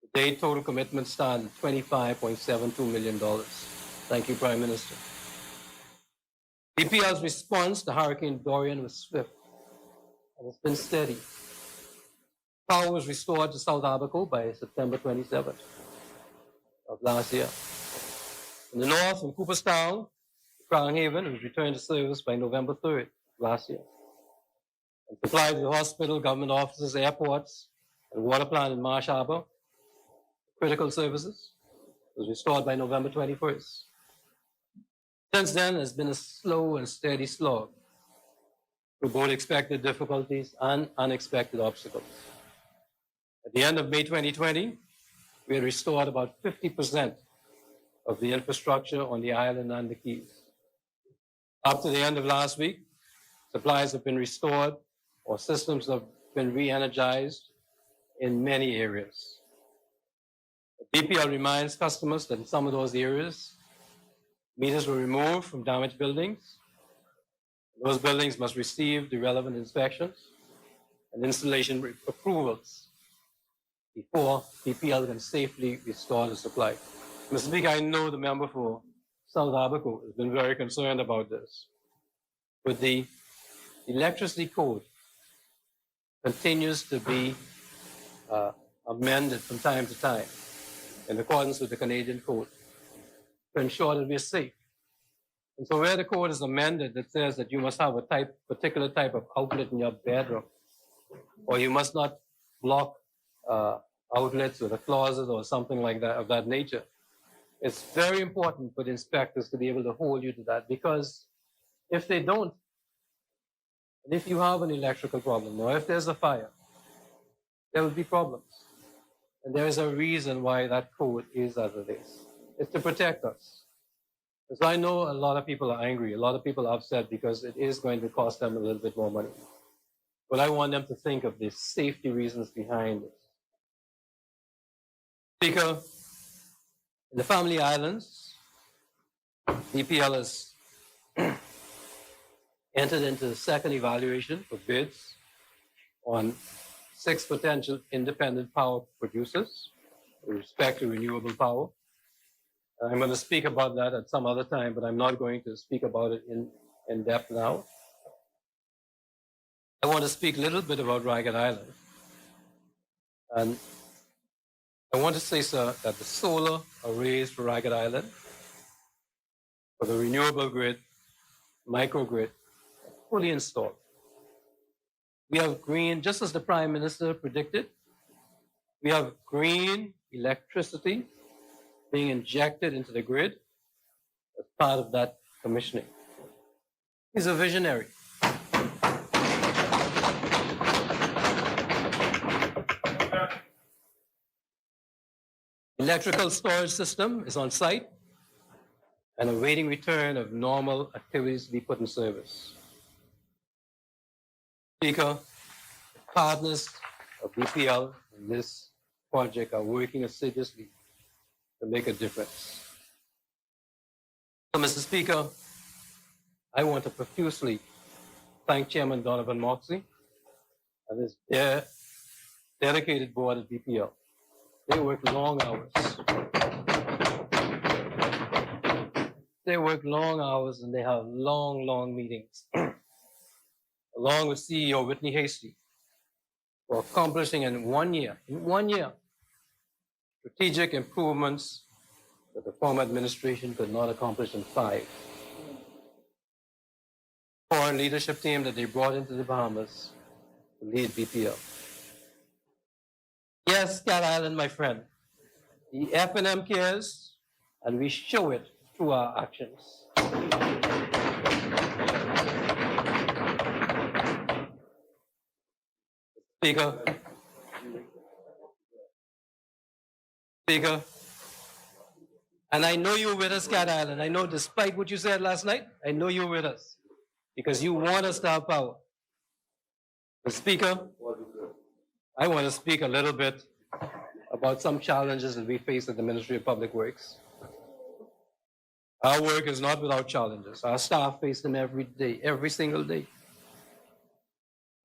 To date, total commitments stand at $25.72 million. Thank you, Prime Minister. BPL's response to Hurricane Dorian was swift and it's been steady. Power was restored to South Abaco by September 27th of last year. In the north, in Cooperstown, Crown Haven, it was returned to service by November 3rd last year. And supplied to the hospital, government offices, airports, and water plant in Marsh Harbor, critical services, was restored by November 21st. Since then, it's been a slow and steady slog through both expected difficulties and unexpected obstacles. At the end of May 2020, we had restored about 50% of the infrastructure on the island and the Keys. Up to the end of last week, supplies have been restored or systems have been re-energized in many areas. BPL reminds customers that in some of those areas, meters were removed from damaged buildings. Those buildings must receive the relevant inspections and installation approvals before BPL can safely restore the supply. Mr. Speaker, I know the member for South Abaco has been very concerned about this. But the electricity code continues to be amended from time to time in accordance with the Canadian code to ensure that we're safe. And so where the code is amended that says that you must have a particular type of outlet in your bedroom, or you must not block outlets with a closet or something like that of that nature, it's very important for the inspectors to be able to hold you to that, because if they don't, and if you have an electrical problem or if there's a fire, there will be problems. And there is a reason why that code is as it is. It's to protect us. Because I know a lot of people are angry, a lot of people are upset because it is going to cost them a little bit more money. But I want them to think of the safety reasons behind it. Speaker, in the Family Islands, BPL has entered into the second evaluation for bids on 6 potential independent power producers with respect to renewable power. I'm going to speak about that at some other time, but I'm not going to speak about it in depth now. I want to speak a little bit about Ragged Island. And I want to say, sir, that the solar arrays for Ragged Island, for the renewable grid, microgrid, are fully installed. We have green, just as the Prime Minister predicted, we have green electricity being injected into the grid as part of that commissioning. He's a visionary. Electrical storage system is on site and awaiting return of normal activities to be put in service. Speaker, partners of BPL in this project are working assiduously to make a difference. So, Mr. Speaker, I want to profusely thank Chairman Donovan Moxley and his dedicated board at BPL. They work long hours. They work long hours and they have long, long meetings, along with CEO Whitney Hasty, for accomplishing in 1 year, strategic improvements that the former administration could not accomplish in 5. Foreign leadership team that they brought into the Bahamas to lead BPL. Yes, Cat Island, my friend, the F&M cares, and we show it through our actions. Speaker, and I know you're with us, Cat Island. I know despite what you said last night, I know you're with us because you want us to have power. But Speaker, I want to speak a little bit about some challenges that we face at the Ministry of Public Works. Our work is not without challenges. Our staff face them every day, every single day.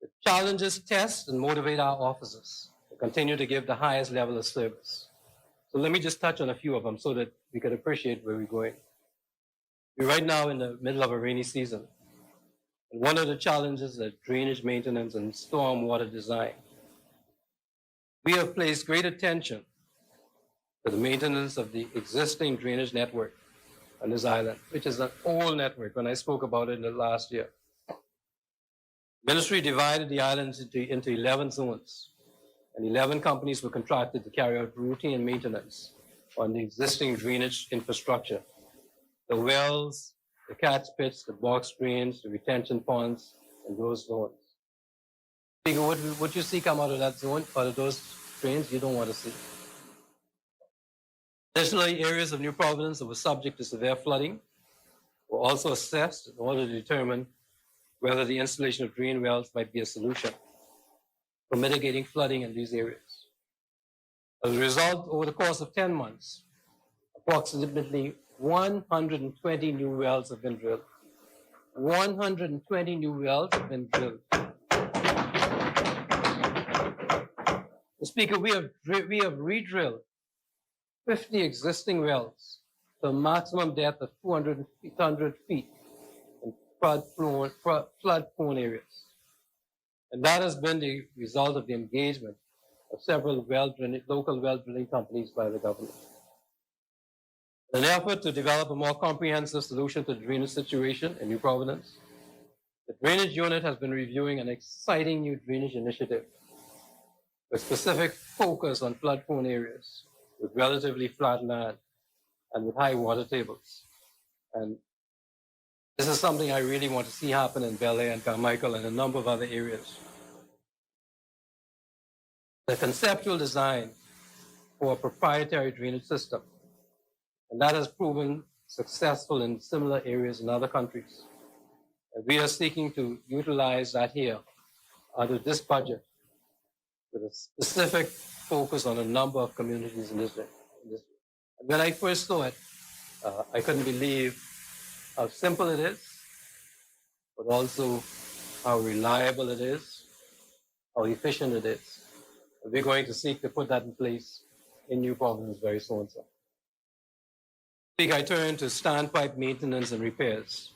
The challenges test and motivate our officers to continue to give the highest level of service. So let me just touch on a few of them so that we can appreciate where we're going. We're right now in the middle of a rainy season. And one of the challenges is drainage maintenance and stormwater design. We have placed great attention to the maintenance of the existing drainage network on this island, which is an old network when I spoke about it in the last year. Ministry divided the islands into 11 zones, and 11 companies were contracted to carry out routine maintenance on the existing drainage infrastructure. The wells, the catch pits, the box drains, the retention ponds, and those zones. What you see come out of that zone, out of those drains, you don't want to see. Additionally, areas of New Providence that were subject to severe flooding were also assessed in order to determine whether the installation of drain wells might be a solution for mitigating flooding in these areas. As a result, over the course of 10 months, approximately 120 new wells have been drilled. 120 new wells have been drilled. Speaker, we have re-drilled 50 existing wells to a maximum depth of 200 feet in flood-prone areas. And that has been the result of the engagement of several local well drilling companies by the government. In an effort to develop a more comprehensive solution to the drainage situation in New Providence, the Drainage Unit has been reviewing an exciting new drainage initiative with specific focus on flood-prone areas with relatively flat land and with high water tables. And this is something I really want to see happen in Bel Air and Carmichael and a number of other areas. The conceptual design for a proprietary drainage system, and that has proven successful in similar areas in other countries. And we are seeking to utilize that here under this budget with a specific focus on a number of communities in this. And when I first saw it, I couldn't believe how simple it is, but also how reliable it is, how efficient it is. And we're going to seek to put that in place in New Providence very soon, sir. I turn to standpipe maintenance and repairs.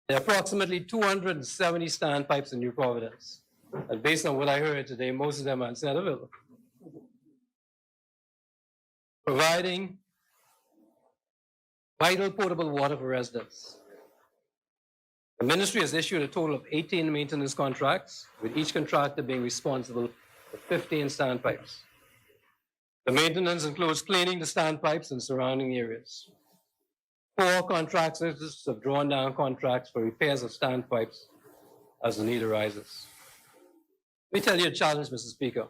There are approximately 270 standpipes in New Providence. And based on what I heard today, most of them are in Centerville. Providing vital potable water for residents. The ministry has issued a total of 18 maintenance contracts, with each contractor being responsible for 15 standpipes. The maintenance includes cleaning the standpipes and surrounding areas. 4 contractors have drawn down contracts for repairs of standpipes as the need arises. Let me tell you a challenge, Mr. Speaker.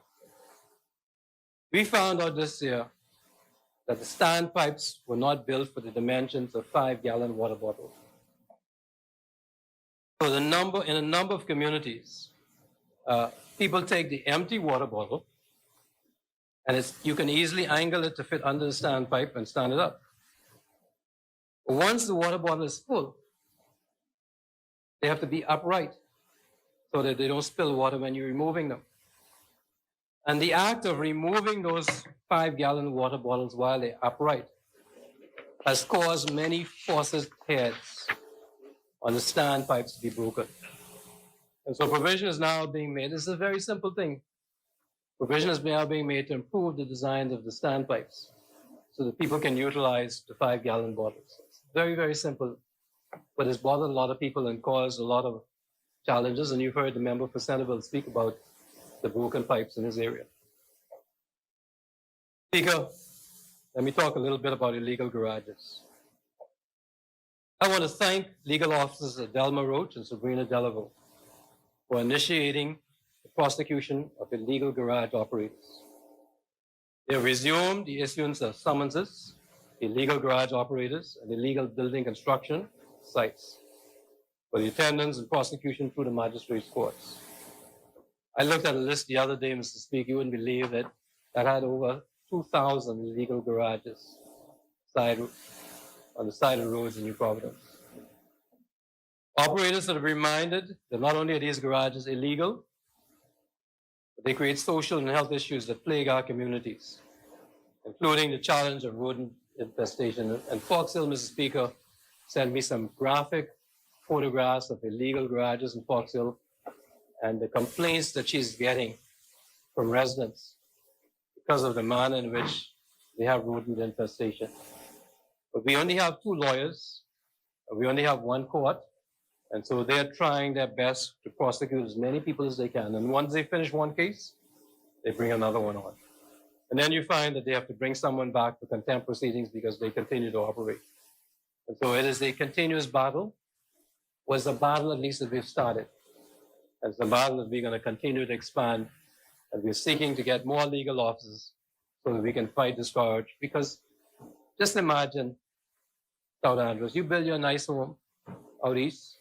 We found out this year that the standpipes were not built for the dimensions of 5-gallon water bottles. So in a number of communities, people take the empty water bottle, and you can easily angle it to fit under the standpipe and stand it up. But once the water bottle is full, they have to be upright so that they don't spill water when you're removing them. And the act of removing those 5-gallon water bottles while they're upright has caused many faucet heads on the standpipes to be broken. And so provision is now being made. This is a very simple thing. Provision is now being made to improve the designs of the standpipes so that people can utilize the 5-gallon bottles. It's very, very simple, but it's bothered a lot of people and caused a lot of challenges. And you've heard the member for Centerville speak about the broken pipes in his area. Speaker, let me talk a little bit about illegal garages. I want to thank legal officers Delma Roach and Sabrina Delaveau for initiating the prosecution of illegal garage operators. They have resumed the issuance of summonses, illegal garage operators, and illegal building construction sites for the attendance and prosecution through the magistrates' courts. I looked at a list the other day, Mr. Speaker, you wouldn't believe it, that had over 2,000 illegal garages on the side of roads in New Providence. Operators are reminded that not only are these garages illegal, but they create social and health issues that plague our communities, including the challenge of rodent infestation. And Fox Hill, Mr. Speaker, sent me some graphic photographs of illegal garages in Fox Hill and the complaints that she's getting from residents because of the manner in which they have rodent infestation. But we only have 2 lawyers, and we only have 1 court, and so they're trying their best to prosecute as many people as they can. And once they finish 1 case, they bring another one on. And then you find that they have to bring someone back for contempt proceedings because they continue to operate. And so it is a continuous battle. Was a battle at least that we've started. It's a battle that we're going to continue to expand, and we're seeking to get more legal officers so that we can fight this scourge. Because just imagine, South Andrews, you build your nice home out east,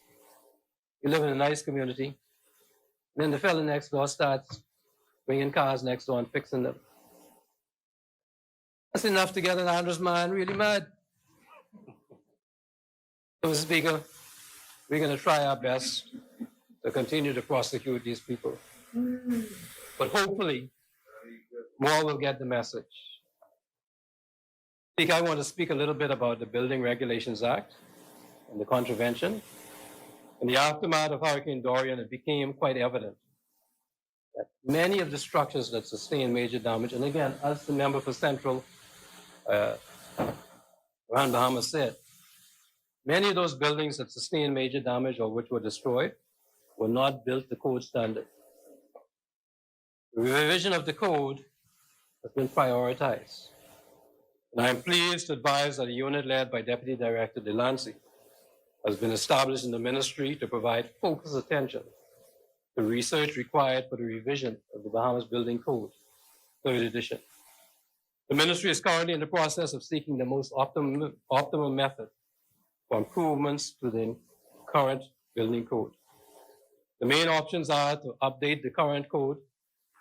you live in a nice community, and then the fellow next door starts bringing cars next door and fixing them. That's enough to get an Andrews man really mad. So, Mr. Speaker, we're going to try our best to continue to prosecute these people. But hopefully, more will get the message. Speaker, I want to speak a little bit about the Building Regulations Act and the contravention. In the aftermath of Hurricane Dorian, it became quite evident that many of the structures that sustained major damage, and again, as the member for Central, Ron Bahama said, many of those buildings that sustained major damage or which were destroyed were not built to code standard. The revision of the code has been prioritized. And I am pleased to advise that a unit led by Deputy Director Delancey has been established in the ministry to provide focused attention to research required for the revision of the Bahamas Building Code, 3rd edition. The ministry is currently in the process of seeking the most optimal method for improvements to the current building code. The main options are to update the current code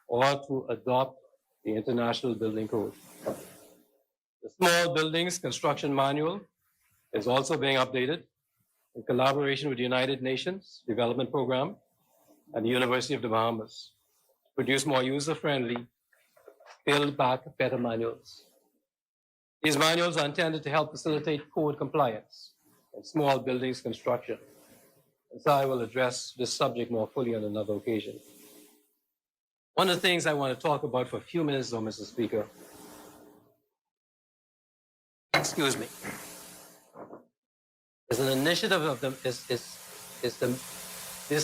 or to adopt the International Building Code. The Small Buildings Construction Manual is also being updated in collaboration with the United Nations Development Program and the University of the Bahamas to produce more user-friendly, build back better manuals. These manuals are intended to help facilitate code compliance in small buildings construction. And so I will address this subject more fully on another occasion. One of the things I want to talk about for a few minutes, though, Mr. Speaker, excuse me, is an initiative of this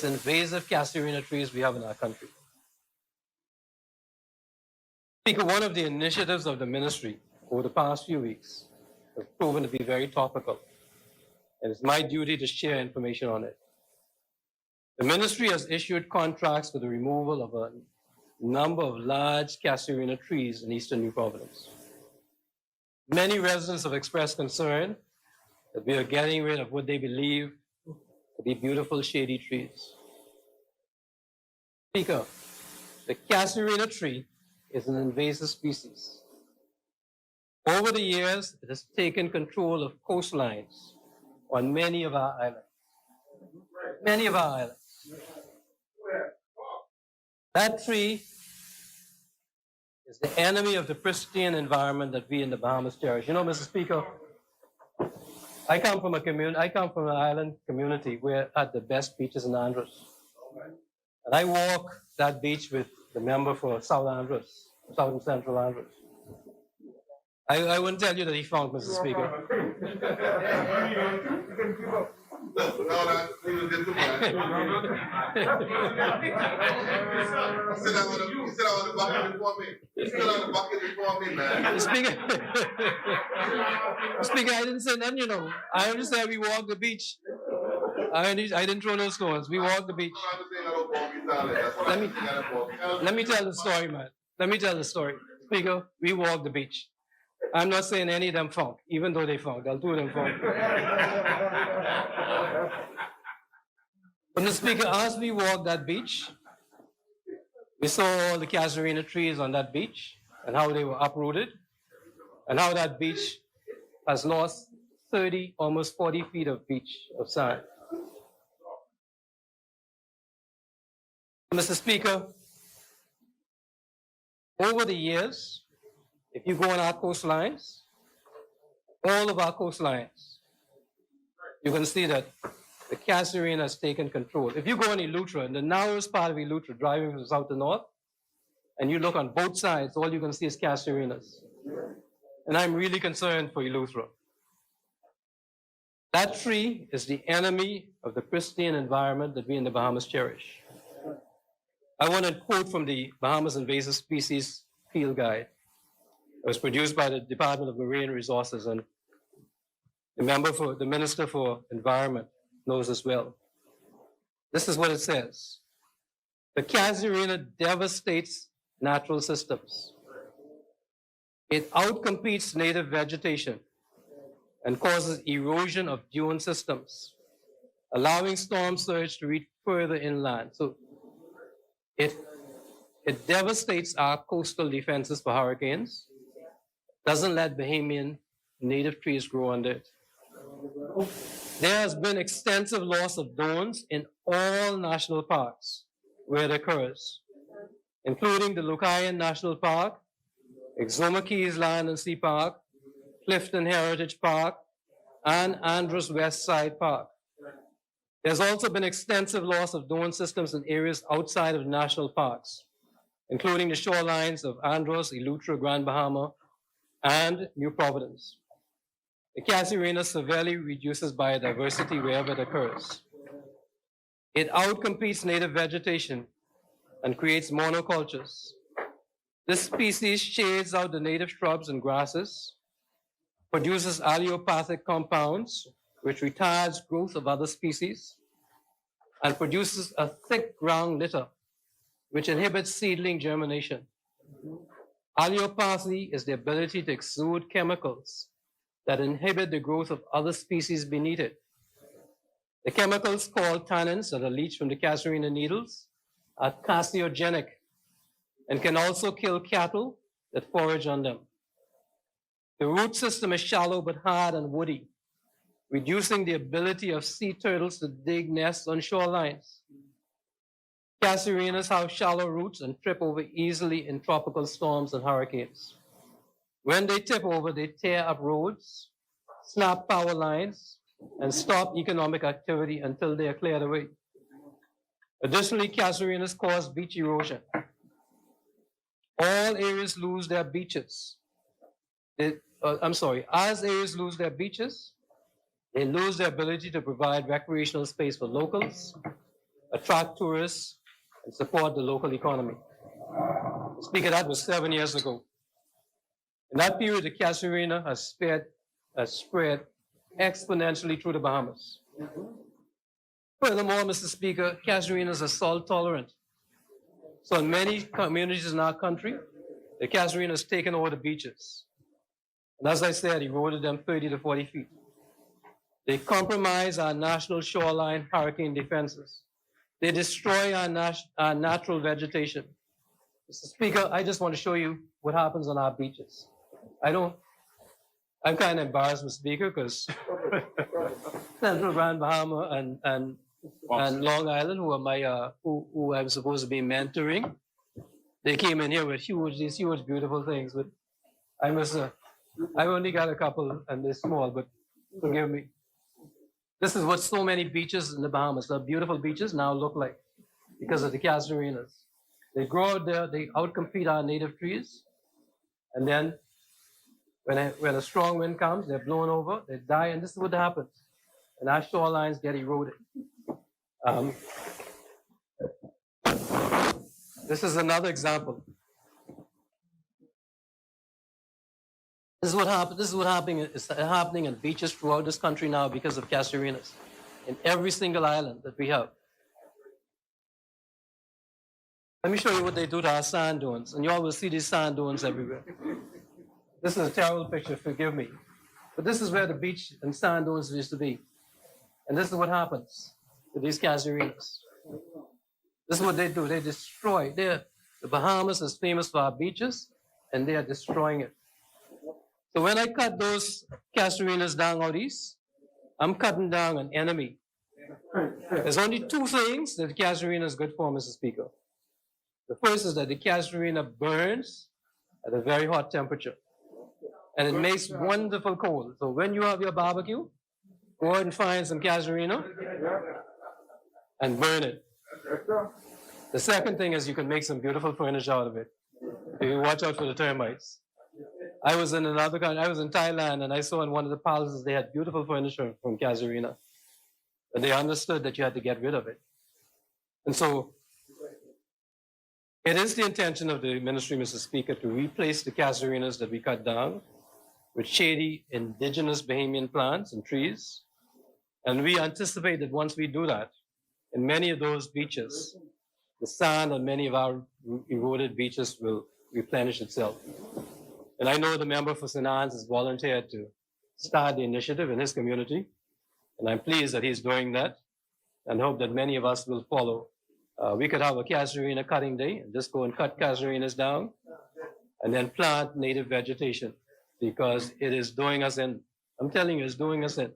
invasive casuarina trees we have in our country. Speaker, one of the initiatives of the ministry over the past few weeks has proven to be very topical, and it's my duty to share information on it. The ministry has issued contracts for the removal of a number of large casuarina trees in eastern New Providence. Many residents have expressed concern that we are getting rid of what they believe to be beautiful shady trees. Speaker, the casuarina tree is an invasive species. Over the years, it has taken control of coastlines on many of our islands. Many of our islands. That tree is the enemy of the pristine environment that we in the Bahamas cherish. You know, Mr. Speaker, I come from an island community where had the best beaches in Andros. And I walk that beach with the member for South Andros, South and Central Andros. I wouldn't tell you that he found, Mr. Speaker. Speaker, I didn't say none, you know. I only said we walked the beach. I didn't throw no stones. We walked the beach. Let me tell the story, man. Let me tell the story. Speaker, we walked the beach. I'm not saying any of them found, even though they found. I'll two of them found. But the Speaker, as we walked that beach, we saw all the casuarina trees on that beach and how they were uprooted and how that beach has lost 30, almost 40 feet of beach of sand. Mr. Speaker, over the years, if you go on our coastlines, all of our coastlines, you can see that the casuarina has taken control. If you go on Eleuthera, in the narrowest part of Eleuthera, driving from south to north, and you look on both sides, all you can see is casuarinas. And I'm really concerned for Eleuthera. That tree is the enemy of the pristine environment that we in the Bahamas cherish. I want to quote from the Bahamas Invasive Species Field Guide. It was produced by the Department of Marine Resources, and the Minister for Environment knows as well. This is what it says. The casuarina devastates natural systems. It outcompetes native vegetation and causes erosion of dune systems, allowing storm surge to reach further inland. So it devastates our coastal defenses for hurricanes, doesn't let Bahamian native trees grow under it. There has been extensive loss of dunes in all national parks where it occurs, including the Lucayan National Park, Exuma Keys Land and Sea Park, Clifton Heritage Park, and Andros West Side Park. There's also been extensive loss of dune systems in areas outside of national parks, including the shorelines of Andros, Eleuthera, Grand Bahama, and New Providence. The casuarina severely reduces biodiversity wherever it occurs. It outcompetes native vegetation and creates monocultures. This species shades out the native shrubs and grasses, produces allelopathic compounds, which retards growth of other species, and produces a thick ground litter, which inhibits seedling germination. Allelopathy is the ability to exude chemicals that inhibit the growth of other species beneath it. The chemicals called tannins that are leached from the casuarina needles are carcinogenic and can also kill cattle that forage on them. The root system is shallow but hard and woody, reducing the ability of sea turtles to dig nests on shorelines. Casuarinas have shallow roots and trip over easily in tropical storms and hurricanes. When they tip over, they tear up roads, snap power lines, and stop economic activity until they are cleared away. Additionally, casuarinas cause beach erosion. All areas lose their beaches. As areas lose their beaches, they lose their ability to provide recreational space for locals, attract tourists, and support the local economy. Speaker, that was 7 years ago. In that period, the casuarina has spread exponentially through the Bahamas. Furthermore, Mr. Speaker, casuarinas are salt tolerant. So in many communities in our country, the casuarina has taken over the beaches. And as I said, eroded them 30 to 40 feet. They compromise our national shoreline hurricane defenses. They destroy our natural vegetation. Mr. Speaker, I just want to show you what happens on our beaches. I'm kind of embarrassed, Mr. Speaker, because Central Grand Bahama and Long Island, who are who I'm supposed to be mentoring, they came in here with these huge, beautiful things. But I've only got a couple and they're small, but forgive me. This is what so many beaches in the Bahamas, the beautiful beaches, now look like because of the casuarinas. They grow out there, they outcompete our native trees, and then when a strong wind comes, they're blown over, they die, and this is what happens. And our shorelines get eroded. This is another example. This is what happening in beaches throughout this country now because of casuarinas in every single island that we have. Let me show you what they do to our sand dunes, and you all will see these sand dunes everywhere. This is a terrible picture, forgive me. But this is where the beach and sand dunes used to be. And this is what happens with these casuarinas. This is what they do, they destroy. The Bahamas is famous for our beaches, and they are destroying it. So when I cut those casuarinas down out east, I'm cutting down an enemy. There's only two things that the casuarina is good for, Mr. Speaker. The first is that the casuarina burns at a very hot temperature. And it makes wonderful coal. So when you have your barbecue, go out and find some casuarina and burn it. The second thing is you can make some beautiful furniture out of it. You watch out for the termites. I was in another country, I was in Thailand, and I saw in one of the palaces they had beautiful furniture from casuarina. And they understood that you had to get rid of it. And so it is the intention of the ministry, Mr. Speaker, to replace the casuarinas that we cut down with shady indigenous Bahamian plants and trees. And we anticipate that once we do that, in many of those beaches, the sand on many of our eroded beaches will replenish itself. And I know the member for St. Anne's has volunteered to start the initiative in his community. And I'm pleased that he's doing that and hope that many of us will follow. We could have a casuarina cutting day and just go and cut casuarinas down and then plant native vegetation because it is doing us in. I'm telling you, it's doing us in.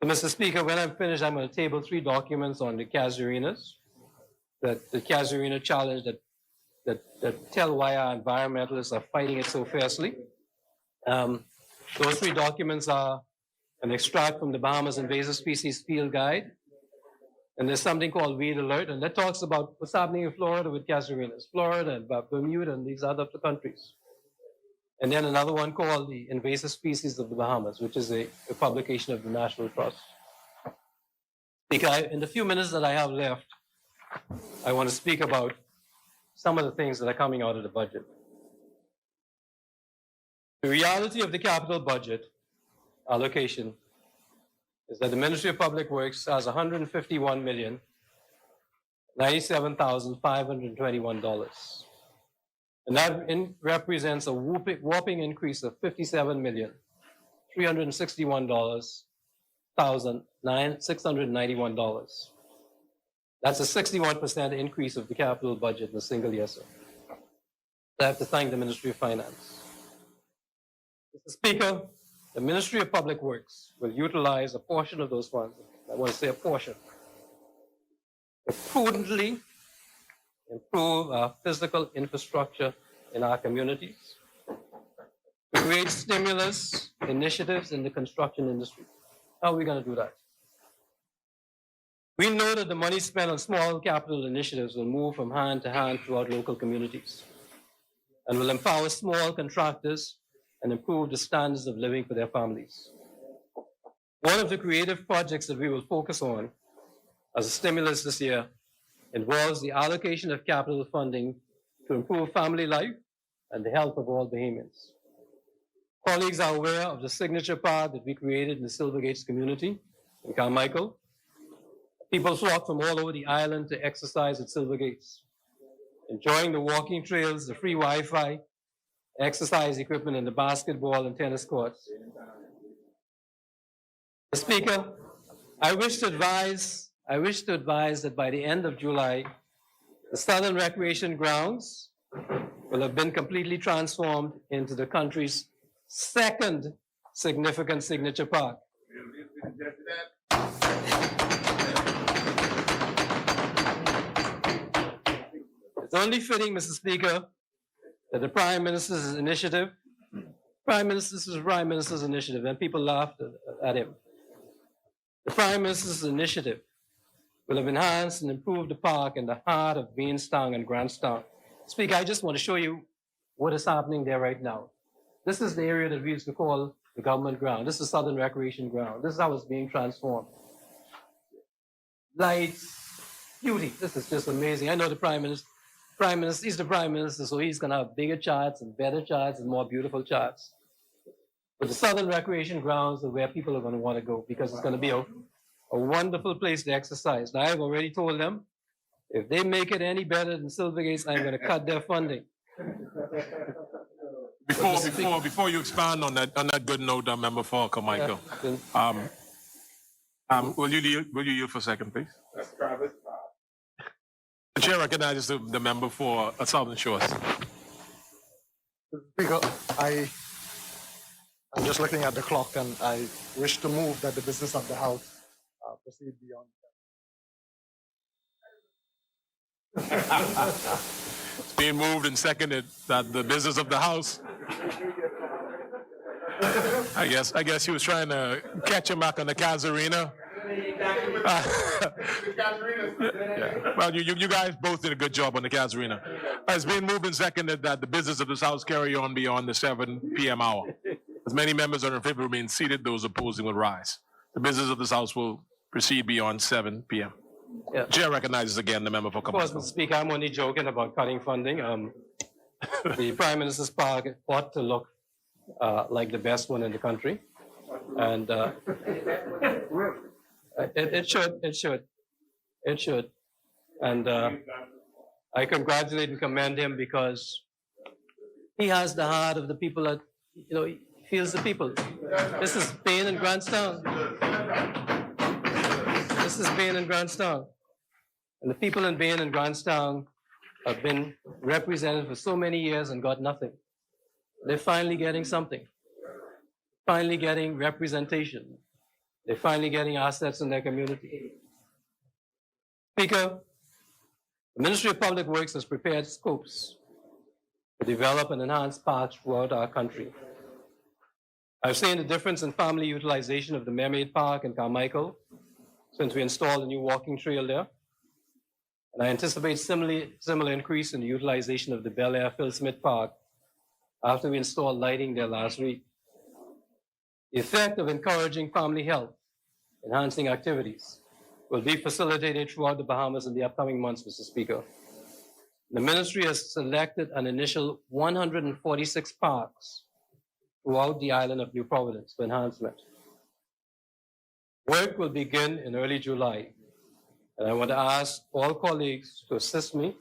So, Mr. Speaker, when I'm finished, I'm going to table 3 documents on the casuarinas, that the casuarina challenge that tell why our environmentalists are fighting it so fiercely. Those 3 documents are an extract from the Bahamas Invasive Species Field Guide, and there's something called Weed Alert, and that talks about what's happening in Florida with casuarinas, Florida and Bermuda and these other countries. And then another one called the Invasive Species of the Bahamas, which is a publication of the National Trust. Because in the few minutes that I have left, I want to speak about some of the things that are coming out of the budget. The reality of the capital budget allocation is that the Ministry of Public Works has $151,097,521. And that represents a whopping increase of $57,361,691. That's a 61% increase of the capital budget in a single year, sir. I have to thank the Ministry of Finance. Mr. Speaker, the Ministry of Public Works will utilize a portion of those funds, I want to say a portion, to prudently improve our physical infrastructure in our communities, to create stimulus initiatives in the construction industry. How are we going to do that? We know that the money spent on small capital initiatives will move from hand to hand throughout local communities and will empower small contractors and improve the standards of living for their families. One of the creative projects that we will focus on as a stimulus this year involves the allocation of capital funding to to improve family life and the health of all Bahamians. Colleagues are aware of the signature park that we created in the Silver Gates community in Carmichael. People flock from all over the island to exercise at Silver Gates, enjoying the walking trails, the free Wi-Fi, exercise equipment, and the basketball and tennis courts. Mr. Speaker, I wish to advise that by the end of July, the Southern Recreation Grounds will have been completely transformed into the country's second significant signature park. It's only fitting, Mr. Speaker, that the Prime Minister's initiative, and people laughed at him. The Prime Minister's initiative will have enhanced and improved the park in the heart of Beanstown and Grantstown. Speaker, I just want to show you what is happening there right now. This is the area that we used to call the government ground. This is Southern Recreation Ground. This is how it's being transformed. Lights, beauty. This is just amazing. I know the Prime Minister, he's the Prime Minister, so he's going to have bigger charts and better charts and more beautiful charts. But the Southern Recreation Grounds are where people are going to want to go because it's going to be a wonderful place to exercise. Now, I've already told them, if they make it any better than Silver Gates, I'm going to cut their funding. Before you expand on that good note, Member for Carmichael, will you yield for a second, please? The chair recognizes the member for Southern Shores. Speaker, I'm just looking at the clock, and I wish to move that the business of the House proceed beyond that. It's being moved and seconded that the business of the House. I guess he was trying to catch him back on the Casuarina. Yeah. Well, you guys both did a good job on the Casuarina. It's being moved and seconded that the business of this House carry on beyond the 7 p.m. hour. As many members are in favor remain seated, those opposing will rise. The business of this House will proceed beyond 7 p.m. Yeah. Chair recognizes again the member for Carmichael. Of course, Mr. Speaker, I'm only joking about cutting funding. The Prime Minister's park ought to look like the best one in the country. And it should. And I congratulate and commend him because he has the heart of the people that, he feels the people. This is Bain and Grantstown. This is Bain and Grantstown. And the people in Bain and Grantstown have been represented for so many years and got nothing. They're finally getting something. Finally getting representation. They're finally getting assets in their community. Speaker, the Ministry of Public Works has prepared scopes to develop and enhance parks throughout our country. I've seen the difference in family utilization of the Mermaid Park in Carmichael since we installed a new walking trail there. And I anticipate similar increase in the utilization of the Bel Air Phil Smith Park after we installed lighting there last week. The effect of encouraging family health, enhancing activities, will be facilitated throughout the Bahamas in the upcoming months, Mr. Speaker. The ministry has selected an initial 146 parks throughout the island of New Providence for enhancement. Work will begin in early July, and I want to ask all colleagues to assist me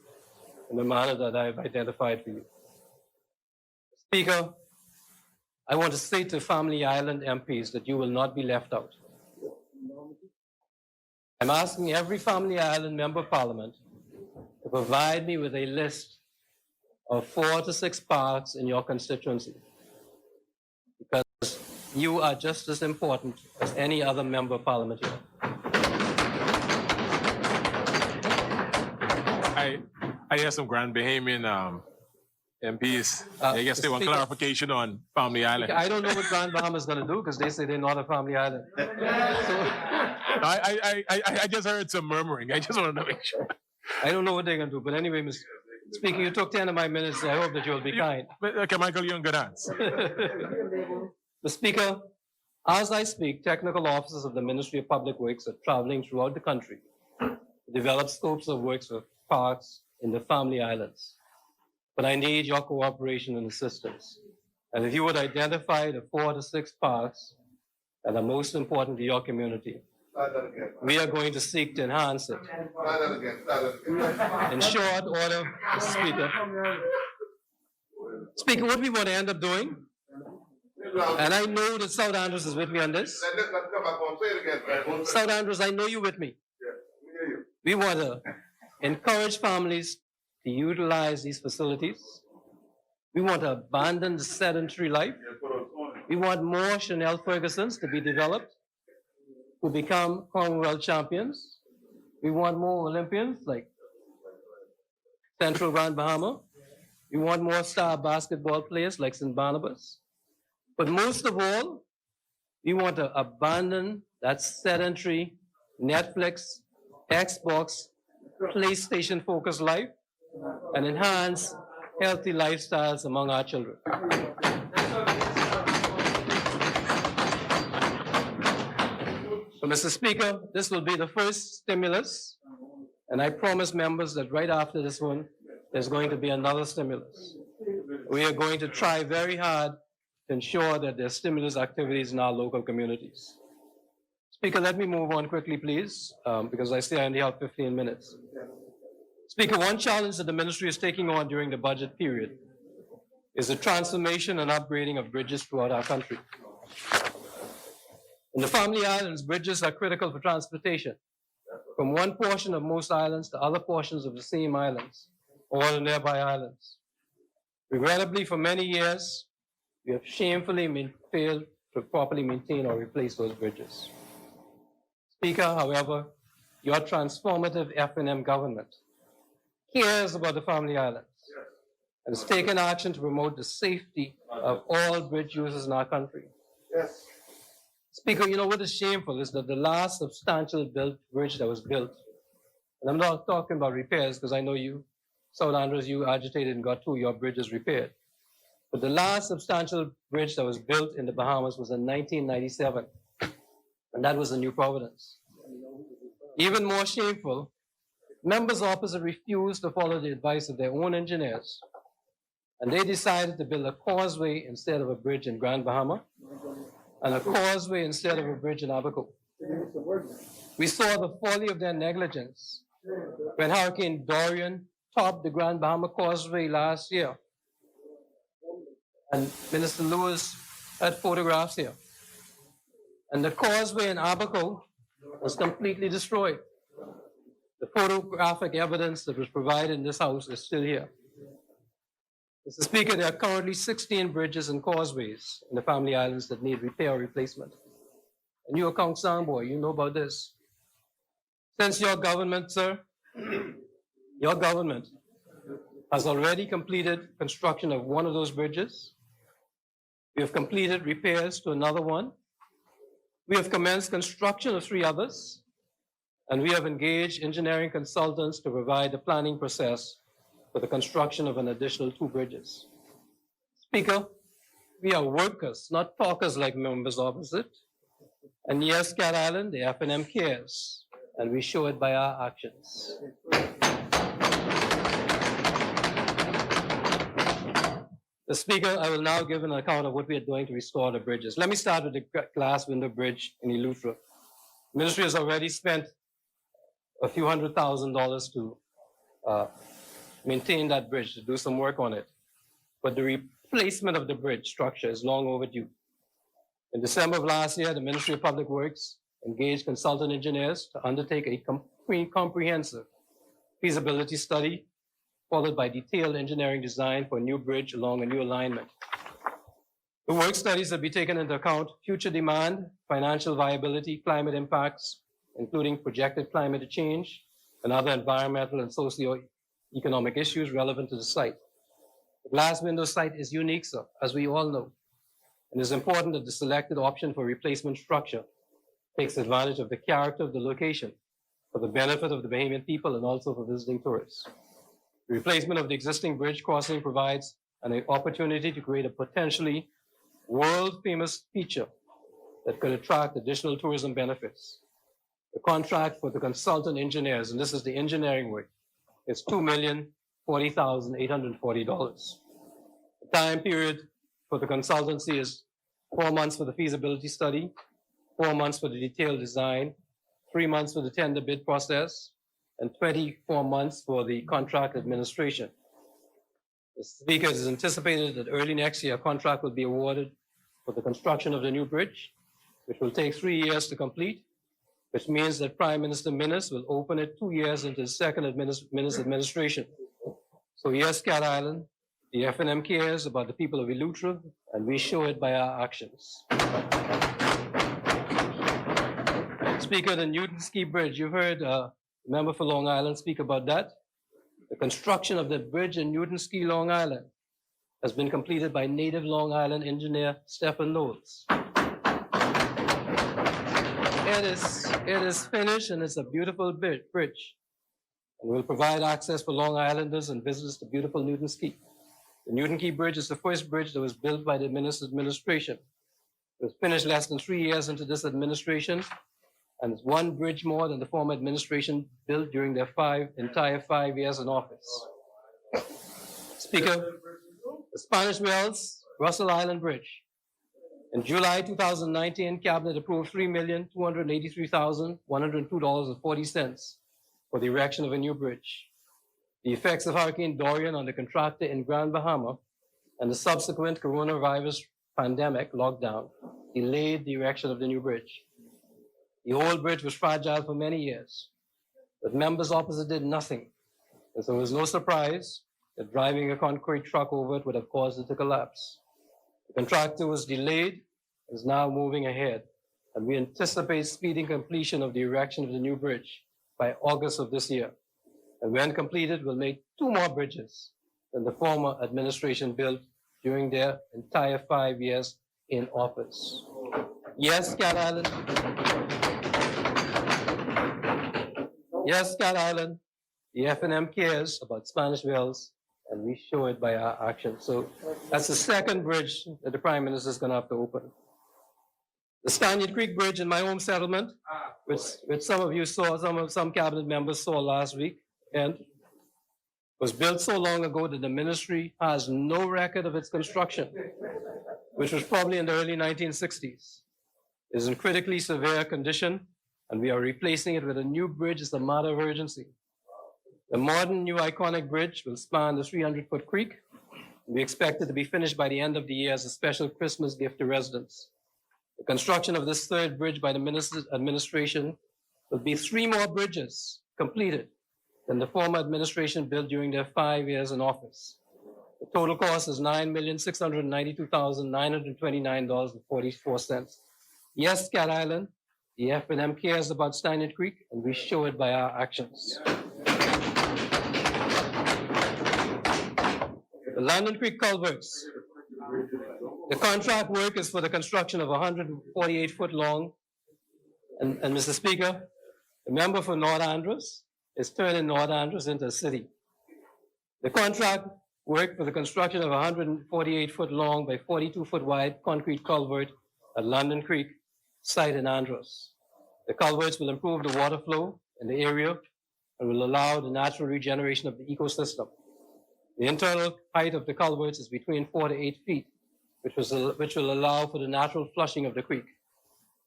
in the manner that I've identified for you. Speaker, I want to say to Family Island MPs that you will not be left out. I'm asking every Family Island Member of Parliament to provide me with a list of 4 to 6 parks in your constituency, because you are just as important as any other Member of Parliament here. I hear some Grand Bahamian MPs. I guess they want Speaker, clarification on Family Island. I don't know what Grand Bahama is going to do because they say they're not a family island. I just heard some murmuring. I just wanted to make sure. I don't know what they're going to do. But anyway, Mr. Speaker, you took 10 of my minutes. I hope that you will be kind. Okay, Michael, you're in good hands. Mr. Speaker, as I speak, technical officers of the Ministry of Public Works are traveling throughout the country to develop scopes of works for parks in the family islands. but I need your cooperation and assistance. And if you would identify the 4 to 6 parks that are most important to your community, we are going to seek to enhance it. In short order, Mr. Speaker. Speaker, what we want to end up doing, and I know that South Andrews is with me on this. South Andrews, I know you're with me. We want to encourage families to utilize these facilities. We want to abandon the sedentary life. We want more Chanel Fergusons to be developed, who become Commonwealth champions. We want more Olympians like Central Grand Bahama. We want more star basketball players like St. Barnabas. But most of all, we want to abandon that sedentary Netflix, Xbox, PlayStation focused life and enhance healthy lifestyles among our children. So, Mr. Speaker, this will be the first stimulus, and I promise members that right after this one, there's going to be another stimulus. We are going to try very hard to ensure that there's stimulus activities in our local communities. Speaker, let me move on quickly, please, because I say I only have 15 minutes. Speaker, one challenge that the ministry is taking on during the budget period is the transformation and upgrading of bridges throughout our country. In the Family Islands, bridges are critical for transportation from one portion of most islands to other portions of the same islands or the nearby islands. Regrettably, for many years, we have shamefully failed to properly maintain or replace those bridges. Speaker, however, your transformative F&M government cares about the Family Islands and has taken action to promote the safety of all bridge users in our country. Yes. Speaker, you know what is shameful is that the last substantial bridge that was built, and I'm not talking about repairs because I know you, South Andrews, you agitated and got 2 of your bridges repaired. But the last substantial bridge that was built in the Bahamas was in 1997, and that was the New Providence. Even more shameful, members opposite refused to follow the advice of their own engineers, and they decided to build a causeway instead of a bridge in Grand Bahama, and a causeway instead of a bridge in Abaco. We saw the folly of their negligence when Hurricane Dorian topped the Grand Bahama Causeway last year. And Minister Lewis had photographs here. And the causeway in Abaco was completely destroyed. The photographic evidence that was provided in this house is still here. Mr. Speaker, there are currently 16 bridges and causeways in the Family Islands that need repair or replacement. And you're a Kong boy, you know about this. Since your government, sir, your government has already completed construction of one of those bridges. We have completed repairs to another one. We have commenced construction of 3 others. And we have engaged engineering consultants to provide the planning process for the construction of an additional 2 bridges. Speaker, we are workers, not talkers like members opposite. And yes, Cat Island, the F&M cares, and we show it by our actions. The Speaker, I will now give an account of what we are doing to restore the bridges. Let me start with the glass window bridge in Eleuthera. The ministry has already spent a few $100,000 to maintain that bridge, to do some work on it. But the replacement of the bridge structure is long overdue. In December of last year, the Ministry of Public Works engaged consultant engineers to undertake a comprehensive feasibility study, followed by detailed engineering design for a new bridge along a new alignment. The work studies will be taken into account future demand, financial viability, climate impacts, including projected climate change and other environmental and socio-economic issues relevant to the site. The glass window site is unique, sir, as we all know, and it is important that the selected option for replacement structure takes advantage of the character of the location for the benefit of the Bahamian people and also for visiting tourists. The replacement of the existing bridge crossing provides an opportunity to create a potentially world-famous feature that could attract additional tourism benefits. The contract for the consultant engineers, and this is the engineering work, is $2,400,000. $40,840. The time period for the consultancy is 4 months for the feasibility study, 4 months for the detailed design, 3 months for the tender bid process, and 24 months for the contract administration. The Speaker, it is anticipated that early next year, a contract will be awarded for the construction of the new bridge, which will take 3 years to complete, which means that Prime Minister Minnis will open it 2 years into the second Minnis administration. So yes, Cat Island, the FNM cares about the people of Eleuthera, and we show it by our actions. Speaker, the Newton Ski Bridge, you've heard member for Long Island speak about that. The construction of the bridge in Newton Ski, Long Island, has been completed by native Long Island engineer Stephen Knowles. It is finished and it's a beautiful bridge, and will provide access for Long Islanders and visitors to beautiful Newton Ski. The Newton Key Bridge is the first bridge that was built by the Minnis administration. It was finished less than 3 years into this administration, and it's one bridge more than the former administration built during their entire 5 years in office. Speaker, the Spanish Wells Russell Island Bridge. In July 2019, Cabinet approved $3,283,102.40 for the erection of a new bridge. The effects of Hurricane Dorian on the contractor in Grand Bahama and the subsequent coronavirus pandemic lockdown delayed the erection of the new bridge. The old bridge was fragile for many years, but members opposite did nothing, and so it was no surprise that driving a concrete truck over it would have caused it to collapse. The contractor was delayed and is now moving ahead, and we anticipate speeding completion of the erection of the new bridge by August of this year. And when completed, we'll make 2 more bridges than the former administration built during their entire 5 years in office. Yes, Cat Island. Yes, Cat Island. The FNM cares about Spanish Wells, and we show it by our actions. So that's the second bridge that the Prime Minister is going to have to open. The Stanyard Creek Bridge in my home settlement, which some of you saw, some cabinet members saw last week, and was built so long ago that the ministry has no record of its construction, which was probably in the early 1960s. It is in critically severe condition, and we are replacing it with a new bridge as a matter of urgency. The modern new iconic bridge will span the 300-foot creek. We expect it to be finished by the end of the year as a special Christmas gift to residents. The construction of this third bridge by the minister's administration will be 3 more bridges completed than the former administration built during their 5 years in office. The total cost is $9,692,929.44. Yes, Cat Island, the FNM cares about Stanyard Creek, and we show it by our actions. The London Creek culverts. The contract work is for the construction of 148-foot long, and Mr. Speaker, the member for North Andros is turning North Andros into a city. The contract work for the construction of a 148-foot long by 42-foot wide concrete culvert at London Creek site in Andros. The culverts will improve the water flow in the area and will allow the natural regeneration of the ecosystem. The internal height of the culverts is between 4 to 8 feet, which will allow for the natural flushing of the creek.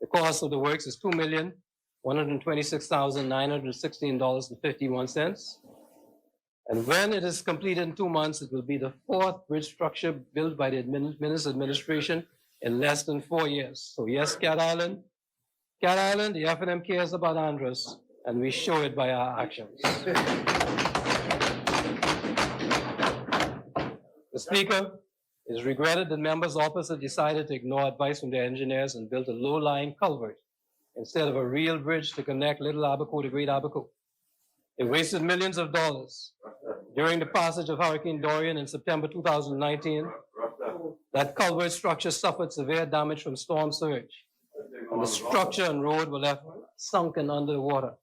The cost of the works is $2,126,916.51. And when it is completed in 2 months, it will be the 4th bridge structure built by the Minnis administration in less than 4 years. So yes, Cat Island, the FNM cares about Andros, and we show it by our actions. The Speaker, it is regretted that members opposite decided to ignore advice from their engineers and built a low-lying culvert instead of a real bridge to connect Little Abaco to Great Abaco. They wasted millions of dollars. During the passage of Hurricane Dorian in September 2019, that culvert structure suffered severe damage from storm surge, and the structure and road were left sunken under the water.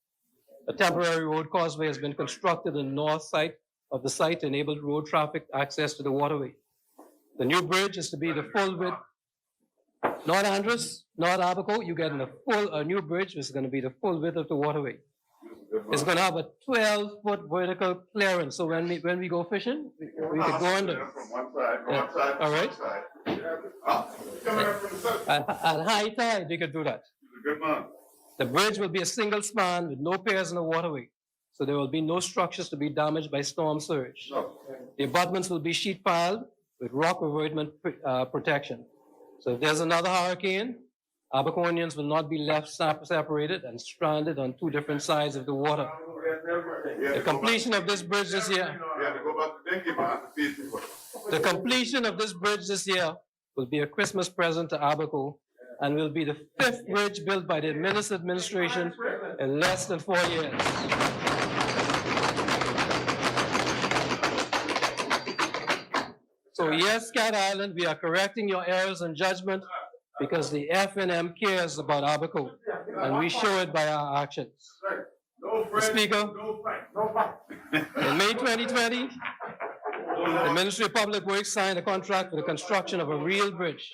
A temporary road causeway has been constructed on the north side of the site to enable road traffic access to the waterway. The new bridge is to be the full width. North Andros, North Abaco, you're getting a new bridge, which is going to be the full width of the waterway. It's going to have a 12-foot vertical clearance. So when we go fishing, we could go under. Yeah. All right. At high tide, we could do that. The bridge will be a single span with no piers in the waterway. So there will be no structures to be damaged by storm surge. The abutments will be sheet piled with rock revertment protection. So if there's another hurricane, Abaconians will not be left separated and stranded on two different sides of the water. The completion of this bridge this year, will be a Christmas present to Abaco and will be the 5th bridge built by the Minister administration in less than 4 years. So yes, Cat Island, we are correcting your errors in judgment because the FNM cares about Abaco, and we show it by our actions. Mr. Speaker, in May 2020, the Ministry of Public Works signed a contract for the construction of a real bridge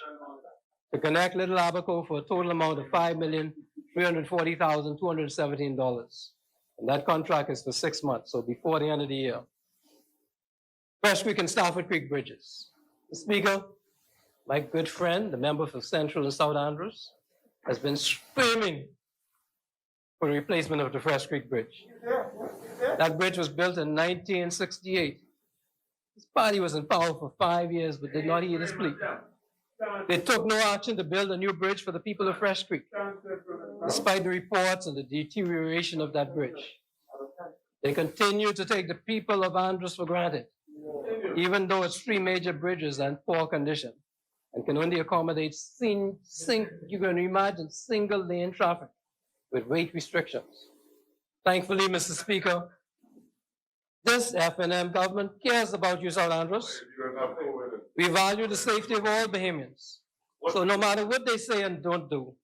to connect Little Abaco for a total amount of $5,340,217. And that contract is for 6 months, so before the end of the year. Fresh Creek and Stafford Creek bridges. Mr. Speaker, my good friend, the member for Central and South Andrews, has been screaming for the replacement of the Fresh Creek Bridge. That bridge was built in 1968. His party was in power for 5 years, but did not heed his plea. They took no action to build a new bridge for the people of Fresh Creek, despite the reports of the deterioration of that bridge. They continue to take the people of Andrews for granted, even though it's 3 major bridges and poor condition, and can only accommodate you can imagine single lane traffic with weight restrictions. Thankfully, Mr. Speaker, this FNM government cares about you, South Andrews. We value the safety of all Bahamians. So no matter what they say and don't do,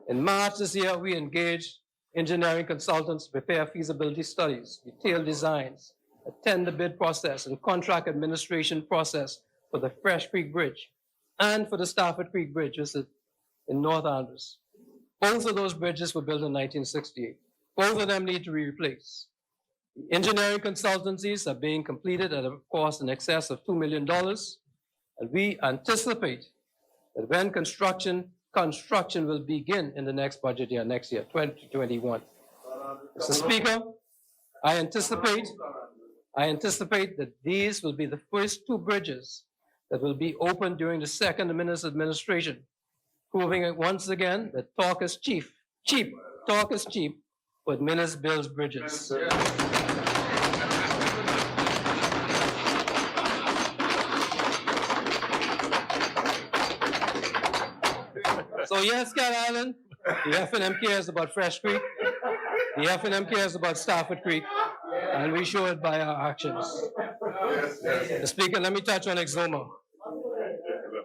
in March this year, we engaged engineering consultants to prepare feasibility studies, detailed designs, attend the bid process and contract administration process for the Fresh Creek Bridge and for the Stafford Creek Bridge, which is in North Andrews. Both of those bridges were built in 1968. Both of them need to be replaced. The engineering consultancies are being completed at a cost in excess of $2 million. And we anticipate that when construction will begin in the next budget year, next year, 2021. Mr. Speaker, I anticipate that these will be the first 2 bridges that will be opened during the second minister's administration, proving it once again that talk is cheap, but ministers build bridges. So yes, Cat Island, the FNM cares about Fresh Creek, the FNM cares about Stafford Creek, and we show it by our actions. Mr. Speaker, let me touch on Exuma.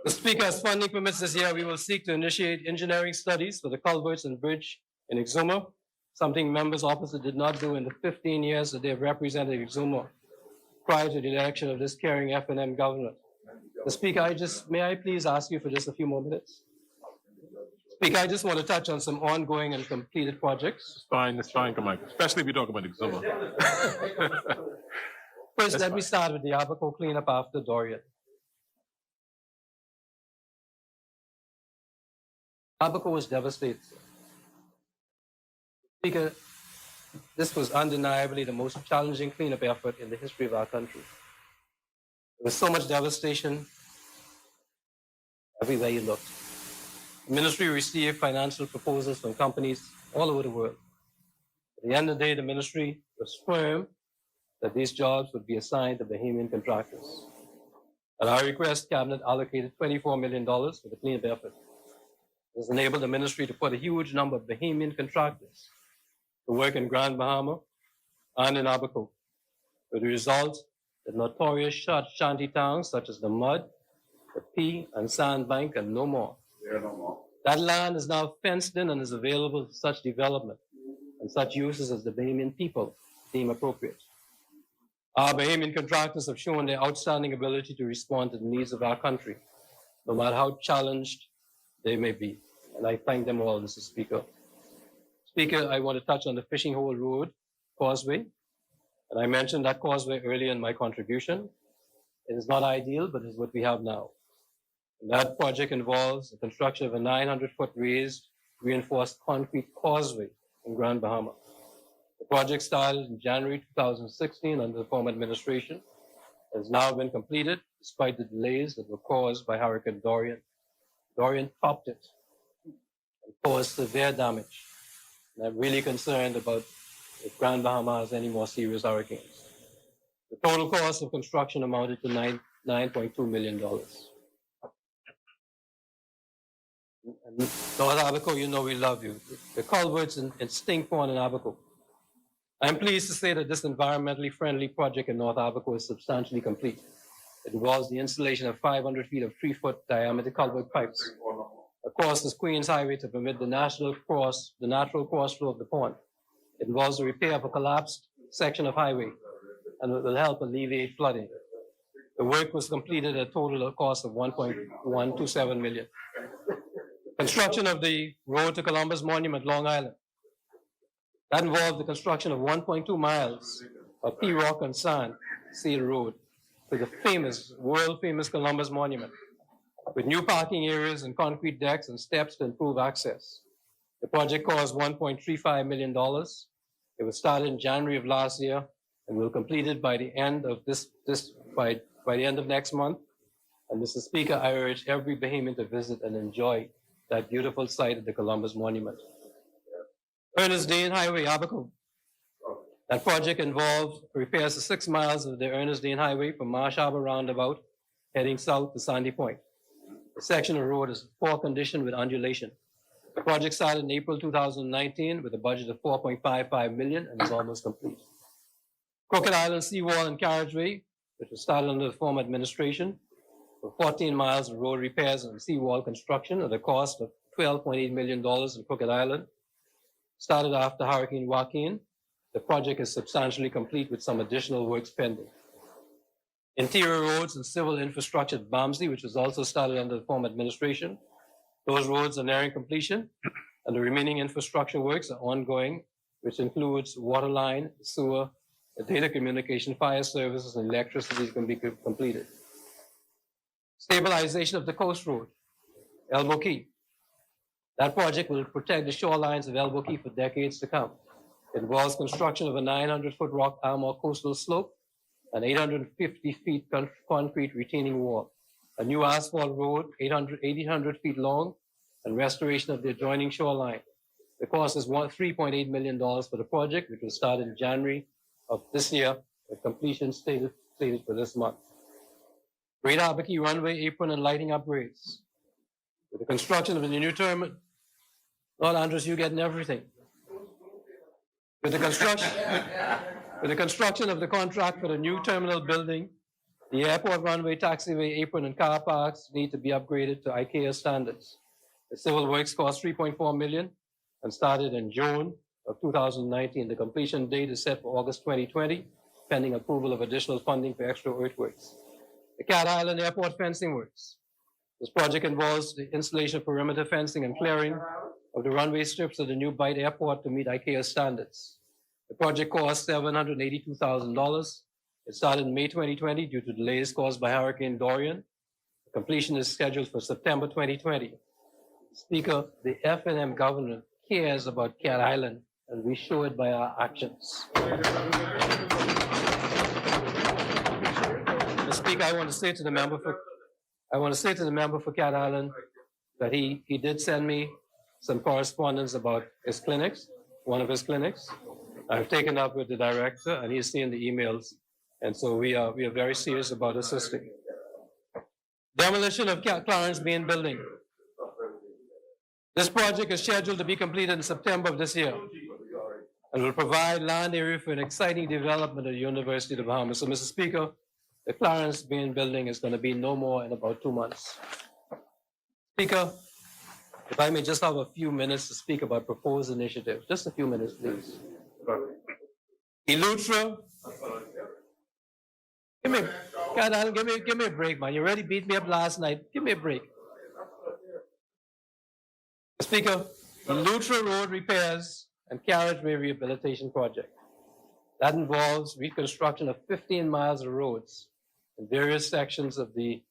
The Speaker, as funding permits this year, we will seek to initiate engineering studies for the culverts and bridge in Exuma, something members opposite did not do in the 15 years that they have represented Exuma prior to the election of this caring FNM government. The Speaker, may I please ask you for just a few more minutes? Speaker, I just want to touch on some ongoing and completed projects. It's fine, Michael, especially if you talk about Exuma. First, let me start with the Abaco cleanup after Dorian. Abaco was devastated. Speaker, this was undeniably the most challenging cleanup effort in the history of our country. There was so much devastation everywhere you looked. The ministry received financial proposals from companies all over the world. At the end of the day, the ministry was firm that these jobs would be assigned to Bahamian contractors. At our request, Cabinet allocated $24 million for the cleanup effort. This enabled the ministry to put a huge number of Bahamian contractors to work in Grand Bahama and in Abaco, with the result that notorious shanty towns such as the Mud, the P, and Sandbank are no more. That land is now fenced in and is available for such development and such uses as the Bahamian people deem appropriate. Our Bahamian contractors have shown their outstanding ability to respond to the needs of our country, no matter how challenged they may be. And I thank them all, Mr. Speaker. Speaker, I want to touch on the Fishing Hole Road causeway. And I mentioned that causeway earlier in my contribution. It is not ideal, but it's what we have now. And that project involves the construction of a 900-foot raised, reinforced concrete causeway in Grand Bahama. The project started in January 2016 under the former administration. It has now been completed despite the delays that were caused by Hurricane Dorian. Dorian topped it and caused severe damage. And I'm really concerned about if Grand Bahama has any more serious hurricanes. The total cost of construction amounted to $9.2 million. And North Abaco, you know we love you. The culverts in Stink Pond and Abaco. I'm pleased to say that this environmentally friendly project in North Abaco is substantially complete. It involves the installation of 500 feet of 3-foot diameter culvert pipes across the Queens Highway to permit the natural cross flow of the pond. It involves the repair of a collapsed section of highway and it will help alleviate flooding. The work was completed at a total cost of $1.127 million. Construction of the road to Columbus Monument, Long Island. That involved the construction of 1.2 miles of P-rock and sand seal road to the world-famous Columbus Monument, with new parking areas and concrete decks and steps to improve access. The project cost $1.35 million. It was started in January of last year and will be completed by the end of by the end of next month. And Mr. Speaker, I urge every Bahamian to visit and enjoy that beautiful site at the Columbus Monument. Ernest Dane Highway, Abaco. That project involved repairs to 6 miles of the Ernest Dane Highway from Marsh Harbor Roundabout, heading south to Sandy Point. The section of road is poor condition with undulation. The project started in April 2019 with a budget of $4.55 million and is almost complete. Crooked Island Seawall and Carriageway, which was started under the former administration, for 14 miles of road repairs and seawall construction at a cost of $12.8 million in Crooked Island. Started after Hurricane Joaquin. The project is substantially complete with some additional works pending. Interior roads and civil infrastructure at Barmsley, which was also started under the former administration. Those roads are nearing completion, and the remaining infrastructure works are ongoing, which includes water line, sewer, data communication, fire services, and electricity can be completed. Stabilization of the coast road, Elbow Key. That project will protect the shorelines of Elbow Key for decades to come. It involves construction of a 900-foot rock armor coastal slope, an 850 feet concrete retaining wall, a new asphalt road 800 feet long, and restoration of the adjoining shoreline. The cost is $3.8 million for the project, which will start in January of this year, with completion stated for this month. Great Harbor Key runway, apron, and lighting upgrades. With the construction of the new terminal, Lord Andres, you're getting everything. With the construction of the contract for the new terminal building, the airport runway, taxiway, apron, and car parks need to be upgraded to ICAO standards. The civil works cost $3.4 million and started in June of 2019. The completion date is set for August 2020, pending approval of additional funding for extra earthworks. The Cat Island Airport fencing works. This project involves the installation of perimeter fencing and clearing of the runway strips of the new Bight Airport to meet ICAO standards. The project cost $782,000. It started in May 2020 due to delays caused by Hurricane Dorian. The completion is scheduled for September 2020. Speaker, the F&M government cares about Cat Island, and we show it by our actions. Mr. Speaker, I want to say to the member for Cat Island that he did send me some correspondence about his clinics, one of his clinics. I've taken up with the director, and he's seen the emails, and so we are very serious about assisting. Demolition of Clarence Main Building. This project is scheduled to be completed in September of this year and will provide land area for an exciting development at the University of the Bahamas. So, Mr. Speaker, the Clarence Main Building is going to be no more in about 2 months. Speaker, if I may just have a few minutes to speak about proposed initiatives. Just a few minutes, please. Elutra. Give me a break, man. You already beat me up last night. Give me a break. Speaker, the Lutra Road repairs and carriageway rehabilitation project. That involves reconstruction of 15 miles of roads in various sections of the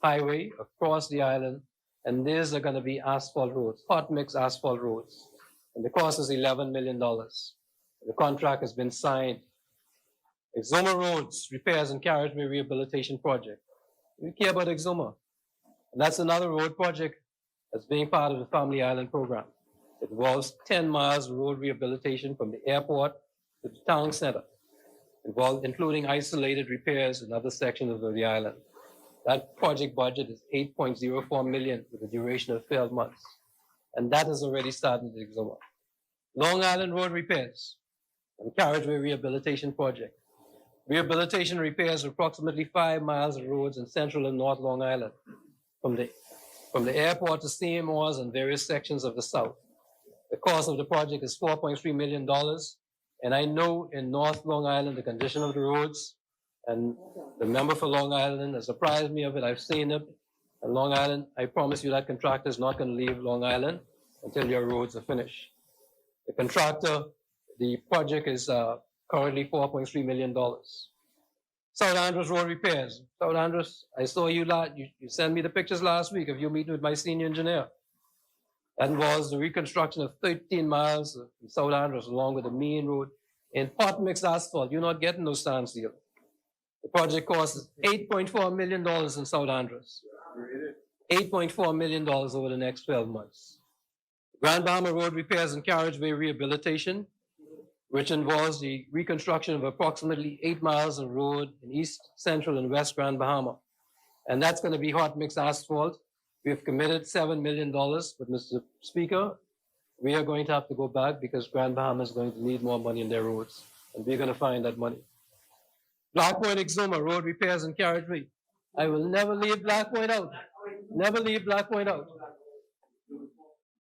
highway across the island, and these are going to be asphalt roads, hot mix asphalt roads. And the cost is $11 million. The contract has been signed. Exuma Roads Repairs and Carriageway Rehabilitation Project. We care about Exuma. And that's another road project that's being part of the Family Island program. It involves 10 miles of road rehabilitation from the airport to the town center, including isolated repairs in other sections of the island. That project budget is $8.04 million with a duration of 12 months. And that has already started in Exuma. Long Island Road Repairs and Carriageway Rehabilitation Project. Rehabilitation repairs approximately 5 miles of roads in central and north Long Island, from the airport to CMOs and various sections of the south. The cost of the project is $4.3 million. And I know in North Long Island, the condition of the roads, and the member for Long Island has apprised me of it. I've seen it. And Long Island, I promise you that contractor is not going to leave Long Island until your roads are finished. The contractor, the project is currently $4.3 million. South Andros Road Repairs. South Andros, I saw you sent me the pictures last week of you meeting with my senior engineer. That involves the reconstruction of 13 miles of South Andros along with the main road in hot mix asphalt. You're not getting no standstill. The project cost is $8.4 million in South Andros. $8.4 million over the next 12 months. Grand Bahama Road Repairs and Carriageway Rehabilitation, which involves the reconstruction of approximately 8 miles of road in East, Central, and West Grand Bahama. And that's going to be hot mix asphalt. We've committed $7 million, but Mr. Speaker, we are going to have to go back because Grand Bahama is going to need more money in their roads, and we're going to find that money. Black Point Exuma Road Repairs and Carriageway. I will never leave Black Point out. Never leave Black Point out.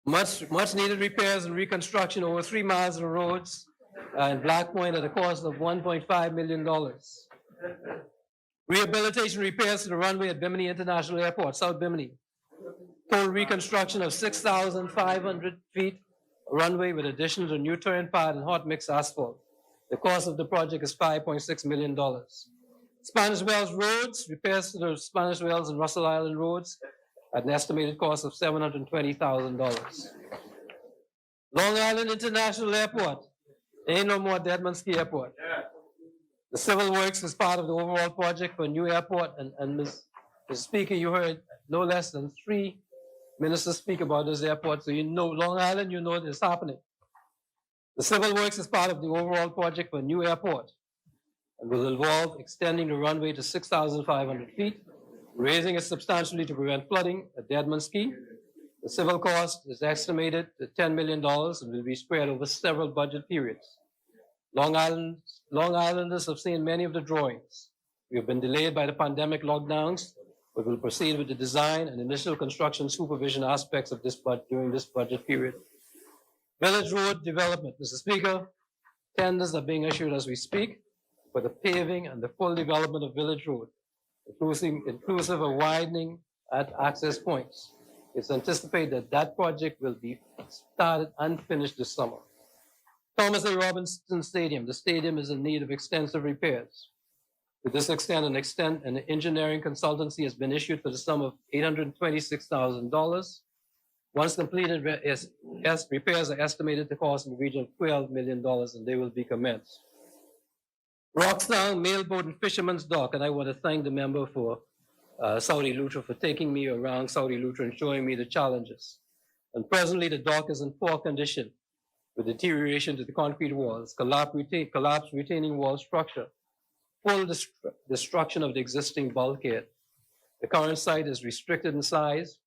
Much needed repairs and reconstruction over 3 miles of roads in Black Point at a cost of $1.5 million. Rehabilitation repairs to the runway at Bimini International Airport, South Bimini. Total reconstruction of 6,500 feet runway with additions to new turn pad and hot mix asphalt. The cost of the project is $5.6 million. Spanish Wells Roads, repairs to the Spanish Wells and Russell Island roads at an estimated cost of $720,000. Long Island International Airport, there ain't no more Deadmanski Airport. The civil works is part of the overall project for a new airport, and Mr. Speaker, you heard no less than 3 ministers speak about this airport, so you know Long Island, you know it is happening. The civil works is part of the overall project for a new airport and will involve extending the runway to 6,500 feet, raising it substantially to prevent flooding at Deadmanski. The civil cost is estimated at $10 million and will be spread over several budget periods. Long Islanders have seen many of the drawings. We have been delayed by the pandemic lockdowns, but will proceed with the design and initial construction supervision aspects of this during this budget period. Village Road Development. Mr. Speaker, tenders are being issued as we speak for the paving and the full development of Village Road, inclusive of widening at access points. It's anticipated that project will be started and finished this summer. Thomas A. Robinson Stadium. The stadium is in need of extensive repairs. To this extent, an engineering consultancy has been issued for the sum of $826,000. Once completed, repairs are estimated to cost in the region of $12 million, and they will be commenced. Roxtown Mailboat and Fisherman's Dock, and I want to thank the member for Saudi Lutra for taking me around Saudi Lutra and showing me the challenges. And presently, the dock is in poor condition, with deterioration to the concrete walls, collapsed retaining wall structure, full destruction of the existing bulkhead. The current site is restricted in size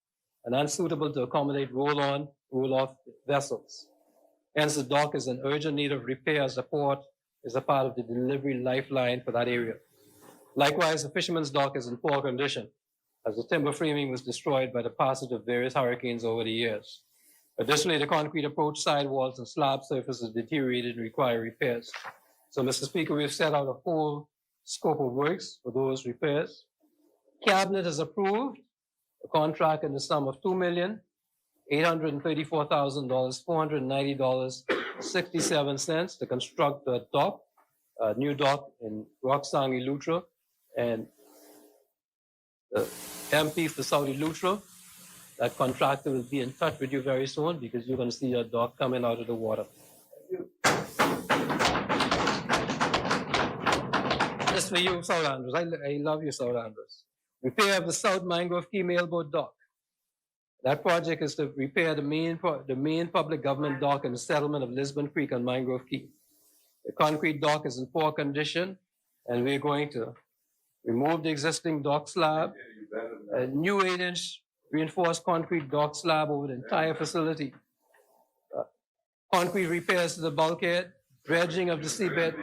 and unsuitable to accommodate roll-on, roll-off vessels. Hence, the dock is in urgent need of repair as the port is a part of the delivery lifeline for that area. Likewise, the Fisherman's Dock is in poor condition, as the timber framing was destroyed by the passage of various hurricanes over the years. Additionally, the concrete approach sidewalls and slab surfaces deteriorated and require repairs. So, Mr. Speaker, we've set out a whole scope of works for those repairs. Cabinet has approved a contract in the sum of $2,834,490.67 to construct the dock a new dock in Roxanne, Lutra, and the MP for Saudi Lutra, that contractor will be in touch with you very soon because you're going to see a dock coming out of the water. This for you, South Andrews. I love you, South Andrews. Repair of the South Mangrove Key Mailboat Dock. That project is to repair the main public government dock and the settlement of Lisbon Creek on Mangrove Key. The concrete dock is in poor condition, and we're going to remove the existing dock slab, a new 8-inch reinforced concrete dock slab over the entire facility, concrete repairs to the bulkhead, dredging of the seabed.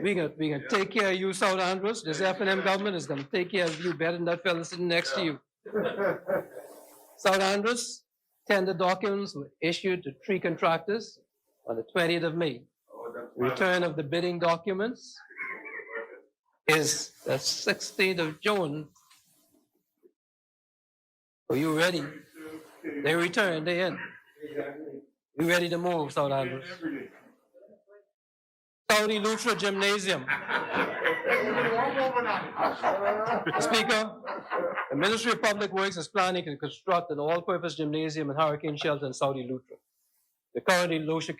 We're gonna take care of you, South Andrews. This F&M government is gonna take care of you better than that fellow sitting next to you. South Andrews, tender documents were issued to 3 contractors on the 20th of May. Return of the bidding documents is the 16th of June. Are you ready? They return, they in. You ready to move, South Andrews? Saudi Lutra Gymnasium. Speaker, the Ministry of Public Works is planning to construct an all-purpose gymnasium and hurricane shelter in Saudi Lutra. The current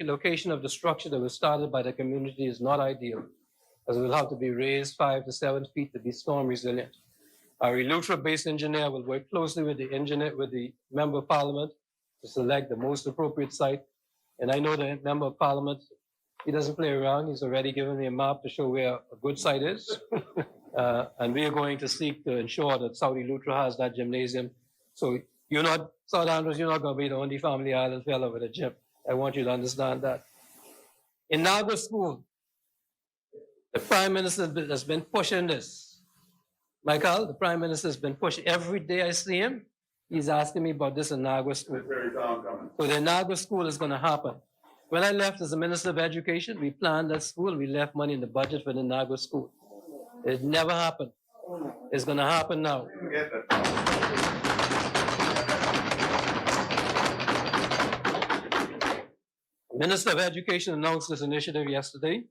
location of the structure that was started by the community is not ideal, as it will have to be raised 5 to 7 feet to be storm resilient. Our Lutra-based engineer will work closely with the Member of Parliament to select the most appropriate site. And I know the Member of Parliament, he doesn't play around. He's already given me a map to show where a good site is. And we are going to seek to ensure that Saudi Lutra has that gymnasium. So you're not, South Andrews, you're not going to be the only family island fellow with a gym. I want you to understand that. In Naga School, the Prime Minister has been pushing this. Michael, the Prime Minister has been pushing. Every day I see him, he's asking me about this in Naga School. So the Naga School is going to happen. When I left as a Minister of Education, we planned that school. We left money in the budget for the Naga School. It never happened. It's going to happen now. The Minister of Education announced this initiative yesterday.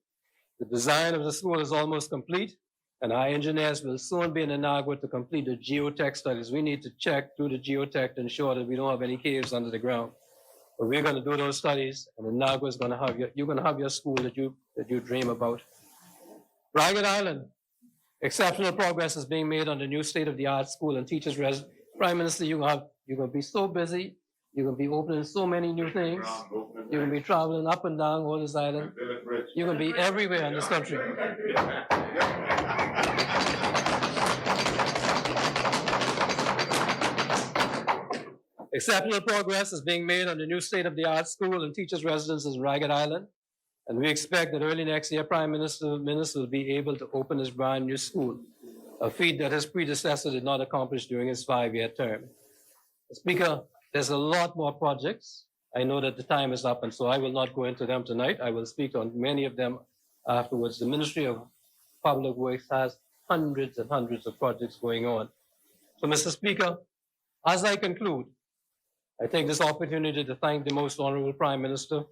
The design of the school is almost complete, and our engineers will soon be in Inagua to complete the geotech studies. We need to check through the geotech to ensure that we don't have any caves under the ground. But we're going to do those studies, and Inagua is going to have you're going to have your school that you dream about. Ragged Island, exceptional progress is being made on the new state-of-the-art school and teachers' residence. Prime Minister, you're going to be so busy. You're going to be opening so many new things. You're going to be traveling up and down all this island. You're going to be everywhere in this country. Exceptional progress is being made on the new state-of-the-art school and teachers' residences in Ragged Island. And we expect that early next year, Prime Minister will be able to open his brand new school, a feat that his predecessor did not accomplish during his 5-year term. Speaker, there's a lot more projects. I know that the time is up, and so I will not go into them tonight. I will speak on many of them afterwards. The Ministry of Public Works has hundreds and hundreds of projects going on. So, Mr. Speaker, as I conclude, I take this opportunity to thank the Most Honorable Prime Minister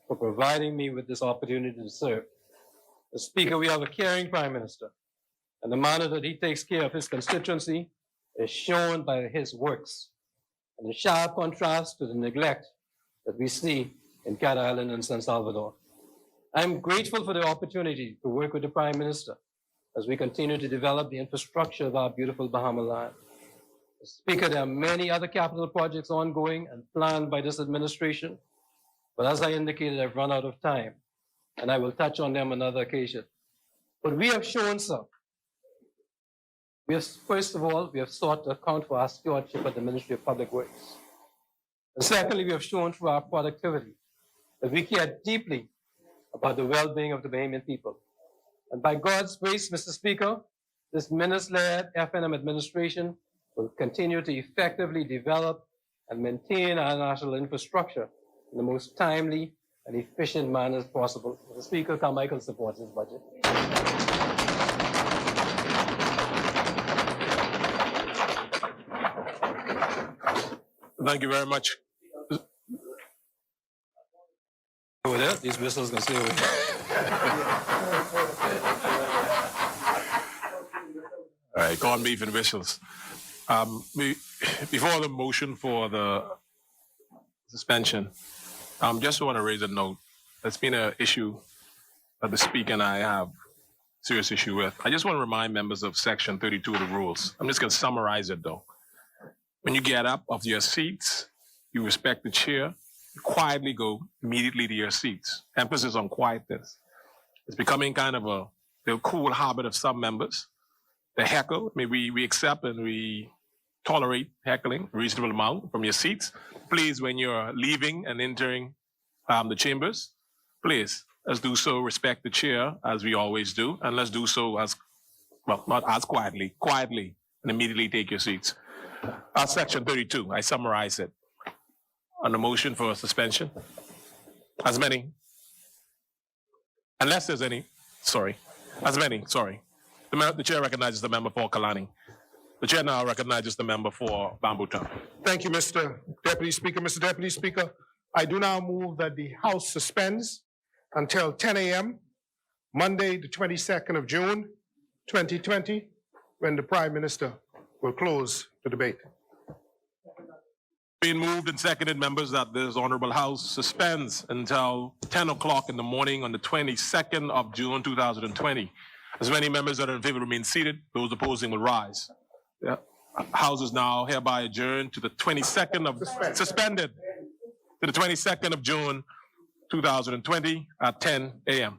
for providing me with this opportunity to serve. Mr. Speaker, we have a caring Prime Minister, and the manner that he takes care of his constituency is shown by his works, and in sharp contrast to the neglect that we see in Cat Island and San Salvador. I'm grateful for the opportunity to work with the Prime Minister as we continue to develop the infrastructure of our beautiful Bahama land. Mr. Speaker, there are many other capital projects ongoing and planned by this administration, but as I indicated, I've run out of time, and I will touch on them on another occasion. But we have shown some. First of all, we have sought to account for our stewardship at the Ministry of Public Works. And secondly, we have shown through our productivity that we care deeply about the well-being of the Bahamian people. And by God's grace, Mr. Speaker, this minister-led F&M administration will continue to effectively develop and maintain our national infrastructure in the most timely and efficient manner as possible. Mr. Speaker, Carmichael supports this budget. Thank you very much. Over there, these whistles can stay over there. Right, corned beef and whistles. Before the motion for the suspension, just want to raise a note. That's been an issue that the speaker and I have serious issue with. I just want to remind members of Section 32 of the rules. I'm just going to summarize it though. When you get up off your seats, you respect the chair, you quietly go immediately to your seats. Emphasis on quietness. It's becoming kind of a cool habit of some members. The heckle, I mean, we accept and we tolerate heckling a reasonable amount from your seats. Please, when you're leaving and entering the chambers, please, let's do so, respect the chair as we always do, and let's do so as, well, not as quietly, and immediately take your seats. Section 32, I summarize it. On the motion for suspension, as many, unless there's any, sorry, as many, sorry. The chair recognizes the member for Kalani. The chair now recognizes the member for Bambuta. Thank you, Mr. Deputy Speaker. Mr. Deputy Speaker, I do now move that the House suspends until 10 a.m. Monday, the 22nd of June, 2020, when the Prime Minister will close the debate. Being moved and seconded, members, that this Honorable House suspends until 10 o'clock in the morning on the 22nd of June, 2020. As many members that are in favor remain seated, those opposing will rise. The House is now hereby adjourned to the 22nd of, suspended to the 22nd of June, 2020 at 10 a.m.